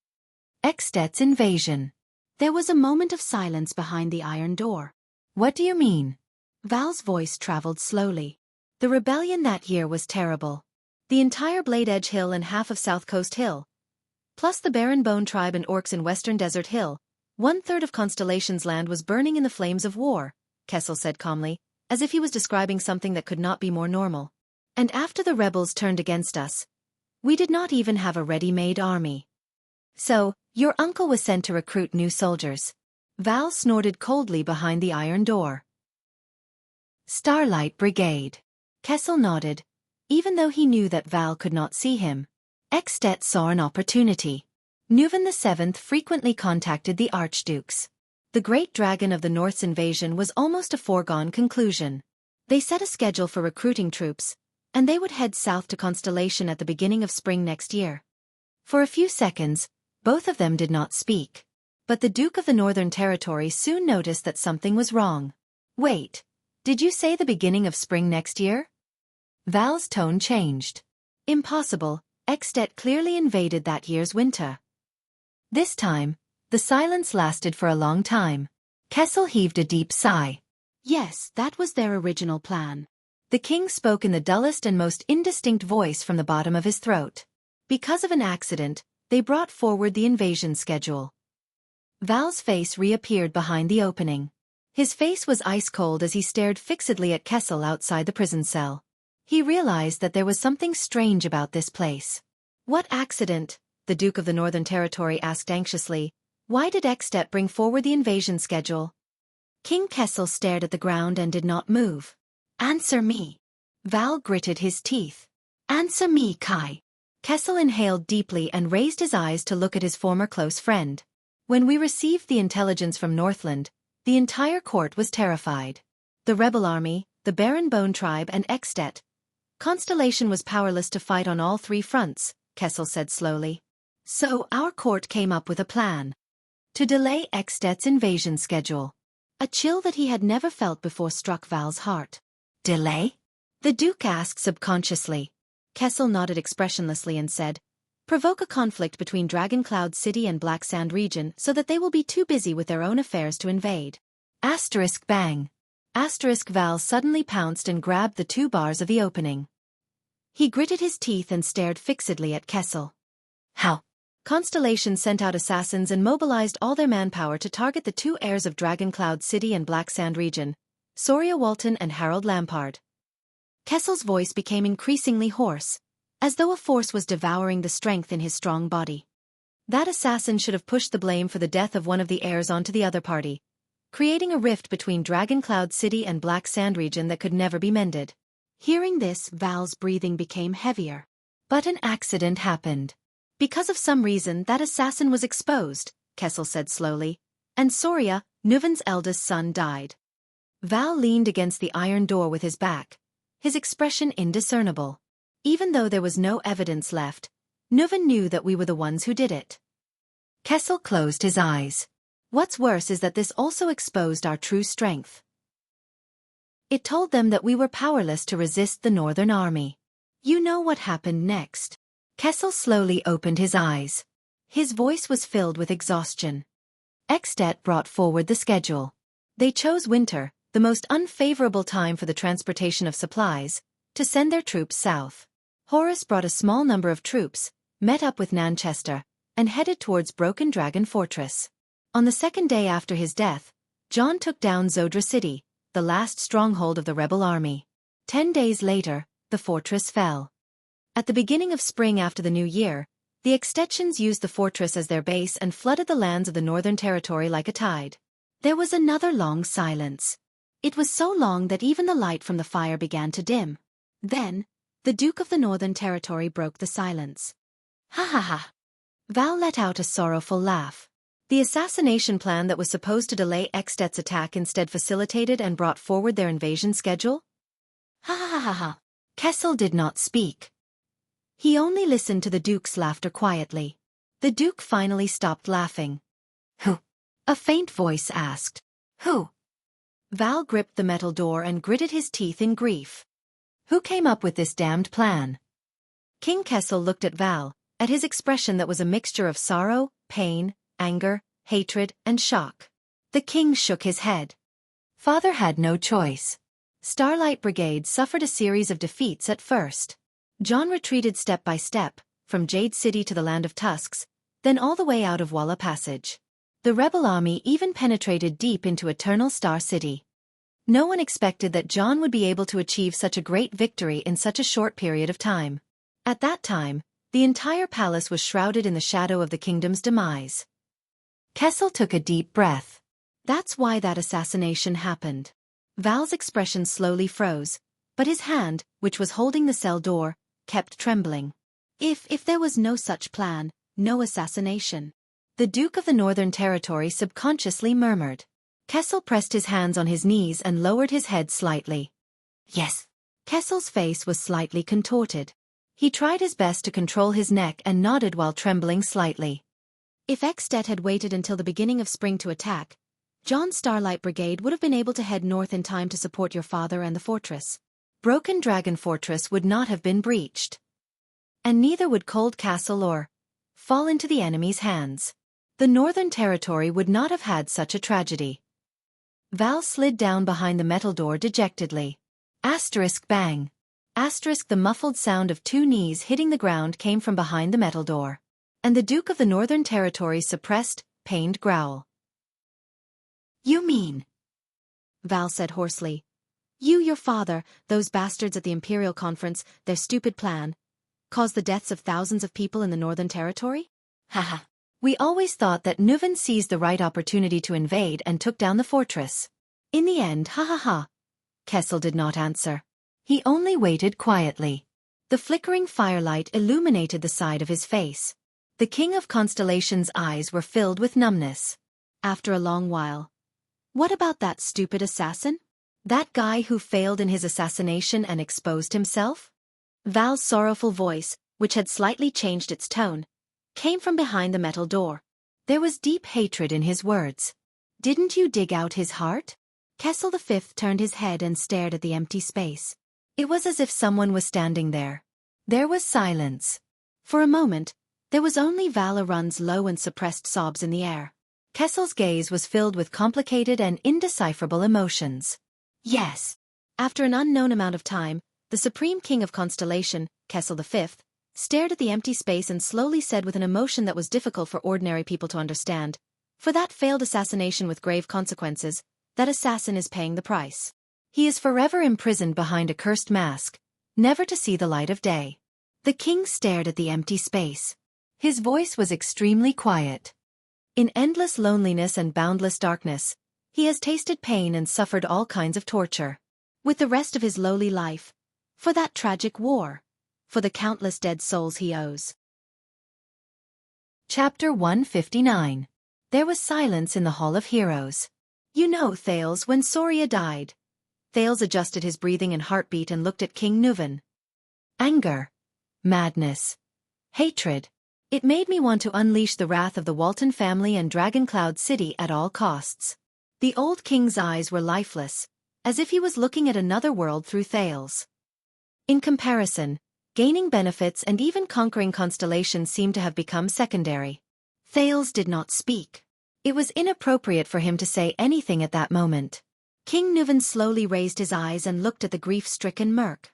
Extet's invasion. There was a moment of silence behind the iron door. What do you mean? Val's voice traveled slowly. The rebellion that year was terrible. The entire Blade Edge Hill and half of South Coast Hill, plus the Baron Bone tribe and orcs in Western Desert Hill, 1/3 of Constellation's land was burning in the flames of war, Kessel said calmly, as if he was describing something that could not be more normal. And after the rebels turned against us, we did not even have a ready-made army. So, your uncle was sent to recruit new soldiers. Val snorted coldly behind the iron door. Starlight Brigade. Kessel nodded, even though he knew that Val could not see him. Extet saw an opportunity. Nuvan VII frequently contacted the archdukes. The great dragon of the North's invasion was almost a foregone conclusion. They set a schedule for recruiting troops, and they would head south to Constellation at the beginning of spring next year. For a few seconds, both of them did not speak. But the Duke of the Northern Territory soon noticed that something was wrong. Wait, did you say the beginning of spring next year? Val's tone changed. Impossible, Extet clearly invaded that year's winter. This time, the silence lasted for a long time. Kessel heaved a deep sigh. Yes, that was their original plan. The king spoke in the dullest and most indistinct voice from the bottom of his throat. Because of an accident, they brought forward the invasion schedule. Val's face reappeared behind the opening. His face was ice-cold as he stared fixedly at Kessel outside the prison cell. He realized that there was something strange about this place. What accident? The Duke of the Northern Territory asked anxiously. Why did Extet bring forward the invasion schedule? King Kessel stared at the ground and did not move. Answer me. Val gritted his teeth. Answer me, Kai. Kessel inhaled deeply and raised his eyes to look at his former close friend. When we received the intelligence from Northland, the entire court was terrified. The rebel army, the Baron Bone tribe and Extet. Constellation was powerless to fight on all three fronts, Kessel said slowly. So our court came up with a plan. To delay Extet's invasion schedule. A chill that he had never felt before struck Val's heart. Delay? The Duke asked subconsciously. Kessel nodded expressionlessly and said, provoke a conflict between Dragon Cloud City and Black Sand region so that they will be too busy with their own affairs to invade. Asterisk bang. Asterisk Val suddenly pounced and grabbed the 2 bars of the opening. He gritted his teeth and stared fixedly at Kessel. How? Constellation sent out assassins and mobilized all their manpower to target the 2 heirs of Dragon Cloud City and Black Sand region, Soria Walton and Harold Lampard. Kessel's voice became increasingly hoarse, as though a force was devouring the strength in his strong body. That assassin should have pushed the blame for the death of one of the heirs onto the other party, creating a rift between Dragon Cloud City and Black Sand region that could never be mended. Hearing this, Val's breathing became heavier. But an accident happened. Because of some reason, that assassin was exposed, Kessel said slowly, and Soria, Nuvan's eldest son, died. Val leaned against the iron door with his back, his expression indiscernible. Even though there was no evidence left, Nuvan knew that we were the ones who did it. Kessel closed his eyes. What's worse is that this also exposed our true strength. It told them that we were powerless to resist the Northern Army. You know what happened next. Kessel slowly opened his eyes. His voice was filled with exhaustion. Extet brought forward the schedule. They chose winter, the most unfavorable time for the transportation of supplies, to send their troops south. Horus brought a small number of troops, met up with Nanchester, and headed towards Broken Dragon Fortress. On the 2nd day after his death, John took down Zodra City, the last stronghold of the rebel army. 10 days later, the fortress fell. At the beginning of spring after the new year, the Extettians used the fortress as their base and flooded the lands of the Northern Territory like a tide. There was another long silence. It was so long that even the light from the fire began to dim. Then, the Duke of the Northern Territory broke the silence. Ha ha ha. Val let out a sorrowful laugh. The assassination plan that was supposed to delay Extet's attack instead facilitated and brought forward their invasion schedule? Ha ha ha ha. Kessel did not speak. He only listened to the Duke's laughter quietly. The Duke finally stopped laughing. Who? A faint voice asked. Who? Val gripped the metal door and gritted his teeth in grief. Who came up with this damned plan? King Kessel looked at Val, at his expression that was a mixture of sorrow, pain, anger, hatred, and shock. The king shook his head. Father had no choice. Starlight Brigade suffered a series of defeats at first. John retreated step by step, from Jade City to the Land of Tusks, then all the way out of Walla Passage. The rebel army even penetrated deep into Eternal Star City. No one expected that John would be able to achieve such a great victory in such a short period of time. At that time, the entire palace was shrouded in the shadow of the kingdom's demise. Kessel took a deep breath. That's why that assassination happened. Val's expression slowly froze, but his hand, which was holding the cell door, kept trembling. If there was no such plan, no assassination. The Duke of the Northern Territory subconsciously murmured. Kessel pressed his hands on his knees and lowered his head slightly. Yes. Kessel's face was slightly contorted. He tried his best to control his neck and nodded while trembling slightly. If Extet had waited until the beginning of spring to attack, John's Starlight Brigade would have been able to head north in time to support your father and the fortress. Broken Dragon Fortress would not have been breached. And neither would Cold Castle or fall into the enemy's hands. The Northern Territory would not have had such a tragedy. Val slid down behind the metal door dejectedly. Asterisk bang. Asterisk the muffled sound of two knees hitting the ground came from behind the metal door. And the Duke of the Northern Territory's suppressed, pained growl. You mean? Val said hoarsely. Your father, those bastards at the Imperial Conference, their stupid plan, caused the deaths of thousands of people in the Northern Territory? Haha. We always thought that Nuven seized the right opportunity to invade and took down the fortress. In the end, ha ha ha. Kessel did not answer. He only waited quietly. The flickering firelight illuminated the side of his face. The King of Constellation's eyes were filled with numbness. After a long while. What about that stupid assassin? That guy who failed in his assassination and exposed himself? Val's sorrowful voice, which had slightly changed its tone, came from behind the metal door. There was deep hatred in his words. Didn't you dig out his heart? Kessel V turned his head and stared at the empty space. It was as if someone was standing there. There was silence. For a moment, there was only Val Arun's low and suppressed sobs in the air. Kessel's gaze was filled with complicated and indecipherable emotions. Yes. After an unknown amount of time, the Supreme King of Constellation, Kessel V, stared at the empty space and slowly said with an emotion that was difficult for ordinary people to understand, for that failed assassination with grave consequences, that assassin is paying the price. He is forever imprisoned behind a cursed mask, never to see the light of day. The king stared at the empty space. His voice was extremely quiet. In endless loneliness and boundless darkness, he has tasted pain and suffered all kinds of torture. With the rest of his lowly life, for that tragic war, for the countless dead souls he owes. Chapter 159. There was silence in the Hall of Heroes. You know, Thales, when Soria died. Thales adjusted his breathing and heartbeat and looked at King Nuven. Anger. Madness. Hatred. It made me want to unleash the wrath of the Walton family and Dragoncloud City at all costs. The old king's eyes were lifeless, as if he was looking at another world through Thales. In comparison, gaining benefits and even conquering constellations seemed to have become secondary. Thales did not speak. It was inappropriate for him to say anything at that moment. King Nuven slowly raised his eyes and looked at the grief-stricken Merc.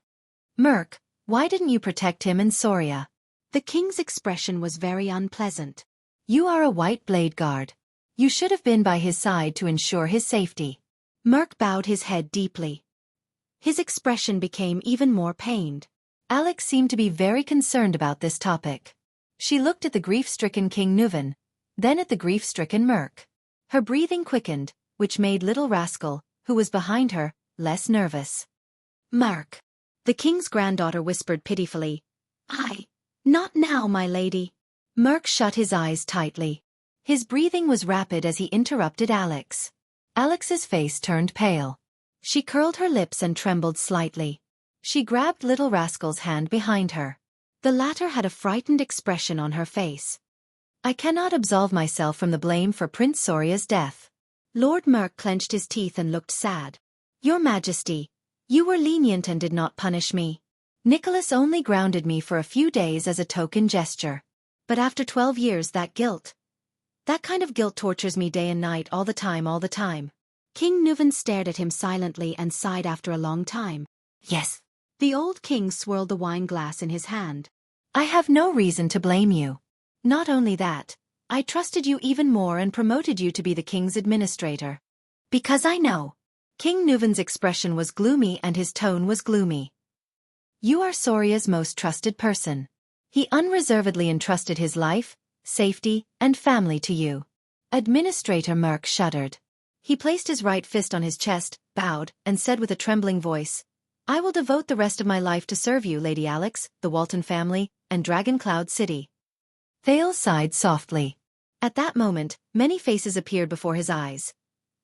Merc, why didn't you protect him and Soria? The king's expression was very unpleasant. You are a white blade guard. You should have been by his side to ensure his safety. Merc bowed his head deeply. His expression became even more pained. Alex seemed to be very concerned about this topic. She looked at the grief-stricken King Nuven, then at the grief-stricken Merc. Her breathing quickened, which made little Rascal, who was behind her, less nervous. Merc. The king's granddaughter whispered pitifully. Not now, my lady. Merc shut his eyes tightly. His breathing was rapid as he interrupted Alex. Alex's face turned pale. She curled her lips and trembled slightly. She grabbed little Rascal's hand behind her. The latter had a frightened expression on her face. I cannot absolve myself from the blame for Prince Soria's death. Lord Merk clenched his teeth and looked sad. Your Majesty, you were lenient and did not punish me. Nicholas only grounded me for a few days as a token gesture. But after 12 years that kind of guilt tortures me day and night all the time. King Nuvan stared at him silently and sighed after a long time. Yes. The old king swirled the wine glass in his hand. I have no reason to blame you. Not only that, I trusted you even more and promoted you to be the king's administrator. Because I know. King Nuvan's expression was gloomy and his tone was gloomy. You are Soria's most trusted person. He unreservedly entrusted his life, safety, and family to you. Administrator Merk shuddered. He placed his right fist on his chest, bowed, and said with a trembling voice, I will devote the rest of my life to serve you, Lady Alex, the Walton family, and Dragon Cloud City. Thales sighed softly. At that moment, many faces appeared before his eyes.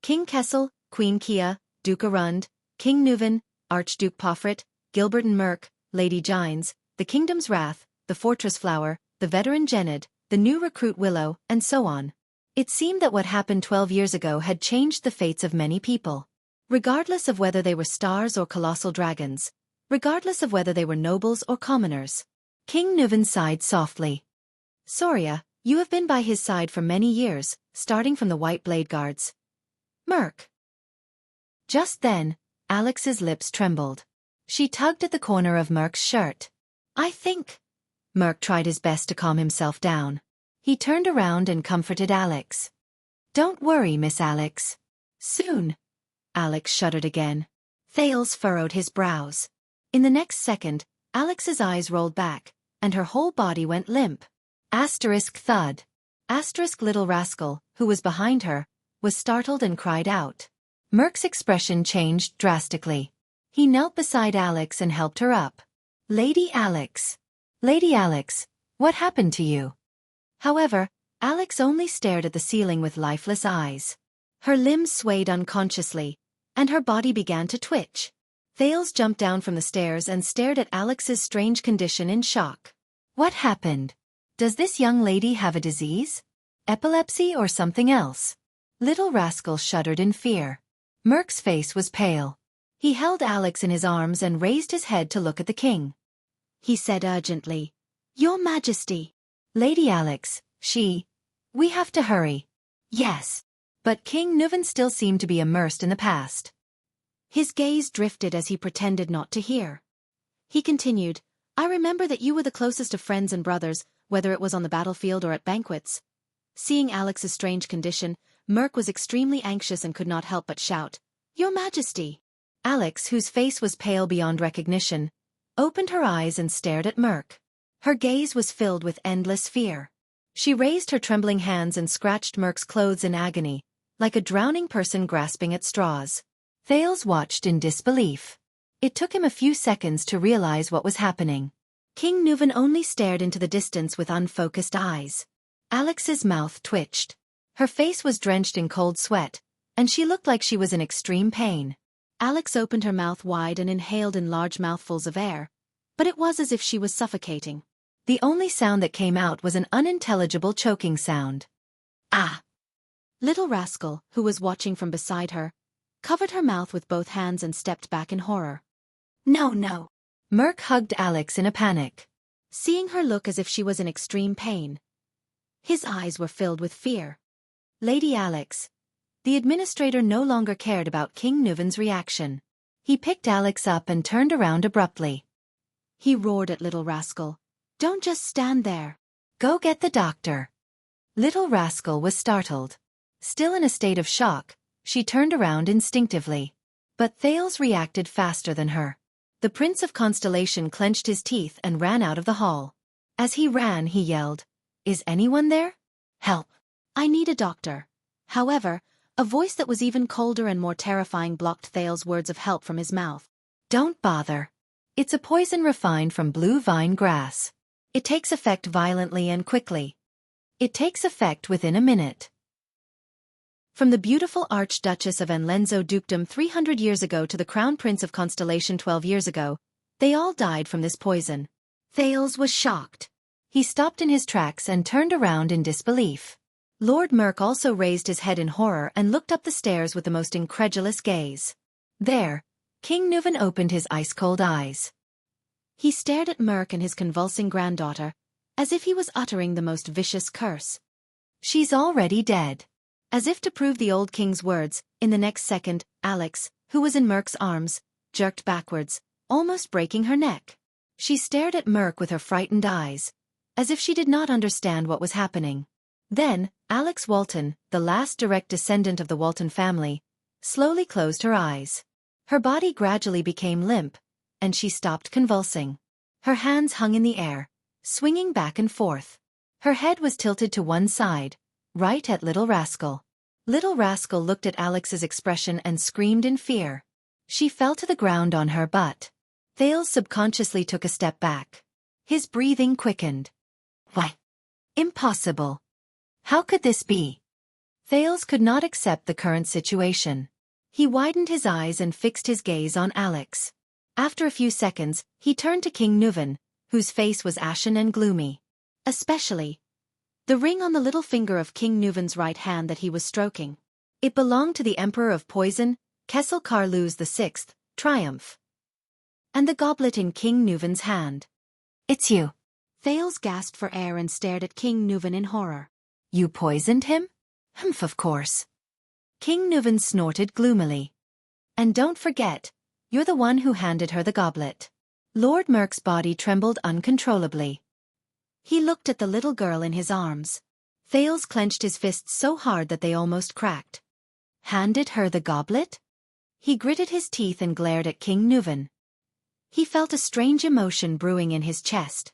King Kessel, Queen Kia, Duke Arund, King Nuvan, Archduke Pofrit, Gilbert and Merk, Lady Gines, the Kingdom's Wrath, the Fortress Flower, the veteran Gened, the new recruit Willow, and so on. It seemed that what happened 12 years ago had changed the fates of many people. Regardless of whether they were stars or colossal dragons, regardless of whether they were nobles or commoners. King Nuvan sighed softly. Soria, you have been by his side for many years, starting from the White Blade Guards. Merk. Just then, Alex's lips trembled. She tugged at the corner of Merk's shirt. I think. Merk tried his best to calm himself down. He turned around and comforted Alex. Don't worry, Miss Alex. Soon. Alex shuddered again. Thales furrowed his brows. In the next second, Alex's eyes rolled back, and her whole body went limp. Asterisk thud. Asterisk little rascal, who was behind her, was startled and cried out. Merk's expression changed drastically. He knelt beside Alex and helped her up. Lady Alex. Lady Alex, what happened to you? However, Alex only stared at the ceiling with lifeless eyes. Her limbs swayed unconsciously, and her body began to twitch. Thales jumped down from the stairs and stared at Alex's strange condition in shock. What happened? Does this young lady have a disease? Epilepsy or something else? Little rascal shuddered in fear. Merk's face was pale. He held Alex in his arms and raised his head to look at the king. He said urgently, Your Majesty. Lady Alex, we have to hurry. Yes. But King Nuvan still seemed to be immersed in the past. His gaze drifted as he pretended not to hear. He continued, I remember that you were the closest of friends and brothers, whether it was on the battlefield or at banquets. Seeing Alex's strange condition, Merk was extremely anxious and could not help but shout, Your Majesty. Alex, whose face was pale beyond recognition, opened her eyes and stared at Merk. Her gaze was filled with endless fear. She raised her trembling hands and scratched Merk's clothes in agony, like a drowning person grasping at straws. Thales watched in disbelief. It took him a few seconds to realize what was happening. King Nuvan only stared into the distance with unfocused eyes. Alex's mouth twitched. Her face was drenched in cold sweat, and she looked like she was in extreme pain. Alex opened her mouth wide and inhaled in large mouthfuls of air, but it was as if she was suffocating. The only sound that came out was an unintelligible choking sound. Ah! Little rascal, who was watching from beside her, covered her mouth with both hands and stepped back in horror. No. Merk hugged Alex in a panic. Seeing her look as if she was in extreme pain, his eyes were filled with fear. Lady Alex. The administrator no longer cared about King Nuvan's reaction. He picked Alex up and turned around abruptly. He roared at Little Rascal. Don't just stand there. Go get the doctor. Little Rascal was startled. Still in a state of shock, she turned around instinctively. But Thales reacted faster than her. The Prince of Constellation clenched his teeth and ran out of the hall. As he ran, he yelled, Is anyone there? Help! I need a doctor. However, a voice that was even colder and more terrifying blocked Thales' words of help from his mouth. Don't bother. It's a poison refined from blue vine grass. It takes effect violently and quickly. It takes effect within a minute. From the beautiful Archduchess of Enlenzo Dukedom 300 years ago to the Crown Prince of Constellation 12 years ago, they all died from this poison. Thales was shocked. He stopped in his tracks and turned around in disbelief. Lord Merk also raised his head in horror and looked up the stairs with the most incredulous gaze. There, King Nuvan opened his ice-cold eyes. He stared at Merk and his convulsing granddaughter, as if he was uttering the most vicious curse. "She's already dead." As if to prove the old king's words, in the next second, Alex, who was in Merk's arms, jerked backwards, almost breaking her neck. She stared at Merk with her frightened eyes, as if she did not understand what was happening. Then, Alex Walton, the last direct descendant of the Walton family, slowly closed her eyes. Her body gradually became limp, and she stopped convulsing. Her hands hung in the air, swinging back and forth. Her head was tilted to one side, right at Little Rascal. Little Rascal looked at Alex's expression and screamed in fear. She fell to the ground on her butt. Thales subconsciously took a step back. His breathing quickened. Why? Impossible. How could this be? Thales could not accept the current situation. He widened his eyes and fixed his gaze on Alex. After a few seconds, he turned to King Nuvan, whose face was ashen and gloomy. Especially the ring on the little finger of King Nuvan's right hand that he was stroking. It belonged to the Emperor of Poison, Kessel Carluz VI, Triumph. And the goblet in King Nuvan's hand. "It's you." Thales gasped for air and stared at King Nuvan in horror. "You poisoned him?" "Humph, of course." King Nuvan snorted gloomily. "And don't forget, you're the one who handed her the goblet." Lord Merk's body trembled uncontrollably. He looked at the little girl in his arms. Thales clenched his fists so hard that they almost cracked. Handed her the goblet? He gritted his teeth and glared at King Nuvan. He felt a strange emotion brewing in his chest.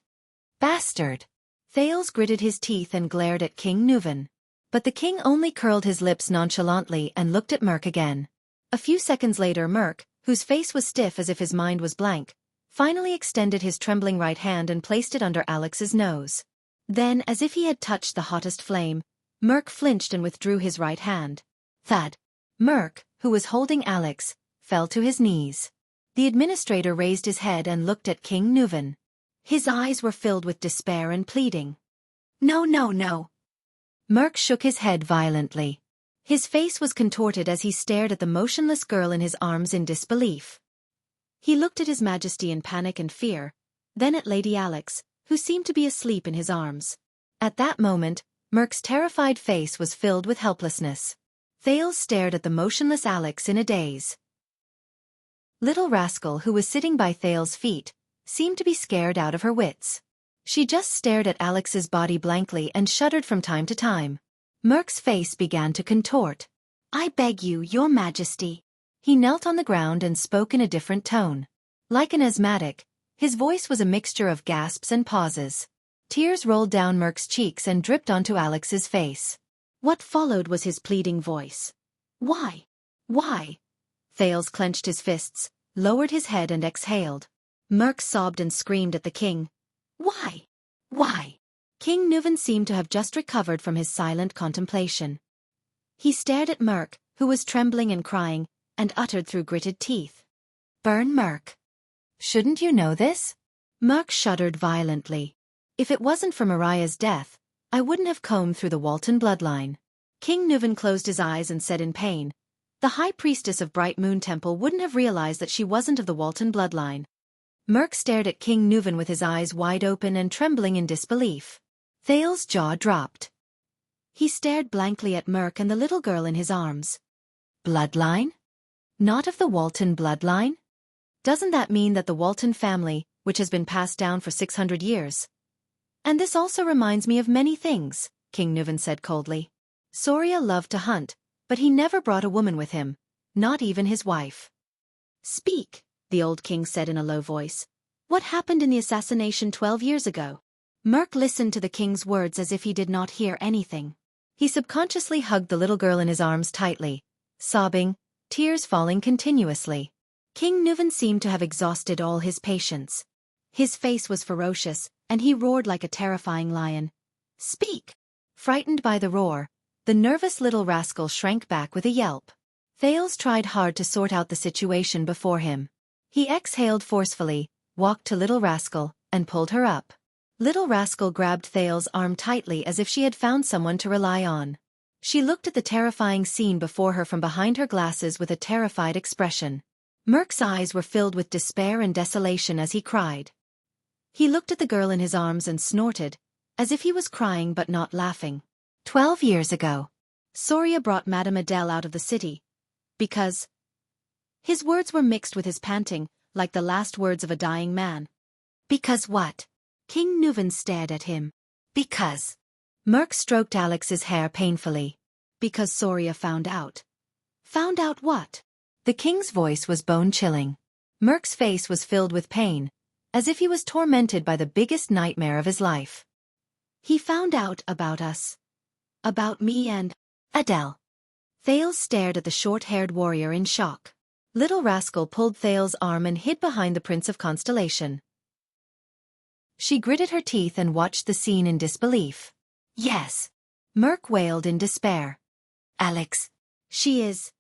"Bastard!" Thales gritted his teeth and glared at King Nuvan. But the king only curled his lips nonchalantly and looked at Merk again. A few seconds later Merk, whose face was stiff as if his mind was blank, finally extended his trembling right hand and placed it under Alex's nose. Then, as if he had touched the hottest flame, Merk flinched and withdrew his right hand. Thud. Merk, who was holding Alex, fell to his knees. The administrator raised his head and looked at King Nuvan. His eyes were filled with despair and pleading. "No, no, no." Merk shook his head violently. His face was contorted as he stared at the motionless girl in his arms in disbelief. He looked at His Majesty in panic and fear, then at Lady Alex, who seemed to be asleep in his arms. At that moment, Merk's terrified face was filled with helplessness. Thales stared at the motionless Alex in a daze. Little Rascal, who was sitting by Thales' feet, seemed to be scared out of her wits. She just stared at Alex's body blankly and shuddered from time to time. Merk's face began to contort. "I beg you, Your Majesty." He knelt on the ground and spoke in a different tone. Like an asthmatic, his voice was a mixture of gasps and pauses. Tears rolled down Merk's cheeks and dripped onto Alex's face. What followed was his pleading voice. "Why? Why?" Thales clenched his fists, lowered his head and exhaled. Merk sobbed and screamed at the king. "Why? Why?" King Nuvan seemed to have just recovered from his silent contemplation. He stared at Merk, who was trembling and crying, and uttered through gritted teeth. "Burn Merk. Shouldn't you know this?" Merk shuddered violently. "If it wasn't for Mariah's death, I wouldn't have combed through the Walton bloodline." King Nuvan closed his eyes and said in pain, "The High Priestess of Bright Moon Temple wouldn't have realized that she wasn't of the Walton bloodline." Merk stared at King Nuvan with his eyes wide open and trembling in disbelief. Thales' jaw dropped. He stared blankly at Merk and the little girl in his arms. "Bloodline? Not of the Walton bloodline? Doesn't that mean that the Walton family, which has been passed down for 600 years? And this also reminds me of many things," King Nuvan said coldly. "Soria loved to hunt, but he never brought a woman with him, not even his wife." "Speak," the old king said in a low voice. "What happened in the assassination 12 years ago?" Merk listened to the king's words as if he did not hear anything. He subconsciously hugged the little girl in his arms tightly, sobbing, tears falling continuously. King Nuvan seemed to have exhausted all his patience. His face was ferocious, and he roared like a terrifying lion. "Speak!" Frightened by the roar, the nervous little rascal shrank back with a yelp. Thales tried hard to sort out the situation before him. He exhaled forcefully, walked to Little Rascal, and pulled her up. Little Rascal grabbed Thale's arm tightly as if she had found someone to rely on. She looked at the terrifying scene before her from behind her glasses with a terrified expression. Merc's eyes were filled with despair and desolation as he cried. He looked at the girl in his arms and snorted, as if he was crying but not laughing. 12 years ago, Soria brought Madame Adele out of the city. Because... His words were mixed with his panting, like the last words of a dying man. Because what? King Nuvan stared at him. Because... Merc stroked Alex's hair painfully. Because Soria found out. Found out what? The king's voice was bone-chilling. Merc's face was filled with pain, as if he was tormented by the biggest nightmare of his life. He found out about us. About me and Adele. Thales stared at the short-haired warrior in shock. Little Rascal pulled Thales' arm and hid behind the Prince of Constellation. She gritted her teeth and watched the scene in disbelief. Yes. Merc wailed in despair. Alex. She is...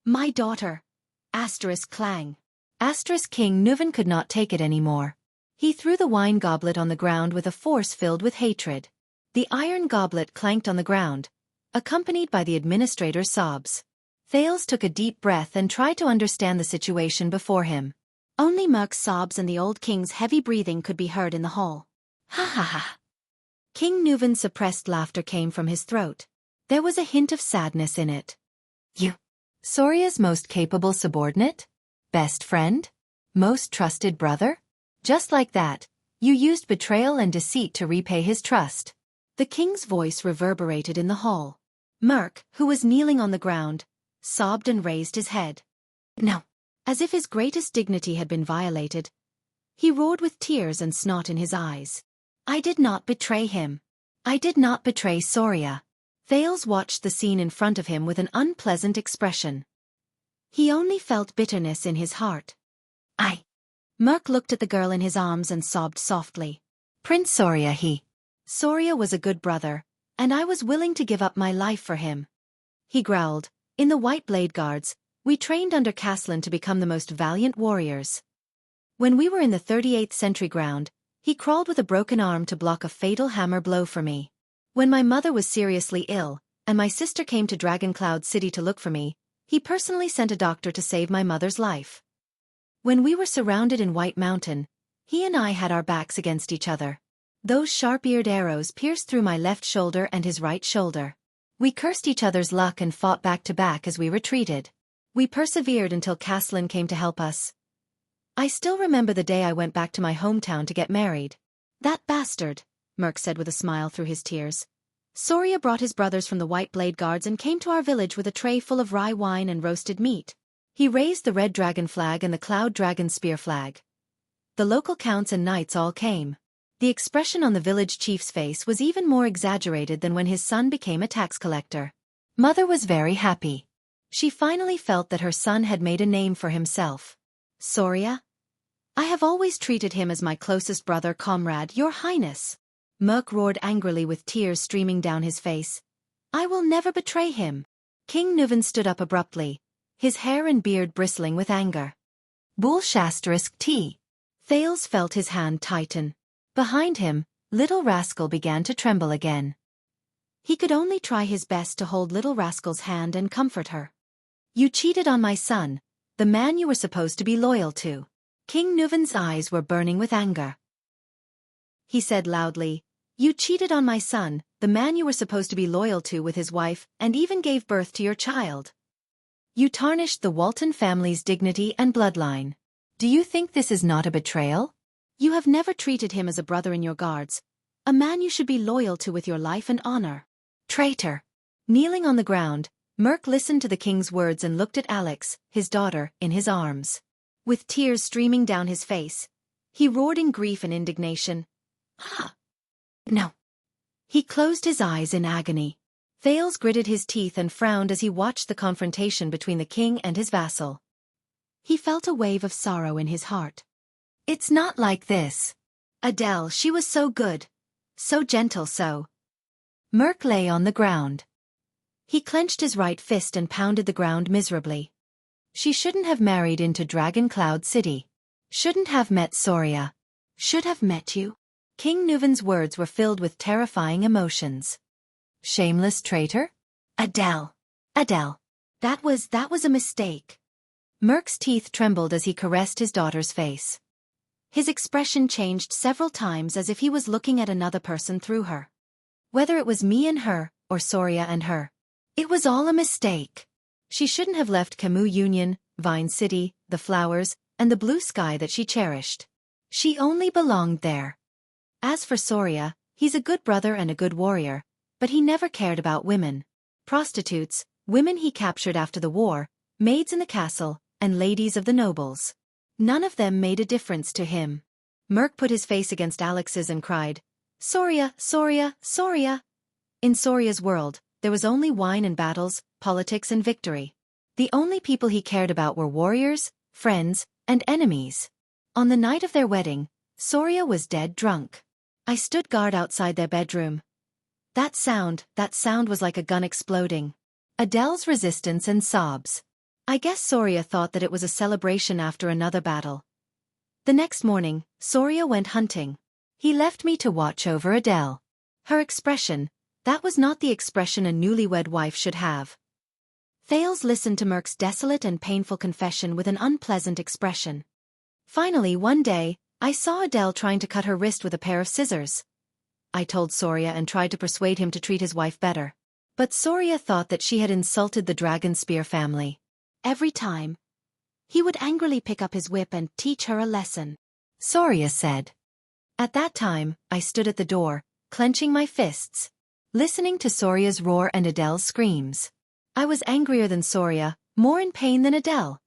my daughter. Asterisk clang. Asterisk King Nuvan could not take it anymore. He threw the wine goblet on the ground with a force filled with hatred. The iron goblet clanked on the ground, accompanied by the administrator's sobs. Thales took a deep breath and tried to understand the situation before him. Only Merc's sobs and the old king's heavy breathing could be heard in the hall. Ha ha ha. King Nuvan's suppressed laughter came from his throat. There was a hint of sadness in it. You. Soria's most capable subordinate? Best friend? Most trusted brother? Just like that, you used betrayal and deceit to repay his trust. The king's voice reverberated in the hall. Merc, who was kneeling on the ground, sobbed and raised his head. No. As if his greatest dignity had been violated. He roared with tears and snot in his eyes. I did not betray him. I did not betray Soria. Thales watched the scene in front of him with an unpleasant expression. He only felt bitterness in his heart. Merc looked at the girl in his arms and sobbed softly. Prince Soria Soria was a good brother, and I was willing to give up my life for him. He growled. In the White Blade Guards, we trained under Caslin to become the most valiant warriors. When we were in the 38th century ground, he crawled with a broken arm to block a fatal hammer blow for me. When my mother was seriously ill, and my sister came to Dragoncloud City to look for me, he personally sent a doctor to save my mother's life. When we were surrounded in White Mountain, he and I had our backs against each other. Those sharp-eared arrows pierced through my left shoulder and his right shoulder. We cursed each other's luck and fought back to back as we retreated. We persevered until Caslin came to help us. I still remember the day I went back to my hometown to get married. That bastard, Merc said with a smile through his tears. Soria brought his brothers from the White Blade Guards and came to our village with a tray full of rye wine and roasted meat. He raised the red dragon flag and the cloud dragon spear flag. The local counts and knights all came. The expression on the village chief's face was even more exaggerated than when his son became a tax collector. Mother was very happy. She finally felt that her son had made a name for himself. Soria? I have always treated him as my closest brother comrade, Your Highness. Merc roared angrily with tears streaming down his face. I will never betray him. King Nuvan stood up abruptly, his hair and beard bristling with anger. Bull**T. Thales felt his hand tighten. Behind him, Little Rascal began to tremble again. He could only try his best to hold Little Rascal's hand and comfort her. You cheated on my son, the man you were supposed to be loyal to. King Nuvan's eyes were burning with anger. He said loudly, You cheated on my son, the man you were supposed to be loyal to with his wife, and even gave birth to your child. You tarnished the Walton family's dignity and bloodline. Do you think this is not a betrayal? You have never treated him as a brother in your guards, a man you should be loyal to with your life and honor. Traitor! Kneeling on the ground, Merc listened to the king's words and looked at Alex, his daughter, in his arms. With tears streaming down his face, he roared in grief and indignation. No. He closed his eyes in agony. Thales gritted his teeth and frowned as he watched the confrontation between the king and his vassal. He felt a wave of sorrow in his heart. It's not like this. Adele, she was so good. So gentle, so. Merc lay on the ground. He clenched his right fist and pounded the ground miserably. She shouldn't have married into Dragoncloud City. Shouldn't have met Soria. Should have met you. King Nuvan's words were filled with terrifying emotions. Shameless traitor? Adele. Adele. That was a mistake. Merk's teeth trembled as he caressed his daughter's face. His expression changed several times as if he was looking at another person through her. Whether it was me and her, or Soria and her. It was all a mistake. She shouldn't have left Camus Union, Vine City, the flowers, and the blue sky that she cherished. She only belonged there. As for Soria, he's a good brother and a good warrior, but he never cared about women. Prostitutes, women he captured after the war, maids in the castle, and ladies of the nobles. None of them made a difference to him. Merk put his face against Alex's and cried, Soria, Soria, Soria. In Soria's world, there was only wine and battles, politics and victory. The only people he cared about were warriors, friends, and enemies. On the night of their wedding, Soria was dead drunk. I stood guard outside their bedroom. That sound was like a gun exploding. Adele's resistance and sobs. I guess Soria thought that it was a celebration after another battle. The next morning, Soria went hunting. He left me to watch over Adele. Her expression, that was not the expression a newlywed wife should have. Thales listened to Merk's desolate and painful confession with an unpleasant expression. Finally, one day, I saw Adele trying to cut her wrist with a pair of scissors. I told Soria and tried to persuade him to treat his wife better. But Soria thought that she had insulted the Dragon Spear family. Every time, he would angrily pick up his whip and teach her a lesson. Soria said. At that time, I stood at the door, clenching my fists, listening to Soria's roar and Adele's screams. I was angrier than Soria, more in pain than Adele.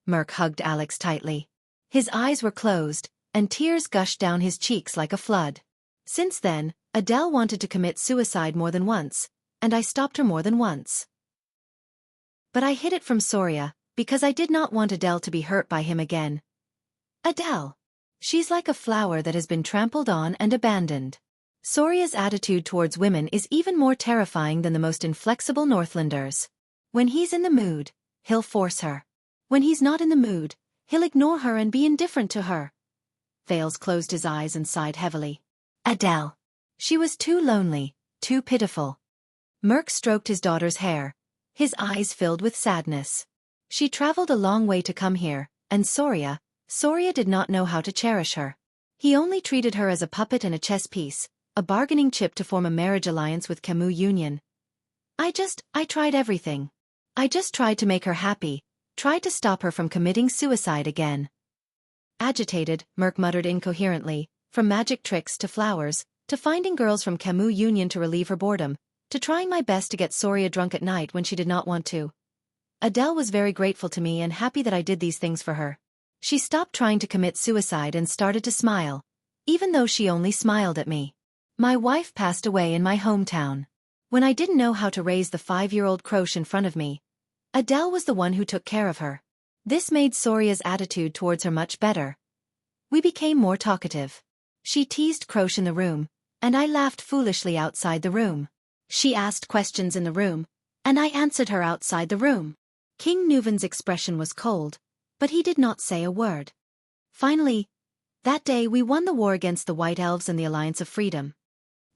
Merk hugged Alex tightly. His eyes were closed, and tears gushed down his cheeks like a flood. Since then, Adele wanted to commit suicide more than once, and I stopped her more than once. But I hid it from Soria, because I did not want Adele to be hurt by him again. Adele. She's like a flower that has been trampled on and abandoned. Soria's attitude towards women is even more terrifying than the most inflexible Northlanders. When he's in the mood, he'll force her. When he's not in the mood, he'll ignore her and be indifferent to her. Thales closed his eyes and sighed heavily. Adele. She was too lonely, too pitiful. Merk stroked his daughter's hair. His eyes filled with sadness. She traveled a long way to come here, and Soria did not know how to cherish her. He only treated her as a puppet and a chess piece, a bargaining chip to form a marriage alliance with Camus Union. I tried everything. I just tried to make her happy, tried to stop her from committing suicide again. Agitated, Merk muttered incoherently, from magic tricks to flowers, to finding girls from Camus Union to relieve her boredom, to trying my best to get Soria drunk at night when she did not want to. Adele was very grateful to me and happy that I did these things for her. She stopped trying to commit suicide and started to smile, even though she only smiled at me. My wife passed away in my hometown. When I didn't know how to raise the 5-year-old Croche in front of me, Adele was the one who took care of her. This made Soria's attitude towards her much better. We became more talkative. She teased Croche in the room, and I laughed foolishly outside the room. She asked questions in the room, and I answered her outside the room. King Nuvan's expression was cold, but he did not say a word. Finally, that day we won the war against the White Elves and the Alliance of Freedom.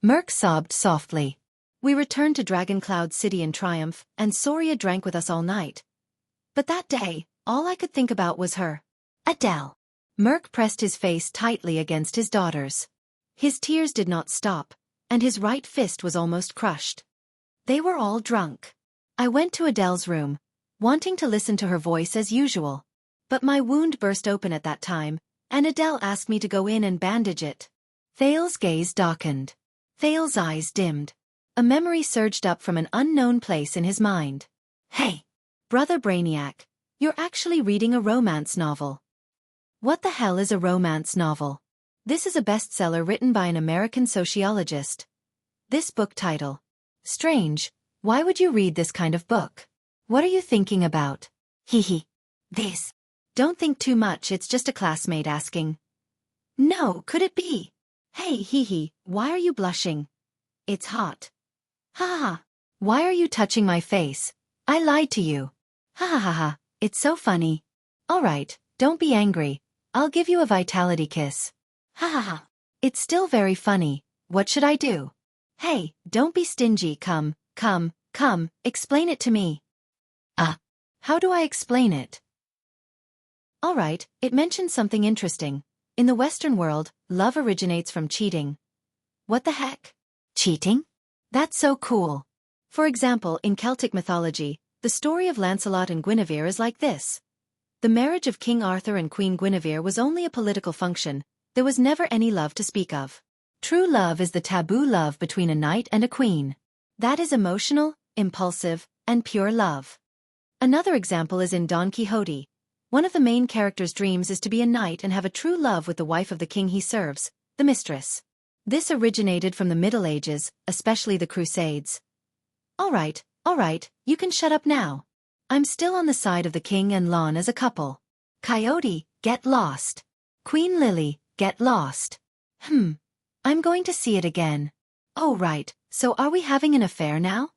Merk sobbed softly. We returned to Dragon Cloud City in triumph, and Soria drank with us all night. But that day, all I could think about was her. Adele. Merk pressed his face tightly against his daughter's. His tears did not stop, and his right fist was almost crushed. They were all drunk. I went to Adele's room, wanting to listen to her voice as usual. But my wound burst open at that time, and Adele asked me to go in and bandage it. Thales' gaze darkened. Thales' eyes dimmed. A memory surged up from an unknown place in his mind. Hey, Brother Brainiac, you're actually reading a romance novel. What the hell is a romance novel? This is a bestseller written by an American sociologist. This book title. Strange, why would you read this kind of book? What are you thinking about? Hee. This. Don't think too much, it's just a classmate asking. No, could it be? Hey, hee, why are you blushing? It's hot. Ha ha ha. Why are you touching my face? I lied to you. Ha ha ha ha, it's so funny. Alright, don't be angry. I'll give you a vitality kiss. Ha ha ha. It's still very funny. What should I do? Hey, don't be stingy, come, explain it to me. How do I explain it? Alright, it mentions something interesting. In the Western world, love originates from cheating. What the heck? Cheating? That's so cool. For example, in Celtic mythology, the story of Lancelot and Guinevere is like this. The marriage of King Arthur and Queen Guinevere was only a political function. There was never any love to speak of. True love is the taboo love between a knight and a queen. That is emotional, impulsive, and pure love. Another example is in Don Quixote. One of the main character's dreams is to be a knight and have a true love with the wife of the king he serves, the mistress. This originated from the Middle Ages, especially the Crusades. Alright, you can shut up now. I'm still on the side of the king and Lon as a couple. Coyote, get lost. Queen Lily, get lost. I'm going to see it again. Oh right, so are we having an affair now?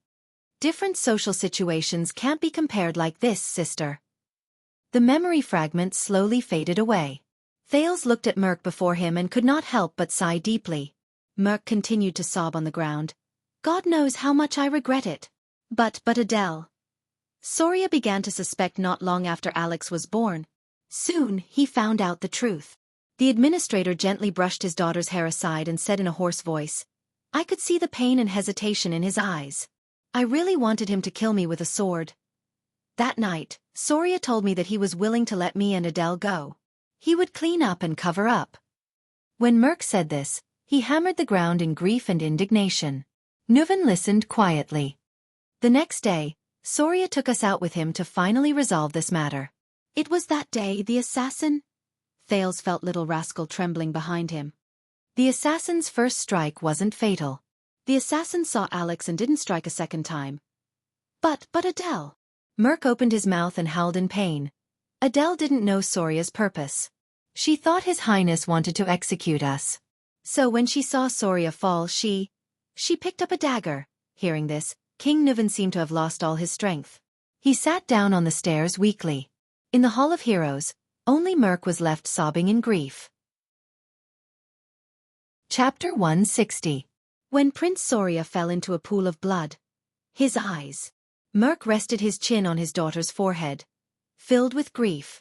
Different social situations can't be compared like this, sister. The memory fragment slowly faded away. Thales looked at Merc before him and could not help but sigh deeply. Merc continued to sob on the ground. God knows how much I regret it. But Adele. Soria began to suspect not long after Alex was born. Soon, he found out the truth. The administrator gently brushed his daughter's hair aside and said in a hoarse voice, I could see the pain and hesitation in his eyes. I really wanted him to kill me with a sword. That night, Soria told me that he was willing to let me and Adele go. He would clean up and cover up. When Merc said this, he hammered the ground in grief and indignation. Nuven listened quietly. The next day, Soria took us out with him to finally resolve this matter. It was that day the assassin? Thales felt little rascal trembling behind him. The assassin's first strike wasn't fatal. The assassin saw Alex and didn't strike a second time. But Adele. Merc opened his mouth and howled in pain. Adele didn't know Soria's purpose. She thought His Highness wanted to execute us. So when she saw Soria fall, she picked up a dagger. Hearing this, King Nuven seemed to have lost all his strength. He sat down on the stairs weakly. In the Hall of Heroes, only Merc was left sobbing in grief. Chapter 160. When Prince Soria fell into a pool of blood. His eyes. Merc rested his chin on his daughter's forehead. Filled with grief.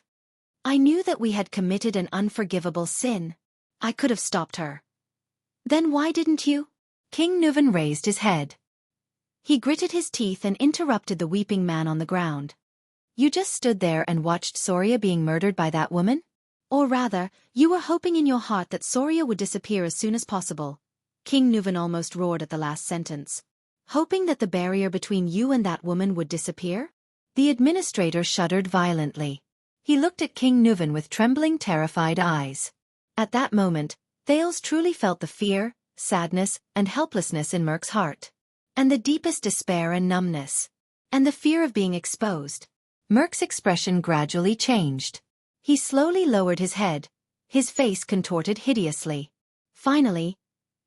I knew that we had committed an unforgivable sin. I could have stopped her. Then why didn't you? King Nuven raised his head. He gritted his teeth and interrupted the weeping man on the ground. You just stood there and watched Soria being murdered by that woman? Or rather, you were hoping in your heart that Soria would disappear as soon as possible. King Nuven almost roared at the last sentence. Hoping that the barrier between you and that woman would disappear? The administrator shuddered violently. He looked at King Nuven with trembling, terrified eyes. At that moment, Thales truly felt the fear, sadness, and helplessness in Merc's heart. And the deepest despair and numbness. And the fear of being exposed. Merc's expression gradually changed. He slowly lowered his head. His face contorted hideously. Finally,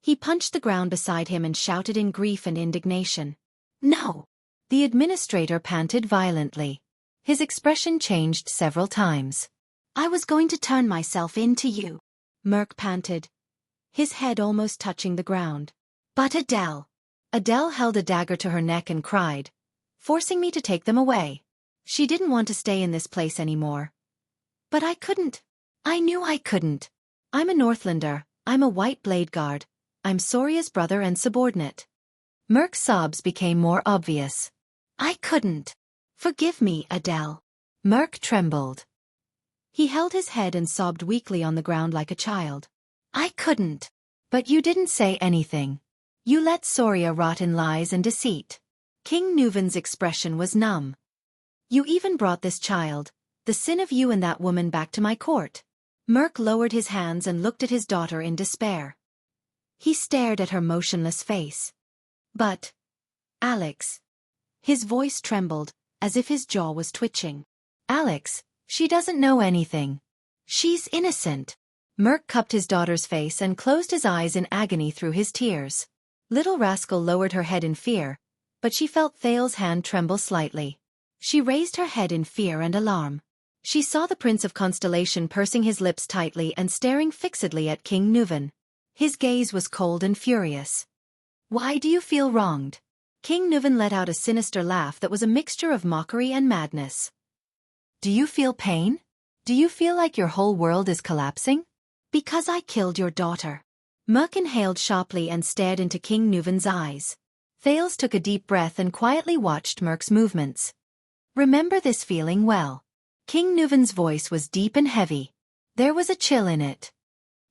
he punched the ground beside him and shouted in grief and indignation. No! The administrator panted violently. His expression changed several times. I was going to turn myself in to you. Merc panted. His head almost touching the ground. But Adele. Adele held a dagger to her neck and cried, forcing me to take them away. She didn't want to stay in this place anymore. But I couldn't. I knew I couldn't. I'm a Northlander, I'm a White Blade Guard, I'm Soria's brother and subordinate. Merc's sobs became more obvious. I couldn't. Forgive me, Adele. Merc trembled. He held his head and sobbed weakly on the ground like a child. I couldn't. But you didn't say anything. You let Soria rot in lies and deceit. King Nuven's expression was numb. You even brought this child, the sin of you and that woman, back to my court. Merc lowered his hands and looked at his daughter in despair. He stared at her motionless face. But, Alex. His voice trembled, as if his jaw was twitching. Alex, she doesn't know anything. She's innocent. Merc cupped his daughter's face and closed his eyes in agony through his tears. Little rascal lowered her head in fear, but she felt Thales' hand tremble slightly. She raised her head in fear and alarm. She saw the Prince of Constellation pursing his lips tightly and staring fixedly at King Nuven. His gaze was cold and furious. Why do you feel wronged? King Nuvan let out a sinister laugh that was a mixture of mockery and madness. Do you feel pain? Do you feel like your whole world is collapsing? Because I killed your daughter. Merk inhaled sharply and stared into King Nuvan's eyes. Thales took a deep breath and quietly watched Merk's movements. Remember this feeling well. King Nuvan's voice was deep and heavy. There was a chill in it.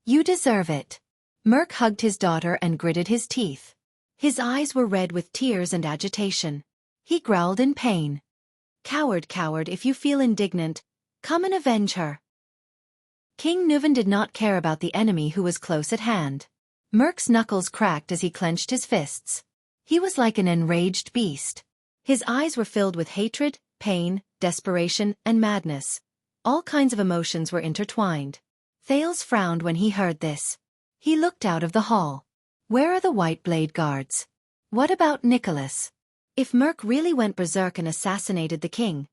You deserve it. Merk hugged his daughter and gritted his teeth. His eyes were red with tears and agitation. He growled in pain. Coward, coward, if you feel indignant, come and avenge her. King Nuvan did not care about the enemy who was close at hand. Merk's knuckles cracked as he clenched his fists. He was like an enraged beast. His eyes were filled with hatred, pain, desperation, and madness. All kinds of emotions were intertwined. Thales frowned when he heard this. He looked out of the hall. Where are the White Blade Guards? What about Nicholas? If Merk really went berserk and assassinated the king.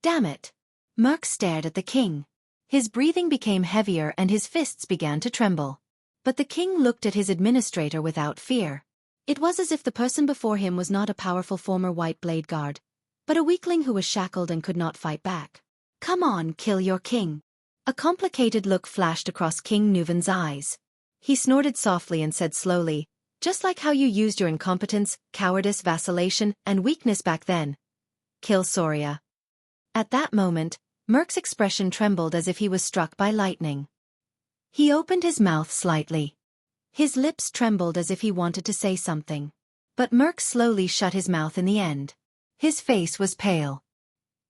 Damn it! Merk stared at the king. His breathing became heavier and his fists began to tremble. But the king looked at his administrator without fear. It was as if the person before him was not a powerful former White Blade Guard, but a weakling who was shackled and could not fight back. Come on, kill your king. A complicated look flashed across King Nuvan's eyes. He snorted softly and said slowly, just like how you used your incompetence, cowardice, vacillation, and weakness back then. Kill Soria. At that moment, Merk's expression trembled as if he was struck by lightning. He opened his mouth slightly. His lips trembled as if he wanted to say something. But Merk slowly shut his mouth in the end. His face was pale.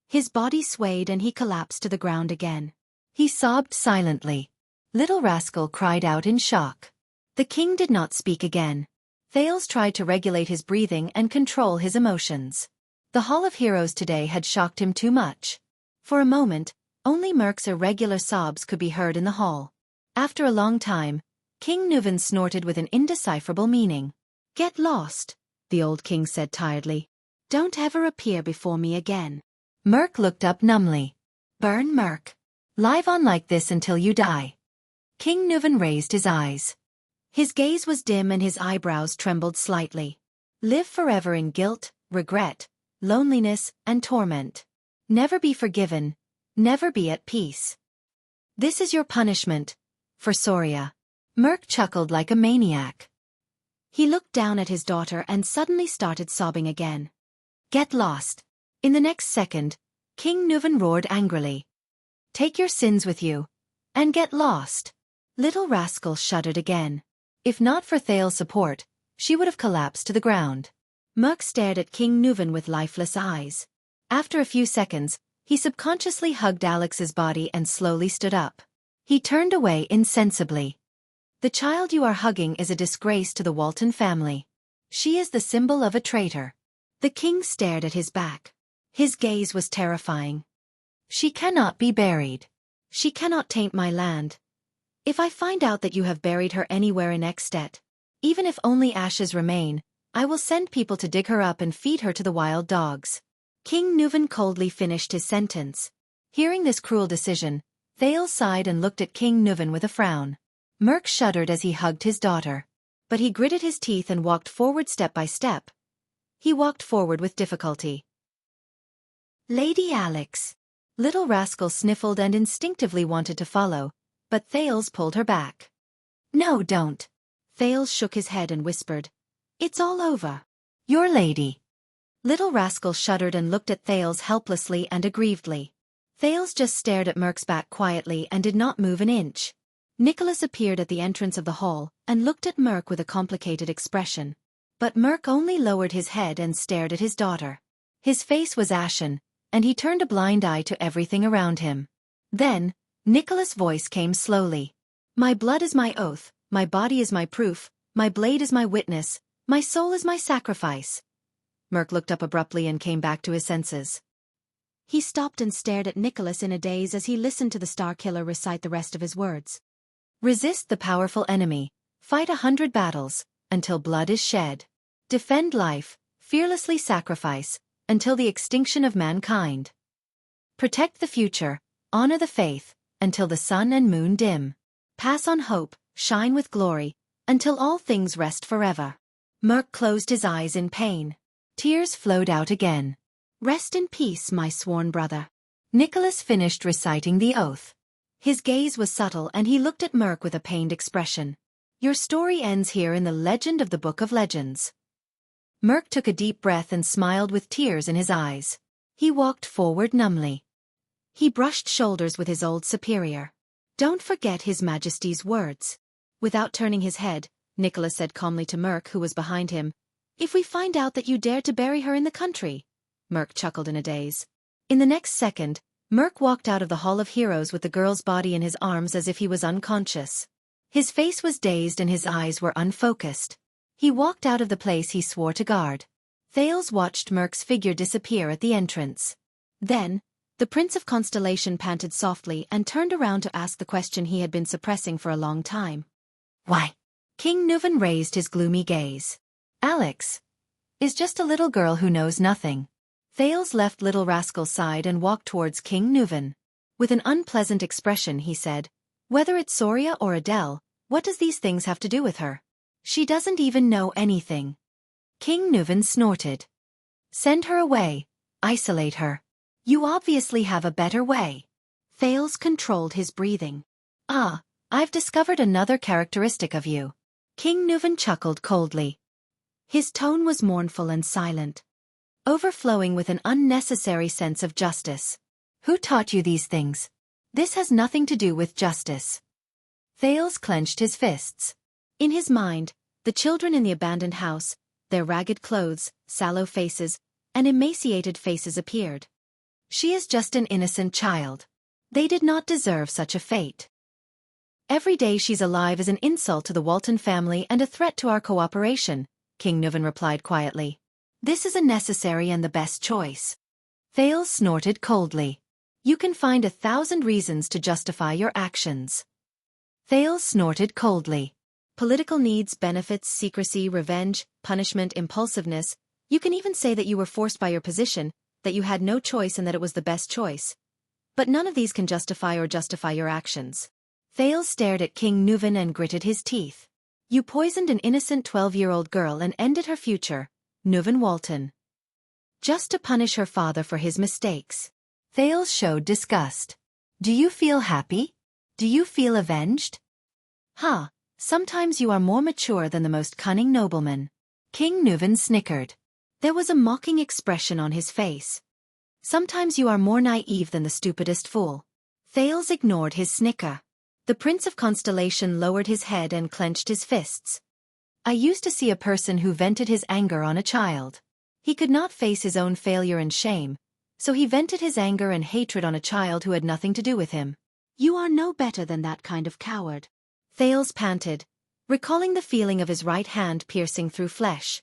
His body swayed and he collapsed to the ground again. He sobbed silently. Little Rascal cried out in shock. The king did not speak again. Thales tried to regulate his breathing and control his emotions. The Hall of Heroes today had shocked him too much. For a moment, only Merk's irregular sobs could be heard in the hall. After a long time, King Nuvan snorted with an indecipherable meaning. Get lost, the old king said tiredly. Don't ever appear before me again. Merk looked up numbly. Burn Merk. Live on like this until you die. King Nuvan raised his eyes. His gaze was dim and his eyebrows trembled slightly. Live forever in guilt, regret, loneliness, and torment. Never be forgiven, never be at peace. This is your punishment, for Soria. Merk chuckled like a maniac. He looked down at his daughter and suddenly started sobbing again. Get lost. In the next second, King Nuvan roared angrily. Take your sins with you, and get lost. Little Rascal shuddered again. If not for Thales' support, she would have collapsed to the ground. Merk stared at King Nuvan with lifeless eyes. After a few seconds, he subconsciously hugged Alex's body and slowly stood up. He turned away insensibly. The child you are hugging is a disgrace to the Walton family. She is the symbol of a traitor. The king stared at his back. His gaze was terrifying. She cannot be buried. She cannot taint my land. If I find out that you have buried her anywhere in Extet, even if only ashes remain, I will send people to dig her up and feed her to the wild dogs. King Nuvan coldly finished his sentence. Hearing this cruel decision, Thales sighed and looked at King Nuvan with a frown. Merk shuddered as he hugged his daughter. But he gritted his teeth and walked forward step by step. He walked forward with difficulty. Lady Alex. Little Rascal sniffled and instinctively wanted to follow, but Thales pulled her back. No, don't. Thales shook his head and whispered. It's all over. Your lady. Little Rascal shuddered and looked at Thales helplessly and aggrievedly. Thales just stared at Merk's back quietly and did not move an inch. Nicholas appeared at the entrance of the hall and looked at Merk with a complicated expression. But Merk only lowered his head and stared at his daughter. His face was ashen, and he turned a blind eye to everything around him. Then, Nicholas' voice came slowly. My blood is my oath, my body is my proof, my blade is my witness, my soul is my sacrifice. Merk looked up abruptly and came back to his senses. He stopped and stared at Nicholas in a daze as he listened to the Star Killer recite the rest of his words. Resist the powerful enemy, fight 100 battles, until blood is shed. Defend life, fearlessly sacrifice, until the extinction of mankind. Protect the future, honor the faith, until the sun and moon dim. Pass on hope, shine with glory, until all things rest forever. Merk closed his eyes in pain. Tears flowed out again. Rest in peace, my sworn brother. Nicholas finished reciting the oath. His gaze was subtle and he looked at Merk with a pained expression. Your story ends here in the legend of the Book of Legends. Merk took a deep breath and smiled with tears in his eyes. He walked forward numbly. He brushed shoulders with his old superior. Don't forget His Majesty's words. Without turning his head, Nicholas said calmly to Merk, who was behind him, if we find out that you dared to bury her in the country. Merk chuckled in a daze. In the next second, Merk walked out of the Hall of Heroes with the girl's body in his arms as if he was unconscious. His face was dazed and his eyes were unfocused. He walked out of the place he swore to guard. Thales watched Merk's figure disappear at the entrance. Then, the Prince of Constellation panted softly and turned around to ask the question he had been suppressing for a long time. Why? King Nuvan raised his gloomy gaze. Alex is just a little girl who knows nothing. Thales left Little Rascal's side and walked towards King Nuvan. With an unpleasant expression he said, whether it's Soria or Adele, what does these things have to do with her? She doesn't even know anything. King Nuvan snorted. Send her away. Isolate her. You obviously have a better way. Thales controlled his breathing. Ah, I've discovered another characteristic of you. King Nuvan chuckled coldly. His tone was mournful and silent, overflowing with an unnecessary sense of justice. Who taught you these things? This has nothing to do with justice. Thales clenched his fists. In his mind, the children in the abandoned house, their ragged clothes, sallow faces, and emaciated faces appeared. She is just an innocent child. They did not deserve such a fate. Every day she's alive is an insult to the Walton family and a threat to our cooperation, King Nuvan replied quietly. This is a necessary and the best choice. Thales snorted coldly. You can find 1,000 reasons to justify your actions. Thales snorted coldly. Political needs, benefits, secrecy, revenge, punishment, impulsiveness. You can even say that you were forced by your position, that you had no choice and that it was the best choice. But none of these can justify your actions. Thales stared at King Nuvan and gritted his teeth. You poisoned an innocent 12-year-old girl and ended her future, Nuvan Walton. Just to punish her father for his mistakes. Thales showed disgust. Do you feel happy? Do you feel avenged? Sometimes you are more mature than the most cunning nobleman. King Nuvan snickered. There was a mocking expression on his face. Sometimes you are more naive than the stupidest fool. Thales ignored his snicker. The Prince of Constellation lowered his head and clenched his fists. I used to see a person who vented his anger on a child. He could not face his own failure and shame, so he vented his anger and hatred on a child who had nothing to do with him. You are no better than that kind of coward. Thales panted, recalling the feeling of his right hand piercing through flesh.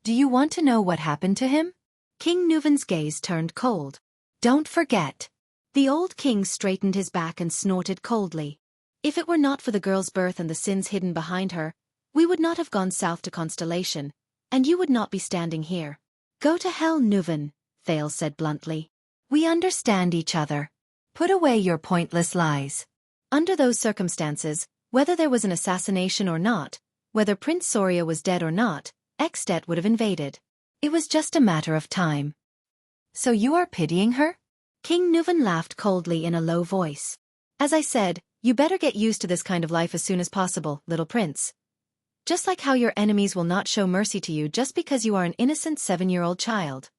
Do you want to know what happened to him? King Nuvan's gaze turned cold. Don't forget. The old king straightened his back and snorted coldly. If it were not for the girl's birth and the sins hidden behind her, we would not have gone south to Constellation, and you would not be standing here. Go to hell, Nuvan, Thales said bluntly. We understand each other. Put away your pointless lies. Under those circumstances, whether there was an assassination or not, whether Prince Soria was dead or not, Extet would have invaded. It was just a matter of time. So you are pitying her? King Nuvan laughed coldly in a low voice. As I said, you better get used to this kind of life as soon as possible, little prince. Just like how your enemies will not show mercy to you just because you are an innocent 7-year-old child.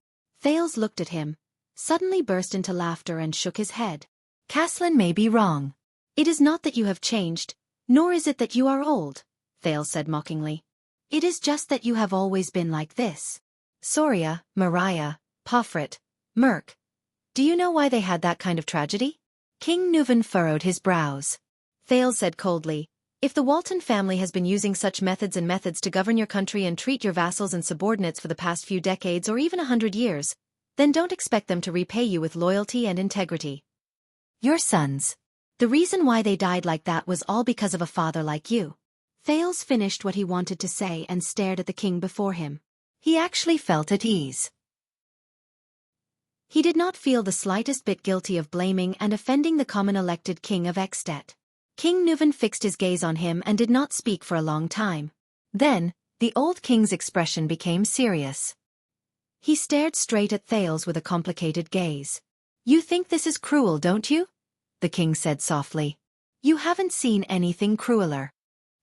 Thales looked at him, suddenly burst into laughter and shook his head. Caslin may be wrong. It is not that you have changed, nor is it that you are old, Thales said mockingly. It is just that you have always been like this. Soria, Mariah, Pofret, Merk. Do you know why they had that kind of tragedy? King Nuvan furrowed his brows. Thales said coldly, if the Walton family has been using such methods to govern your country and treat your vassals and subordinates for the past few decades or even 100 years, then don't expect them to repay you with loyalty and integrity. Your sons. The reason why they died like that was all because of a father like you. Thales finished what he wanted to say and stared at the king before him. He actually felt at ease. He did not feel the slightest bit guilty of blaming and offending the common elected king of Extet. King Nuvan fixed his gaze on him and did not speak for a long time. Then, the old king's expression became serious. He stared straight at Thales with a complicated gaze. "You think this is cruel, don't you?" the king said softly. "You haven't seen anything crueler."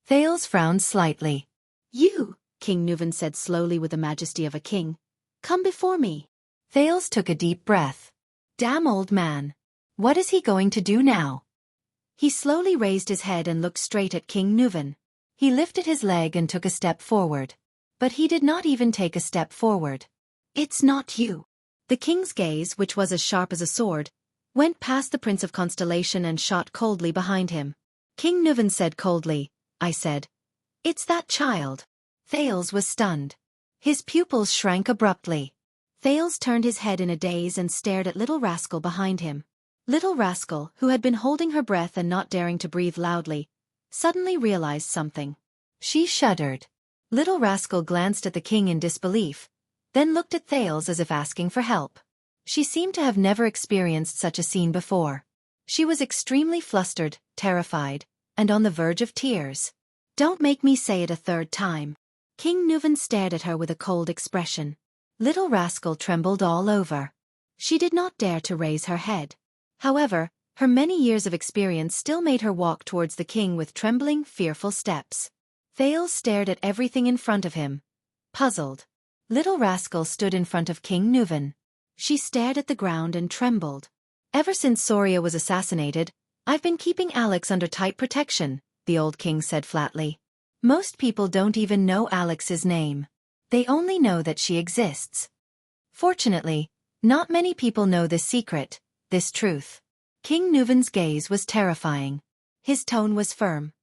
Thales frowned slightly. "You," King Nuvan said slowly with the majesty of a king, "come before me." Thales took a deep breath. Damn old man. What is he going to do now? He slowly raised his head and looked straight at King Nuvan. He lifted his leg and took a step forward. But he did not even take a step forward. "It's not you." The king's gaze, which was as sharp as a sword, went past the Prince of Constellation and shot coldly behind him. King Nuvan said coldly, "I said, it's that child." Thales was stunned. His pupils shrank abruptly. Thales turned his head in a daze and stared at Little Rascal behind him. Little Rascal, who had been holding her breath and not daring to breathe loudly, suddenly realized something. She shuddered. Little Rascal glanced at the king in disbelief, then looked at Thales as if asking for help. She seemed to have never experienced such a scene before. She was extremely flustered, terrified, and on the verge of tears. "Don't make me say it a third time." King Nuvan stared at her with a cold expression. Little Rascal trembled all over. She did not dare to raise her head. However, her many years of experience still made her walk towards the king with trembling, fearful steps. Thales stared at everything in front of him, puzzled. Little Rascal stood in front of King Nuvan. She stared at the ground and trembled. "Ever since Soria was assassinated, I've been keeping Alex under tight protection," the old king said flatly. "Most people don't even know Alex's name. They only know that she exists. Fortunately, not many people know this secret, this truth." King Nuvan's gaze was terrifying. His tone was firm.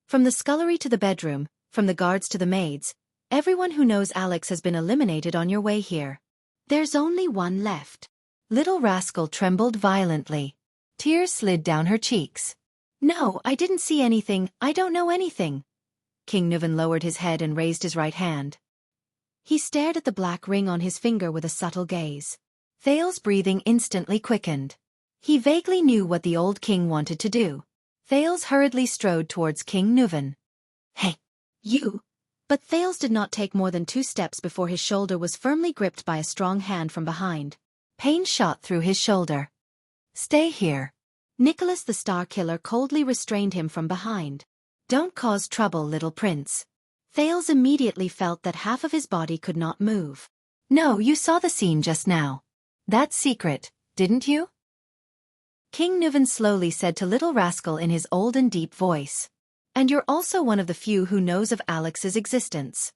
"From the scullery to the bedroom, from the guards to the maids, everyone who knows Alex has been eliminated on your way here. There's only one left." Little Rascal trembled violently. Tears slid down her cheeks. "No, I didn't see anything, I don't know anything." King Nuvan lowered his head and raised his right hand. He stared at the black ring on his finger with a subtle gaze. Thales' breathing instantly quickened. He vaguely knew what the old king wanted to do. Thales hurriedly strode towards King Nuvan. "Hey, you!" But Thales did not take more than 2 steps before his shoulder was firmly gripped by a strong hand from behind. Pain shot through his shoulder. "Stay here." Nicholas the Star Killer coldly restrained him from behind. "Don't cause trouble, little prince." Thales immediately felt that half of his body could not move. "No, you saw the scene just now. That's secret, didn't you?" King Nuvan slowly said to Little Rascal in his old and deep voice. "And you're also one of the few who knows of Alex's existence."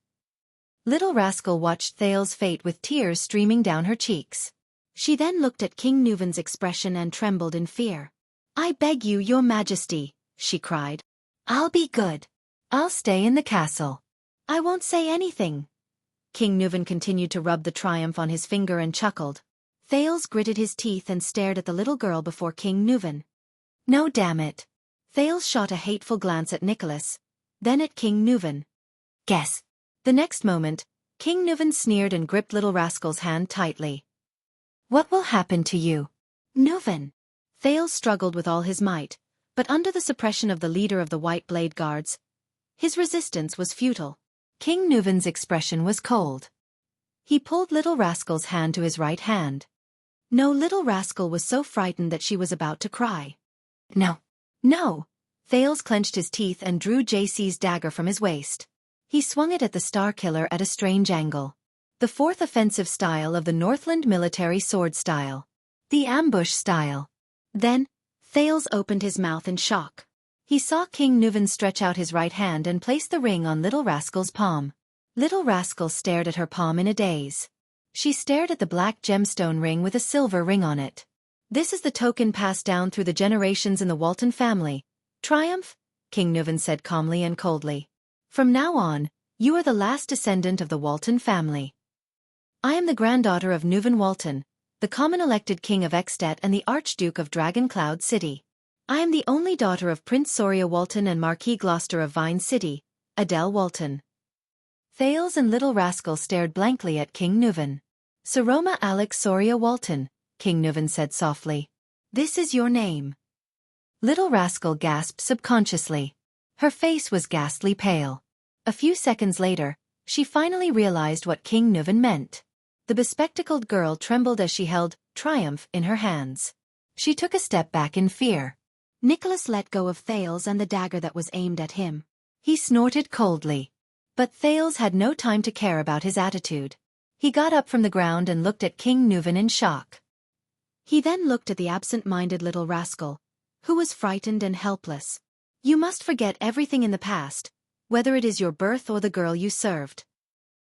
Little Rascal watched Thales' fate with tears streaming down her cheeks. She then looked at King Nuvan's expression and trembled in fear. "I beg you, your majesty," she cried. "I'll be good. I'll stay in the castle. I won't say anything." King Nuvan continued to rub the triumph on his finger and chuckled. Thales gritted his teeth and stared at the little girl before King Nuvan. "No, damn it." Thales shot a hateful glance at Nicholas, then at King Nuvan. "Guess." The next moment, King Nuvan sneered and gripped Little Rascal's hand tightly. "What will happen to you?" "Nuvan." Thales struggled with all his might, but under the suppression of the leader of the White Blade Guards, his resistance was futile. King Nuvan's expression was cold. He pulled Little Rascal's hand to his right hand. No, Little Rascal was so frightened that she was about to cry. "No. No." Thales clenched his teeth and drew JC's dagger from his waist. He swung it at the Star Killer at a strange angle. The 4th offensive style of the Northland military sword style. The ambush style. Then, Thales opened his mouth in shock. He saw King Nuvan stretch out his right hand and place the ring on Little Rascal's palm. Little Rascal stared at her palm in a daze. She stared at the black gemstone ring with a silver ring on it. "This is the token passed down through the generations in the Walton family. Triumph," King Nuvan said calmly and coldly. "From now on, you are the last descendant of the Walton family. I am the granddaughter of Nuvan Walton, the common elected king of Extet and the Archduke of Dragon Cloud City. I am the only daughter of Prince Soria Walton and Marquis Gloucester of Vine City, Adele Walton." Thales and Little Rascal stared blankly at King Nuvan. "Saroma Alex Soria Walton," King Nuvan said softly. "This is your name." Little Rascal gasped subconsciously. Her face was ghastly pale. A few seconds later, she finally realized what King Nuven meant. The bespectacled girl trembled as she held Triumph in her hands. She took a step back in fear. Nicholas let go of Thales and the dagger that was aimed at him. He snorted coldly. But Thales had no time to care about his attitude. He got up from the ground and looked at King Nuven in shock. He then looked at the absent-minded little rascal, who was frightened and helpless. You must forget everything in the past, whether it is your birth or the girl you served.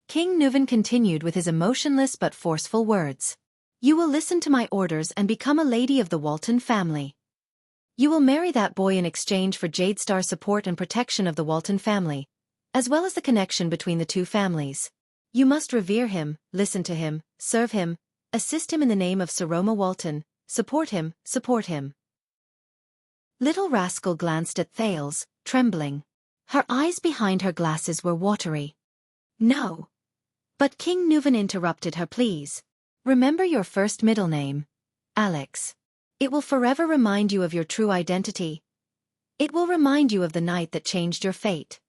King Nuven continued with his emotionless but forceful words. You will listen to my orders and become a lady of the Walton family. You will marry that boy in exchange for Jadestar's support and protection of the Walton family, as well as the connection between the two families. You must revere him, listen to him, serve him, assist him in the name of Saroma Walton, support him, support him. Little Rascal glanced at Thales, trembling. Her eyes behind her glasses were watery. No. But King Nuven interrupted her, please. Remember your first middle name, Alex. It will forever remind you of your true identity. It will remind you of the night that changed your fate.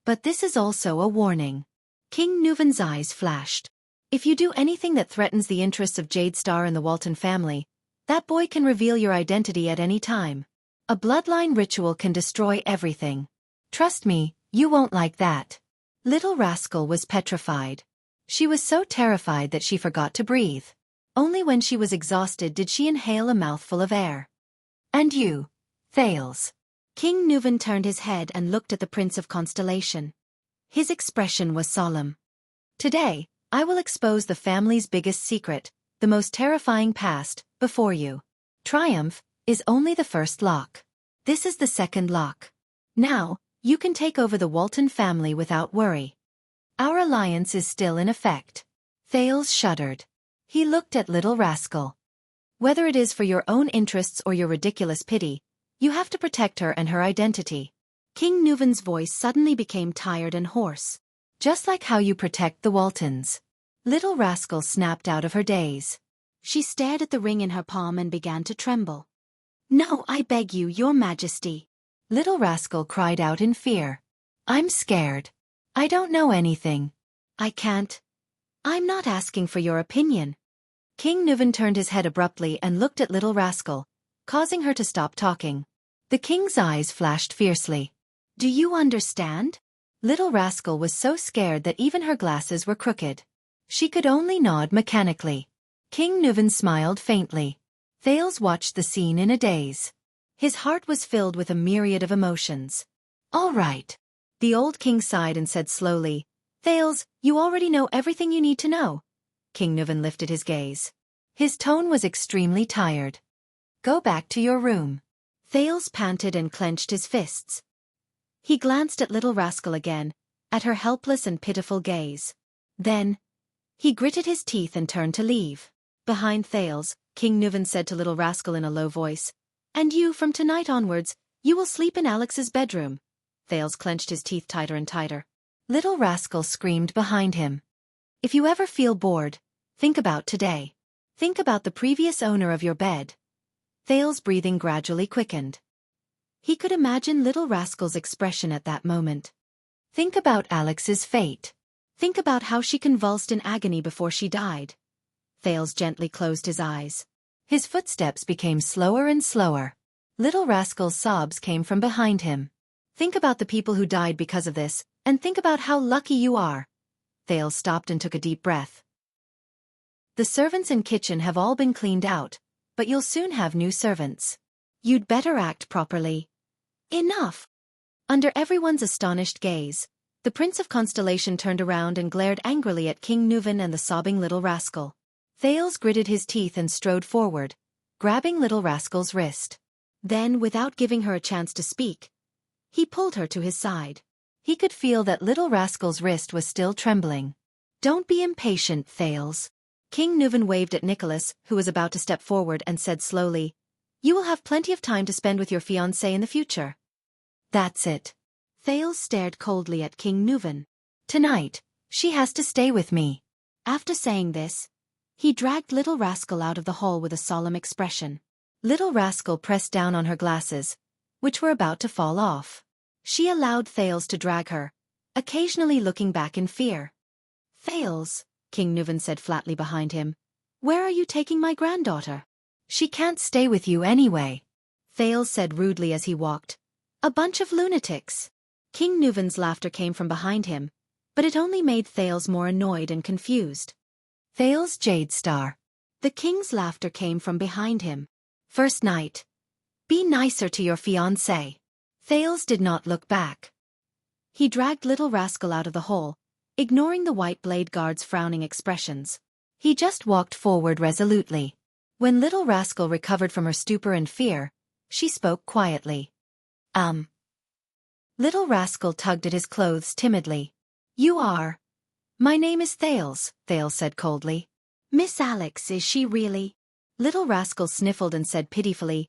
But this is also a warning. King Nuven's eyes flashed. If you do anything that threatens the interests of Jadestar and the Walton family, that boy can reveal your identity at any time. A bloodline ritual can destroy everything. Trust me, you won't like that. Little Rascal was petrified. She was so terrified that she forgot to breathe. Only when she was exhausted did she inhale a mouthful of air. And you, Thales. King Nuven turned his head and looked at the Prince of Constellation. His expression was solemn. Today, I will expose the family's biggest secret, the most terrifying past, before you. Triumph is only the first lock. This is the second lock. Now, you can take over the Walton family without worry. Our alliance is still in effect. Thales shuddered. He looked at Little Rascal. Whether it is for your own interests or your ridiculous pity, you have to protect her and her identity. King Nuven's voice suddenly became tired and hoarse. Just like how you protect the Waltons. Little Rascal snapped out of her daze. She stared at the ring in her palm and began to tremble. No, I beg you, your majesty. Little Rascal cried out in fear. I'm scared. I don't know anything. I can't. I'm not asking for your opinion. King Nuven turned his head abruptly and looked at Little Rascal, causing her to stop talking. The king's eyes flashed fiercely. Do you understand? Little Rascal was so scared that even her glasses were crooked. She could only nod mechanically. King Nuven smiled faintly. Thales watched the scene in a daze. His heart was filled with a myriad of emotions. All right. The old king sighed and said slowly, Thales, you already know everything you need to know. King Nuven lifted his gaze. His tone was extremely tired. Go back to your room. Thales panted and clenched his fists. He glanced at Little Rascal again, at her helpless and pitiful gaze. Then, he gritted his teeth and turned to leave. Behind Thales, King Nuven said to Little Rascal in a low voice, And you, from tonight onwards, you will sleep in Alex's bedroom. Thales clenched his teeth tighter and tighter. Little Rascal screamed behind him. If you ever feel bored, think about today. Think about the previous owner of your bed. Thales' breathing gradually quickened. He could imagine Little Rascal's expression at that moment. Think about Alex's fate. Think about how she convulsed in agony before she died. Thales gently closed his eyes. His footsteps became slower and slower. Little Rascal's sobs came from behind him. Think about the people who died because of this, and think about how lucky you are. Thales stopped and took a deep breath. The servants in kitchen have all been cleaned out, but you'll soon have new servants. You'd better act properly. Enough! Under everyone's astonished gaze, the Prince of Constellation turned around and glared angrily at King Nuven and the sobbing Little Rascal. Thales gritted his teeth and strode forward, grabbing Little Rascal's wrist. Then, without giving her a chance to speak, he pulled her to his side. He could feel that Little Rascal's wrist was still trembling. Don't be impatient, Thales. King Nuven waved at Nicholas, who was about to step forward, and said slowly, You will have plenty of time to spend with your fiancée in the future. That's it. Thales stared coldly at King Nuven. Tonight, she has to stay with me. After saying this, he dragged Little Rascal out of the hall with a solemn expression. Little Rascal pressed down on her glasses, which were about to fall off. She allowed Thales to drag her, occasionally looking back in fear. "Thales," King Nuvan said flatly behind him, "where are you taking my granddaughter?" "She can't stay with you anyway," Thales said rudely as he walked. "A bunch of lunatics." King Nuvan's laughter came from behind him, but it only made Thales more annoyed and confused. "Thales Jade Star." The king's laughter came from behind him. "First night. Be nicer to your fiancé." Thales did not look back. He dragged Little Rascal out of the hole, ignoring the white blade guard's frowning expressions. He just walked forward resolutely. When Little Rascal recovered from her stupor and fear, she spoke quietly. Little Rascal tugged at his clothes timidly. "You are?" "My name is Thales," Thales said coldly. "Miss Alex, is she really?" Little Rascal sniffled and said pitifully,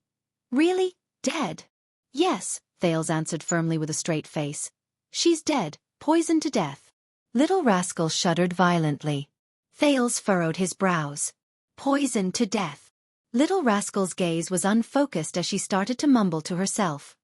"Really? Dead?" "Yes," Thales answered firmly with a straight face. "She's dead, poisoned to death." Little Rascal shuddered violently. Thales furrowed his brows. "Poisoned to death." Little Rascal's gaze was unfocused as she started to mumble to herself.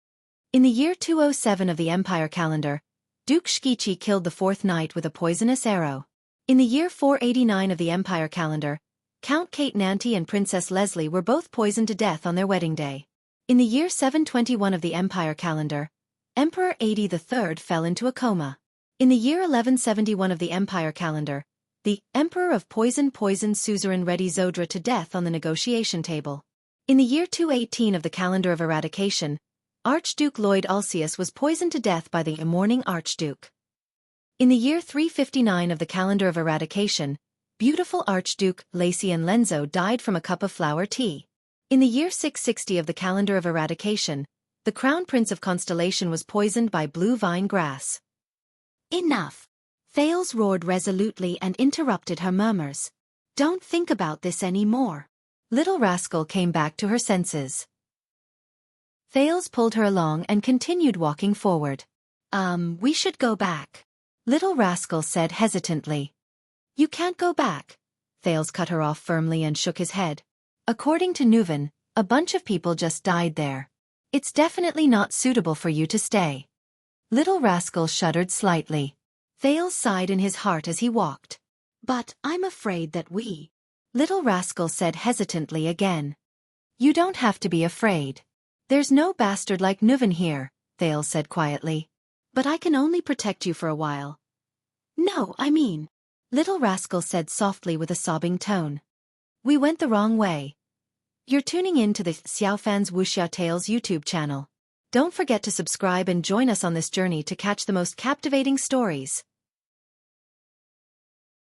In the year 207 of the Empire calendar, Duke Shkichi killed the fourth knight with a poisonous arrow. In the year 489 of the Empire calendar, Count Kate Nanty and Princess Leslie were both poisoned to death on their wedding day. In the year 721 of the Empire calendar, Emperor Adi III fell into a coma. In the year 1171 of the Empire calendar, the Emperor of Poison poisoned suzerain Reddy Zodra to death on the negotiation table. In the year 218 of the calendar of eradication, Archduke Lloyd Ulcius was poisoned to death by the mourning Archduke. In the year 359 of the calendar of eradication, beautiful Archduke Lacian Lenzo died from a cup of flower tea. In the year 660 of the calendar of eradication, the Crown Prince of Constellation was poisoned by blue vine grass. "Enough!" Thales roared resolutely and interrupted her murmurs. "Don't think about this any more." Little Rascal came back to her senses. Thales pulled her along and continued walking forward. We should go back," Little Rascal said hesitantly. "You can't go back." Thales cut her off firmly and shook his head. "According to Nuvan, a bunch of people just died there. It's definitely not suitable for you to stay." Little Rascal shuddered slightly. Thales sighed in his heart as he walked. "But I'm afraid that we..." Little Rascal said hesitantly again. "You don't have to be afraid. There's no bastard like Nuvan here," Thales said quietly. "But I can only protect you for a while." "No, I mean," Little Rascal said softly with a sobbing tone. "We went the wrong way." You're tuning in to the Xiaofan's Wuxia Tales YouTube channel. Don't forget to subscribe and join us on this journey to catch the most captivating stories.